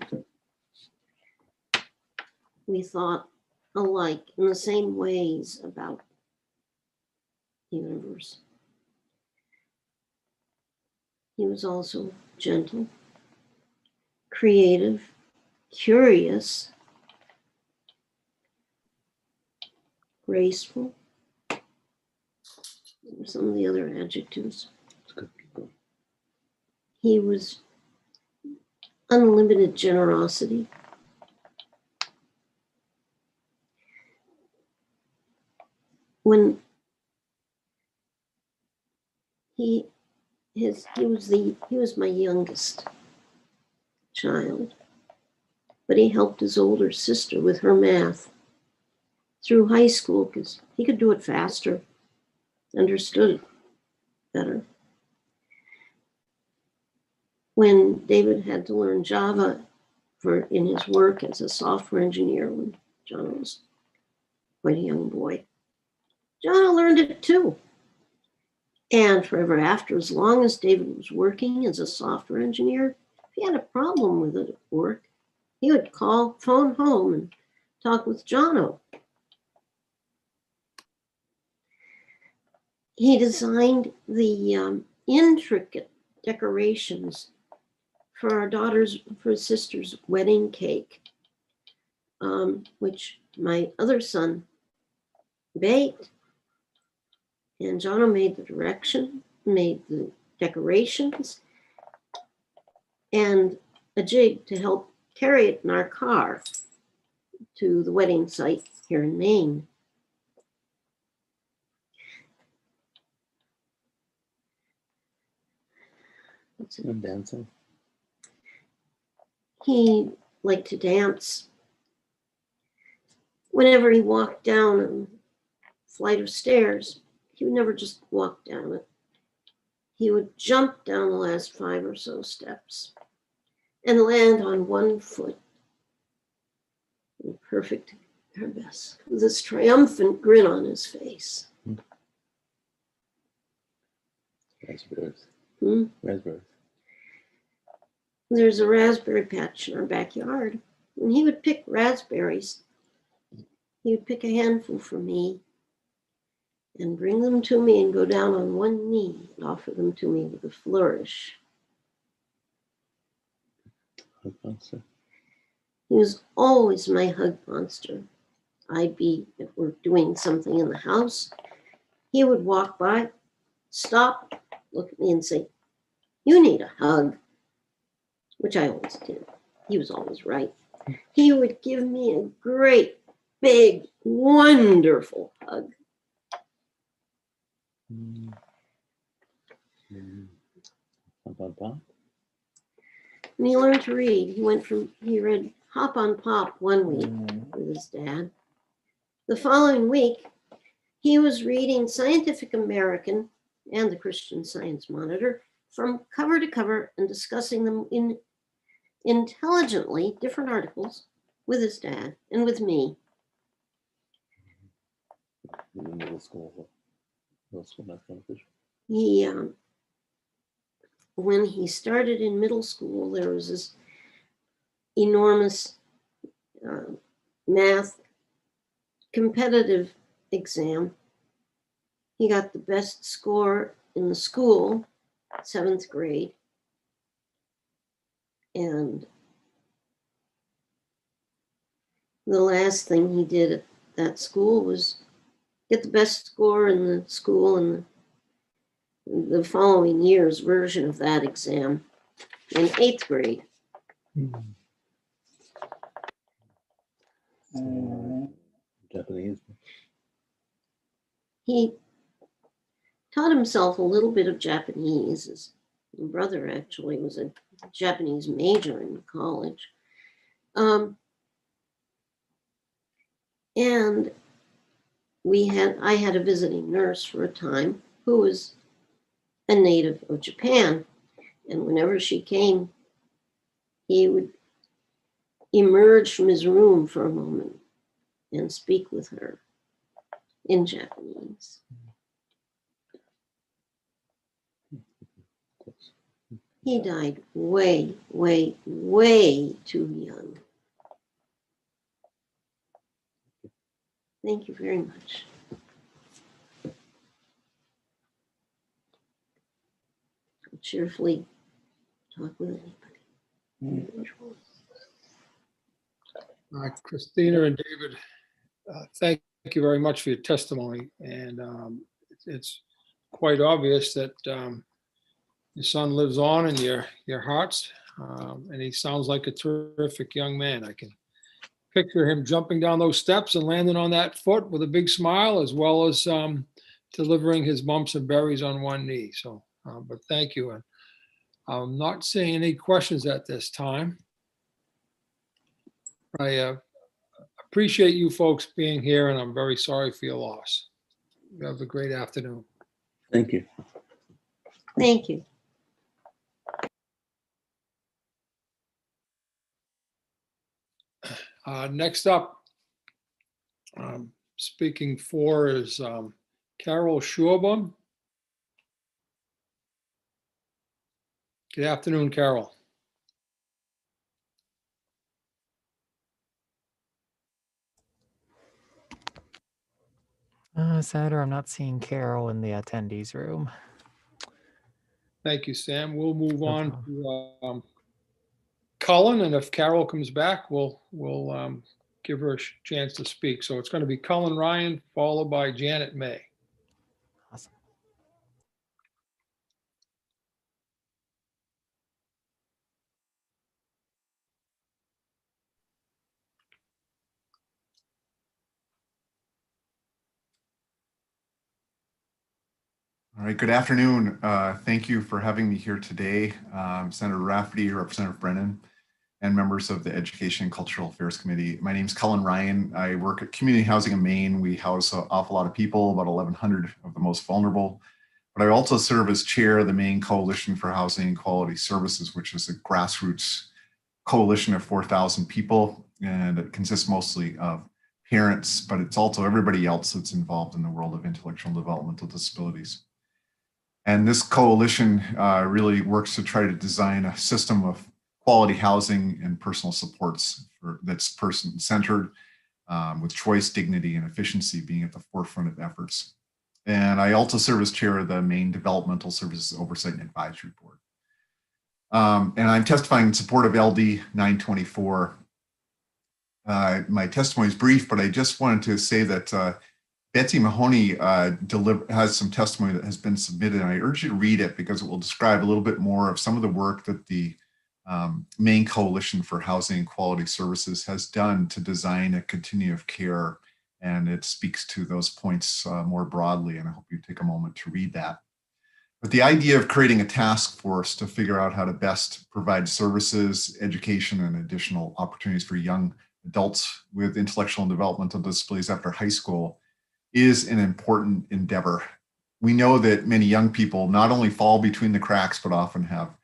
We thought alike in the same ways about the universe. He was also gentle, creative, curious, graceful. Some of the other adjectives. He was unlimited generosity. When he was my youngest child, but he helped his older sister with her math through high school because he could do it faster, understood it better. When David had to learn Java in his work as a software engineer when John was quite a young boy, John learned it too. And forever after, as long as David was working as a software engineer, if he had a problem with it at work, he would phone home and talk with Jono. He designed the intricate decorations for for his sister's wedding cake, which my other son baked. And Jono made made the decorations, and a jig to help carry it in our car to the wedding site here in Maine.
I'm dancing.
He liked to dance. Whenever he walked down a flight of stairs, he would never just walk down it. He would jump down the last 5 or so steps and land on one foot in perfect arabesque with this triumphant grin on his face.
Raspberries.
Raspberries. There's a raspberry patch in our backyard. When he would pick raspberries, he would pick a handful for me and bring them to me and go down on one knee and offer them to me with a flourish.
Hug monster.
He was always my hug monster. I'd be at work doing something in the house. He would walk by, stop, look at me and say, "You need a hug," which I always did. He was always right. He would give me a great, big, wonderful hug. When he learned to read, he read Hop on Pop one week with his dad. The following week, he was reading Scientific American and the Christian Science Monitor from cover to cover and discussing them intelligently, different articles, with his dad and with me.
In middle school.
He, when he started in middle school, there was this enormous math competitive exam. He got the best score in the school, 7th grade. And the last thing he did at that school was get the best score in the school in the following year's version of that exam in 8th grade.
Japanese.
He taught himself a little bit of Japanese. His brother actually was a Japanese major in college. And I had a visiting nurse for a time who was a native of Japan. And whenever she came, he would emerge from his room for a moment and speak with her in Japanese. He died way, way, way too young. Thank you very much. I'll cheerfully talk with anybody.
Christina and David, thank you very much for your testimony. And it's quite obvious that your son lives on in your hearts, and he sounds like a terrific young man. I can picture him jumping down those steps and landing on that foot with a big smile, as well as delivering his bumps and berries on one knee. So, but thank you. And I'm not seeing any questions at this time. I appreciate you folks being here, and I'm very sorry for your loss. You have a great afternoon.
Thank you.
Thank you.
Next up, speaking for is Carol Schurbaum. Good afternoon, Carol.
Senator, I'm not seeing Carol in the attendees room.
Thank you, Sam. We'll move on to Cullen, and if Carol comes back, we'll give her a chance to speak. So it's going to be Cullen Ryan, followed by Janet May.
Awesome.
All right, good afternoon. Thank you for having me here today. Senator Rafferty, Representative Brennan, and members of the Education and Cultural Affairs Committee. My name is Cullen Ryan. I work at Community Housing in Maine. We house an awful lot of people, about 1,100 of the most vulnerable. But I also serve as chair of the Maine Coalition for Housing and Quality Services, which is a grassroots coalition of 4,000 people. And it consists mostly of parents, but it's also everybody else that's involved in the world of intellectual and developmental disabilities. And this coalition really works to try to design a system of quality housing and personal supports that's person-centered, with choice, dignity, and efficiency being at the forefront of efforts. And I also serve as chair of the Maine Developmental Services Oversight and Advisory Board. And I'm testifying in support of LD 924. My testimony is brief, but I just wanted to say that Betsy Mahoney has some testimony that has been submitted, and I urge you to read it because it will describe a little bit more of some of the work that the Maine Coalition for Housing and Quality Services has done to design a continuum of care, and it speaks to those points more broadly, and I hope you take a moment to read that. But the idea of creating a task force to figure out how to best provide services, education, and additional opportunities for young adults with intellectual and developmental disabilities after high school is an important endeavor. We know that many young people not only fall between the cracks, but often have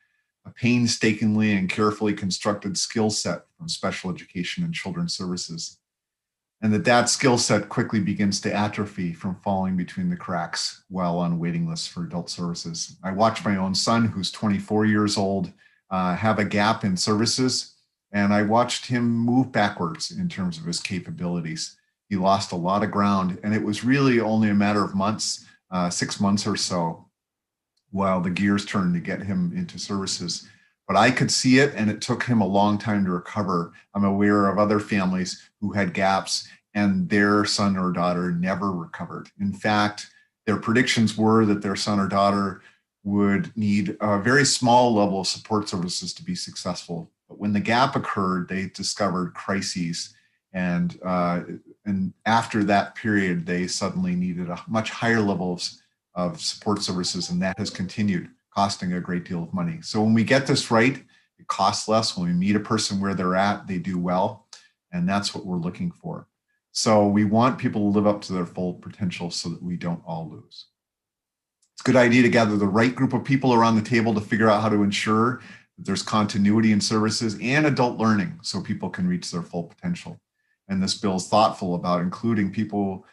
a painstakingly and carefully constructed skill set from special education and children's services. and that skill set quickly begins to atrophy from falling between the cracks while on waiting lists for adult services. I watched my own son, who's 24 years old, have a gap in services, and I watched him move backwards in terms of his capabilities. He lost a lot of ground, and it was really only a matter of months, 6 months or so, while the gears turned to get him into services. But I could see it, and it took him a long time to recover. I'm aware of other families who had gaps, and their son or daughter never recovered. In fact, their predictions were that their son or daughter would need a very small level of support services to be successful. But when the gap occurred, they discovered crises. And after that period, they suddenly needed a much higher level of support services, and that has continued, costing a great deal of money. So when we get this right, it costs less. When we meet a person where they're at, they do well. And that's what we're looking for. So we want people to live up to their full potential so that we don't all lose. It's a good idea to gather the right group of people around the table to figure out how to ensure that there's continuity in services and adult learning so people can reach their full potential. And this bill is thoughtful about including people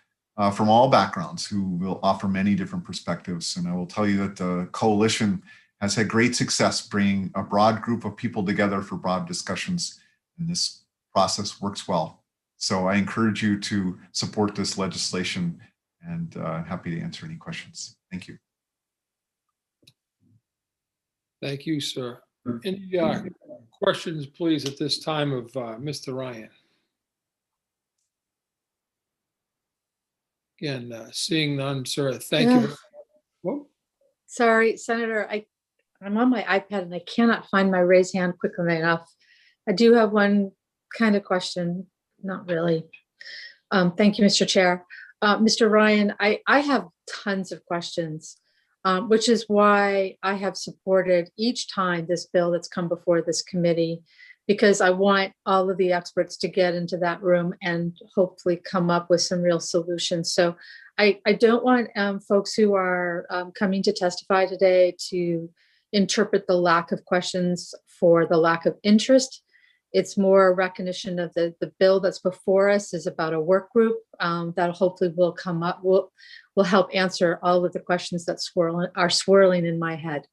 from all backgrounds who will offer many different perspectives. And I will tell you that the coalition has had great success bringing a broad group of people together for broad discussions, and this process works well. So I encourage you to support this legislation, and happy to answer any questions. Thank you.
Thank you, sir. Any questions, please, at this time of Mr. Ryan? Again, seeing none, sir, thank you. Whoa.
Sorry, Senator, I'm on my iPad and I cannot find my raise hand quickly enough. I do have one kind of question, not really. Thank you, Mr. Chair. Mr. Ryan, I have tons of questions, which is why I have supported each time this bill that's come before this committee, because I want all of the experts to get into that room and hopefully come up with some real solutions. So I don't want folks who are coming to testify today to interpret the lack of questions for the lack of interest. It's more a recognition of the bill that's before us is about a work group that hopefully will come up, will help answer all of the questions that are swirling in my head.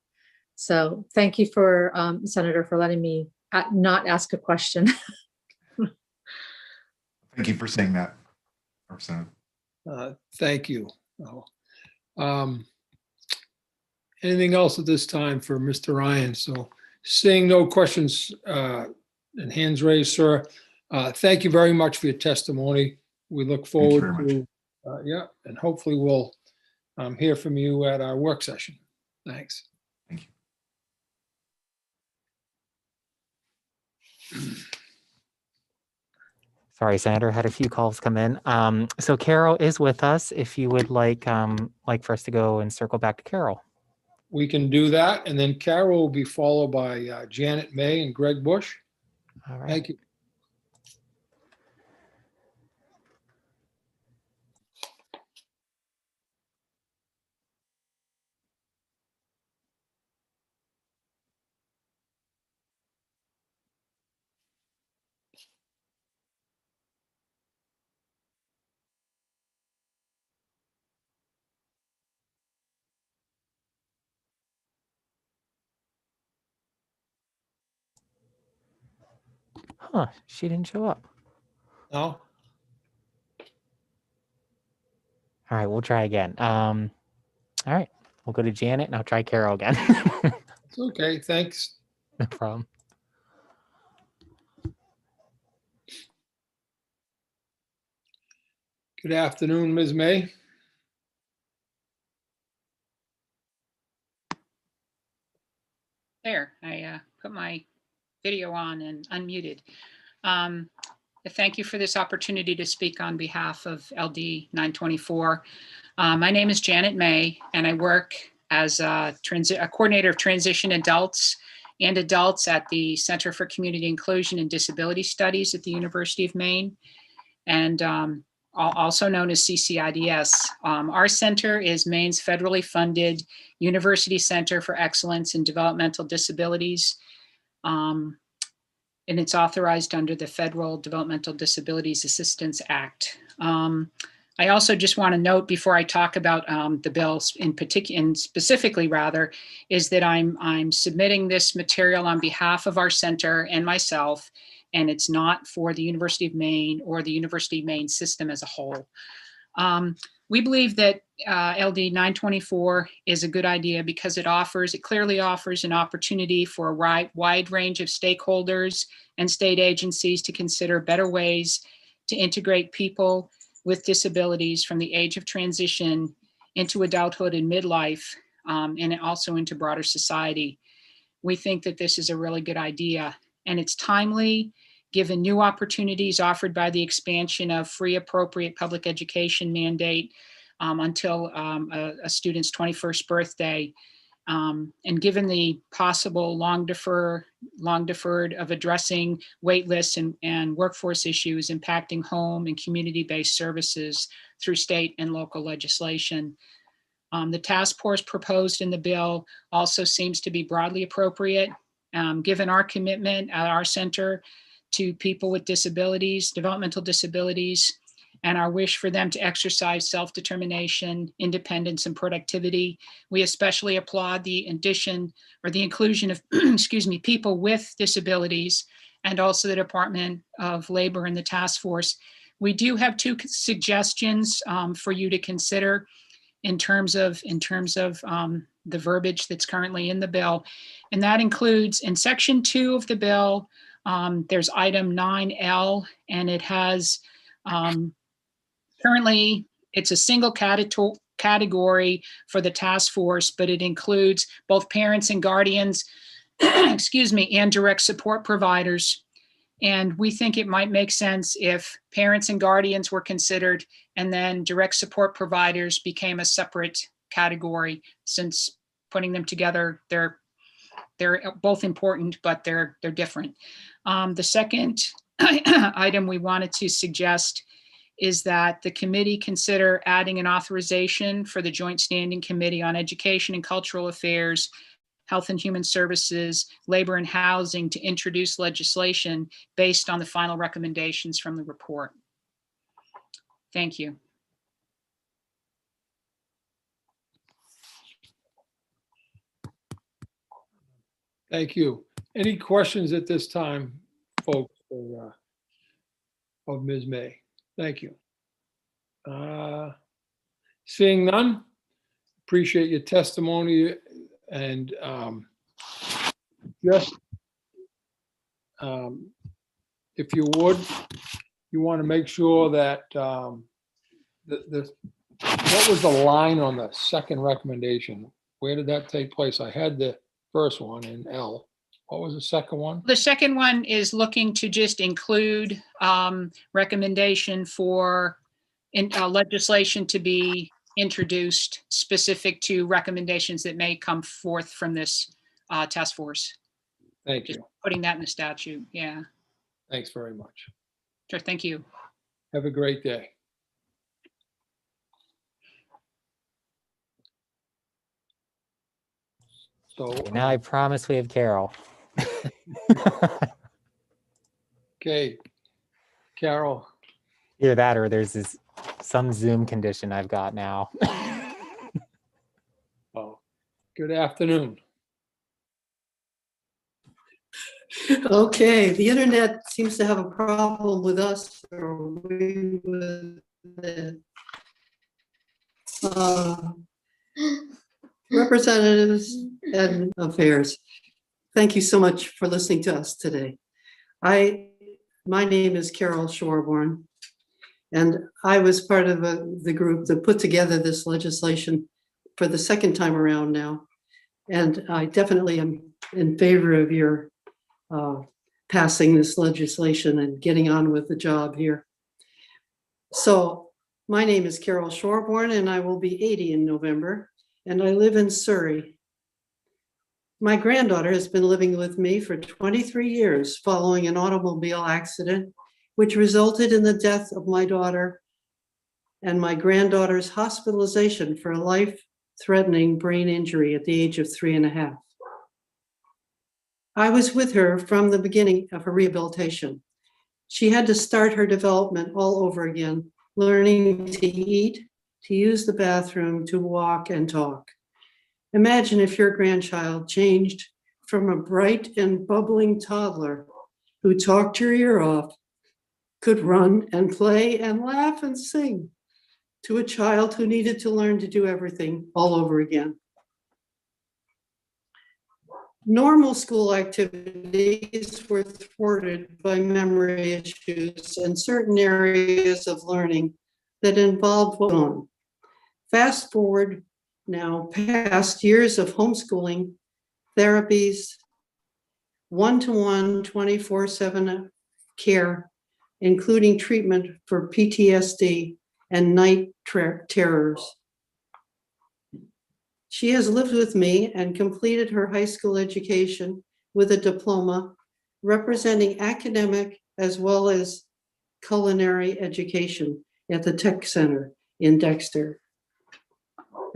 So thank you for, Senator, for letting me not ask a question.
Thank you for saying that, Representative.
Thank you. Anything else at this time for Mr. Ryan? So seeing no questions and hands raised, sir, thank you very much for your testimony. We look forward to, and hopefully we'll hear from you at our work session. Thanks.
Thank you.
Sorry, Senator, had a few calls come in. So Carol is with us. If you would like for us to go and circle back to Carol.
We can do that. And then Carol will be followed by Janet May and Greg Bush.
All right.
Thank you.
Huh, she didn't show up.
No.
All right, we'll try again. All right, we'll go to Janet and I'll try Carol again.
It's okay, thanks.
No problem.
Good afternoon, Ms. May.
There, I put my video on and unmuted. Thank you for this opportunity to speak on behalf of LD 924. My name is Janet May, and I work as a coordinator of transition adults and adults at the Center for Community Inclusion and Disability Studies at the University of Maine, and also known as CCIDS. Our center is Maine's federally funded University Center for Excellence in Developmental Disabilities. and it's authorized under the Federal Developmental Disabilities Assistance Act. I also just want to note before I talk about the bill in particular, and specifically rather, is that I'm submitting this material on behalf of our center and myself, and it's not for the University of Maine or the University of Maine system as a whole. We believe that LD 924 is a good idea because it clearly offers an opportunity for a wide range of stakeholders and state agencies to consider better ways to integrate people with disabilities from the age of transition into adulthood and midlife, and also into broader society. We think that this is a really good idea, and it's timely given new opportunities offered by the expansion of free appropriate public education mandate until a student's 21st birthday. And given the possible long deferred of addressing wait lists and workforce issues impacting home and community-based services through state and local legislation. The task force proposed in the bill also seems to be broadly appropriate, given our commitment at our center to people with disabilities, developmental disabilities, and our wish for them to exercise self-determination, independence, and productivity. We especially applaud the addition or the inclusion of, excuse me, people with disabilities, and also the Department of Labor and the task force. We do have two suggestions for you to consider in terms of the verbiage that's currently in the bill. And that includes in section 2 of the bill, there's item 9L, and it has, currently, it's a single category for the task force, but it includes both parents and guardians, excuse me, and direct support providers. And we think it might make sense if parents and guardians were considered and then direct support providers became a separate category, since putting them together, they're both important, but they're different. The second item we wanted to suggest is that the committee consider adding an authorization for the Joint Standing Committee on Education and Cultural Affairs, Health and Human Services, Labor and Housing to introduce legislation based on the final recommendations from the report. Thank you.
Thank you. Any questions at this time, folks, of Ms. May? Thank you. Seeing none, appreciate your testimony, and just if you would, you want to make sure that what was the line on the second recommendation? Where did that take place? I had the first one in L. What was the second one?
The second one is looking to just include recommendation for legislation to be introduced specific to recommendations that may come forth from this task force.
Thank
Just
you.
putting that in the statute. Yeah.
Thanks very much.
Sure. Thank you.
Have a great day. So
Now I promise we have Carol.
okay, Carol.
Either that or there's some Zoom condition I've got now.
Oh, good afternoon.
Okay, the internet seems to have a problem with us, or we with it. Representatives and affairs, thank you so much for listening to us today. My name is Carol Shorborn, and I was part of the group that put together this legislation for the second time around now. And I definitely am in favor of your passing this legislation and getting on with the job here. So my name is Carol Shorborn, and I will be 80 in November, and I live in Surrey. My granddaughter has been living with me for 23 years following an automobile accident, which resulted in the death of my daughter and my granddaughter's hospitalization for a life-threatening brain injury at the age of 3.5. I was with her from the beginning of her rehabilitation. She had to start her development all over again, learning to eat, to use the bathroom, to walk and talk. Imagine if your grandchild changed from a bright and bubbling toddler who talked your ear off, could run and play and laugh and sing, to a child who needed to learn to do everything all over again. Normal school activities were thwarted by memory issues and certain areas of learning that involved what went on. Fast forward now past years of homeschooling, therapies, one-to-one 24/7 care, including treatment for PTSD and night terrors. She has lived with me and completed her high school education with a diploma representing academic as well as culinary education at the Tech Center in Dexter.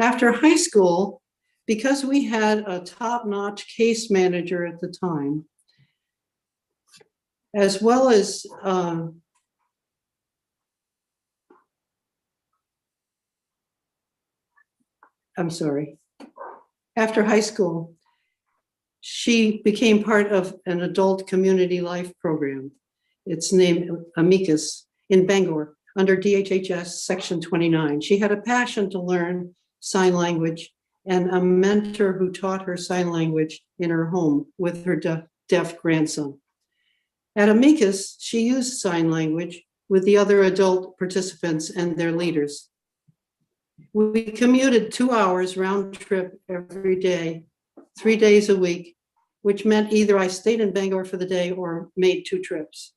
After high school, because we had a top-notch case manager at the time, as well as after high school, she became part of an adult community life program. It's named Amicus in Bangor under DHHS Section 29. She had a passion to learn sign language and a mentor who taught her sign language in her home with her deaf grandson. At Amicus, she used sign language with the other adult participants and their leaders. We commuted 2 hours round trip every day, 3 days a week, which meant either I stayed in Bangor for the day or made 2 trips.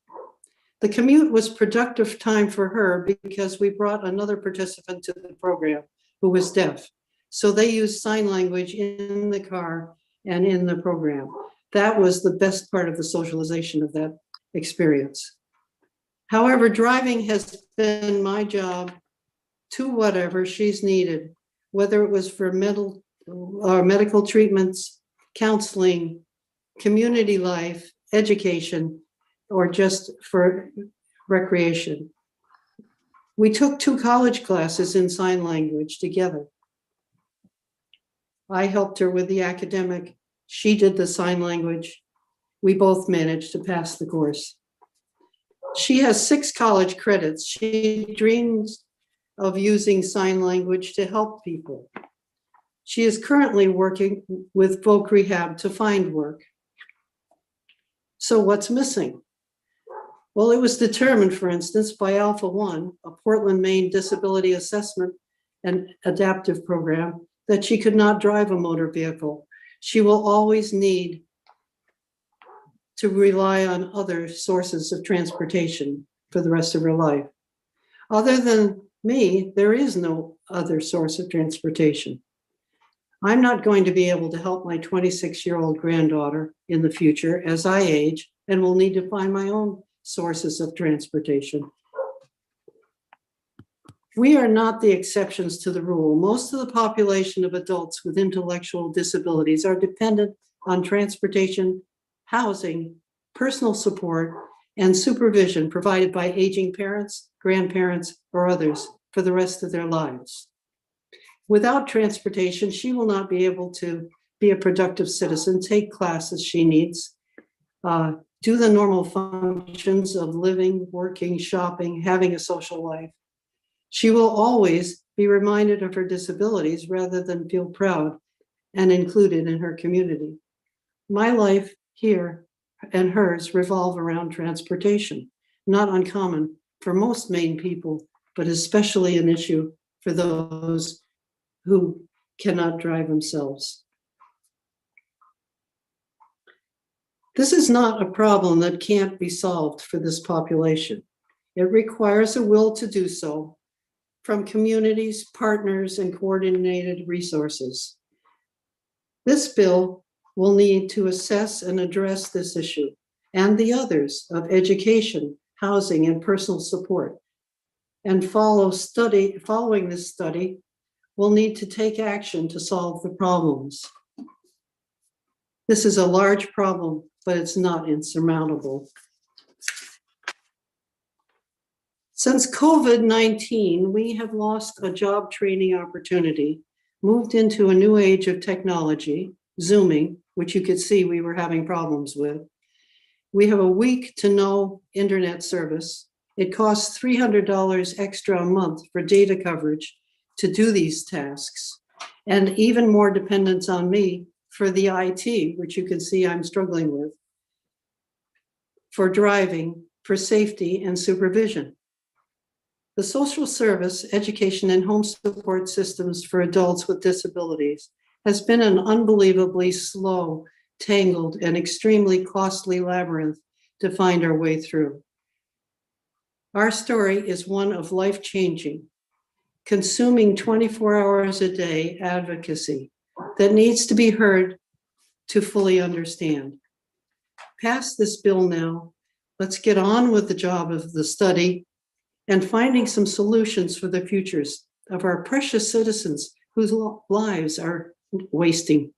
The commute was productive time for her because we brought another participant to the program who was deaf. So they used sign language in the car and in the program. That was the best part of the socialization of that experience. However, driving has been my job to whatever she's needed, whether it was for medical treatments, counseling, community life, education, or just for recreation. We took 2 college classes in sign language together. I helped her with the academic. She did the sign language. We both managed to pass the course. She has 6 college credits. She dreams of using sign language to help people. She is currently working with Voc Rehab to find work. So what's missing? Well, it was determined, for instance, by Alpha One, a Portland, Maine disability assessment and adaptive program, that she could not drive a motor vehicle. She will always need to rely on other sources of transportation for the rest of her life. Other than me, there is no other source of transportation. I'm not going to be able to help my 26-year-old granddaughter in the future as I age and will need to find my own sources of transportation. We are not the exceptions to the rule. Most of the population of adults with intellectual disabilities are dependent on transportation, housing, personal support, and supervision provided by aging parents, grandparents, or others for the rest of their lives. Without transportation, she will not be able to be a productive citizen, take classes she needs, do the normal functions of living, working, shopping, having a social life. She will always be reminded of her disabilities rather than feel proud and included in her community. My life here and hers revolve around transportation, not uncommon for most Maine people, but especially an issue for those who cannot drive themselves. This is not a problem that can't be solved for this population. It requires a will to do so from communities, partners, and coordinated resources. This bill will need to assess and address this issue and the others of education, housing, and personal support. And following this study, we'll need to take action to solve the problems. This is a large problem but it's not insurmountable. Since COVID-19, we have lost a job training opportunity, moved into a new age of technology, Zooming, which you could see we were having problems with. We have a weak to no internet service. It costs $300 extra a month for data coverage to do these tasks, and even more dependence on me for the IT, which you can see I'm struggling with, for driving, for safety and supervision. The social service, education, and home support systems for adults with disabilities has been an unbelievably slow, tangled, and extremely costly labyrinth to find our way through. Our story is one of life-changing, consuming 24 hours a day advocacy that needs to be heard to fully understand. Pass this bill now. Let's get on with the job of the study and finding some solutions for the futures of our precious citizens whose lives are waiting.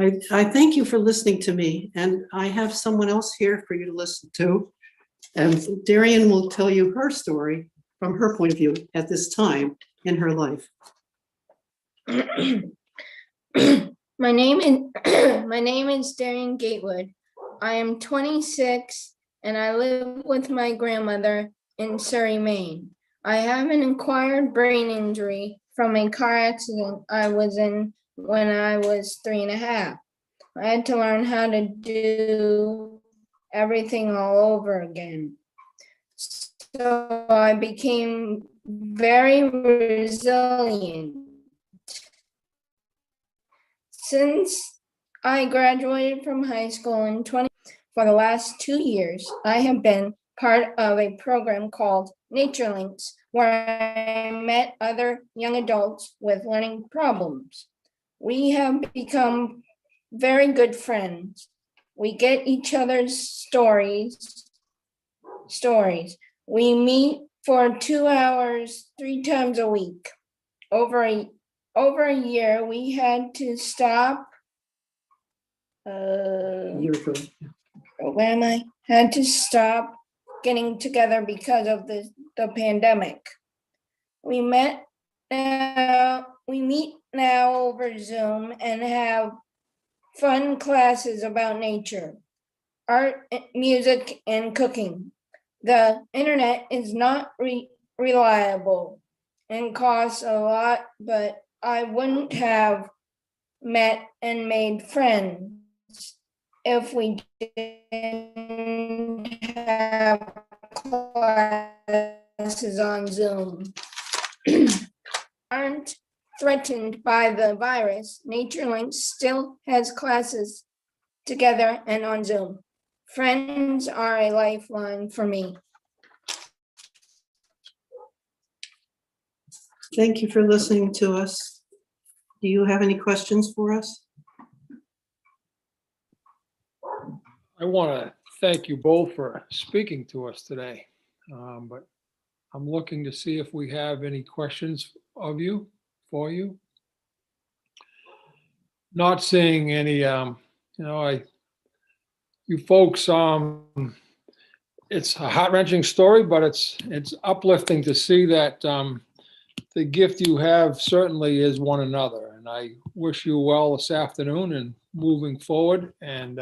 I thank you for listening to me, and I have someone else here for you to listen to. And Darian will tell you her story from her point of view at this time in her life.
My name is Darian Gatewood. I am 26 and I live with my grandmother in Surrey, Maine. I have an acquired brain injury from a car accident I was in when I was 3.5. I had to learn how to do everything all over again. So I became very resilient. Since I graduated from high school in for the last 2 years, I have been part of a program called Nature Links, where I met other young adults with learning problems. We have become very good friends. We get each other's stories. We meet for 2 hours, 3 times a week. Over a year, we had to stop. Had to stop getting together because of the pandemic. We meet now over Zoom and have fun classes about nature, art, music, and cooking. The internet is not reliable and costs a lot, but I wouldn't have met and made friends if we didn't have classes on Zoom. Aren't threatened by the virus, Nature Links still has classes together and on Zoom. Friends are a lifeline for me.
Thank you for listening to us. Do you have any questions for us?
I want to thank you both for speaking to us today. But I'm looking to see if we have any questions for you. Not seeing any, you folks, it's a heart-wrenching story, but it's uplifting to see that the gift you have certainly is one another. And I wish you well this afternoon and moving forward, and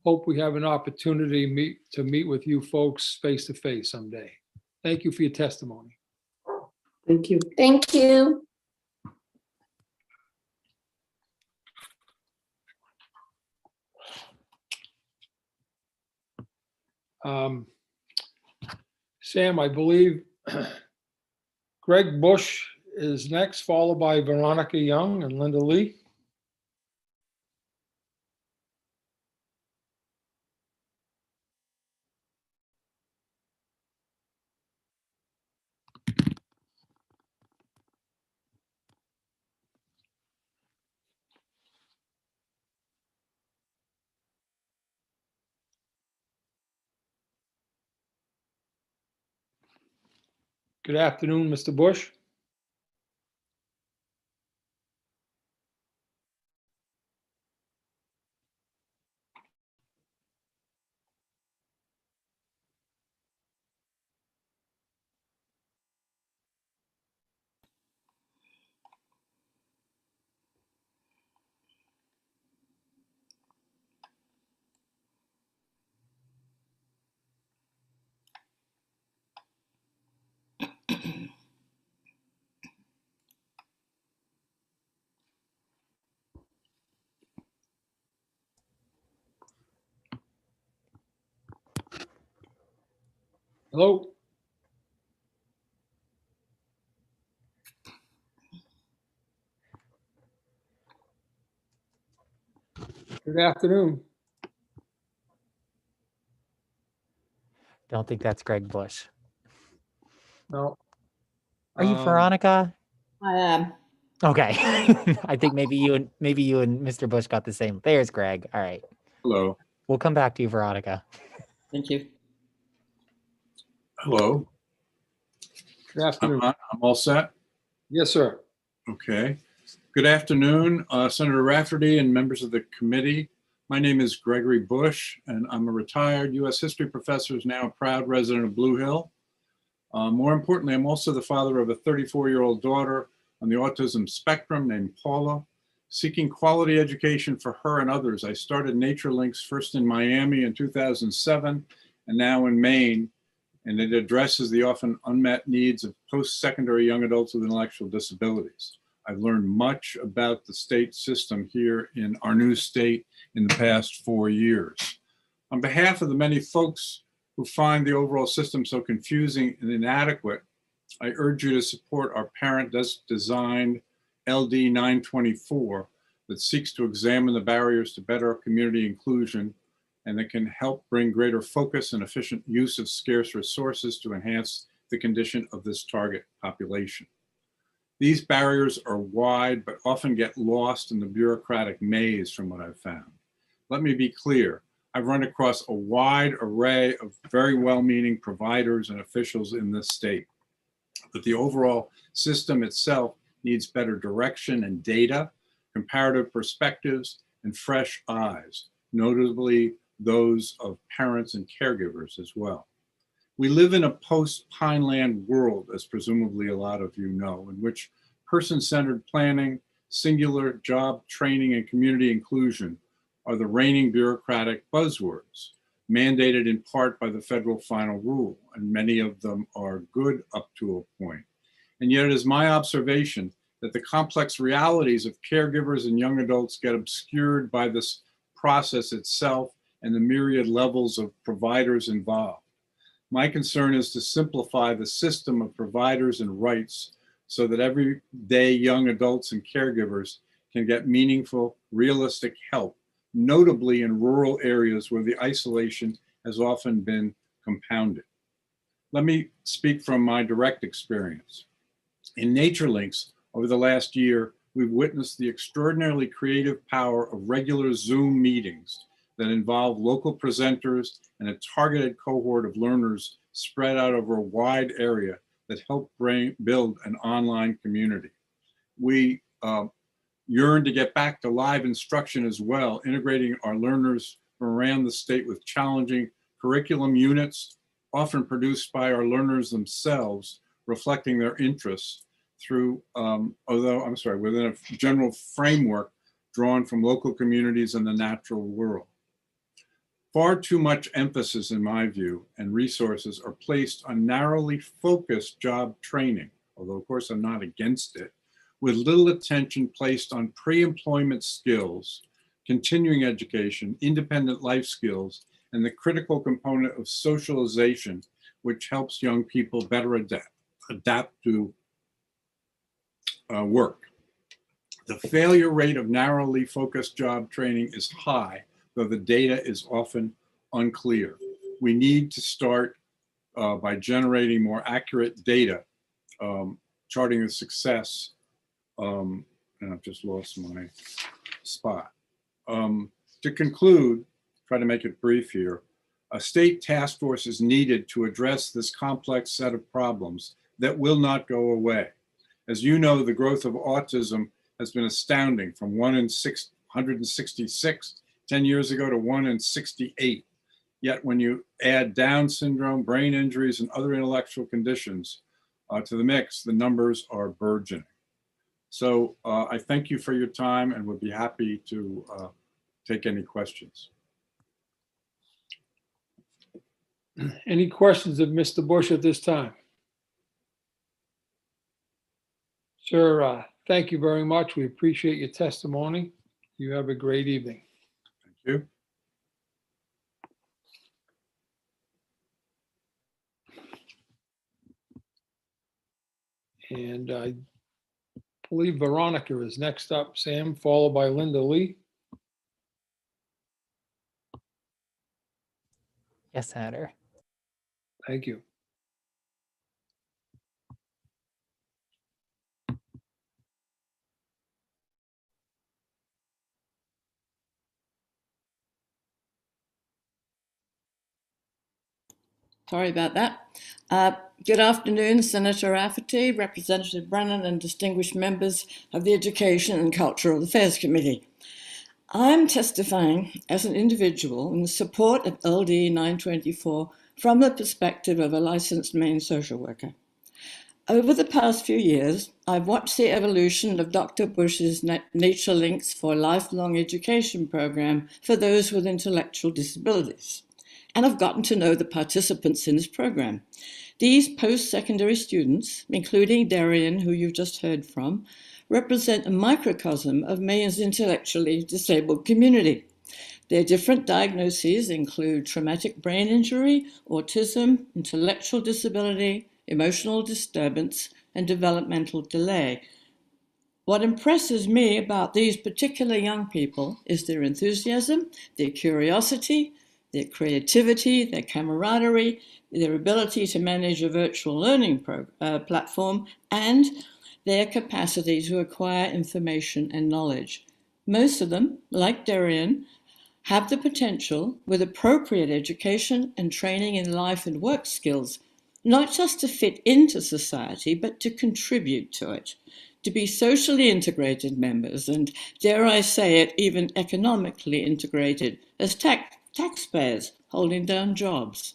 hope we have an opportunity to meet with you folks face to face someday. Thank you for your testimony.
Thank you.
Thank you.
Sam, I believe Greg Bush is next, followed by Veronica Young and Linda Lee. Good afternoon, Mr. Bush. Hello? Good afternoon.
Don't think that's Greg Bush.
No.
Are you Veronica?
I am.
Okay. I think maybe you and Mr. Bush got the same. There's Greg. All right.
Hello.
We'll come back to you, Veronica.
Thank you.
Hello.
Good afternoon.
I'm all set?
Yes, sir.
Okay. Good afternoon, Senator Rafferty and members of the committee. My name is Gregory Bush, and I'm a retired U.S. history professor, who's now a proud resident of Blue Hill. More importantly, I'm also the father of a 34-year-old daughter on the autism spectrum named Paula. Seeking quality education for her and others, I started Nature Links first in Miami in 2007 and now in Maine, and it addresses the often unmet needs of post-secondary young adults with intellectual disabilities. I've learned much about the state system here in our new state in the past 4 years. On behalf of the many folks who find the overall system so confusing and inadequate, I urge you to support our parent-designed LD 924 that seeks to examine the barriers to better community inclusion and that can help bring greater focus and efficient use of scarce resources to enhance the condition of this target population. These barriers are wide, but often get lost in the bureaucratic maze from what I've found. Let me be clear. I've run across a wide array of very well-meaning providers and officials in this state, but the overall system itself needs better direction and data, comparative perspectives, and fresh eyes, notably those of parents and caregivers as well. We live in a post-Pineland world, as presumably a lot of you know, in which person-centered planning, singular job training, and community inclusion are the reigning bureaucratic buzzwords, mandated in part by the federal final rule, and many of them are good up to a point. And yet it is my observation that the complex realities of caregivers and young adults get obscured by this process itself and the myriad levels of providers involved. My concern is to simplify the system of providers and rights so that everyday young adults and caregivers can get meaningful, realistic help, notably in rural areas where the isolation has often been compounded. Let me speak from my direct experience. In Nature Links, over the last year, we've witnessed the extraordinarily creative power of regular Zoom meetings that involve local presenters and a targeted cohort of learners spread out over a wide area that help build an online community. We yearn to get back to live instruction as well, integrating our learners from around the state with challenging curriculum units, often produced by our learners themselves, reflecting their interests through, within a general framework drawn from local communities and the natural world. Far too much emphasis, in my view, and resources are placed on narrowly focused job training, although of course I'm not against it, with little attention placed on pre-employment skills, continuing education, independent life skills, and the critical component of socialization, which helps young people better adapt to work. The failure rate of narrowly focused job training is high, though the data is often unclear. We need to start by generating more accurate data, charting the success, and I've just lost my spot. To conclude, try to make it brief here, a state task force is needed to address this complex set of problems that will not go away. As you know, the growth of autism has been astounding, from 1 in 166 10 years ago to 1 in 68. Yet when you add Down syndrome, brain injuries, and other intellectual conditions to the mix, the numbers are burgeoning. So I thank you for your time and would be happy to take any questions.
Any questions of Mr. Bush at this time? Sir, thank you very much. We appreciate your testimony. You have a great evening.
Thank you.
And I believe Veronica is next up, Sam, followed by Linda Lee.
Yes, Senator.
Thank you.
Sorry about that. Good afternoon, Senator Rafferty, Representative Brennan, and distinguished members of the Education and Cultural Affairs Committee. I'm testifying as an individual in support of LD 924 from the perspective of a licensed Maine social worker. Over the past few years, I've watched the evolution of Dr. Bush's Nature Links for Lifelong Education program for those with intellectual disabilities, and I've gotten to know the participants in this program. These post-secondary students, including Darian, who you've just heard from, represent a microcosm of Maine's intellectually disabled community. Their different diagnoses include traumatic brain injury, autism, intellectual disability, emotional disturbance, and developmental delay. What impresses me about these particular young people is their enthusiasm, their curiosity, their creativity, their camaraderie, their ability to manage a virtual learning platform, and their capacity to acquire information and knowledge. Most of them, like Darian, have the potential, with appropriate education and training in life and work skills, not just to fit into society, but to contribute to it, to be socially integrated members, and dare I say it, even economically integrated as taxpayers holding down jobs.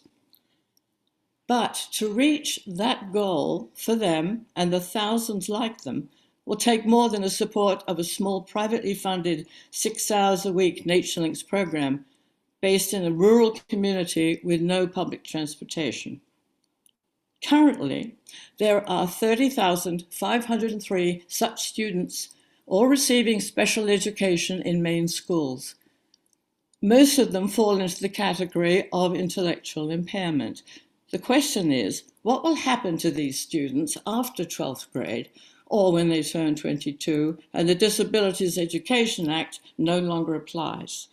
But to reach that goal for them and the thousands like them will take more than the support of a small privately funded 6 hours a week NatureLinks program based in a rural community with no public transportation. Currently, there are 30,503 such students all receiving special education in Maine schools. Most of them fall into the category of intellectual impairment. The question is, what will happen to these students after 12th grade or when they turn 22 and the Disabilities Education Act no longer applies?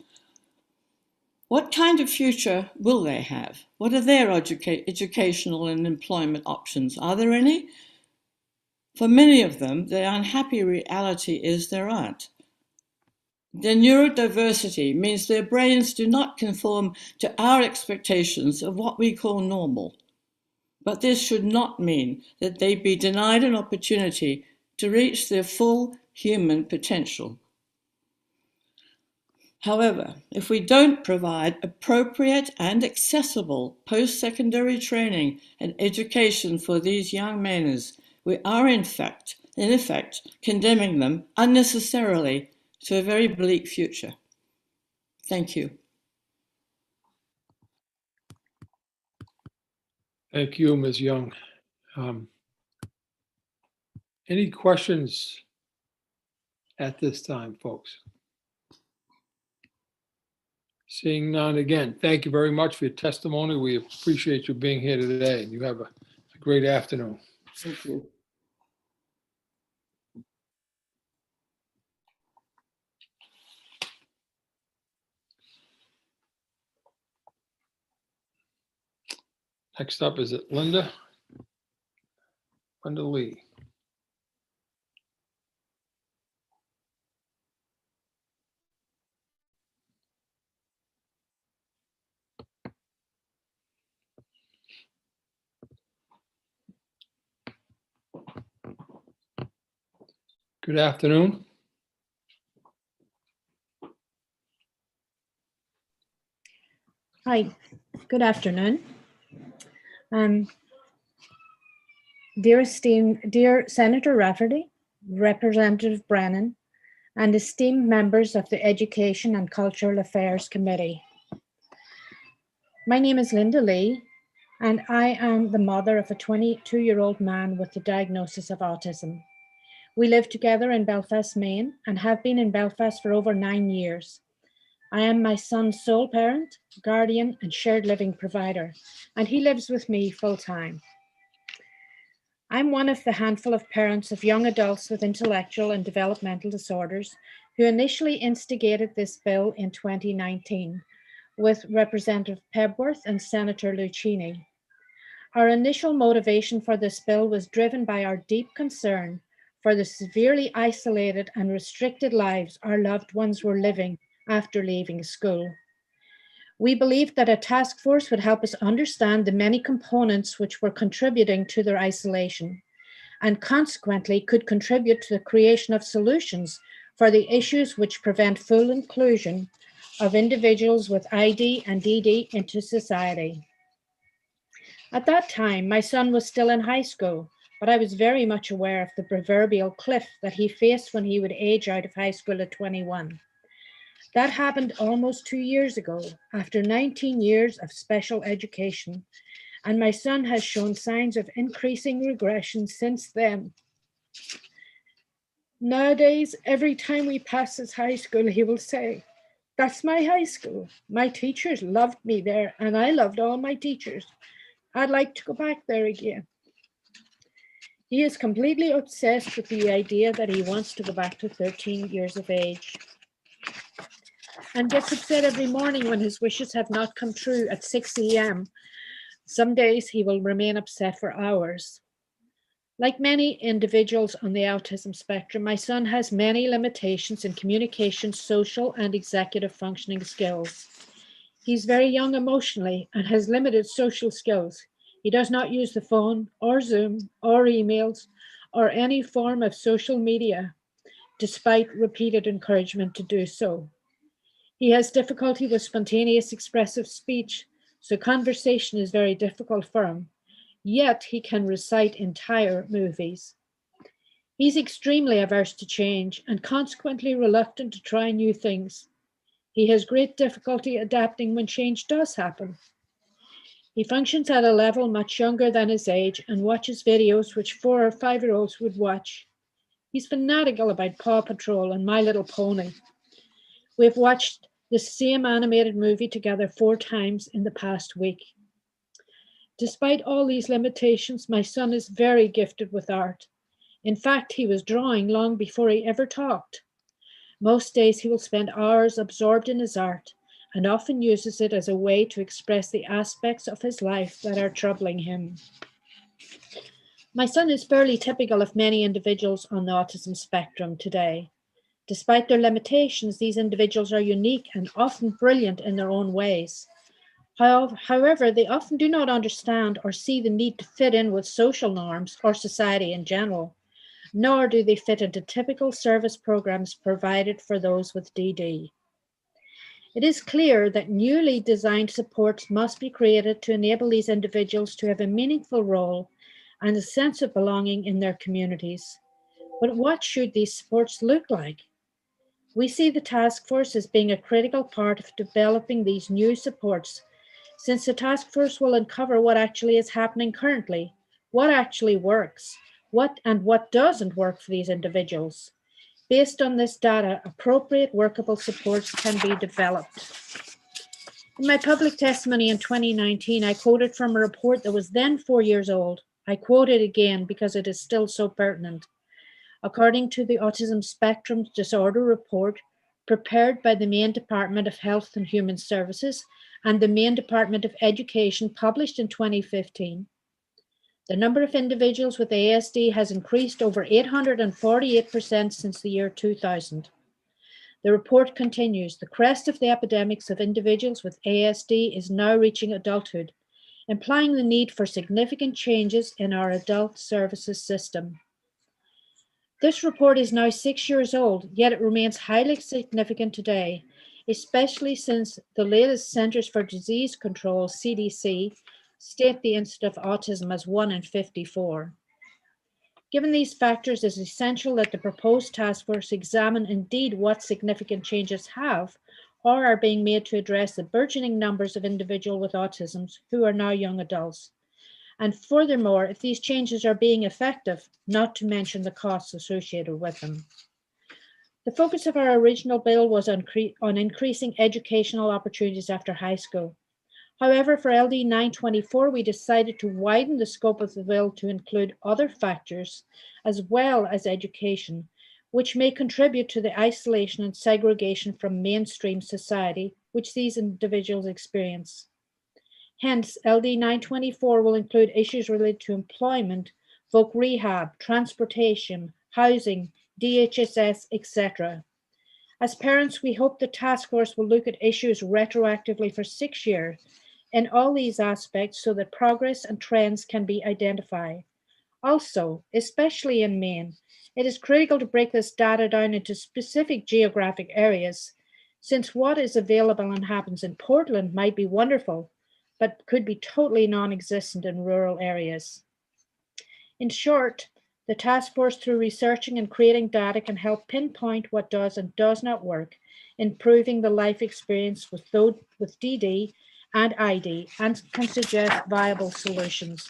What kind of future will they have? What are their educational and employment options? Are there any? For many of them, the unhappy reality is there aren't. Their neurodiversity means their brains do not conform to our expectations of what we call normal. But this should not mean that they be denied an opportunity to reach their full human potential. However, if we don't provide appropriate and accessible post-secondary training and education for these young Mainers, we are in effect, condemning them unnecessarily to a very bleak future. Thank you.
Thank you, Ms. Young. Any questions at this time, folks? Seeing none, again, thank you very much for your testimony. We appreciate you being here today. You have a great afternoon.
Thank you.
Next up, is it Linda? Linda Lee. Good afternoon.
Hi, good afternoon. Dear Senator Rafferty, Representative Brennan, and esteemed members of the Education and Cultural Affairs Committee. My name is Linda Lee, and I am the mother of a 22-year-old man with the diagnosis of autism. We live together in Belfast, Maine, and have been in Belfast for over 9 years. I am my son's sole parent, guardian, and shared living provider, and he lives with me full time. I'm one of the handful of parents of young adults with intellectual and developmental disorders who initially instigated this bill in 2019 with Representative Pebworth and Senator Lucchini. Our initial motivation for this bill was driven by our deep concern for the severely isolated and restricted lives our loved ones were living after leaving school. We believed that a task force would help us understand the many components which were contributing to their isolation and consequently could contribute to the creation of solutions for the issues which prevent full inclusion of individuals with ID and DD into society. At that time, my son was still in high school, but I was very much aware of the proverbial cliff that he faced when he would age out of high school at 21. That happened almost 2 years ago, after 19 years of special education, and my son has shown signs of increasing regression since then. Nowadays, every time we pass his high school, he will say, "That's my high school. My teachers loved me there, and I loved all my teachers. I'd like to go back there again." He is completely obsessed with the idea that he wants to go back to 13 years of age and gets upset every morning when his wishes have not come true at 6 a.m. Some days he will remain upset for hours. Like many individuals on the autism spectrum, my son has many limitations in communication, social, and executive functioning skills. He's very young emotionally and has limited social skills. He does not use the phone or Zoom or emails or any form of social media, despite repeated encouragement to do so. He has difficulty with spontaneous expressive speech, so conversation is very difficult for him, yet he can recite entire movies. He's extremely averse to change and consequently reluctant to try new things. He has great difficulty adapting when change does happen. He functions at a level much younger than his age and watches videos which 4 or 5-year-olds would watch. He's fanatical about Paw Patrol and My Little Pony. We've watched the same animated movie together 4 times in the past week. Despite all these limitations, my son is very gifted with art. In fact, he was drawing long before he ever talked. Most days he will spend hours absorbed in his art and often uses it as a way to express the aspects of his life that are troubling him. My son is fairly typical of many individuals on the autism spectrum today. Despite their limitations, these individuals are unique and often brilliant in their own ways. However, they often do not understand or see the need to fit in with social norms or society in general, nor do they fit into typical service programs provided for those with DD. It is clear that newly designed supports must be created to enable these individuals to have a meaningful role and a sense of belonging in their communities. But what should these supports look like? We see the task force as being a critical part of developing these new supports, since the task force will uncover what actually is happening currently, what actually works, what doesn't work for these individuals. Based on this data, appropriate workable supports can be developed. In my public testimony in 2019, I quoted from a report that was then 4 years old. I quote it again because it is still so pertinent. According to the Autism Spectrum Disorder Report, prepared by the Maine Department of Health and Human Services and the Maine Department of Education, published in 2015, the number of individuals with ASD has increased over 848% since the year 2000. The report continues, the crest of the epidemics of individuals with ASD is now reaching adulthood, implying the need for significant changes in our adult services system. This report is now 6 years old, yet it remains highly significant today, especially since the latest Centers for Disease Control, CDC, state the incidence of autism as 1 in 54. Given these factors, it is essential that the proposed task force examine indeed what significant changes have or are being made to address the burgeoning numbers of individuals with autism who are now young adults. And furthermore, if these changes are being effective, not to mention the costs associated with them. The focus of our original bill was on increasing educational opportunities after high school. However, for LD 924, we decided to widen the scope of the bill to include other factors as well as education, which may contribute to the isolation and segregation from mainstream society, which these individuals experience. Hence, LD 924 will include issues related to employment, voc rehab, transportation, housing, DHSS, etc. As parents, we hope the task force will look at issues retroactively for 6 years in all these aspects so that progress and trends can be identified. Also, especially in Maine, it is critical to break this data down into specific geographic areas, since what is available and happens in Portland might be wonderful, but could be totally non-existent in rural areas. In short, the task force, through researching and creating data, can help pinpoint what does and does not work, improving the life experience with DD and ID, and can suggest viable solutions.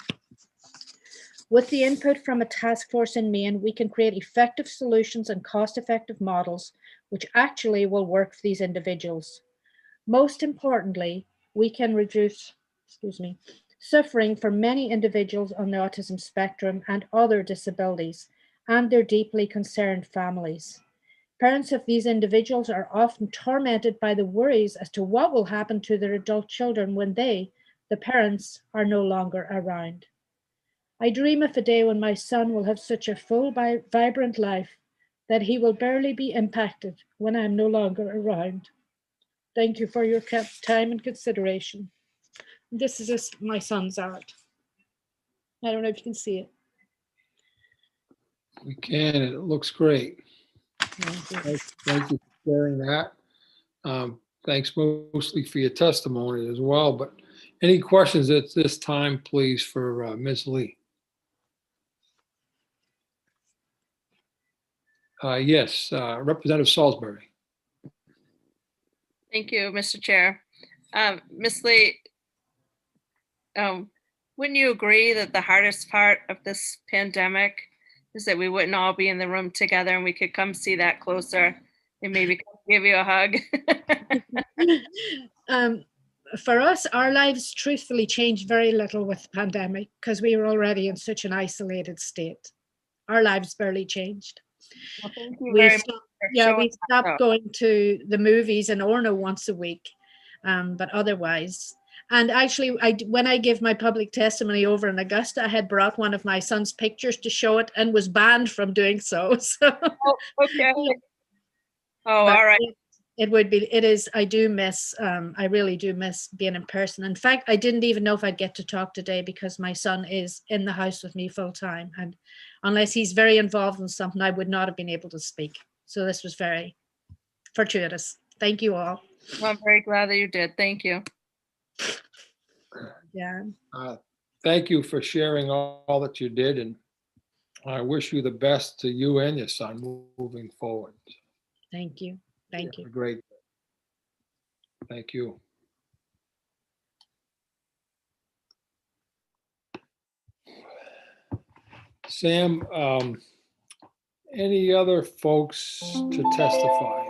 With the input from a task force in Maine, we can create effective solutions and cost-effective models which actually will work for these individuals. Most importantly, we can reduce, suffering for many individuals on the autism spectrum and other disabilities, and their deeply concerned families. Parents of these individuals are often tormented by the worries as to what will happen to their adult children when they, the parents, are no longer around. I dream of a day when my son will have such a full, vibrant life that he will barely be impacted when I'm no longer around. Thank you for your time and consideration. This is just my son's art. I don't know if you can see it.
We can, and it looks great. Thank you for sharing that. Thanks mostly for your testimony as well, but any questions at this time, please, for Ms. Lee? Yes, Representative Salisbury.
Thank you, Mr. Chair. Ms. Lee, wouldn't you agree that the hardest part of this pandemic is that we wouldn't all be in the room together and we could come see that closer and maybe give you a hug?
For us, our lives truthfully changed very little with the pandemic because we were already in such an isolated state. Our lives barely changed.
Well, thank you
We
very
stopped,
much.
we stopped going to the movies in Orno once a week, but otherwise. And actually, when I give my public testimony over in Augusta, I had brought one of my son's pictures to show it and was banned from doing so.
Oh, okay. Oh, all right.
I do miss, I really do miss being in person. In fact, I didn't even know if I'd get to talk today because my son is in the house with me full time. And unless he's very involved in something, I would not have been able to speak. So this was very fortuitous. Thank you all.
Well, I'm very glad that you did. Thank you.
Yeah.
Thank you for sharing all that you did, and I wish you the best to you and your son moving forward.
Thank you. Thank you.
Great. Thank you. Sam, any other folks to testify?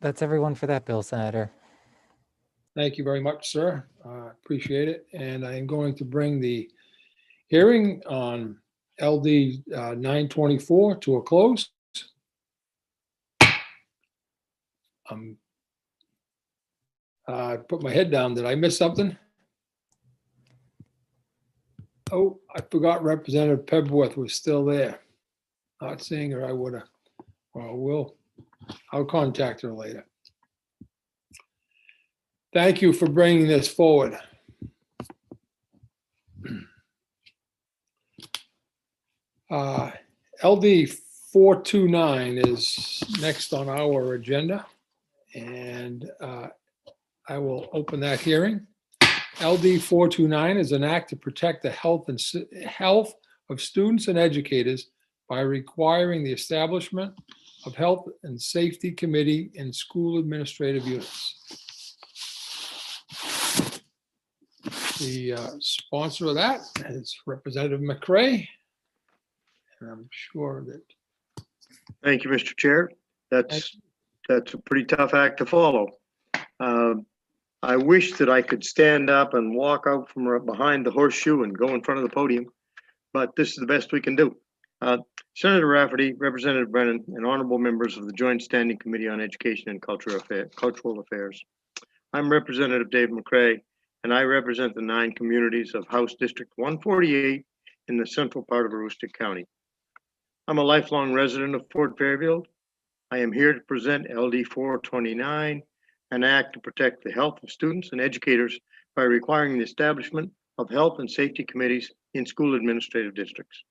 That's everyone for that bill, Senator.
Thank you very much, sir. Appreciate it. And I'm going to bring the hearing on LD 924 to a close. I put my head down. Did I miss something? Oh, I forgot Representative Pebworth was still there. Not seeing her, I would have. Well, I'll contact her later. Thank you for bringing this forward. LD 429 is next on our agenda, and I will open that hearing. LD 429 is an act to protect the health of students and educators by requiring the establishment of health and safety committee in school administrative units. The sponsor of that is Representative McRae, and I'm sure that.
Thank you, Mr. Chair. That's a pretty tough act to follow. I wish that I could stand up and walk out from behind the horseshoe and go in front of the podium, but this is the best we can do. Senator Rafferty, Representative Brennan, and honorable members of the Joint Standing Committee on Education and Cultural Affairs. I'm Representative Dave McCray, and I represent the 9 communities of House District 148 in the central part of Aroostook County. I'm a lifelong resident of Fort Fairfield. I am here to present LD 429, an act to protect the health of students and educators by requiring the establishment of health and safety committees in school administrative districts.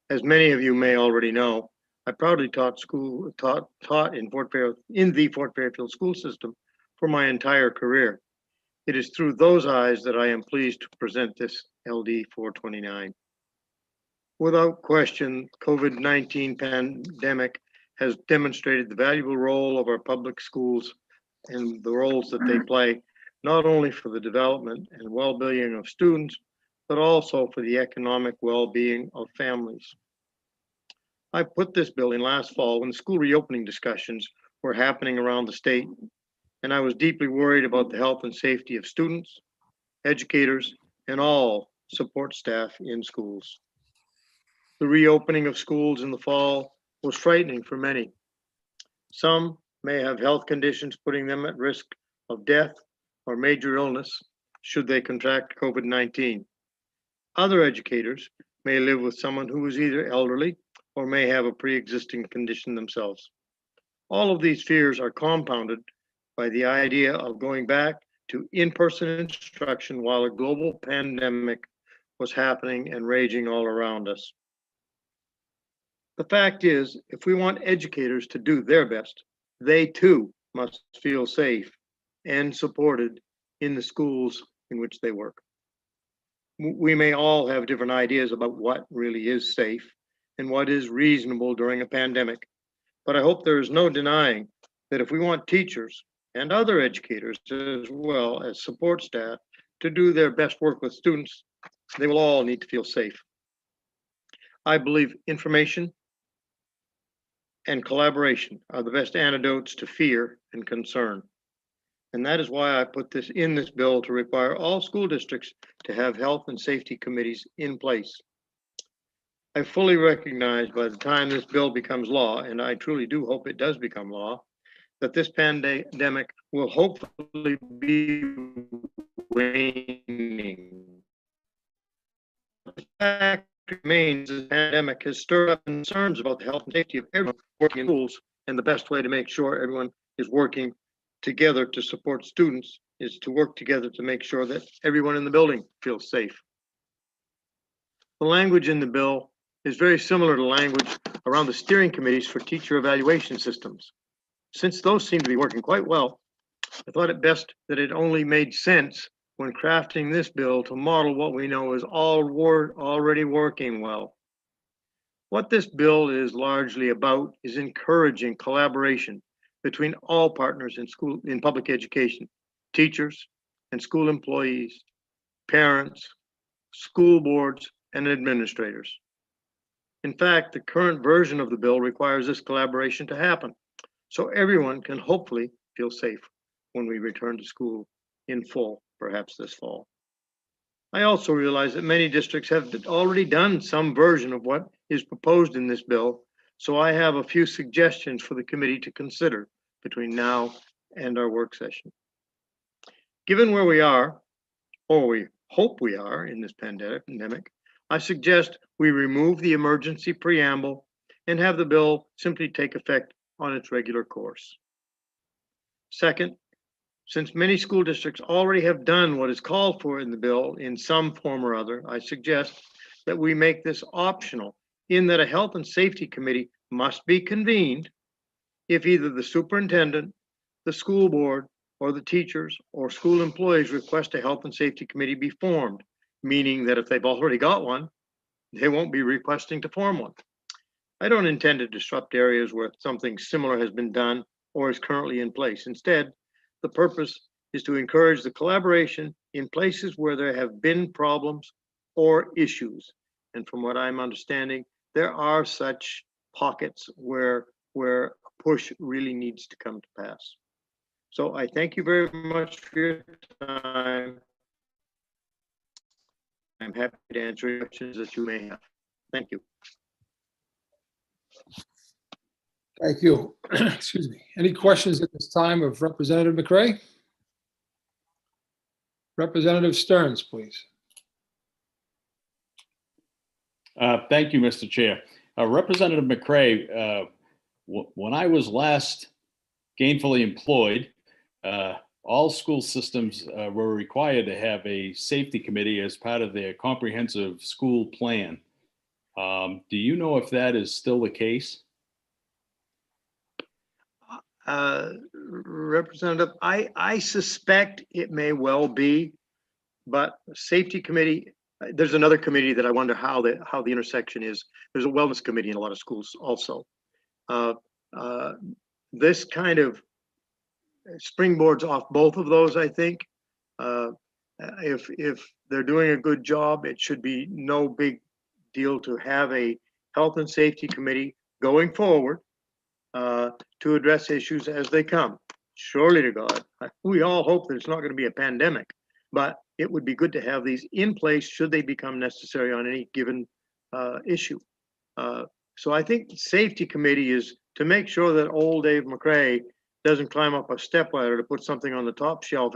As many of you may already know, I proudly taught in the Fort Fairfield school system for my entire career. It is through those eyes that I am pleased to present this LD 429. Without question, COVID-19 pandemic has demonstrated the valuable role of our public schools and the roles that they play, not only for the development and well-being of students, but also for the economic well-being of families. I put this bill in last fall when the school reopening discussions were happening around the state, and I was deeply worried about the health and safety of students, educators, and all support staff in schools. The reopening of schools in the fall was frightening for many. Some may have health conditions putting them at risk of death or major illness should they contract COVID-19. Other educators may live with someone who is either elderly or may have a pre-existing condition themselves. All of these fears are compounded by the idea of going back to in-person instruction while a global pandemic was happening and raging all around us. The fact is, if we want educators to do their best, they too must feel safe and supported in the schools in which they work. We may all have different ideas about what really is safe and what is reasonable during a pandemic, but I hope there is no denying that if we want teachers and other educators as well as support staff to do their best work with students, they will all need to feel safe. I believe information and collaboration are the best antidotes to fear and concern. And that is why I put this in this bill to require all school districts to have health and safety committees in place. I fully recognize by the time this bill becomes law, and I truly do hope it does become law, that this pandemic will hopefully be waning. The fact remains the pandemic has stirred up concerns about the health and safety of everyone working in schools, and the best way to make sure everyone is working together to support students is to work together to make sure that everyone in the building feels safe. The language in the bill is very similar to language around the steering committees for teacher evaluation systems. Since those seem to be working quite well, I thought it best that it only made sense when crafting this bill to model what we know is already working well. What this bill is largely about is encouraging collaboration between all partners in public education, teachers and school employees, parents, school boards, and administrators. In fact, the current version of the bill requires this collaboration to happen, so everyone can hopefully feel safe when we return to school in full, perhaps this fall. I also realize that many districts have already done some version of what is proposed in this bill, so I have a few suggestions for the committee to consider between now and our work session. Given where we are, or we hope we are in this pandemic, I suggest we remove the emergency preamble and have the bill simply take effect on its regular course. Second, since many school districts already have done what is called for in the bill in some form or other, I suggest that we make this optional in that a health and safety committee must be convened if either the superintendent, the school board, or the teachers or school employees request a health and safety committee be formed, meaning that if they've already got one, they won't be requesting to form one. I don't intend to disrupt areas where something similar has been done or is currently in place. Instead, the purpose is to encourage the collaboration in places where there have been problems or issues. And from what I'm understanding, there are such pockets where a push really needs to come to pass. So I thank you very much for your time. I'm happy to answer any questions that you may have. Thank you.
Thank you. Excuse me. Any questions at this time of Representative McCray? Representative Stearns, please.
Thank you, Mr. Chair. Representative McCray, when I was last gainfully employed, all school systems were required to have a safety committee as part of their comprehensive school plan. Do you know if that is still the case?
Representative, I suspect it may well be, but safety committee, there's another committee that I wonder how the intersection is. There's a wellness committee in a lot of schools also. This kind of springboards off both of those, I think. If they're doing a good job, it should be no big deal to have a health and safety committee going forward to address issues as they come. Surely to God, we all hope there's not going to be a pandemic, but it would be good to have these in place should they become necessary on any given issue. So I think the safety committee is to make sure that old Dave McCray doesn't climb up a stepladder to put something on the top shelf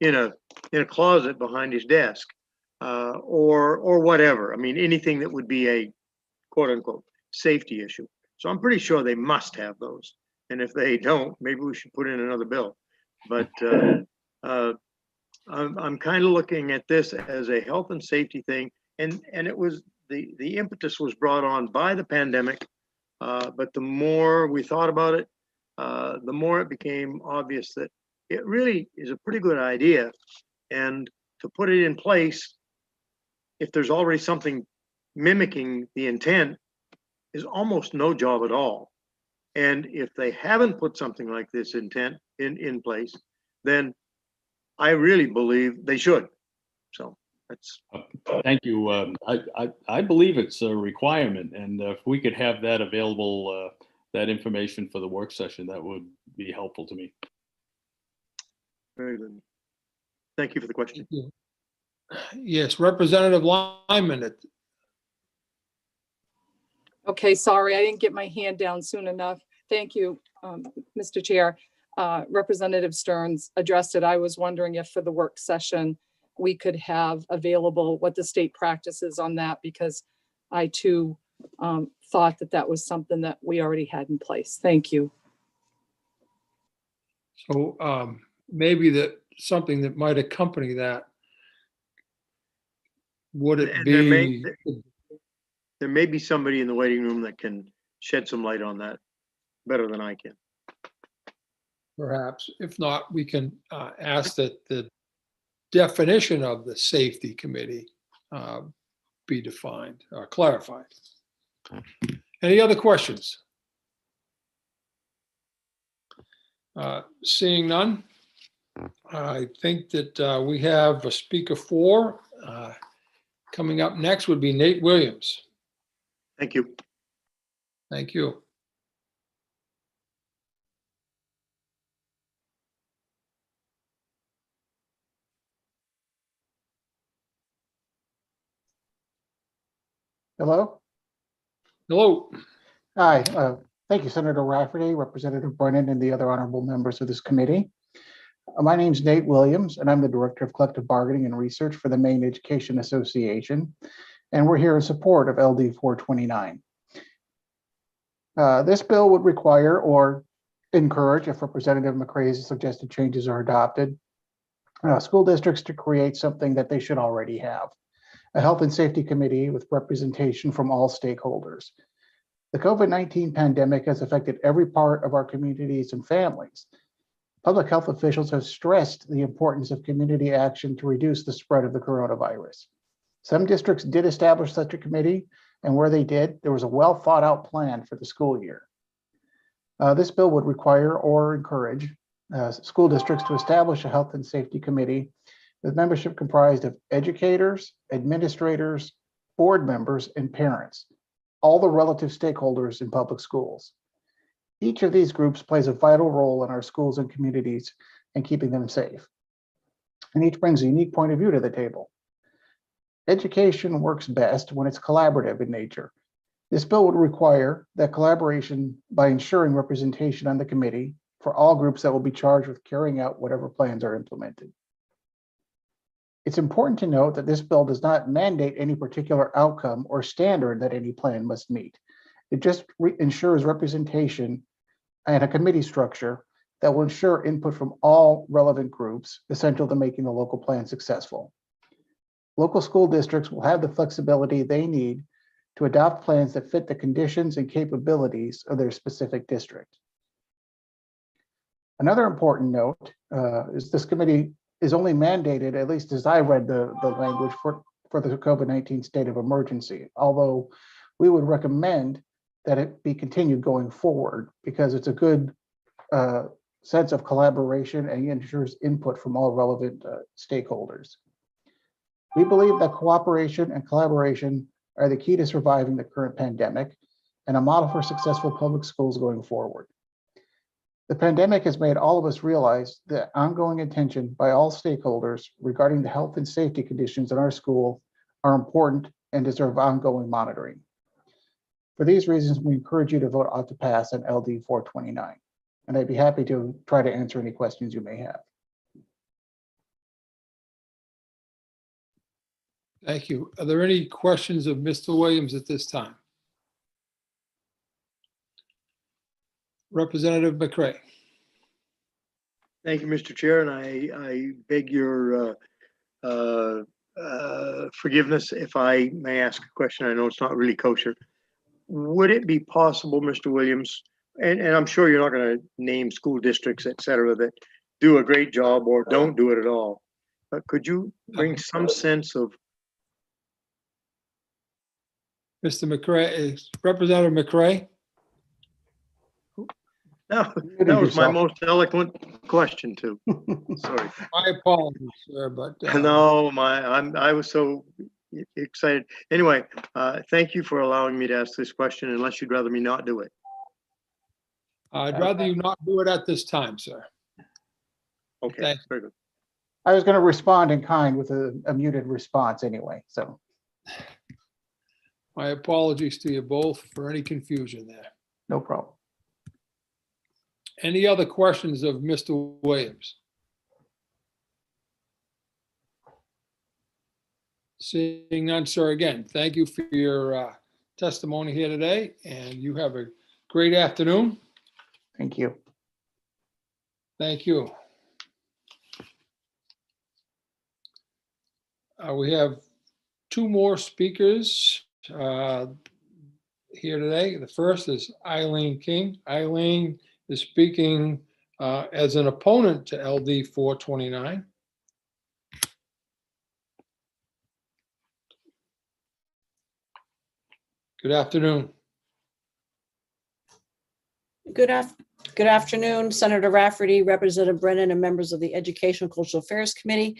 in a closet behind his desk, or whatever. I mean, anything that would be a quote unquote safety issue. So I'm pretty sure they must have those. And if they don't, maybe we should put in another bill. But I'm kind of looking at this as a health and safety thing. And it was the impetus was brought on by the pandemic. But the more we thought about it, the more it became obvious that it really is a pretty good idea. And to put it in place, if there's already something mimicking the intent, is almost no job at all. And if they haven't put something like this intent in place, then I really believe they should. So that's.
Thank you. I believe it's a requirement, and if we could have that available, that information for the work session, that would be helpful to me.
Very good. Thank you for the question.
Yes, Representative Lyman.
Okay, sorry, I didn't get my hand down soon enough. Thank you, Mr. Chair. Representative Stearns addressed it. I was wondering if for the work session, we could have available what the state practice is on that, because I too thought that that was something that we already had in place. Thank you.
So maybe that something that might accompany that, would it be?
There may be somebody in the waiting room that can shed some light on that better than I can.
Perhaps. If not, we can ask that the definition of the safety committee be defined or clarified. Any other questions? Seeing none, I think that we have a speaker 4. Coming up next would be Nate Williams.
Thank you.
Thank you.
Hello.
Hello.
Hi. Thank you, Senator Rafferty, Representative Brennan, and the other honorable members of this committee. My name's Nate Williams, and I'm the Director of Collective Bargaining and Research for the Maine Education Association, and we're here in support of LD 429. This bill would require or encourage, if Representative McCray's suggested changes are adopted, school districts to create something that they should already have: a health and safety committee with representation from all stakeholders. The COVID-19 pandemic has affected every part of our communities and families. Public health officials have stressed the importance of community action to reduce the spread of the coronavirus. Some districts did establish such a committee, and where they did, there was a well thought out plan for the school year. This bill would require or encourage school districts to establish a health and safety committee with membership comprised of educators, administrators, board members, and parents, all the relative stakeholders in public schools. Each of these groups plays a vital role in our schools and communities and keeping them safe. And each brings a unique point of view to the table. Education works best when it's collaborative in nature. This bill would require that collaboration by ensuring representation on the committee for all groups that will be charged with carrying out whatever plans are implemented. It's important to note that this bill does not mandate any particular outcome or standard that any plan must meet. It just ensures representation and a committee structure that will ensure input from all relevant groups, essential to making the local plan successful. Local school districts will have the flexibility they need to adopt plans that fit the conditions and capabilities of their specific district. Another important note is this committee is only mandated, at least as I read the language, for the COVID-19 state of emergency, although we would recommend that it be continued going forward because it's a good sense of collaboration and ensures input from all relevant stakeholders. We believe that cooperation and collaboration are the key to surviving the current pandemic and a model for successful public schools going forward. The pandemic has made all of us realize that ongoing attention by all stakeholders regarding the health and safety conditions in our school are important and deserve ongoing monitoring. For these reasons, we encourage you to vote out to pass on LD 429. And I'd be happy to try to answer any questions you may have.
Thank you. Are there any questions of Mr. Williams at this time? Representative McCray.
Thank you, Mr. Chair, and I beg your forgiveness if I may ask a question. I know it's not really kosher. Would it be possible, Mr. Williams, and I'm sure you're not going to name school districts, et cetera, that do a great job or don't do it at all, but could you bring some sense of
Mr. McCray, Representative McCray?
No, that was my most eloquent question too. Sorry.
My apologies, sir, but
No, I was so excited. Anyway, thank you for allowing me to ask this question, unless you'd rather me not do it.
I'd rather you not do it at this time, sir.
Okay, very good.
I was going to respond in kind with a muted response anyway, so.
My apologies to you both for any confusion there.
No problem.
Any other questions of Mr. Williams? Seeing none, sir, again, thank you for your testimony here today, and you have a great afternoon.
Thank you.
Thank you. We have two more speakers here today. The first is Eileen King. Eileen is speaking as an opponent to LD 429. Good afternoon.
Good afternoon, Senator Rafferty, Representative Brennan, and members of the Educational Cultural Affairs Committee.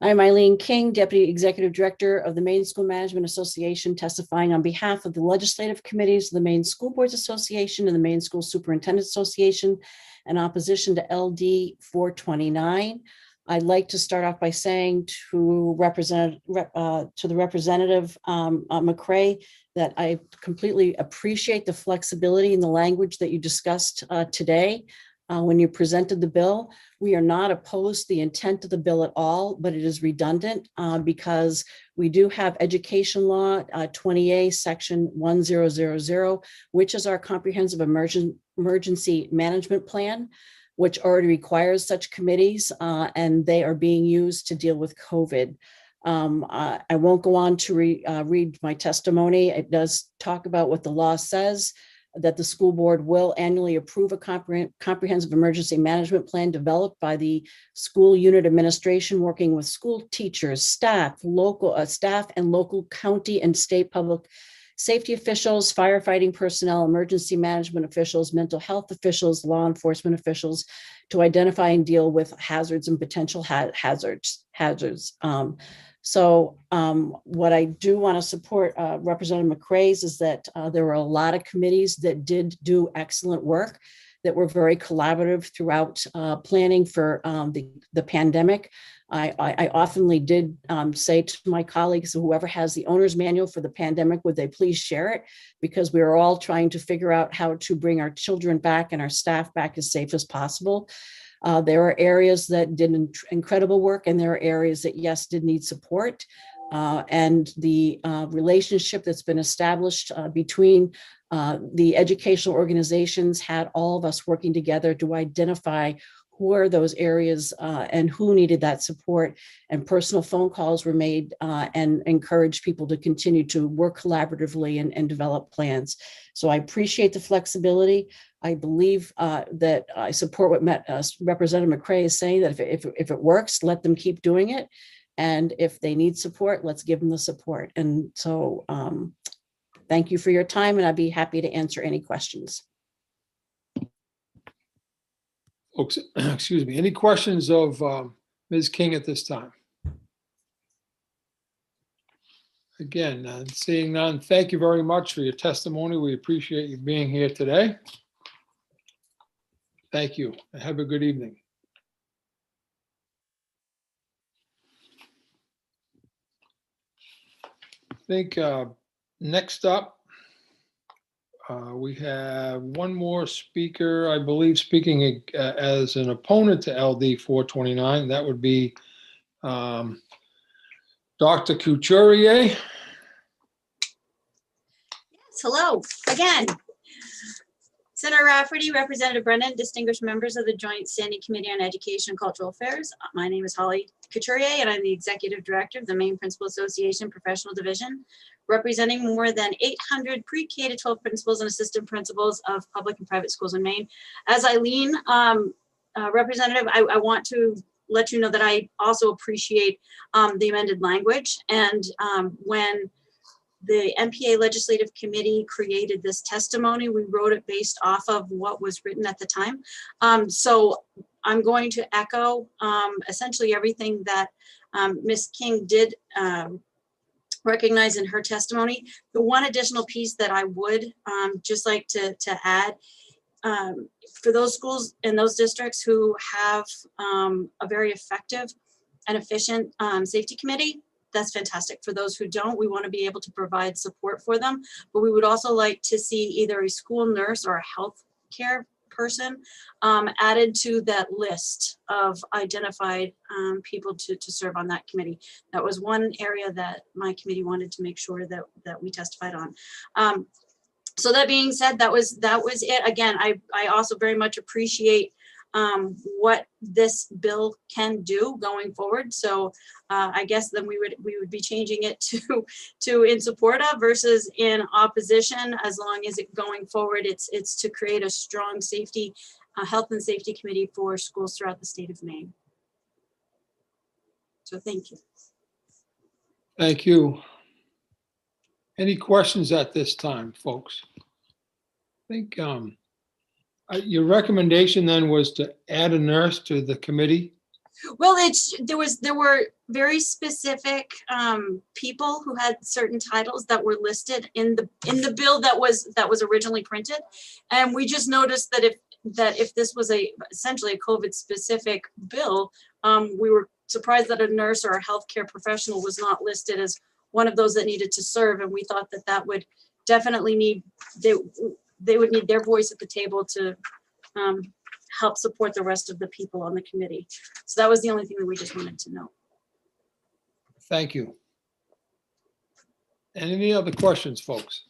I'm Eileen King, Deputy Executive Director of the Maine School Management Association, testifying on behalf of the legislative committees of the Maine School Boards Association and the Maine School Superintendent Association in opposition to LD 429. I'd like to start off by saying to the Representative McCray that I completely appreciate the flexibility in the language that you discussed today. When you presented the bill, we are not opposed to the intent of the bill at all, but it is redundant because we do have education law 20A section 1000, which is our comprehensive emergency management plan, which already requires such committees, and they are being used to deal with COVID. I won't go on to read my testimony. It does talk about what the law says, that the school board will annually approve a comprehensive emergency management plan developed by the school unit administration, working with school teachers, staff, staff and local county and state public safety officials, firefighting personnel, emergency management officials, mental health officials, law enforcement officials, to identify and deal with hazards and potential hazards. So what I do want to support Representative McCrae's is that there were a lot of committees that did do excellent work, that were very collaborative throughout planning for the pandemic. I oftenly did say to my colleagues, whoever has the owner's manual for the pandemic, would they please share it? Because we are all trying to figure out how to bring our children back and our staff back as safe as possible. There are areas that did incredible work, and there are areas that, yes, did need support. And the relationship that's been established between the educational organizations had all of us working together to identify who are those areas and who needed that support. And personal phone calls were made and encouraged people to continue to work collaboratively and develop plans. So I appreciate the flexibility. I believe that I support what Representative McCrae is saying, that if it works, let them keep doing it. And if they need support, let's give them the support. And so thank you for your time, and I'd be happy to answer any questions.
Folks, excuse me, any questions of Ms. King at this time? Again, seeing none, thank you very much for your testimony. We appreciate you being here today. Thank you, and have a good evening. I think next up, we have one more speaker, I believe, speaking as an opponent to LD 429. That would be Dr. Couturier.
Yes, hello again. Senator Rafferty, Representative Brennan, distinguished members of the Joint Standing Committee on Education and Cultural Affairs. My name is Holly Couturier, and I'm the Executive Director of the Maine Principal Association Professional Division, representing more than 800 pre-K to 12 principals and assistant principals of public and private schools in Maine. As Eileen, Representative, I want to let you know that I also appreciate the amended language. And when the MPA Legislative Committee created this testimony, we wrote it based off of what was written at the time. So I'm going to echo essentially everything that Ms. King did recognize in her testimony. The one additional piece that I would just like to add, for those schools in those districts who have a very effective and efficient safety committee, that's fantastic. For those who don't, we want to be able to provide support for them, but we would also like to see either a school nurse or a health care person added to that list of identified people to serve on that committee. That was one area that my committee wanted to make sure that we testified on. So that being said, that was it. Again, I also very much appreciate what this bill can do going forward. So I guess then we would be changing it to in support of versus in opposition, as long as it going forward, it's to create a strong safety, health and safety committee for schools throughout the state of Maine. So thank you.
Thank you. Any questions at this time, folks? I think your recommendation then was to add a nurse to the committee.
Well, there were very specific people who had certain titles that were listed in the bill that was originally printed, and we just noticed that if this was essentially a COVID specific bill, we were surprised that a nurse or a healthcare professional was not listed as one of those that needed to serve, and we thought that would definitely need they would need their voice at the table to help support the rest of the people on the committee. So that was the only thing that we just wanted to know.
Thank you. And any other questions, folks?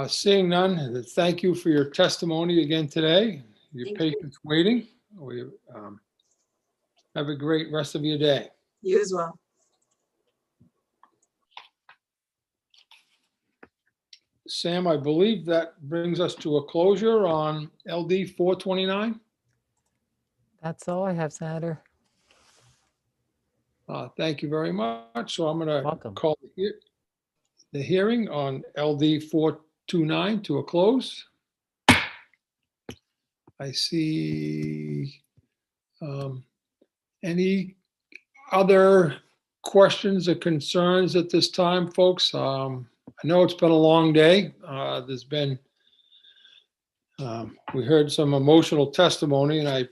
Seeing none, thank you for your testimony again today, your patience waiting. We have a great rest of your day.
You as well.
Sam, I believe that brings us to a closure on LD 429.
That's all I have, Senator.
Thank you very much. So I'm going to call the hearing on LD 429 to a close. I see any other questions or concerns at this time, folks? I know it's been a long day. There's been, we heard some emotional testimony, and I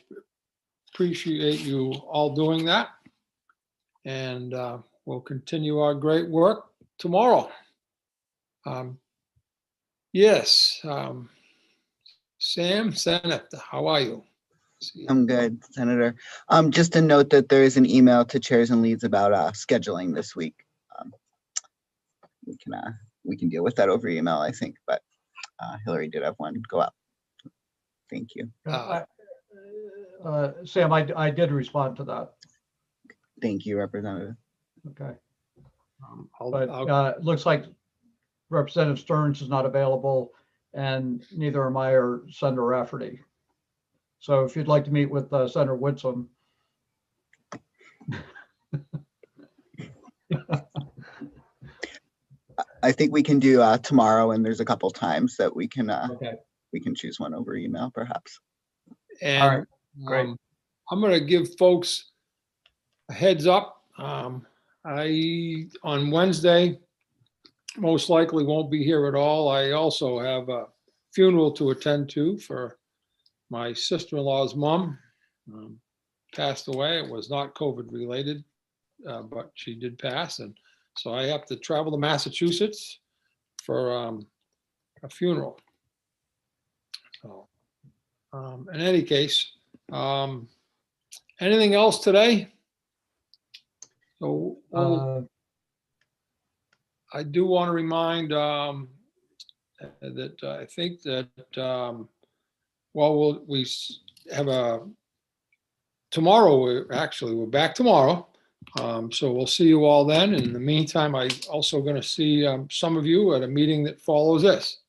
appreciate you all doing that. And we'll continue our great work tomorrow. Yes, Sam, Senator, how are you?
I'm good, Senator. Just a note that there is an email to chairs and leads about scheduling this week. We can deal with that over email, I think, but Hillary did have one go out. Thank you.
Sam, I did respond to that.
Thank you, Representative.
Okay. But it looks like Representative Stearns is not available, and neither am I or Senator Rafferty. So if you'd like to meet with Senator Whitson.
I think we can do tomorrow, and there's a couple times that we can
okay.
We can choose one over email, perhaps.
And
all right, great.
I'm going to give folks a heads up. On Wednesday, most likely won't be here at all. I also have a funeral to attend to for my sister-in-law's mom. Passed away. It was not COVID related, but she did pass. And so I have to travel to Massachusetts for a funeral. So in any case, anything else today? So I do want to remind that I think that we have tomorrow. We're back tomorrow. So we'll see you all then. In the meantime, I also going to see some of you at a meeting that follows this.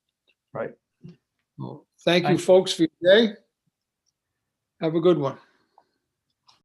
Right.
Well, thank you, folks, for your day. Have a good one.